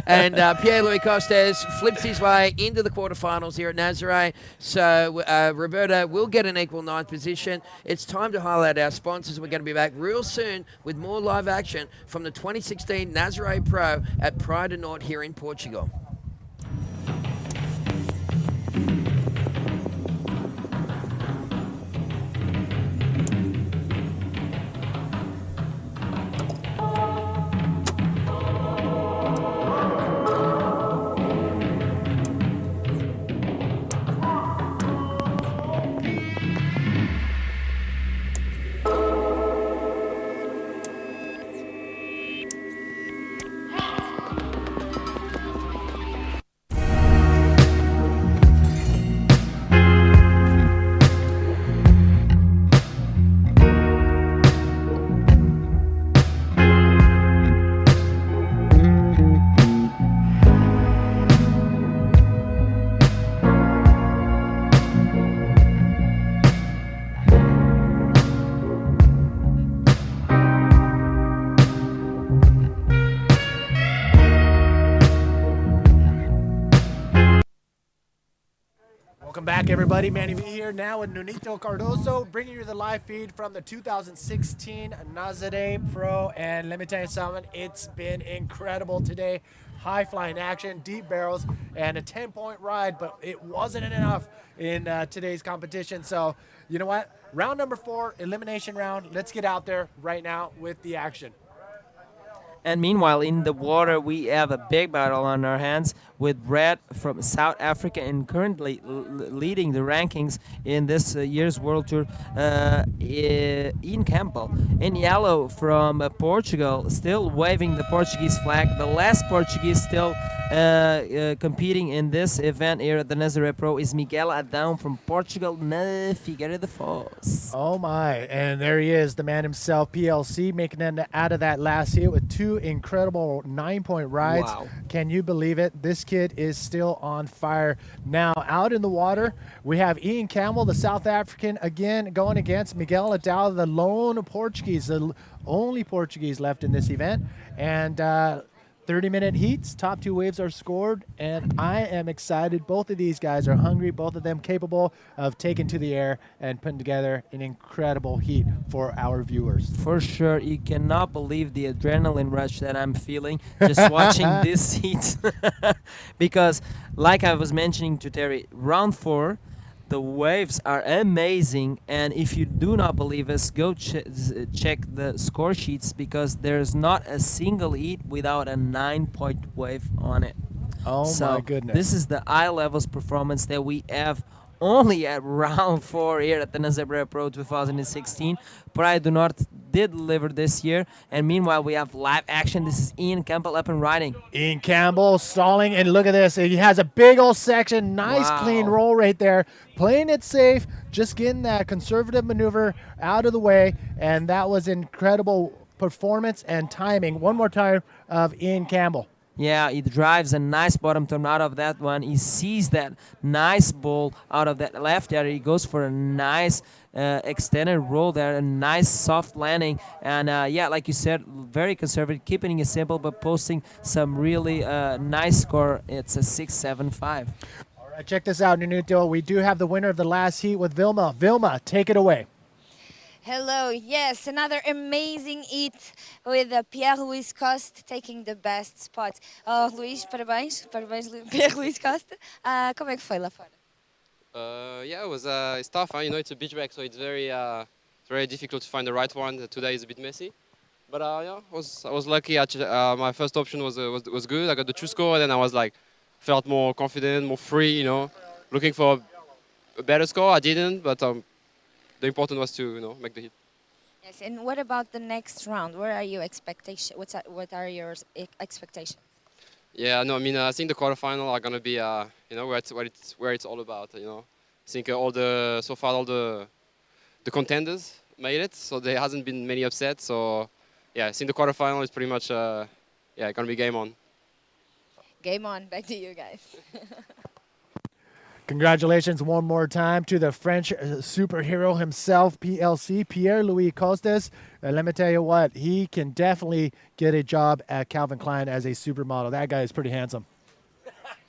And Pierre-Louis Costes flips his way into the quarterfinals here at Nazare. So Roberto will get an equal ninth position. It's time to highlight our sponsors. We're going to be back real soon with more live action from the 2016 Nazare Pro at Praia do Norte here in Portugal. Welcome back, everybody. Manny V here now with Nunito Cardoso, bringing you the live feed from the 2016 Nazare Pro. And let me tell you something, it's been incredible today. High flying action, deep barrels, and a 10-point ride, but it wasn't enough in today's competition. So, you know what? Round number 4, elimination round. Let's get out there right now with the action. And meanwhile, in the water, we have a big battle on our hands with Red from South Africa and currently leading the rankings in this year's World Tour, Ian Campbell. In yellow from Portugal, still waving the Portuguese flag. The last Portuguese still competing in this event here at the Nazare Pro is Miguel Adão from Portugal, Figueira de Foz. Oh my, and there he is, the man himself, PLC, making it out of that last heat with 2 incredible 9-point rides. Wow. Can you believe it? This kid is still on fire. Now, out in the water, we have Ian Campbell, the South African, again going against Miguel Adão, the lone Portuguese, the only Portuguese left in this event. And 30-minute heats, top 2 waves are scored, and I am excited. Both of these guys are hungry, both of them capable of taking to the air and putting together an incredible heat for our viewers. For sure, you cannot believe the adrenaline rush that I'm feeling just watching this heat. Because, like I was mentioning to Terry, round 4, the waves are amazing, and if you do not believe us, go check the score sheets, because there's not a single heat without a 9-point wave on it. Oh my goodness. This is the eye levels performance that we have only at round 4 here at the Nazare Pro 2016. Praia do Norte did deliver this year, and meanwhile we have live action. This is Ian Campbell up and riding. Ian Campbell stalling, and look at this. He has a big old section, nice clean roll right there, playing it safe, just getting that conservative maneuver out of the way, and that was incredible performance and timing. One more time of Ian Campbell. Yeah, he drives a nice bottom turn out of that one. He sees that nice ball out of that left area. He goes for a nice extended roll there, a nice soft landing. And yeah, like you said, very conservative, keeping it simple, but posting some really nice score. It's a 6.75. All right, check this out, Nunuto. We do have the winner of the last heat with Vilma. Vilma, take it away. Hello, yes, another amazing heat with Pierre-Louis Costa taking the best spots. Luís, parabéns, Pierre-Louis Costa. Como é que foi lá fora? Yeah, it was it's tough. You know, it's a beach bag, so it's very difficult to find the right one. Today is a bit messy, But yeah, I was lucky. My first option was good. I got the true score, and then I was like, felt more confident, more free. Looking for a better score. I didn't, but the important was to make the hit. Yes, and what about the next round? What are your expectations? What are your expectations? Yeah, no, I mean, I think the quarterfinal are gonna be, where it's all about. I think so far all the contenders made it, so there hasn't been many upsets. So, yeah, I think the quarterfinal is pretty much, gonna be game on. Game on. Back to you guys. Congratulations one more time to the French superhero himself, PLC, Pierre-Louis Costes. Let me tell you what, he can definitely get a job at Calvin Klein as a supermodel. That guy is pretty handsome.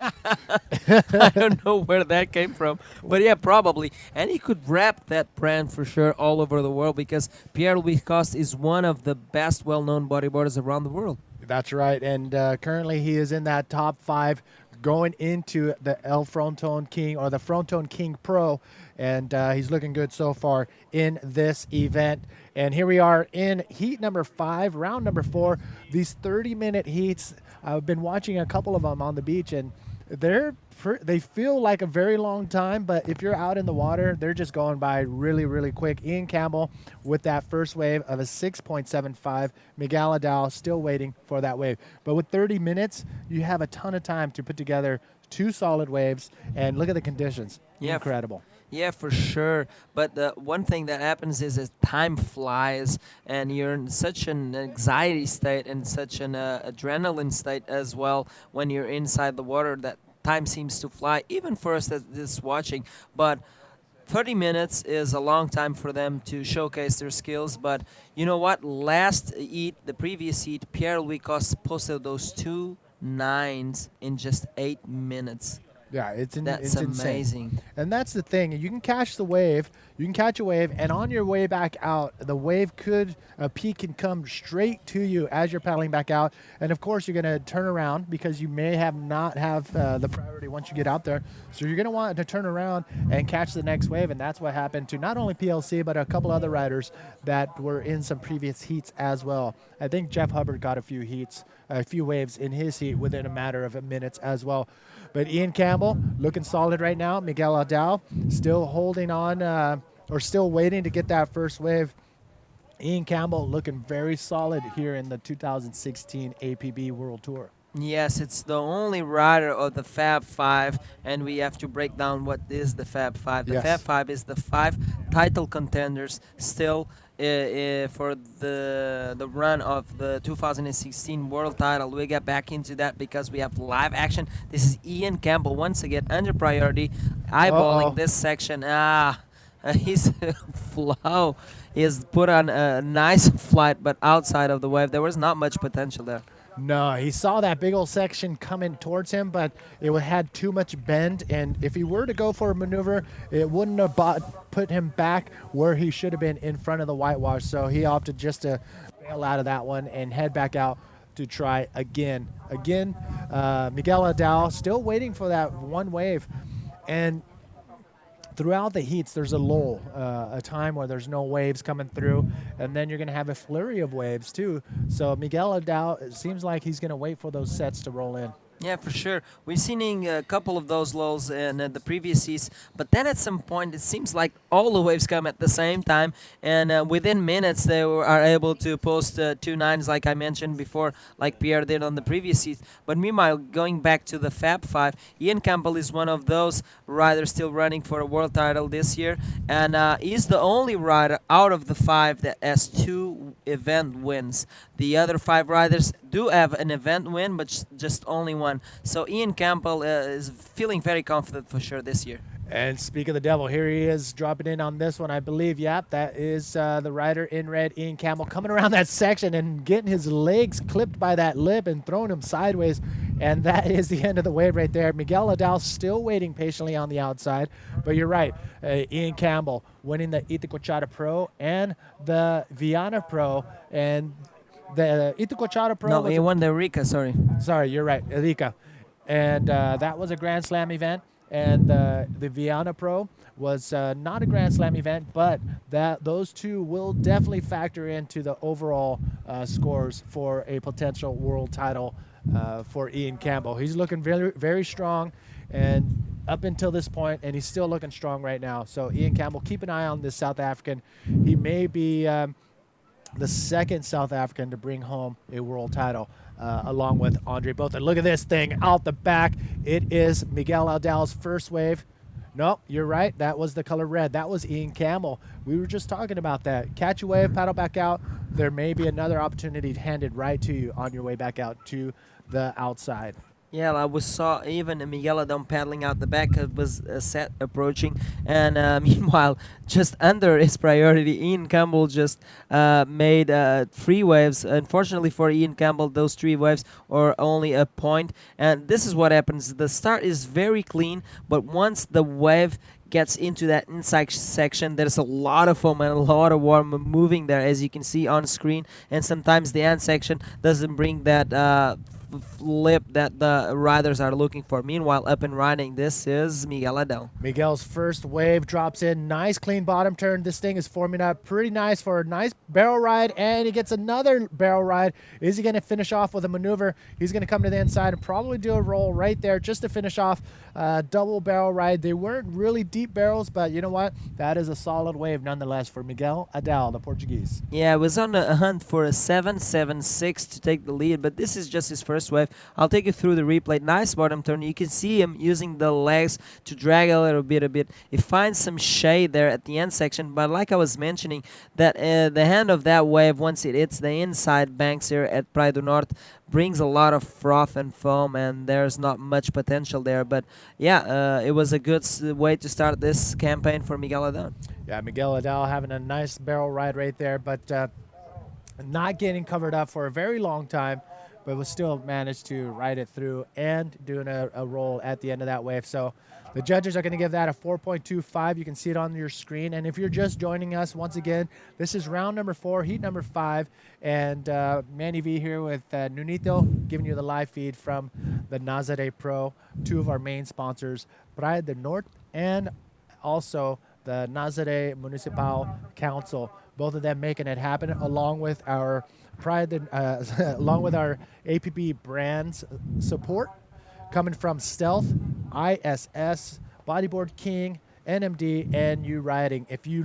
I don't know where that came from, but yeah, probably. And he could rep that brand for sure all over the world because Pierre-Louis Costes is one of the best well-known bodyboarders around the world. That's right, and currently he is in that top 5 going into the El Fronton King or the Fronton King Pro, and he's looking good so far in this event. And here we are in heat number 5, round number 4. These 30-minute heats, I've been watching a couple of them on the beach, and they feel like a very long time, but if you're out in the water, they're just going by really, really quick. Ian Campbell with that first wave of a 6.75. Miguel Adao still waiting for that wave. But with 30 minutes, you have a ton of time to put together 2 solid waves, and look at the conditions. Yeah, incredible. Yeah, for sure. But the one thing that happens is that time flies, and you're in such an anxiety state and such an adrenaline state as well when you're inside the water that time seems to fly, even for us that's watching. But 30 minutes is a long time for them to showcase their skills. But you know what? The previous heat, Pierre-Louis Costes posted those 2 9s in just 8 minutes. Yeah, it's That's amazing. Insane. And that's the thing. You can catch the wave. You can catch a wave, and on your way back out, the wave a peak can come straight to you as you're paddling back out. And of course, you're going to turn around because you may not have the priority once you get out there. So you're going to want to turn around and catch the next wave. And that's what happened to not only PLC, but a couple other riders that were in some previous heats as well. I think Jeff Hubbard got a few waves in his heat within a matter of minutes as well. But Ian Campbell looking solid right now. Miguel Adao still holding on or still waiting to get that first wave. Ian Campbell looking very solid here in the 2016 APB World Tour. Yes, it's the only rider of the Fab 5, and we have to break down what is the Fab 5. The Fab 5 is the 5 title contenders still for the run of the 2016 world title. We get back into that because we have live action. This is Ian Campbell once again under priority, eyeballing this section. His flow is put on a nice flight, but outside of the wave, there was not much potential there. No, he saw that big old section coming towards him, but it had too much bend, and if he were to go for a maneuver, it wouldn't have put him back where he should have been in front of the whitewash. So he opted just to bail out of that one and head back out to try again. Miguel Adao still waiting for that one wave, and throughout the heats, there's a lull, a time where there's no waves coming through, and then you're going to have a flurry of waves too. So Miguel Adao, it seems like he's going to wait for those sets to roll in. Yeah, for sure. We've seen a couple of those lulls in the previous heats, but then at some point it seems like all the waves come at the same time, and within minutes they are able to post 2 9s like I mentioned before, like Pierre did on the previous heat. But meanwhile, going back to the Fab 5, Ian Campbell is one of those riders still running for a world title this year, and he's the only rider out of the 5 that has 2 event wins. The other 5 riders do have an event win, but just only one. So Ian Campbell is feeling very confident for sure this year. And speak of the devil, here he is dropping in on this one, I believe. Yep, that is the rider in red, Ian Campbell, coming around that section and getting his legs clipped by that lip and throwing him sideways. And that is the end of the wave right there. Miguel Adao still waiting patiently on the outside. But you're right, Ian Campbell winning the Itacochara Pro and the Viana Pro. And the Itacochara Pro. No, he won the Rica, sorry. Sorry, you're right, Rica. And that was a Grand Slam event. and the Vienna Pro was not a Grand Slam event, but those two will definitely factor into the overall scores for a potential world title for Ian Campbell. He's looking very, very strong, and up until this point, and he's still looking strong right now. So Ian Campbell, keep an eye on this South African. He may be the second South African to bring home a world title, along with Andre Botha. Look at this thing out the back. It is Miguel Aldal's first wave. No, you're right. That was the color red. That was Ian Campbell. We were just talking about that. Catch a wave, paddle back out. There may be another opportunity handed right to you on your way back out to the outside. Yeah, we saw even Miguel Adon paddling out the back. It was a set approaching, and meanwhile, just under his priority, Ian Campbell just made 3 waves. Unfortunately for Ian Campbell, those 3 waves are only a point, and this is what happens. The start is very clean, but once the wave gets into that inside section, there's a lot of foam and a lot of water moving there, as you can see on screen, and sometimes the end section doesn't bring that flip that the riders are looking for. Meanwhile, up and riding, this is Miguel Adel. Miguel's first wave drops in. Nice clean bottom turn. This thing is forming up pretty nice for a nice barrel ride, and he gets another barrel ride. Is he going to finish off with a maneuver? He's going to come to the inside and probably do a roll right there just to finish off double barrel ride. They weren't really deep barrels, but you know what? That is a solid wave nonetheless for Miguel Adel, the Portuguese. Yeah, it was on a hunt for a 7.76 to take the lead, but this is just his first wave. I'll take you through the replay. Nice bottom turn. You can see him using the legs to drag a little bit. He finds some shade there at the end section, but like I was mentioning, that the hand of that wave, once it hits the inside banks here at Praia do Norte, brings a lot of froth and foam, and there's not much potential there. But yeah, it was a good way to start this campaign for Miguel Adel. Yeah, Miguel Adel having a nice barrel ride right there, but not getting covered up for a very long time, but was still managed to ride it through and doing a roll at the end of that wave. So the judges are going to give that a 4.25. You can see it on your screen. And if you're just joining us, once again, this is round number 4, heat number 5. And Manny V here with Nunito, giving you the live feed from the Nazare Pro, 2 of our main sponsors, Praia do Norte and also the Nazare Municipal Council. Both of them making it happen, along with our along with our APP brands support coming from Stealth, ISS, Bodyboard King, NMD, and U Riding. If you're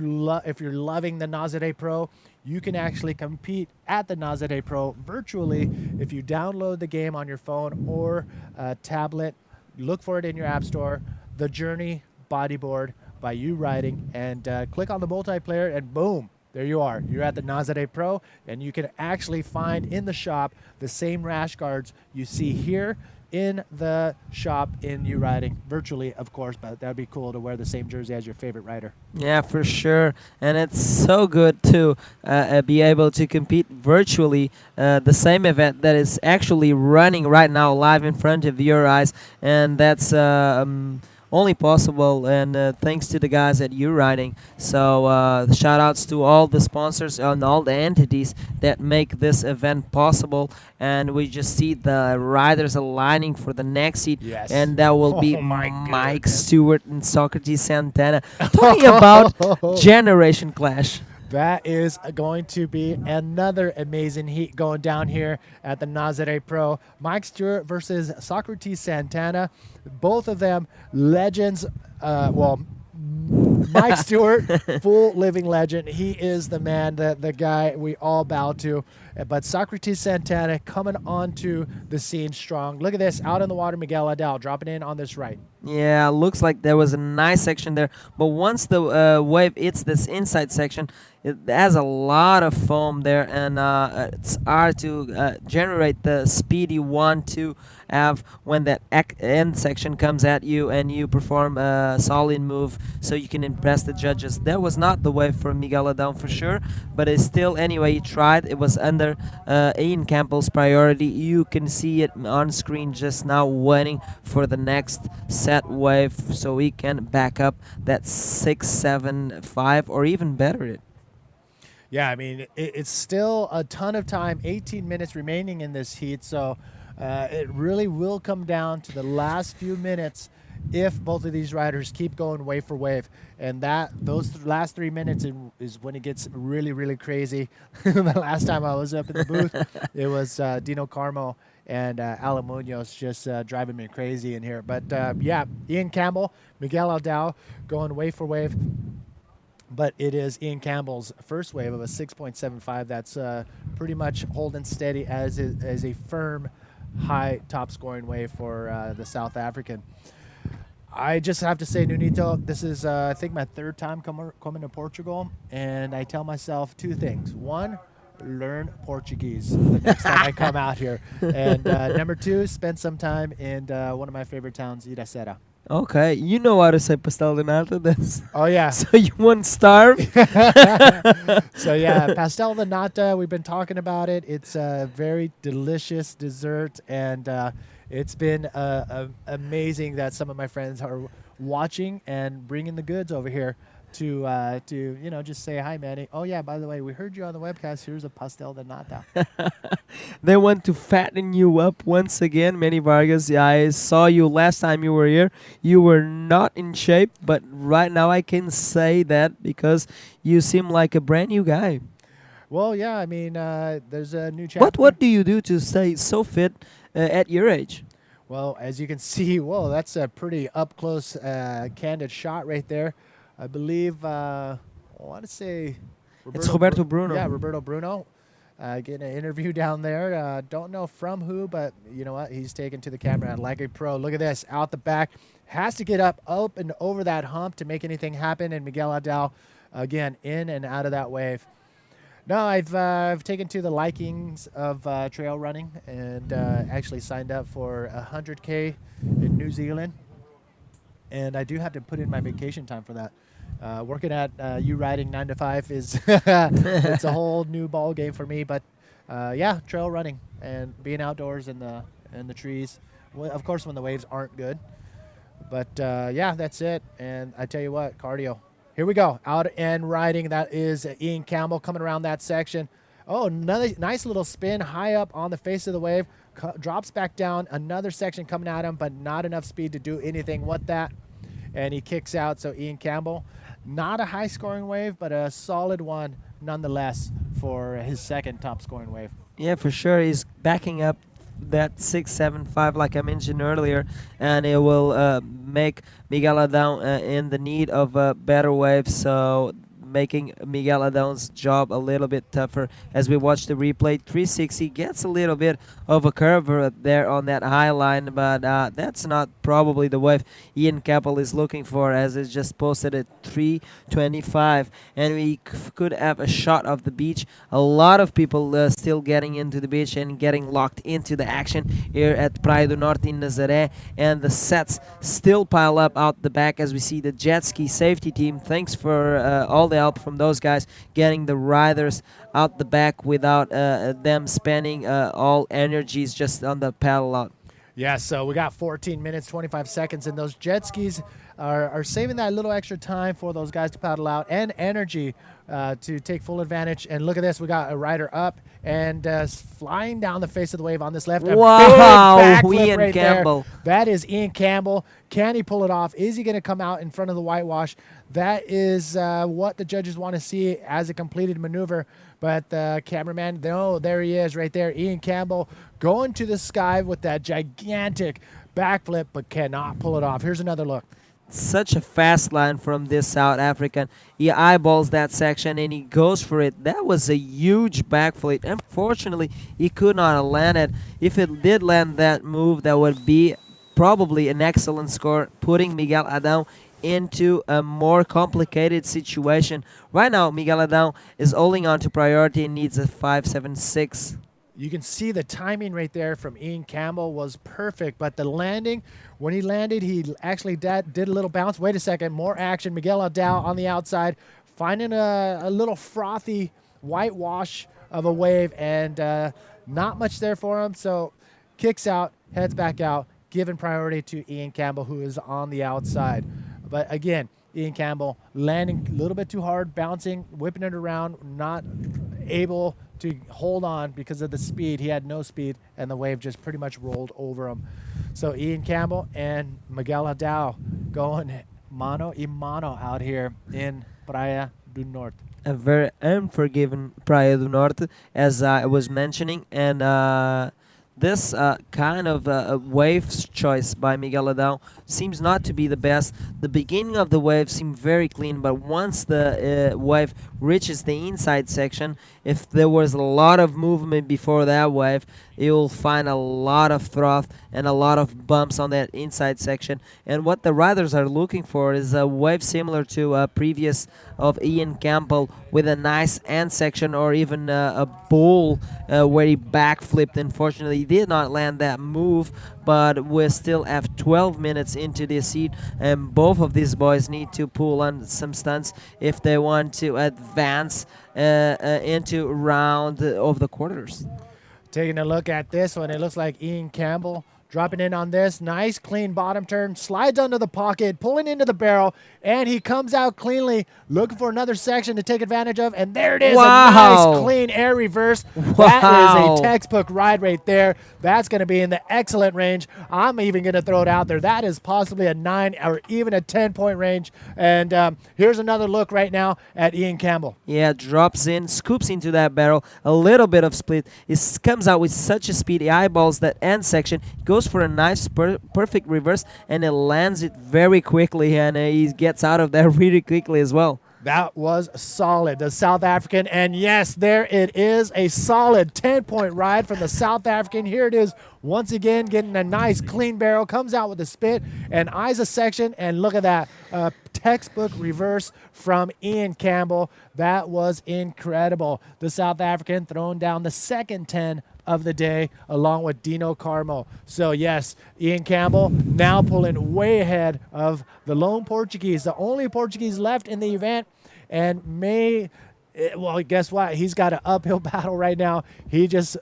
loving the Nazare Pro, you can actually compete at the Nazare Pro virtually if you download the game on your phone or tablet. Look for it in your app store. The Journey Bodyboard by U Riding, and click on the multiplayer, and boom. There you are. You're at the Nazare Pro, and you can actually find in the shop the same rash guards you see here in the shop in U Riding, virtually, of course, but that would be cool to wear the same jersey as your favorite rider. Yeah, for sure. And it's so good to be able to compete virtually, the same event that is actually running right now live in front of your eyes, and that's only possible and thanks to the guys at U Riding. So shout outs to all the sponsors and all the entities that make this event possible, and we just see the riders aligning for the next seat. Yes. And that will be Mike Stewart and Socrates Santana. Talking about generation clash. That is going to be another amazing heat going down here at the Nazare Pro. Mike Stewart versus Socrates Santana. Both of them legends. Mike Stewart, full living legend. He is the man, the guy we all bow to. But Socrates Santana coming onto the scene strong. Look at this, out in the water, Miguel Adel dropping in on this right. Yeah, looks like there was a nice section there. But once the wave hits this inside section, it has a lot of foam there, and it's hard to generate the speed you want to have when that end section comes at you and you perform a solid move so you can impress the judges. That was not the wave for Miguel Adel for sure, but it's still, anyway, he tried. It was under Ian Campbell's priority. You can see it on screen just now, waiting for the next set wave so he can back up that 6.75 or even better it. Yeah, I mean, it's still a ton of time, 18 minutes remaining in this heat, so it really will come down to the last few minutes if both of these riders keep going wave for wave. And those last 3 minutes is when it gets really, really crazy. The last time I was up in the booth, it was Dino Carmo and Alan Munoz just driving me crazy in here. But yeah, Ian Campbell, Miguel Aldao going wave for wave. But it is Ian Campbell's first wave of a 6.75. That's pretty much holding steady as a firm high top scoring wave for the South African. I just have to say, Nunito, this is, I think, my third time coming to Portugal, and I tell myself two things. One, learn Portuguese the next time I come out here. And number two, spend some time in one of my favorite towns, Iracema. Okay, you know how to say pastel de nata. That's Oh, yeah. So you won't starve. So, yeah, pastel de nata, we've been talking about it. It's a very delicious dessert, and it's been amazing that some of my friends are watching and bringing the goods over here to just say, hi, Manny. Oh, yeah, by the way, we heard you on the webcast. Here's a pastel de nata. They want to fatten you up once again, Manny Vargas. Yeah, I saw you last time you were here. You were not in shape, but right now I can say that because you seem like a brand new guy. Well, yeah, I mean, there's a new chapter. What do you do to stay so fit at your age? Well, as you can see, whoa, that's a pretty up-close, candid shot right there. I believe, I want to say... It's Roberto Bruno. Yeah, Roberto Bruno. Getting an interview down there. Don't know from who, but you know what? He's taken to the camera like a pro. Look at this. Out the back. Has to get up and over that hump to make anything happen. And Miguel Aldao, again, in and out of that wave. No, I've taken to the likings of trail running and actually signed up for 100K in New Zealand. And I do have to put in my vacation time for that. Working at riding 9 to 5 is it's a whole new ball game for me. But yeah, trail running and being outdoors in the trees. Well, of course, when the waves aren't good. But yeah, that's it. And I tell you what, cardio. Here we go. Out and riding. That is Ian Campbell coming around that section. Oh, another nice little spin high up on the face of the wave. Drops back down. Another section coming at him, but not enough speed to do anything with that. And he kicks out. So Ian Campbell, not a high scoring wave, but a solid one nonetheless for his second top scoring wave. Yeah, for sure. He's backing up that 6.75 like I mentioned earlier, and it will make Miguel Aldao in the need of a better wave, so making Miguel Aldao's job a little bit tougher. As we watch the replay, 360 gets a little bit of a curve there on that high line, but that's not probably the wave Ian Campbell is looking for, as it's just posted at 325, and we could have a shot of the beach. A lot of people still getting into the beach and getting locked into the action here at Praia do Norte in Nazare, and the sets still pile up out the back as we see the jet ski safety team. Thanks for all the help from those guys getting the riders out the back without them spending all energies just on the paddle out. Yeah, so we got 14 minutes, 25 seconds, and those jet skis are saving that little extra time for those guys to paddle out and energy to take full advantage. And look at this, we got a rider up and flying down the face of the wave on this left. Wow, Ian right Campbell. There. That is Ian Campbell. Can he pull it off? Is he going to come out in front of the whitewash? That is what the judges want to see as a completed maneuver. But the cameraman, no, there he is right there. Ian Campbell going to the sky with that gigantic backflip, but cannot pull it off. Here's another look. Such a fast line from this South African. He eyeballs that section and he goes for it. That was a huge backflip. Unfortunately, he could not land it. If it did land that move, that would be probably an excellent score, putting Miguel Aldao into a more complicated situation. Right now, Miguel Aldao is holding on to priority and needs a 5.76. You can see the timing right there from Ian Campbell was perfect, but the landing, when he landed, he actually did a little bounce. Wait a second, more action. Miguel Aldao on the outside, finding a little frothy whitewash of a wave, and not much there for him. So kicks out, heads back out, giving priority to Ian Campbell, who is on the outside. But again, Ian Campbell landing a little bit too hard, bouncing, whipping it around, not able to hold on because of the speed. He had no speed, and the wave just pretty much rolled over him. So Ian Campbell and Miguel Adao going mano y mano out here in Praia do Norte. A very unforgiving Praia do Norte, as I was mentioning, and this kind of waves choice by Miguel Adão seems not to be the best. The beginning of the wave seemed very clean, but once the wave reaches the inside section, if there was a lot of movement before that wave, you'll find a lot of froth and a lot of bumps on that inside section. And what the riders are looking for is a wave similar to a previous of Ian Campbell, with a nice end section, or even a bowl where he backflipped. Unfortunately, he did not land that move, but we still have 12 minutes into this heat, and both of these boys need to pull on some stunts if they want to advance into round of the quarters. Taking a look at this one, it looks like Ian Campbell dropping in on this. Nice, clean bottom turn. Slides under the pocket, pulling into the barrel, and he comes out cleanly, looking for another section to take advantage of. And there it is, Wow. a nice, clean air reverse. That Wow. is a textbook ride right there. That's going to be in the excellent range. I'm even going to throw it out there. That is possibly a 9 or even a 10-point range. And here's another look right now at Ian Campbell. Yeah, drops in, scoops into that barrel, a little bit of split. It comes out with such a speed. He eyeballs that end section, goes for a nice, perfect reverse, and it lands it very quickly, and he gets out of there really quickly as well. That was solid, the South African. And yes, there it is, a solid 10-point ride from the South African. Here it is, once again, getting a nice clean barrel, comes out with a spit and eyes a section. And look at that, textbook reverse from Ian Campbell. That was incredible. The South African throwing down the second 10 of the day, along with Dino Carmo. So yes, Ian Campbell now pulling way ahead of the lone Portuguese, the only Portuguese left in the event. And well, guess what? He's got an uphill battle right now. He just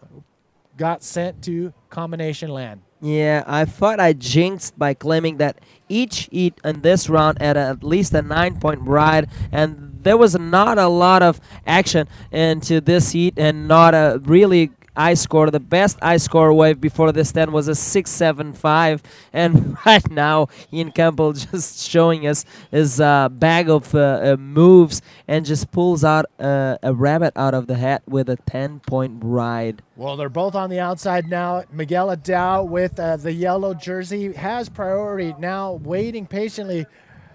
got sent to combination land. Yeah, I thought I jinxed by claiming that each heat in this round had at least a 9-point ride, and there was not a lot of action into this heat, and not a really I score. The best I score wave before this 10 was a 6.75, and right now Ian Campbell just showing us his bag of moves, and just pulls out a rabbit out of the hat with a 10-point ride. Well, they're both on the outside now. Miguel Adao with the yellow jersey has priority now, waiting patiently.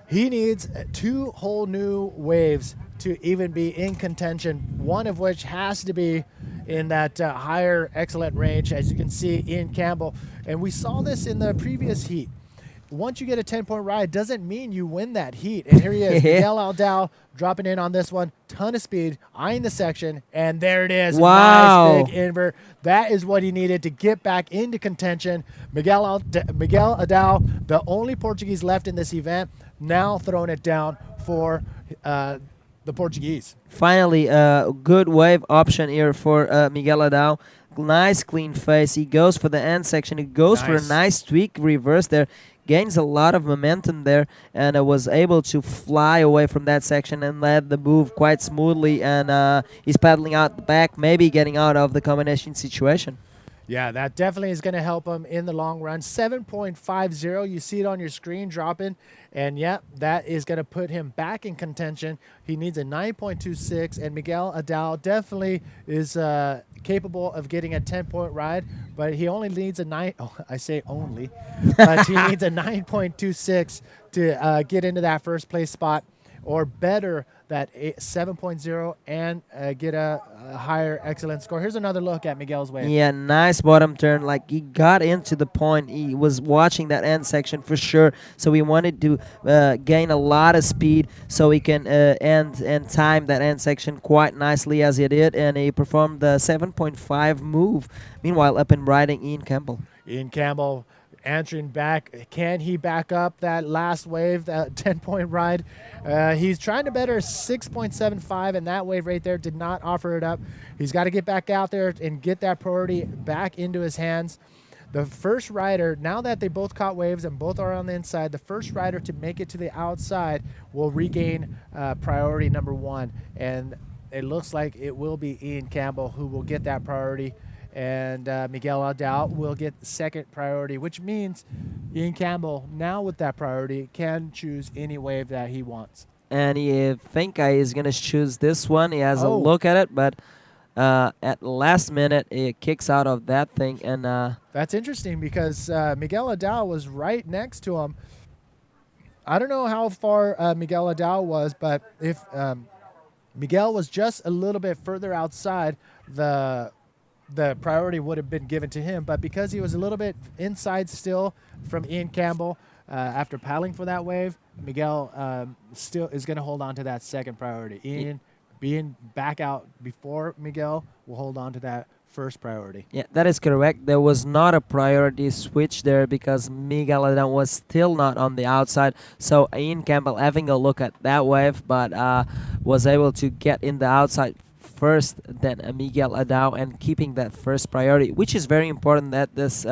He needs 2 whole new waves to even be in contention, one of which has to be in that higher excellent range, as you can see, Ian Campbell. And we saw this in the previous heat. Once you get a 10-point ride, doesn't mean you win that heat. And here he is, Miguel Aldao, dropping in on this one. Ton of speed, eyeing the section, and there it is. Wow. Nice big invert. That is what he needed to get back into contention. Miguel Adao, the only Portuguese left in this event, now throwing it down for the Portuguese. Finally, a good wave option here for Miguel Adao. Nice clean face. He goes for the end section. He goes for a nice tweak reverse there. Gains a lot of momentum there, and was able to fly away from that section and led the move quite smoothly. And he's paddling out the back, maybe getting out of the combination situation. Yeah, that definitely is going to help him in the long run. 7.50, you see it on your screen dropping. And yeah, that is going to put him back in contention. He needs a 9.26, and Miguel Adao definitely is capable of getting a 10-point ride, but he only needs a 9, oh, I say only, but he needs a 9.26 to get into that first place spot, or better that 7.0 and get a higher excellent score. Here's another look at Miguel's wave. Yeah, nice bottom turn. Like, he got into the point. He was watching that end section for sure. So he wanted to gain a lot of speed so he can end and time that end section quite nicely, as he did. And he performed the 7.5 move. Meanwhile, up and riding Ian Campbell. Ian Campbell answering back. Can he back up that last wave, that 10-point ride? He's trying to better 6.75, and that wave right there did not offer it up. He's got to get back out there and get that priority back into his hands. The first rider, now that they both caught waves and both are on the inside, the first rider to make it to the outside will regain priority number 1. And it looks like it will be Ian Campbell who will get that priority. and Miguel Aldao will get second priority, which means Ian Campbell, now with that priority, can choose any wave that he wants. And I think he's going to choose this one. He has a Oh. look at it, but at last minute, it kicks out of that thing. And That's interesting because Miguel Aldao was right next to him. I don't know how far Miguel Aldao was, but if Miguel was just a little bit further outside, the priority would have been given to him. But because he was a little bit inside still from Ian Campbell after paddling for that wave, Miguel still is going to hold on to that second priority. Ian, being back out before Miguel, will hold on to that first priority. yeah, that is correct. There was not a priority switch there because Miguel Aldao was still not on the outside. So Ian Campbell having a look at that wave, but was able to get in the outside first than Miguel Aldao and keeping that first priority, which is very important that this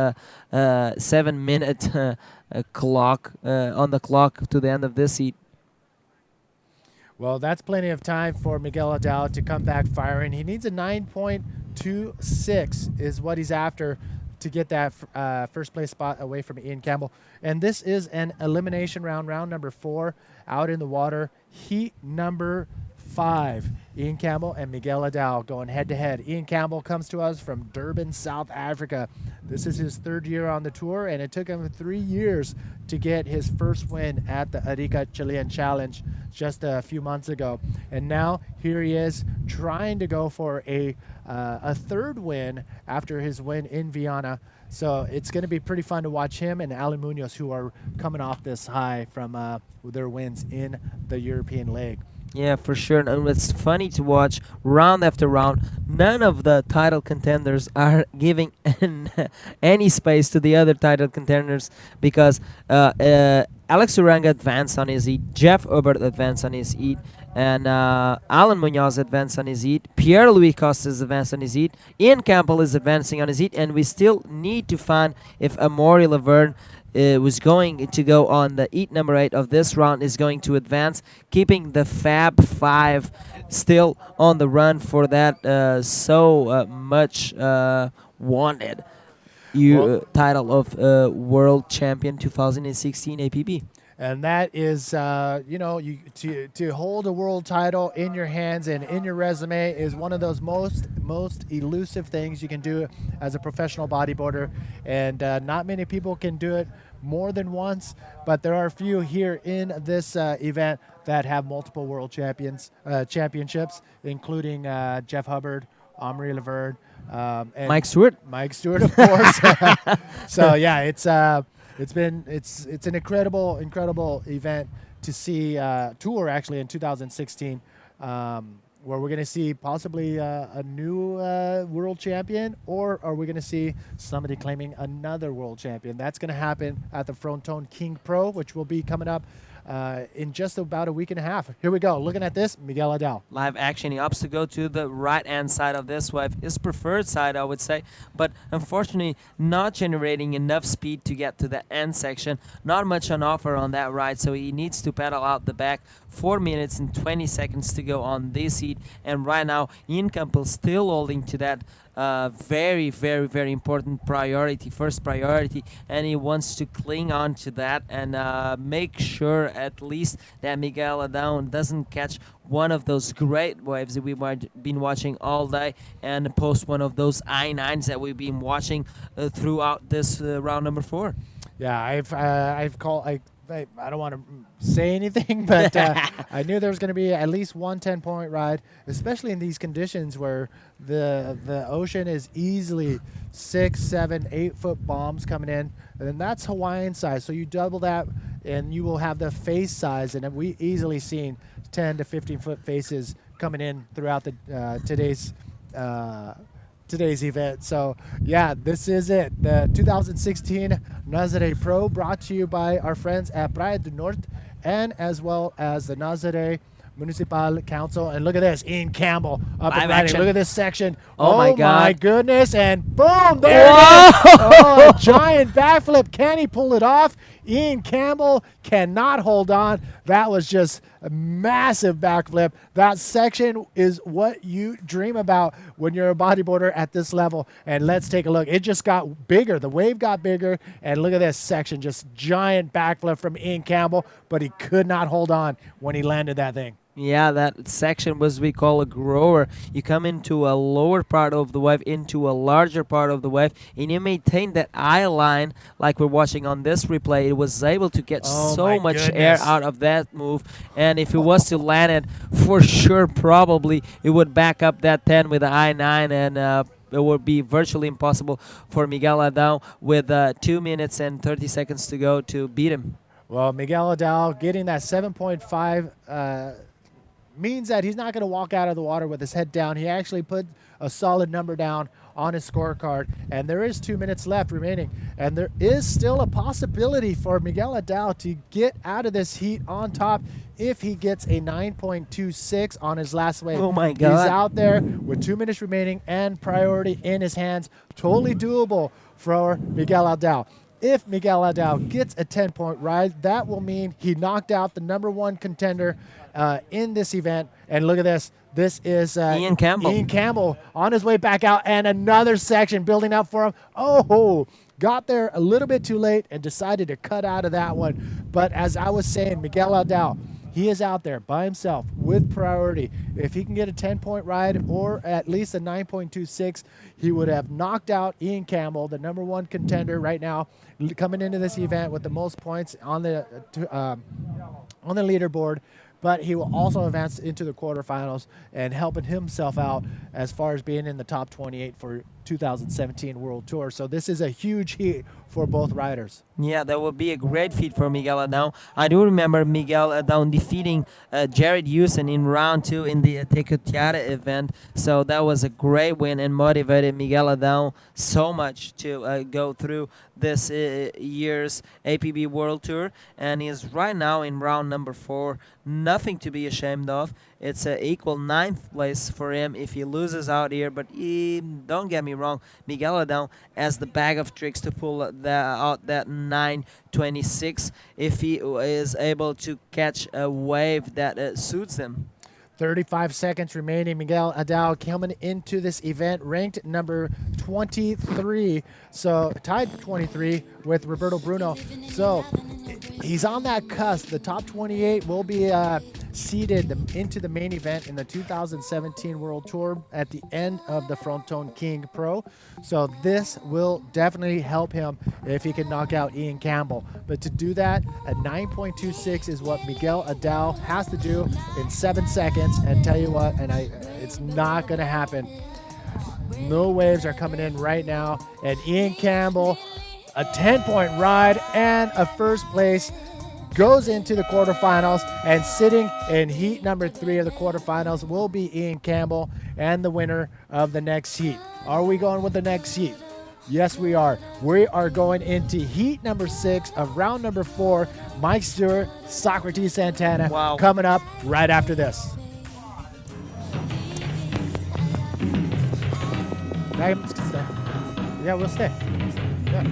7-minute clock on the clock to the end of this heat. Well, that's plenty of time for Miguel Aldao to come back firing. He needs a 9.26 is what he's after to get that first place spot away from Ian Campbell. And this is an elimination round, round number 4, out in the water. Heat number 5. Ian Campbell and Miguel Aldao going head-to-head. Ian Campbell comes to us from Durban, South Africa. This is his 3rd year on the tour, and it took him 3 years to get his first win at the Arica Chilean Challenge just a few months ago. And now here he is trying to go for a 3rd win after his win in Viana. So it's going to be pretty fun to watch him and Alan Munoz, who are coming off this high from their wins in the European leg. Yeah, for sure. And it's funny to watch round after round. None of the title contenders are giving any space to the other title contenders because Alex Uranga advanced on his heat, Jeff Hubbard advanced on his heat, and Alan Munoz advanced on his heat, Pierre-Louis Costas advanced on his heat, Ian Campbell is advancing on his heat, and we still need to find if Amaury Laverne was going to go on the heat number 8 of this round, is going to advance, keeping the Fab 5 still on the run for that much wanted title of World Champion 2016 APB. And that is, to hold a world title in your hands and in your resume is one of those most elusive things you can do as a professional bodyboarder. And not many people can do it more than once, but there are a few here in this event that have multiple world championships, including Jeff Hubbard, Amaury Laverne, and Mike Stewart. Mike Stewart, of course. So yeah, it's an incredible event to see tour actually in 2016, where we're going to see possibly a new world champion, or are we going to see somebody claiming another world champion? That's going to happen at the Fronton King Pro, which will be coming up in just about a week and a half. Here we go. Looking at this, Miguel Aldao. Live action. He opts to go to the right-hand side of this wave, his preferred side, I would say. But unfortunately, not generating enough speed to get to the end section. Not much on offer on that ride, so he needs to pedal out the back. 4 minutes and 20 seconds to go on this heat. And right now, Ian Campbell still holding to that very, very, very important priority, first priority, and he wants to cling on to that and make sure at least that Miguel Aldao doesn't catch one of those great waves that we've been watching all day and post one of those I-9s that we've been watching throughout this round number 4. Yeah, I've called. I don't want to say anything, but I knew there was going to be at least one 10-point ride, especially in these conditions where the ocean is easily 6, 7, 8 foot bombs coming in, and that's Hawaiian size. So you double that, and you will have the face size, and we easily seen 10 to 15 foot faces coming in throughout the today's event. So yeah, this is it, the 2016 Nazare Pro, brought to you by our friends at Praia do Norte and as well as the Nazare Municipal Council. And look at this, Ian Campbell up and riding. Look at this section. Oh my God. My goodness, and boom, there it is. Oh, a giant backflip. Can he pull it off? Ian Campbell cannot hold on. That was just a massive backflip. That section is what you dream about when you're a bodyboarder at this level. And let's take a look. It just got bigger. The wave got bigger. And look at this section, just giant backflip from Ian Campbell, but he could not hold on when he landed that thing. Yeah, that section was we call a grower. You come into a lower part of the wave into a larger part of the wave, and you maintain that eye line like we're watching on this replay. It was able to get so much air out of that move, and if it was to land it, for sure, probably it would back up that 10 with the I-9, and it would be virtually impossible for Miguel Adão with 2 minutes and 30 seconds to go to beat him. Well, Miguel Adão getting that 7.5 means that he's not going to walk out of the water with his head down. He actually put a solid number down on his scorecard, and there is 2 minutes left remaining, and there is still a possibility for Miguel Adão to get out of this heat on top if he gets a 9.26 on his last wave. Oh my God. He's out there with 2 minutes remaining and priority in his hands. Totally doable for Miguel Adão. If Miguel Adão gets a 10-point ride, that will mean he knocked out the #1 contender in this event. And look at this. This is Ian Campbell. Ian Campbell on his way back out, and another section building up for him. Oh, got there a little bit too late and decided to cut out of that one. But as I was saying, Miguel Adão, he is out there by himself with priority. If he can get a 10-point ride or at least a 9.26, he would have knocked out Ian Campbell, the #1 contender right now, coming into this event with the most points on the leaderboard. But he will also advance into the quarterfinals and helping himself out as far as being in the top 28 for 2017 World Tour. So this is a huge heat for both riders. Yeah, that would be a great feat for Miguel Adão. I do remember Miguel Adão defeating Jared Houston in round 2 in the Tecotiara event. So that was a great win and motivated Miguel Adão so much to go through this year's APB World Tour. And he's right now in round number 4. Nothing to be ashamed of. It's an equal 9th place for him if he loses out here. But don't get me wrong, Miguel Adão has the bag of tricks to pull out that 9.26 if he is able to catch a wave that suits him. 35 seconds remaining. Miguel Adão coming into this event ranked number 23, so tied 23 with Roberto Bruno. So he's on that cusp. The top 28 will be seeded into the main event in the 2017 World Tour at the end of the Fronton King Pro. So this will definitely help him if he can knock out Ian Campbell. But to do that, a 9.26 is what Miguel Adão has to do in 7 seconds. And tell you what, it's not going to happen. No waves are coming in right now. And Ian Campbell, a 10-point ride and a first place, goes into the quarterfinals, and sitting in heat number 3 of the quarterfinals will be Ian Campbell and the winner of the next heat. Are we going with the next heat? Yes, we are. We are going into heat number 6 of round number 4. Mike Stewart, Socrates Santana, coming up right after this. Yeah, we'll stay. Yeah.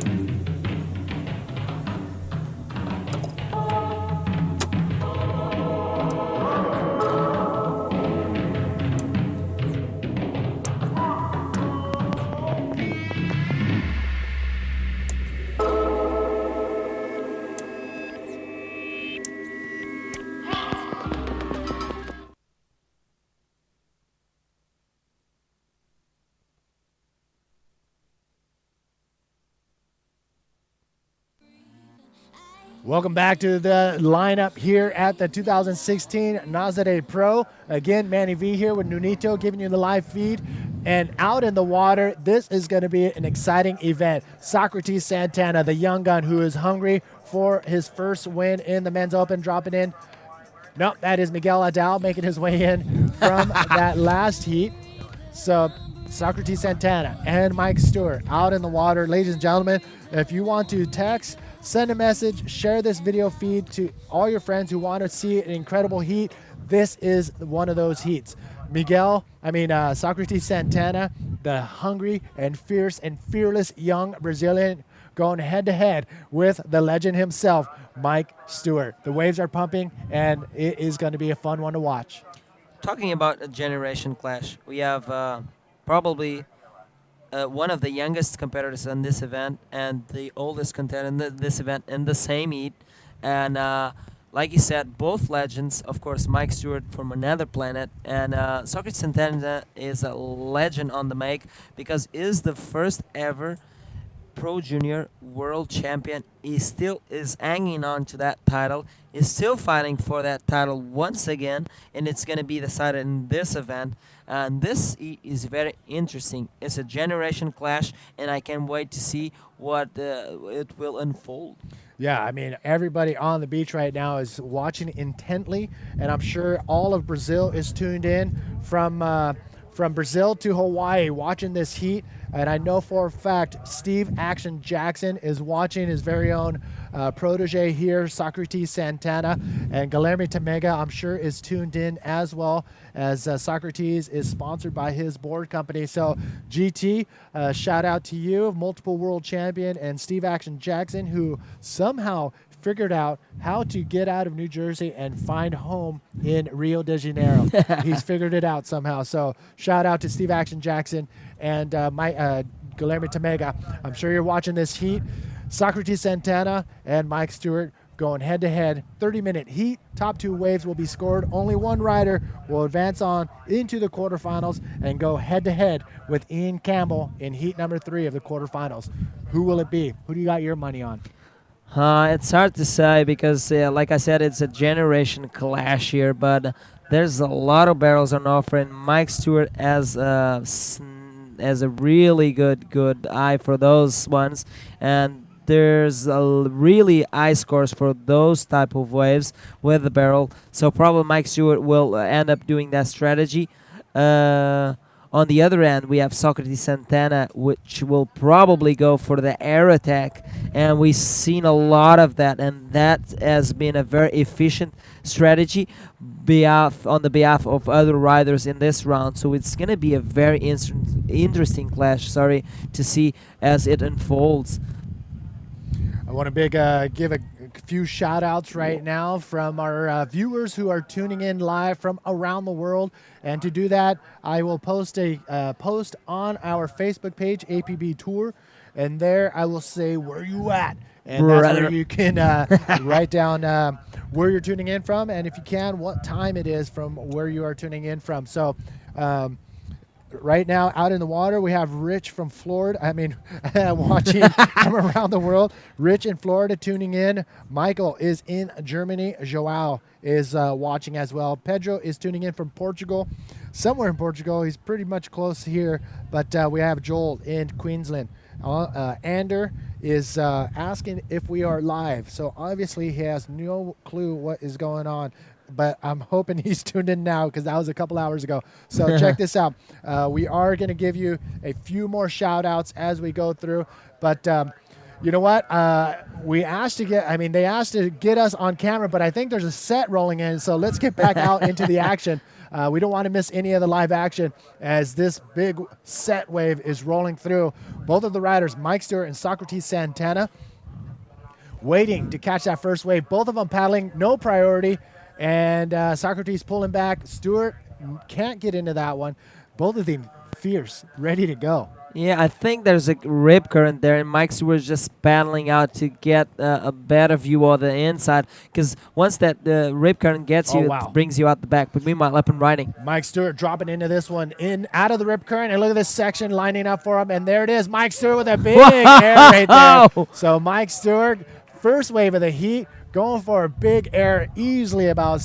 Welcome back to the lineup here at the 2016 Nazare Pro. Again, Manny V here with Nunito giving you the live feed. And out in the water, this is going to be an exciting event. Socrates Santana, the young gun who is hungry for his first win in the Men's Open, dropping in. Nope, that is Miguel Adão making his way in from that last heat. So Socrates Santana and Mike Stewart out in the water. Ladies and gentlemen, if you want to text, send a message, share this video feed to all your friends who want to see an incredible heat. This is one of those heats. Socrates Santana, the hungry and fierce and fearless young Brazilian going head-to-head with the legend himself, Mike Stewart. The waves are pumping, and it is going to be a fun one to watch. Talking about a generation clash, we have probably one of the youngest competitors in this event and the oldest contender in this event in the same heat. And like you said, both legends, of course, Mike Stewart from another planet, and Socrates Santana is a legend on the make because is the first ever Pro Junior World Champion. He still is hanging on to that title. Is still fighting for that title once again, and it's going to be decided in this event. And this is very interesting. It's a generation clash, and I can't wait to see what it will unfold. Yeah, I mean, everybody on the beach right now is watching intently, and I'm sure all of Brazil is tuned in from Brazil to Hawaii watching this heat. And I know for a fact Steve Action Jackson is watching his very own protege here, Socrates Santana. And Guilherme Tamega, I'm sure, is tuned in as well, as Socrates is sponsored by his board company. So GT, shout out to you, multiple world champion, and Steve Action Jackson, who somehow figured out how to get out of New Jersey and find home in Rio de Janeiro. He's figured it out somehow. So shout out to Steve Action Jackson and Guilherme Tamega. I'm sure you're watching this heat. Socrates Santana and Mike Stewart going head-to-head. 30-minute heat. Top two waves will be scored. Only one rider will advance on into the quarterfinals and go head-to-head with Ian Campbell in heat number 3 of the quarterfinals. Who will it be? Who do you got your money on? It's hard to say because, like I said, it's a generation clash here, but there's a lot of barrels on offer, and Mike Stewart has a really good eye for those ones, and there's a really high scores for those type of waves with the barrel, so probably Mike Stewart will end up doing that strategy. On the other end, we have Socrates Santana, which will probably go for the air attack, and we've seen a lot of that, and that has been a very efficient strategy on the behalf of other riders in this round. So it's going to be a very interesting clash, to see as it unfolds. I want to give a few shout outs right now from our viewers who are tuning in live from around the world. And to do that, I will post a post on our Facebook page, APB Tour. And there I will say, where you at? And that's where you can write down where you're tuning in from. And if you can, what time it is from where you are tuning in from. So right now, out in the water, we have Rich from Florida. Watching from around the world. Rich in Florida tuning in. Michael is in Germany. Joao is watching as well. Pedro is tuning in from Portugal. Somewhere in Portugal. He's pretty much close here. But we have Joel in Queensland. Ander is asking if we are live. So obviously he has no clue what is going on. But I'm hoping he's tuned in now because that was a couple hours ago. So check this out. We are going to give you a few more shout outs as we go through. But you know what? They asked to get us on camera, but I think there's a set rolling in. So let's get back out into the action. We don't want to miss any of the live action as this big set wave is rolling through. Both of the riders, Mike Stewart and Socrates Santana, waiting to catch that first wave. Both of them paddling, no priority. And Socrates pulling back. Stewart can't get into that one. Both of them fierce, ready to go. Yeah, I think there's a rip current there, and Mike Stewart's just paddling out to get a better view of the inside. Because once that rip current gets you, it brings you out the back. But meanwhile, up and riding. Mike Stewart dropping into this one, out of the rip current. And look at this section lining up for him. And there it is, Mike Stewart with a big air right there. So Mike Stewart, first wave of the heat, going for a big air, easily about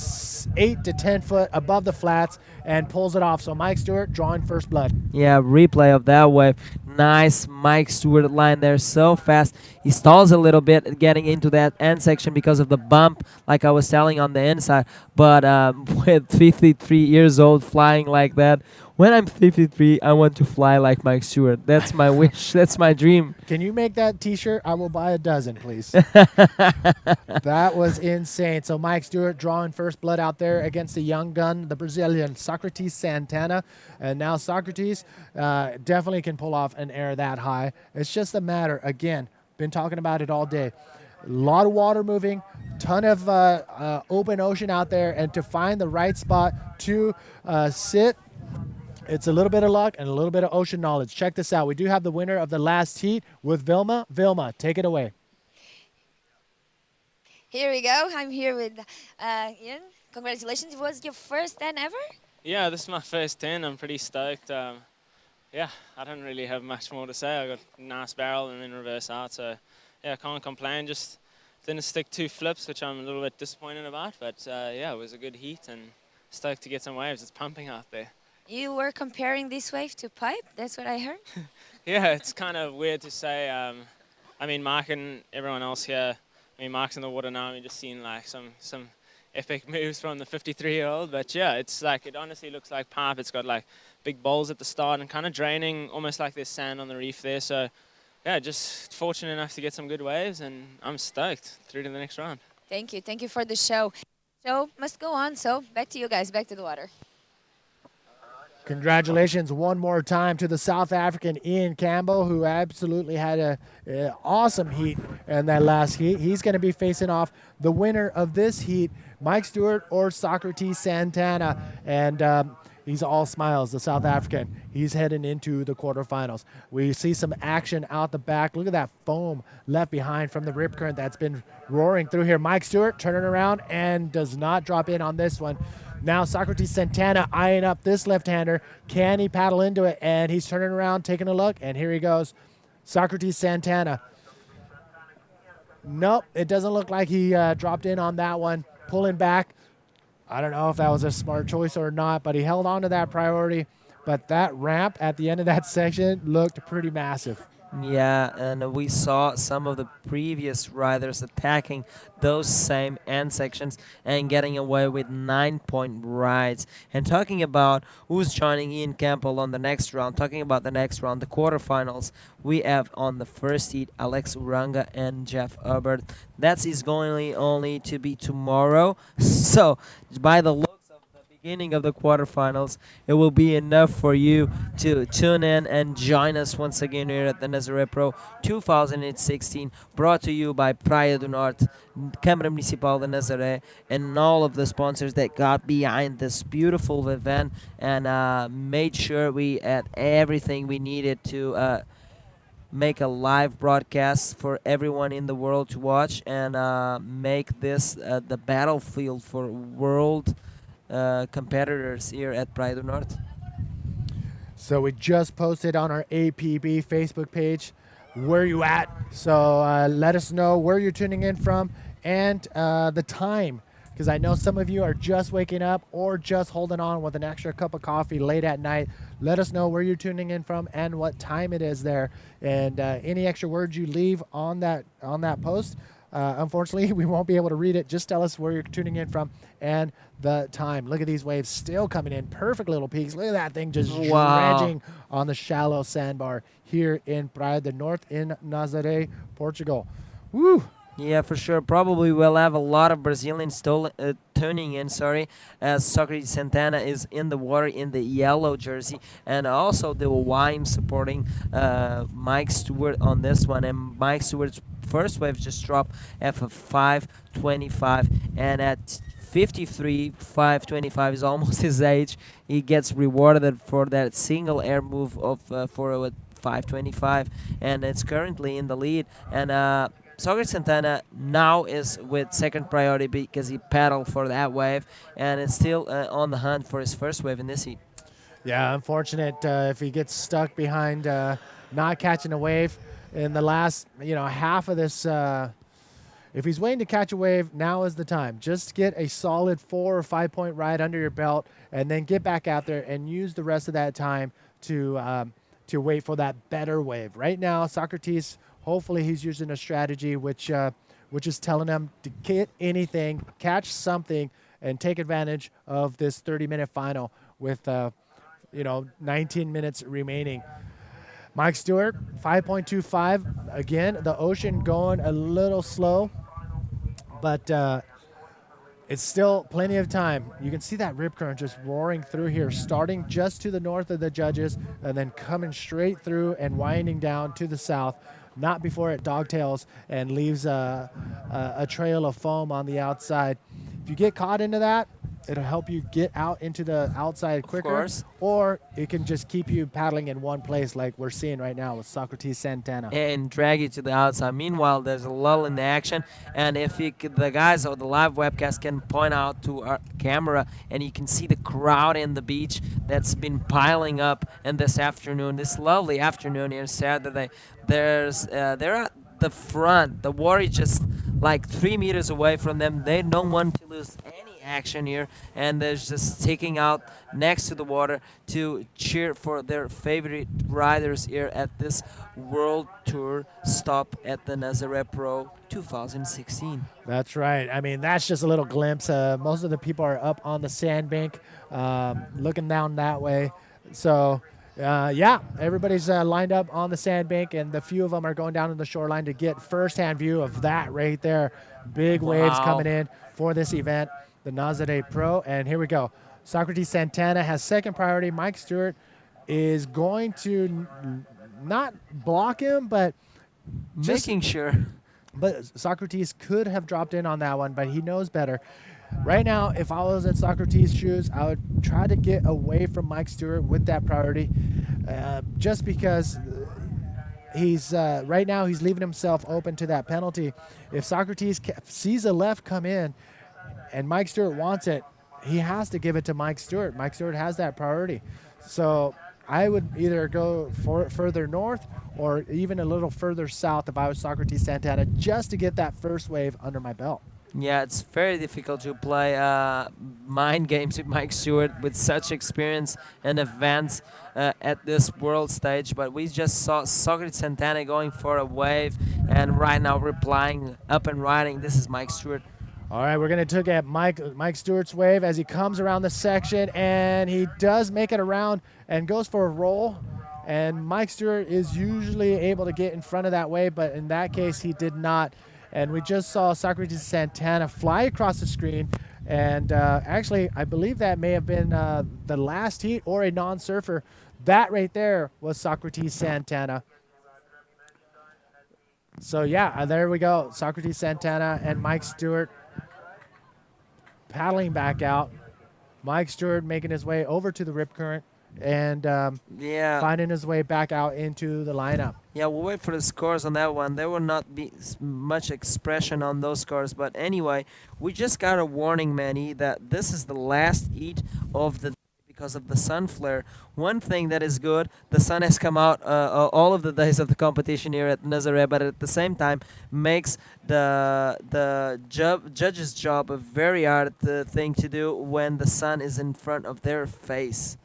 8 to 10 foot above the flats, and pulls it off. So Mike Stewart drawing first blood. Yeah, replay of that wave. Nice Mike Stewart line there, so fast. He stalls a little bit getting into that end section because of the bump, like I was telling on the inside. But with 53 years old flying like that, when I'm 53, I want to fly like Mike Stewart. That's my wish. That's my dream. Can you make that T-shirt? I will buy a dozen, please. That was insane. So Mike Stewart drawing first blood out there against the young gun, the Brazilian Socrates Santana. And now Socrates definitely can pull off an air that high. It's just a matter, again, Been talking about it all day. A lot of water moving, ton of open ocean out there, and to find the right spot to sit, it's a little bit of luck and a little bit of ocean knowledge. Check this out. We do have the winner of the last heat with Vilma. Vilma, take it away. Here we go. I'm here with Ian. Congratulations. It was your first 10 ever? Yeah, this is my first 10. I'm pretty stoked. Yeah, I don't really have much more to say. I got a nice barrel and then reverse out, so yeah, I can't complain. Just didn't stick 2 flips, which I'm a little bit disappointed about, but yeah, it was a good heat and stoked to get some waves. It's pumping out there. You were comparing this wave to pipe? That's what I heard? Yeah, it's kind of weird to say. I mean, Mark and everyone else here, I mean, Mark's in the water now. We've just seen like some epic moves from the 53-year-old, but yeah, it's like, it honestly looks like pipe. It's got like big bowls at the start and kind of draining, almost like there's sand on the reef there. So yeah, just fortunate enough to get some good waves, and I'm stoked through to the next round. Thank you. Thank you for the show. Show must go on, so back to you guys, back to the water. Congratulations one more time to the South African Ian Campbell, who absolutely had an awesome heat in that last heat. He's going to be facing off the winner of this heat, Mike Stewart or Socrates Santana. And he's all smiles, the South African. He's heading into the quarterfinals. We see some action out the back. Look at that foam left behind from the rip current that's been roaring through here. Mike Stewart turning around and does not drop in on this one. Now Socrates Santana eyeing up this left-hander. Can he paddle into it? And he's turning around, taking a look, and here he goes. Socrates Santana. Nope, it doesn't look like he dropped in on that one. Pulling back. I don't know if that was a smart choice or not, but he held on to that priority. But that ramp at the end of that section looked pretty massive. Yeah, and we saw some of the previous riders attacking those same end sections and getting away with 9-point rides. And talking about who's joining Ian Campbell on the next round, talking about the next round, the quarterfinals, we have on the first heat Alex Uranga and Jeff Hubbard. That is going only to be tomorrow. So, by the looks of the beginning of the quarterfinals, it will be enough for you to tune in and join us once again here at the Nazare Pro 2016, brought to you by Praia do Norte, Câmara Municipal de Nazaré, and all of the sponsors that got behind this beautiful event and made sure we had everything we needed to make a live broadcast for everyone in the world to watch and make this the battlefield for world competitors here at Praia do Norte. So we just posted on our APB Facebook page where you at. So let us know where you're tuning in from and the time, because I know some of you are just waking up or just holding on with an extra cup of coffee late at night. Let us know where you're tuning in from and what time it is there. And any extra words you leave on that post, unfortunately, we won't be able to read it. Just tell us where you're tuning in from and the time. Look at these waves still coming in. Perfect little peaks. Look at that thing just dredging on the shallow sandbar here in Praia do Norte in Nazaré, Portugal. Woo! Yeah, for sure. Probably we'll have a lot of Brazilians tuning in, as Socrates Santana is in the water in the yellow jersey. And also the Hawaiian supporting Mike Stewart on this one. And Mike Stewart's first wave just dropped at a 5.25. And at 53, 5.25 is almost his age. He gets rewarded for that single air move of for a 5.25. And it's currently in the lead. And Socrates Santana now is with second priority because he paddled for that wave and it's still on the hunt for his first wave in this heat. Yeah, unfortunate if he gets stuck behind not catching a wave in the last half of this. If he's waiting to catch a wave, now is the time. Just get a solid 4 or 5 point ride under your belt and then get back out there and use the rest of that time to wait for that better wave. Right now, Socrates, hopefully he's using a strategy which is telling him to get anything, catch something, and take advantage of this 30-minute final with 19 minutes remaining. Mike Stewart, 5.25. Again, the ocean going a little slow, but it's still plenty of time. You can see that rip current just roaring through here, starting just to the north of the judges and then coming straight through and winding down to the south. not before it dogtails and leaves a trail of foam on the outside. If you get caught into that, it'll help you get out into the outside quicker, course. or it can just keep you paddling in one place like we're seeing right now with Socrates Santana. And drag it to the outside. Meanwhile, there's a lull in the action, and if the guys or the live webcast can point out to our camera, and you can see the crowd in the beach that's been piling up in this afternoon, this lovely afternoon here Saturday. They're at the front. The water is just like 3 meters away from them. They don't want to lose any action here, and they're just taking out next to the water to cheer for their favorite riders here at this World Tour stop at the Nazare Pro 2016. That's right. I mean, that's just a little glimpse. Most of the people are up on the sandbank, looking down that way. So, yeah, everybody's lined up on the sandbank, and the few of them are going down to the shoreline to get firsthand view of that right there. Big waves Wow. coming in for this event, the Nazare Pro. And here we go. Socrates Santana has second priority. Mike Stewart is going to not block him, but just Making sure. But Socrates could have dropped in on that one, but he knows better. Right now, if I was in Socrates' shoes, I would try to get away from Mike Stewart with that priority, just because he's right now he's leaving himself open to that penalty. If Socrates sees a left come in and Mike Stewart wants it, he has to give it to Mike Stewart. Mike Stewart has that priority. So I would either go further north or even a little further south if I was Socrates Santana, just to get that first wave under my belt. Yeah, it's very difficult to play mind games with Mike Stewart with such experience and events at this world stage. But we just saw Socrates Santana going for a wave, and right now replying up and riding. This is Mike Stewart. All right, we're going to look at Mike Stewart's wave as he comes around the section, and he does make it around and goes for a roll. And Mike Stewart is usually able to get in front of that wave, but in that case, he did not. And we just saw Socrates Santana fly across the screen. And actually, I believe that may have been the last heat or a non-surfer. That right there was Socrates Santana. So, yeah, there we go. Socrates Santana and Mike Stewart paddling back out. Mike Stewart making his way over to the rip current and finding his way back out into the lineup. Yeah, we'll wait for the scores on that one. There will not be much expression on those scores. But anyway, we just got a warning, Manny, that this is the last heat of the day because of the sun flare. One thing that is good, the sun has come out all of the days of the competition here at Nazare, but at the same time makes the judge's job a very hard thing to do when the sun is in front of their face.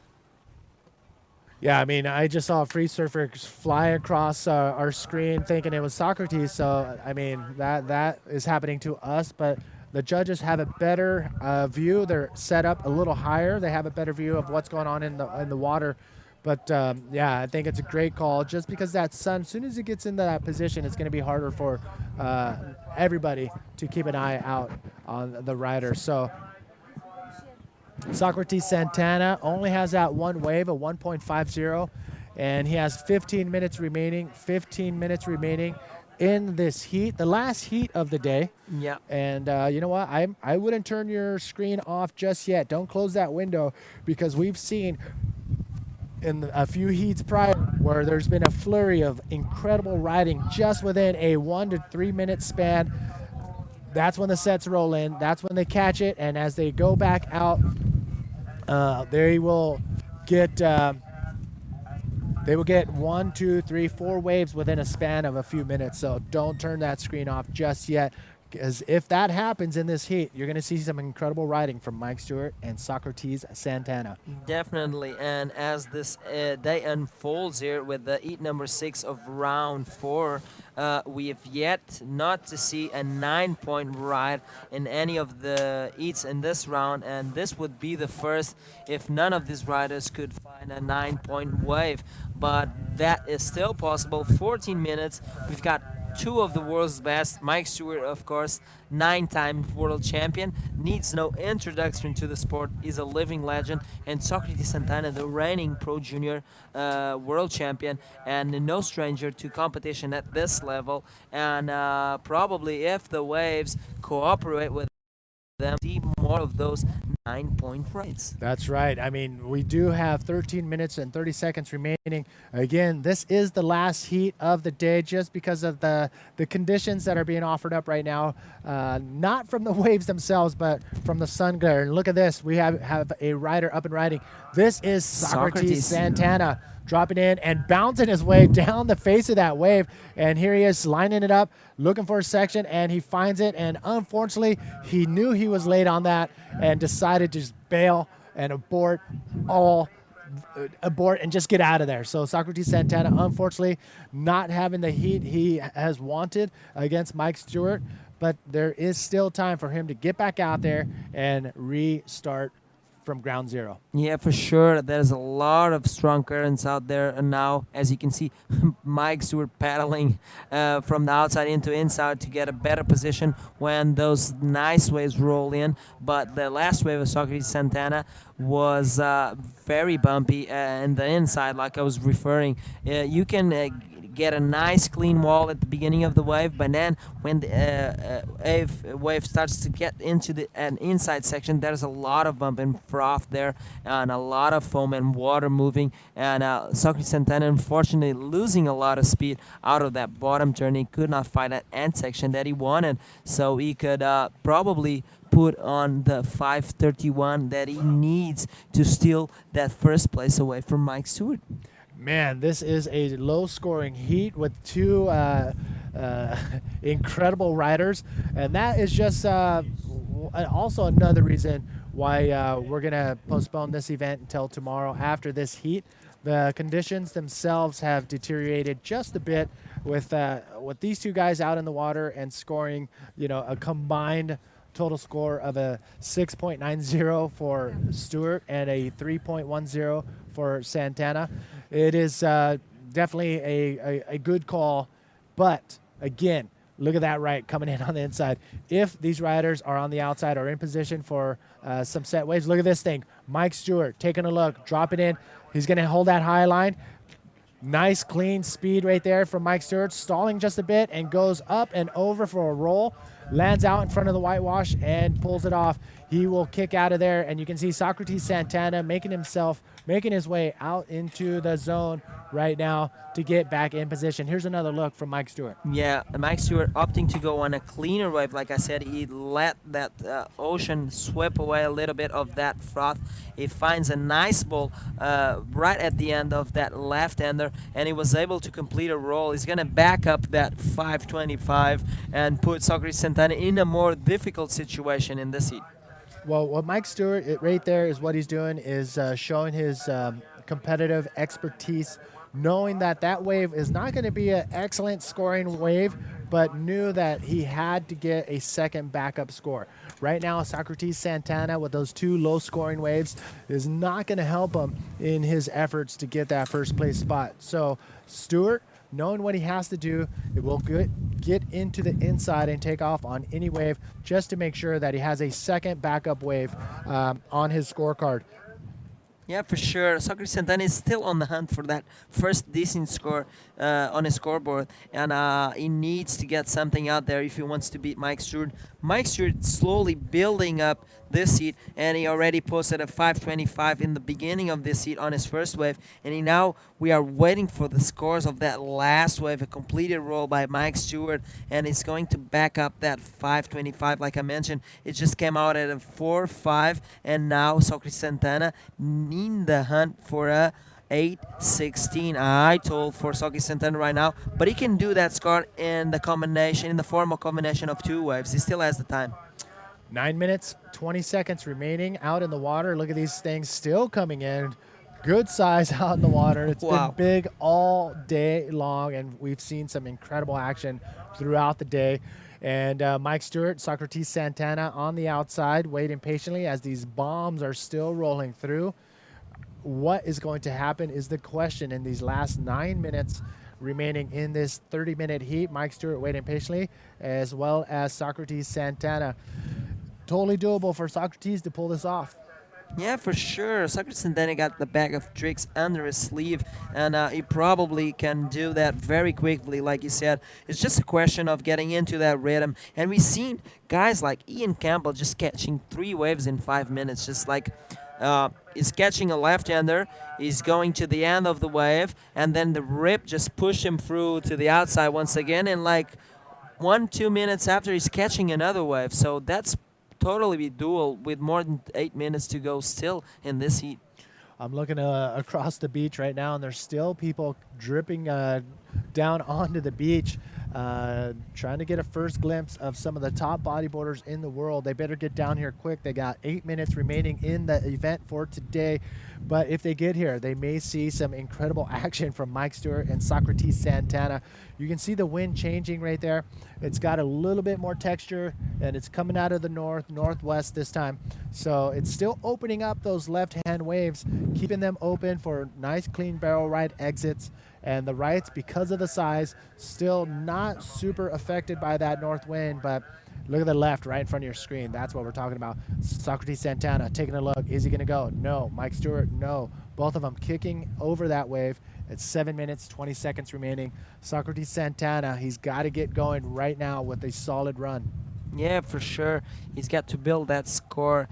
Yeah, I mean, I just saw a free surfer fly across our screen thinking it was Socrates. So, I mean, that is happening to us. But the judges have a better view. They're set up a little higher. They have a better view of what's going on in the water. But, yeah, I think it's a great call just because that sun, as soon as it gets into that position, it's going to be harder for everybody to keep an eye out on the rider. So Socrates Santana only has that one wave, a 1.50, and he has 15 minutes remaining. 15 minutes remaining in this heat, the last heat of the day. Yeah. And you know what? I wouldn't turn your screen off just yet. Don't close that window, because we've seen in a few heats prior where there's been a flurry of incredible riding just within a 1 to 3 minute span. That's when the sets roll in. That's when they catch it, and as they go back out, they will get 1, 2, 3, 4 waves within a span of a few minutes. So don't turn that screen off just yet, because if that happens in this heat, you're going to see some incredible riding from Mike Stewart and Socrates Santana. Definitely, and as this day unfolds here with the heat number 6 of round 4, we have yet not to see a 9-point ride in any of the heats in this round, and this would be the first if none of these riders could find a 9-point wave. But that is still possible. 14 minutes. We've got two of the world's best. Mike Stewart, of course, 9-time world champion, needs no introduction to the sport. He's a living legend. And Socrates Santana, the reigning Pro Junior world champion, and no stranger to competition at this level. And probably if the waves cooperate with them, see more of those 9-point rides. That's right. I mean, we do have 13 minutes and 30 seconds remaining. Again, this is the last heat of the day just because of the conditions that are being offered up right now. Not from the waves themselves, but from the sun glare. And look at this. We have a rider up and riding. This is Socrates Santana dropping in and bouncing his way down the face of that wave. And here he is lining it up, looking for a section, and he finds it. And unfortunately, he knew he was late on that and decided to just bail and abort and just get out of there. So Socrates Santana, unfortunately, not having the heat he has wanted against Mike Stewart, but there is still time for him to get back out there and restart from ground zero. Yeah, for sure. There's a lot of strong currents out there now. As you can see, Mike Stewart paddling from the outside into inside to get a better position when those nice waves roll in. But the last wave of Socrates Santana was very bumpy in the inside, like I was referring. You can get a nice clean wall at the beginning of the wave, but then when the wave starts to get into an inside section, there's a lot of bump and froth there and a lot of foam and water moving, and Socrates Santana unfortunately losing a lot of speed out of that bottom turn. He could not find that end section that he wanted, so he could probably put on the 5:31 that he needs to steal that first place away from Mike Stewart. Man, this is a low-scoring heat with two incredible riders, and that is just also another reason why we're going to postpone this event until tomorrow after this heat. The conditions themselves have deteriorated just a bit with these two guys out in the water and scoring, a combined total score of a 6.90 for Stewart and a 3.10 for Santana. It is definitely a good call, but again, look at that right coming in on the inside. If these riders are on the outside or in position for some set waves, look at this thing. Mike Stewart taking a look, dropping in. He's going to hold that high line. Nice clean speed right there from Mike Stewart, stalling just a bit and goes up and over for a roll. Lands out in front of the whitewash and pulls it off. He will kick out of there, and you can see Socrates Santana making his way out into the zone right now to get back in position. Here's another look from Mike Stewart. Yeah, Mike Stewart opting to go on a cleaner wave. Like I said, he let that ocean sweep away a little bit of that froth. He finds a nice ball right at the end of that left-hander, and he was able to complete a roll. He's going to back up that 5:25 and put Socrates Santana in a more difficult situation in this heat. Well, what Mike Stewart, right there is what he's doing is showing his competitive expertise, knowing that wave is not going to be an excellent scoring wave, but knew that he had to get a second backup score. Right now, Socrates Santana with those two low-scoring waves is not going to help him in his efforts to get that first-place spot. So Stewart, knowing what he has to do, it will get into the inside and take off on any wave just to make sure that he has a second backup wave on his scorecard. Yeah, for sure. Socrates Santana is still on the hunt for that first decent score on his scoreboard, and he needs to get something out there if he wants to beat Mike Stewart. Mike Stewart slowly building up this heat, and he already posted a 5:25 in the beginning of this heat on his first wave, and now we are waiting for the scores of that last wave, a completed roll by Mike Stewart, and he's going to back up that 5:25. Like I mentioned, it just came out at a 4:05, and now Socrates Santana in the hunt for a 8:16. I told for Socrates Santana right now, but he can do that score in the formal combination of two waves. He still has the time. 9 minutes, 20 seconds remaining out in the water. Look at these things still coming in. Good size out in the water. It's been big all day long, and we've seen some incredible action throughout the day. And Mike Stewart, Socrates Santana on the outside, waiting patiently as these bombs are still rolling through. What is going to happen is the question in these last 9 minutes. remaining in this 30-minute heat. Mike Stewart waiting patiently, as well as Socrates Santana. Totally doable for Socrates to pull this off. Yeah, for sure. Socrates Santana got the bag of tricks under his sleeve, and he probably can do that very quickly. Like you said, it's just a question of getting into that rhythm. And we've seen guys like Ian Campbell just catching 3 waves in 5 minutes, just like he's catching a left-hander, he's going to the end of the wave, and then the rip just push him through to the outside once again, and like 1-2 minutes after he's catching another wave. So that's totally be dual with more than 8 minutes to go still in this heat. I'm looking across the beach right now, and there's still people dripping down onto the beach, trying to get a first glimpse of some of the top bodyboarders in the world. They better get down here quick. They got 8 minutes remaining in the event for today. But if they get here, they may see some incredible action from Mike Stewart and Socrates Santana. You can see the wind changing right there. It's got a little bit more texture, and it's coming out of the northwest this time. So it's still opening up those left-hand waves, keeping them open for nice, clean barrel ride exits. And the rights, because of the size, still not super affected by that north wind, but look at the left right in front of your screen. That's what we're talking about. Socrates Santana taking a look. Is he going to go? No. Mike Stewart? No. Both of them kicking over that wave. It's 7 minutes, 20 seconds remaining. Socrates Santana, he's got to get going right now with a solid run. Yeah, for sure. He's got to build that score.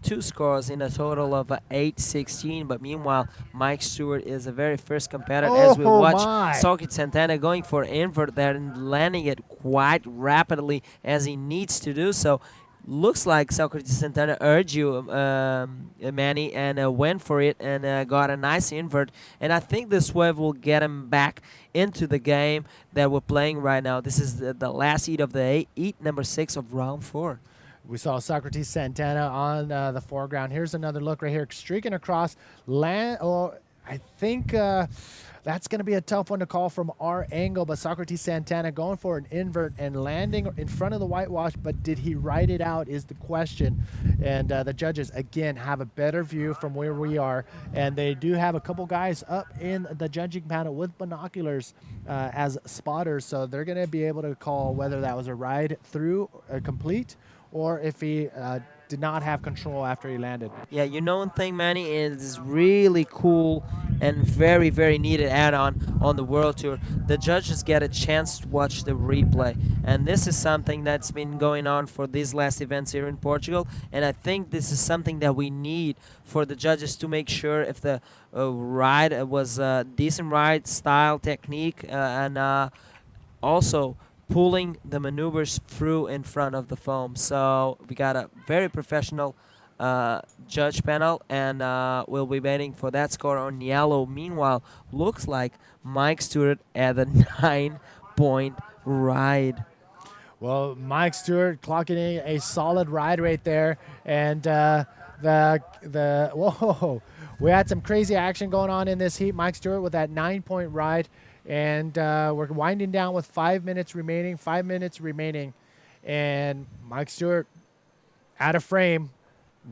2 scores in a total of 8-16, but meanwhile Mike Stewart is the very first competitor as we watch Socrates Santana going for invert there and landing it quite rapidly as he needs to do so. Looks like Socrates Santana urged you, Manny, and went for it and got a nice invert. And I think this wave will get him back into the game that we're playing right now. This is the last heat of the heat number 6 of round 4. We saw Socrates Santana on the foreground. Here's another look right here, streaking across land. Oh, I think that's going to be a tough one to call from our angle, but Socrates Santana going for an invert and landing in front of the whitewash, but did he ride it out is the question. And the judges, again, have a better view from where we are, and they do have a couple guys up in the judging panel with binoculars as spotters, so they're going to be able to call whether that was a ride through complete or if he did not have control after he landed. Yeah, you know one thing, Manny, is really cool and very, very needed add-on on the World Tour. The judges get a chance to watch the replay, and this is something that's been going on for these last events here in Portugal, and I think this is something that we need for the judges to make sure if the ride was a decent ride, style, technique, and also pulling the maneuvers through in front of the foam. So we got a very professional judge panel, and we'll be waiting for that score on yellow. Meanwhile, looks like Mike Stewart at a 9-point ride. Well, Mike Stewart clocking in a solid ride right there, and whoa, we had some crazy action going on in this heat. Mike Stewart with that 9-point ride. And we're winding down with 5 minutes remaining. 5 minutes remaining. And Mike Stewart out of frame,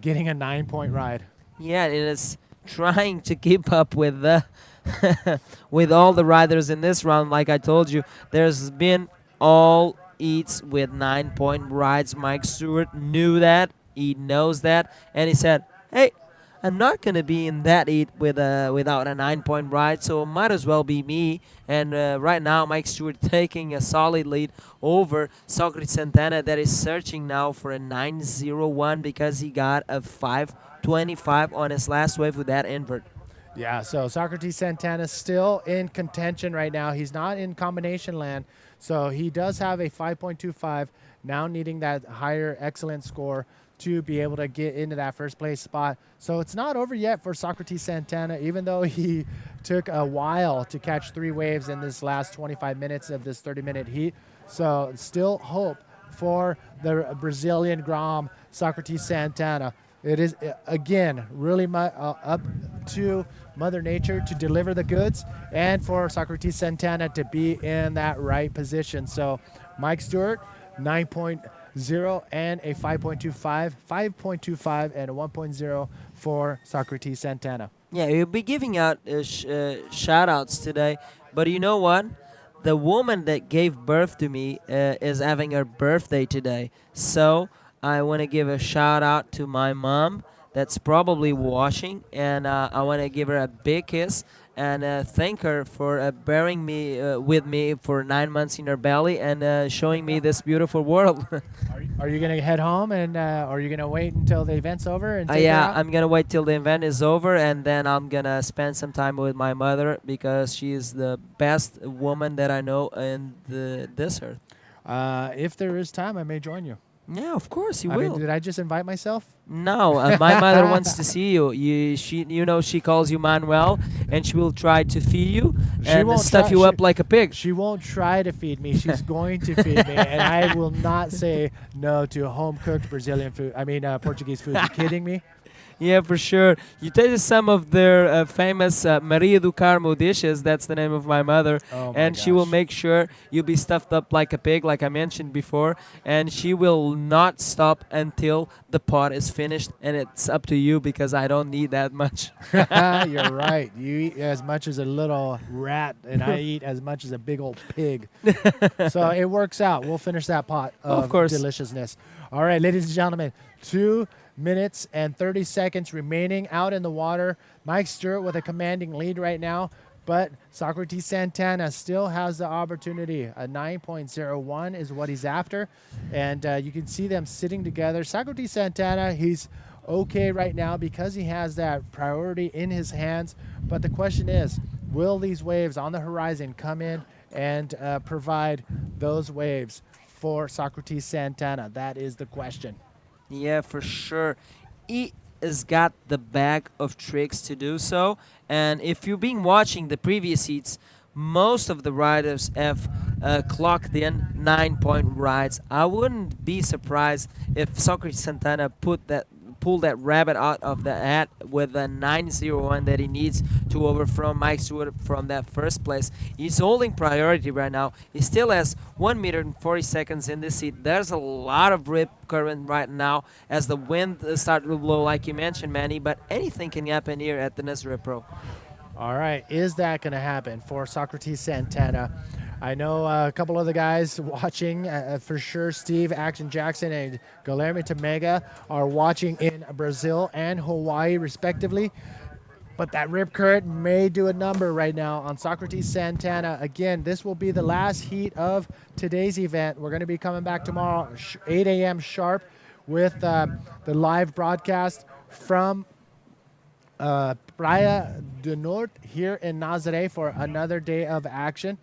getting a 9-point ride. Yeah, it is trying to keep up with the with all the riders in this round. Like I told you, there's been all heats with 9-point rides. Mike Stewart knew that. He knows that. And he said, hey, I'm not going to be in that heat with without a 9-point ride, so it might as well be me. And right now, Mike Stewart taking a solid lead over Socrates Santana that is searching now for a 9.01 because he got a 5.25 on his last wave with that invert. Yeah, so Socrates Santana still in contention right now. He's not in combination land, so he does have a 5.25, now needing that higher excellent score to be able to get into that first place spot. So it's not over yet for Socrates Santana, even though he took a while to catch 3 waves in this last 25 minutes of this 30-minute heat. So still hope for the Brazilian Grom, Socrates Santana. It is, again, really up to Mother Nature to deliver the goods and for Socrates Santana to be in that right position. So Mike Stewart, 9.0 and a 5.25, 5.25 and a 1.0 for Socrates Santana. Yeah, we'll be giving out shout-outs today But you know what? The woman that gave birth to me is having her birthday today. So I want to give a shout out to my mom that's probably watching, and I want to give her a big kiss and thank her for bearing me with me for 9 months in her belly and showing me this beautiful world. Are you gonna head home and are you gonna wait until the event's over and take her Yeah, out? I'm gonna wait till the event is over, and then I'm gonna spend some time with my mother because she is the best woman that I know in this earth. If there is time, I may join you. Yeah, of course you I mean, will. did I just invite myself? No, my mother wants to see you. She calls you Manuel, and she will try to feed you and stuff you up like a pig. She won't try to feed me. She's going to feed me, and I will not say no to home-cooked Brazilian food. I mean, Portuguese food. You kidding me? Yeah, for sure. You tasted some of their famous Maria do Carmo dishes. That's the name of my mother. Oh my and she will make sure you'll be stuffed up like a pig, like I mentioned before. And she will not stop until the pot is finished. And it's up to you because I don't need that much. You're right. You eat as much as a little rat, and I eat as much as a big old pig. So it works out. We'll finish that pot of course. deliciousness. All right, ladies and gentlemen, 2 minutes and 30 seconds remaining out in the water. Mike Stewart with a commanding lead right now, but Socrates Santana still has the opportunity. A 9.01 is what he's after, and you can see them sitting together. Socrates Santana, he's okay right now because he has that priority in his hands, but the question is, will these waves on the horizon come in and provide those waves for Socrates Santana? That is the question. Yeah, for sure. He has got the bag of tricks to do so. And if you've been watching the previous heats, most of the riders have clocked in 9-point rides. I wouldn't be surprised if Socrates Santana pulled that rabbit out of the hat with a 9.01 that he needs to overthrow Mike Stewart from that first place. He's holding priority right now. He still has 1 meter and 40 seconds in this heat. There's a lot of rip current right now as the wind started to blow, like you mentioned, Manny, but anything can happen here at the Nazare Pro. All right, is that going to happen for Socrates Santana? I know a couple of the guys watching, for sure, Steve Action Jackson and Guilherme Tamega are watching in Brazil and Hawaii, respectively. But that rip current may do a number right now on Socrates Santana. Again, this will be the last heat of today's event. We're going to be coming back tomorrow, 8 a.m. sharp, with the live broadcast from Praia do Norte here in Nazare for another day of action.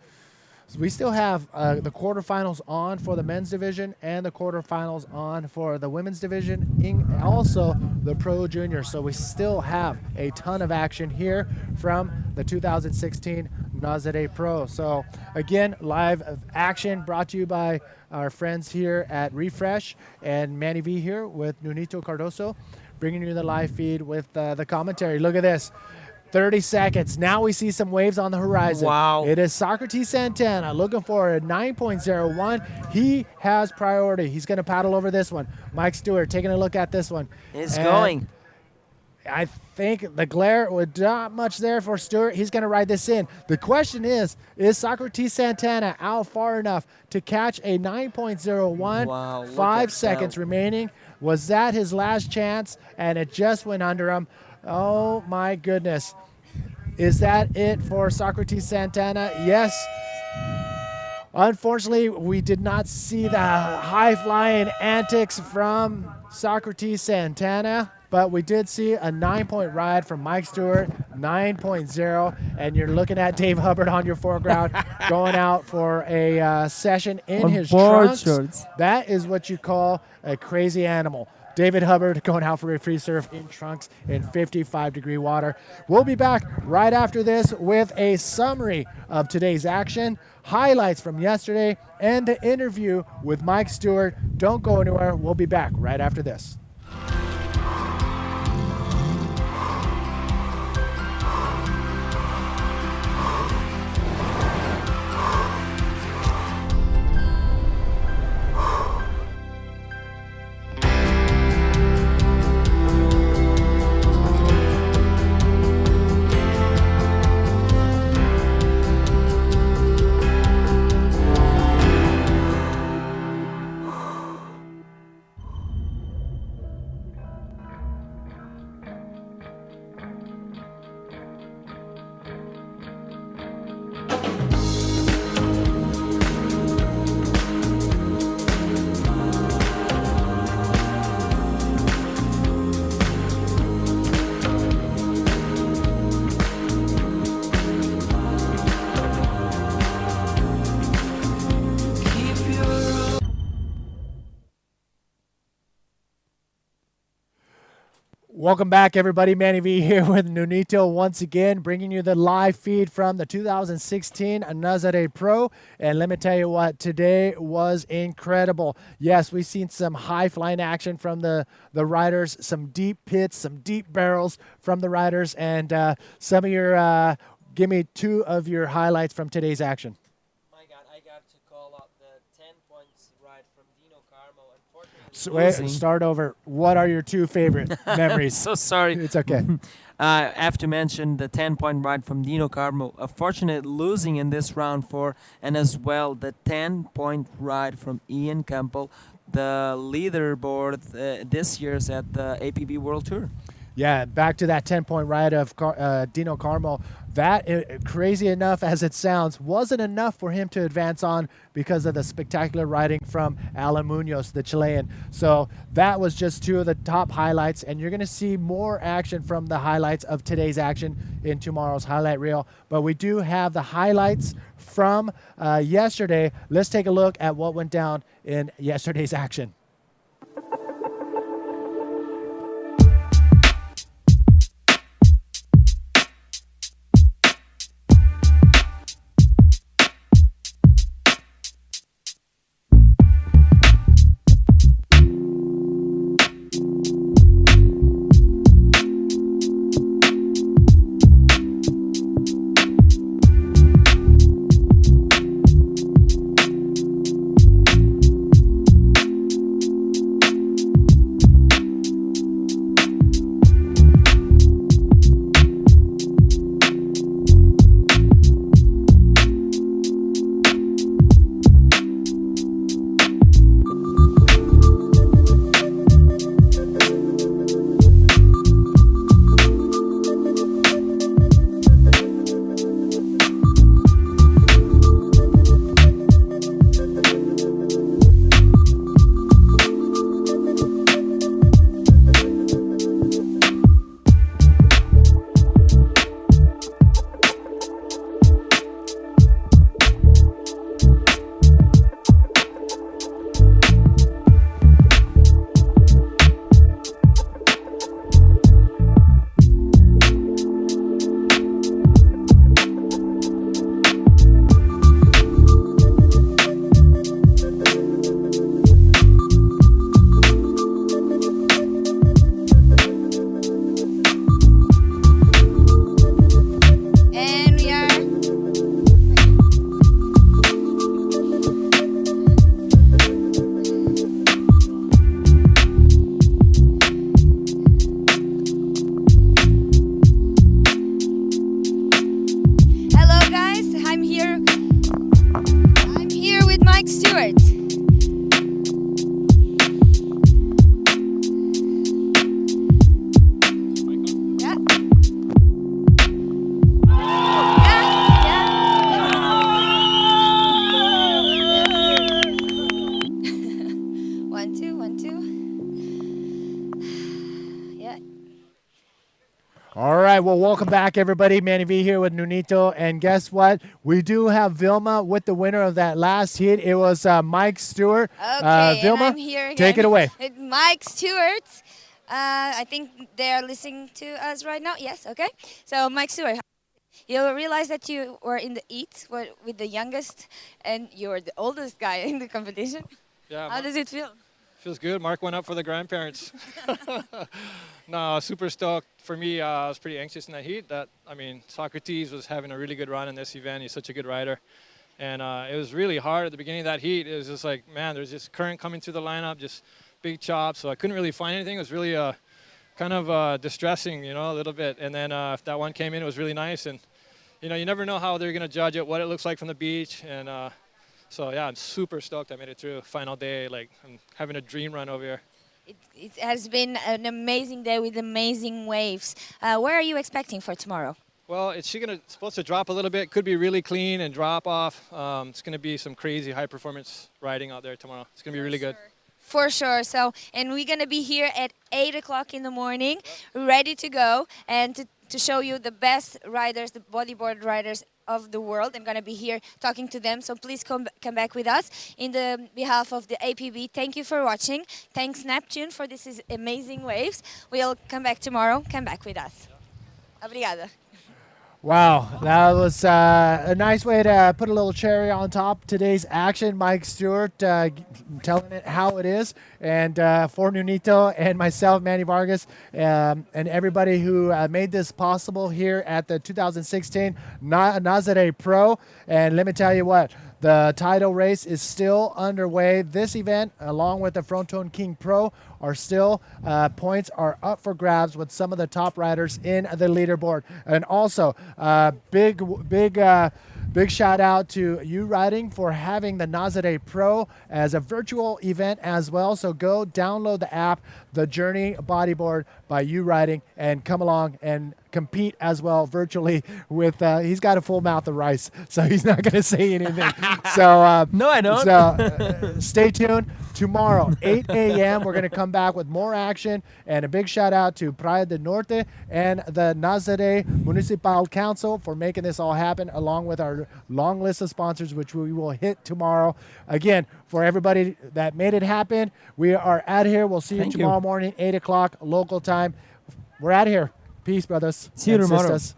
So we still have the quarterfinals on for the men's division and the quarterfinals on for the women's division, and also the Pro Junior. So we still have a ton of action here from the 2016 Nazare Pro. So again, live action brought to you by our friends here at Refresh, and Manny V here with Nunito Cardoso, bringing you the live feed with the commentary. Look at this. 30 seconds. Now we see some waves on the horizon. Wow. It is Socrates Santana looking for a 9.01. He has priority. He's going to paddle over this one. Mike Stewart taking a look at this one. It's going. I think the glare would not much there for Stewart. He's going to ride this in. The question is Socrates Santana out far enough to catch a 9.01? Wow, 5 seconds remaining. Was that his last chance? And it just went under him. Oh, my goodness. Is that it for Socrates Santana? Yes. Unfortunately, we did not see the high-flying antics from Socrates Santana, but we did see a 9-point ride from Mike Stewart, 9.0, and you're looking at Dave Hubbard on your foreground going out for a session in his trunks. Shorts. That is what you call a crazy animal. David Hubbard going out for a free surf in trunks in 55-degree water. We'll be back right after this with a summary of today's action, highlights from yesterday, and the interview with Mike Stewart. Don't go anywhere. We'll be back right after this. Welcome back, everybody. Manny V here with Nunito once again, bringing you the live feed from the 2016 Nazare Pro. And let me tell you what, today was incredible. Yes, we've seen some high-flying action from the riders, some deep pits, some deep barrels from the riders, and some of your, give me two of your highlights from today's action. So, wait, start over. What are your two favorite memories? So sorry. It's okay. I have to mention the 10-point ride from Dino Carmo, a fortunate losing in this round 4, and as well the 10-point ride from Ian Campbell, the leaderboard this year's at the APB World Tour. Yeah, back to that 10-point ride of Dino Carmo. That, crazy enough as it sounds, wasn't enough for him to advance on because of the spectacular riding from Alan Munoz, the Chilean. So that was just two of the top highlights, and you're going to see more action from the highlights of today's action in tomorrow's highlight reel. But we do have the highlights from yesterday. Let's take a look at what went down in yesterday's action. All right, well, welcome back, everybody. Manny V here with Nunito. And guess what? We do have Vilma with the winner of that last heat. It was Mike Stewart. Okay, Vilma, and I'm here again. take it away. With Mike Stewart. I think they are listening to us right now. Yes, okay. So, Mike Stewart, you realize that you were in the heat with the youngest, and you were the oldest guy in the competition. Yeah. How does it feel? Feels good. Mark went up for the grandparents. No, super stoked. For me, I was pretty anxious in that heat. Socrates was having a really good run in this event. He's such a good rider. And it was really hard at the beginning of that heat. It was just like, man, there's just current coming through the lineup, just big chops. So I couldn't really find anything. It was really kind of distressing, a little bit. And then if that one came in, it was really nice. And, you never know how they're going to judge it, what it looks like from the beach. And so, yeah, I'm super stoked I made it through. Final day, I'm having a dream run over here. It has been an amazing day with amazing waves. What are you expecting for tomorrow? Well, it's supposed to drop a little bit. Could be really clean and drop off. It's going to be some crazy high-performance riding out there tomorrow. It's going to be really good. For sure. So, and we're going to be here at 8 o'clock in the morning, ready to go, and to show you the best riders, the bodyboard riders of the world. I'm going to be here talking to them, so please come back with us. In the behalf of the APB, thank you for watching. Thanks, Neptune, for this is amazing waves. We'll come back tomorrow. Come back with us. Obrigada. Wow, that was a nice way to put a little cherry on top of today's action. Mike Stewart telling it how it is, and for Nunito and myself, Manny Vargas, and everybody who made this possible here at the 2016 Nazare Pro. And let me tell you what, the title race is still underway. This event, along with the Fronton King Pro, are still points are up for grabs with some of the top riders in the leaderboard. And also, big shout out to U Riding for having the Nazare Pro as a virtual event as well. So go download the app, the Journey Bodyboard by U Riding, and come along and compete as well virtually with he's got a full mouth of rice, so he's not going to say anything. So no, I don't. So stay tuned. Tomorrow, 8 a.m., we're going to come back with more action, and a big shout out to Praia del Norte and the Nazare Municipal Council for making this all happen, along with our long list of sponsors, which we will hit tomorrow. Again, for everybody that made it happen, we are out here. We'll see you tomorrow morning, 8 o'clock local time. We're out of here. Peace, brothers. See you and tomorrow. sisters.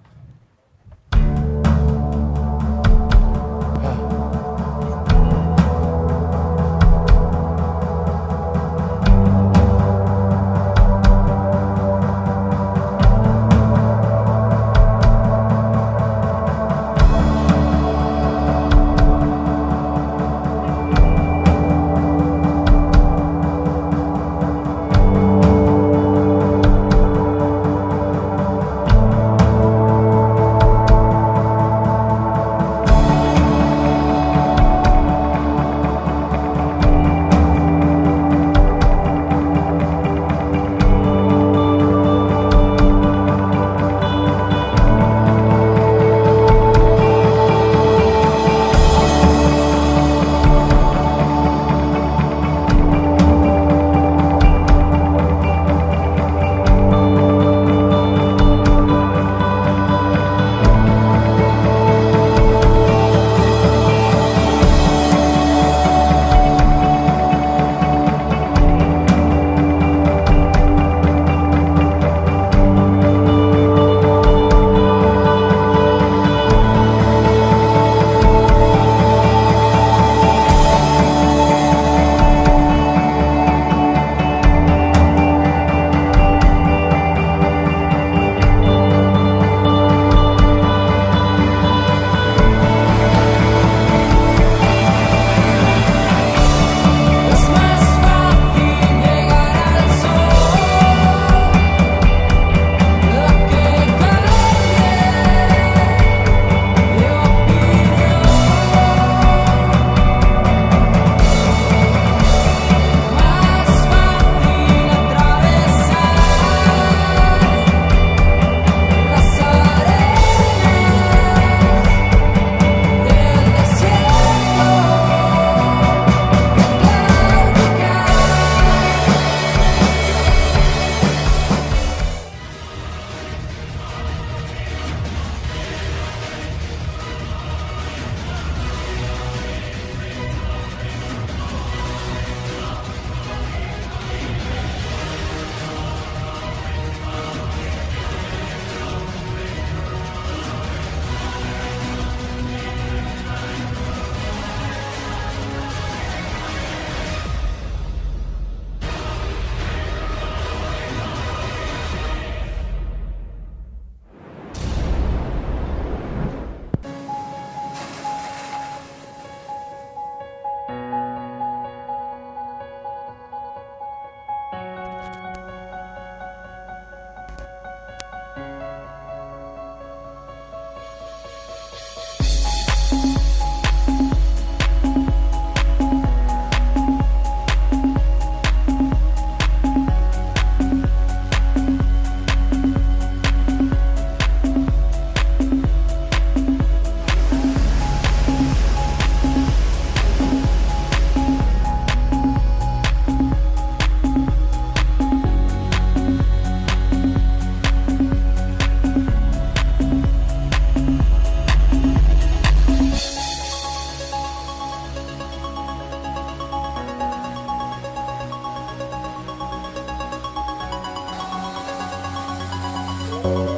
you.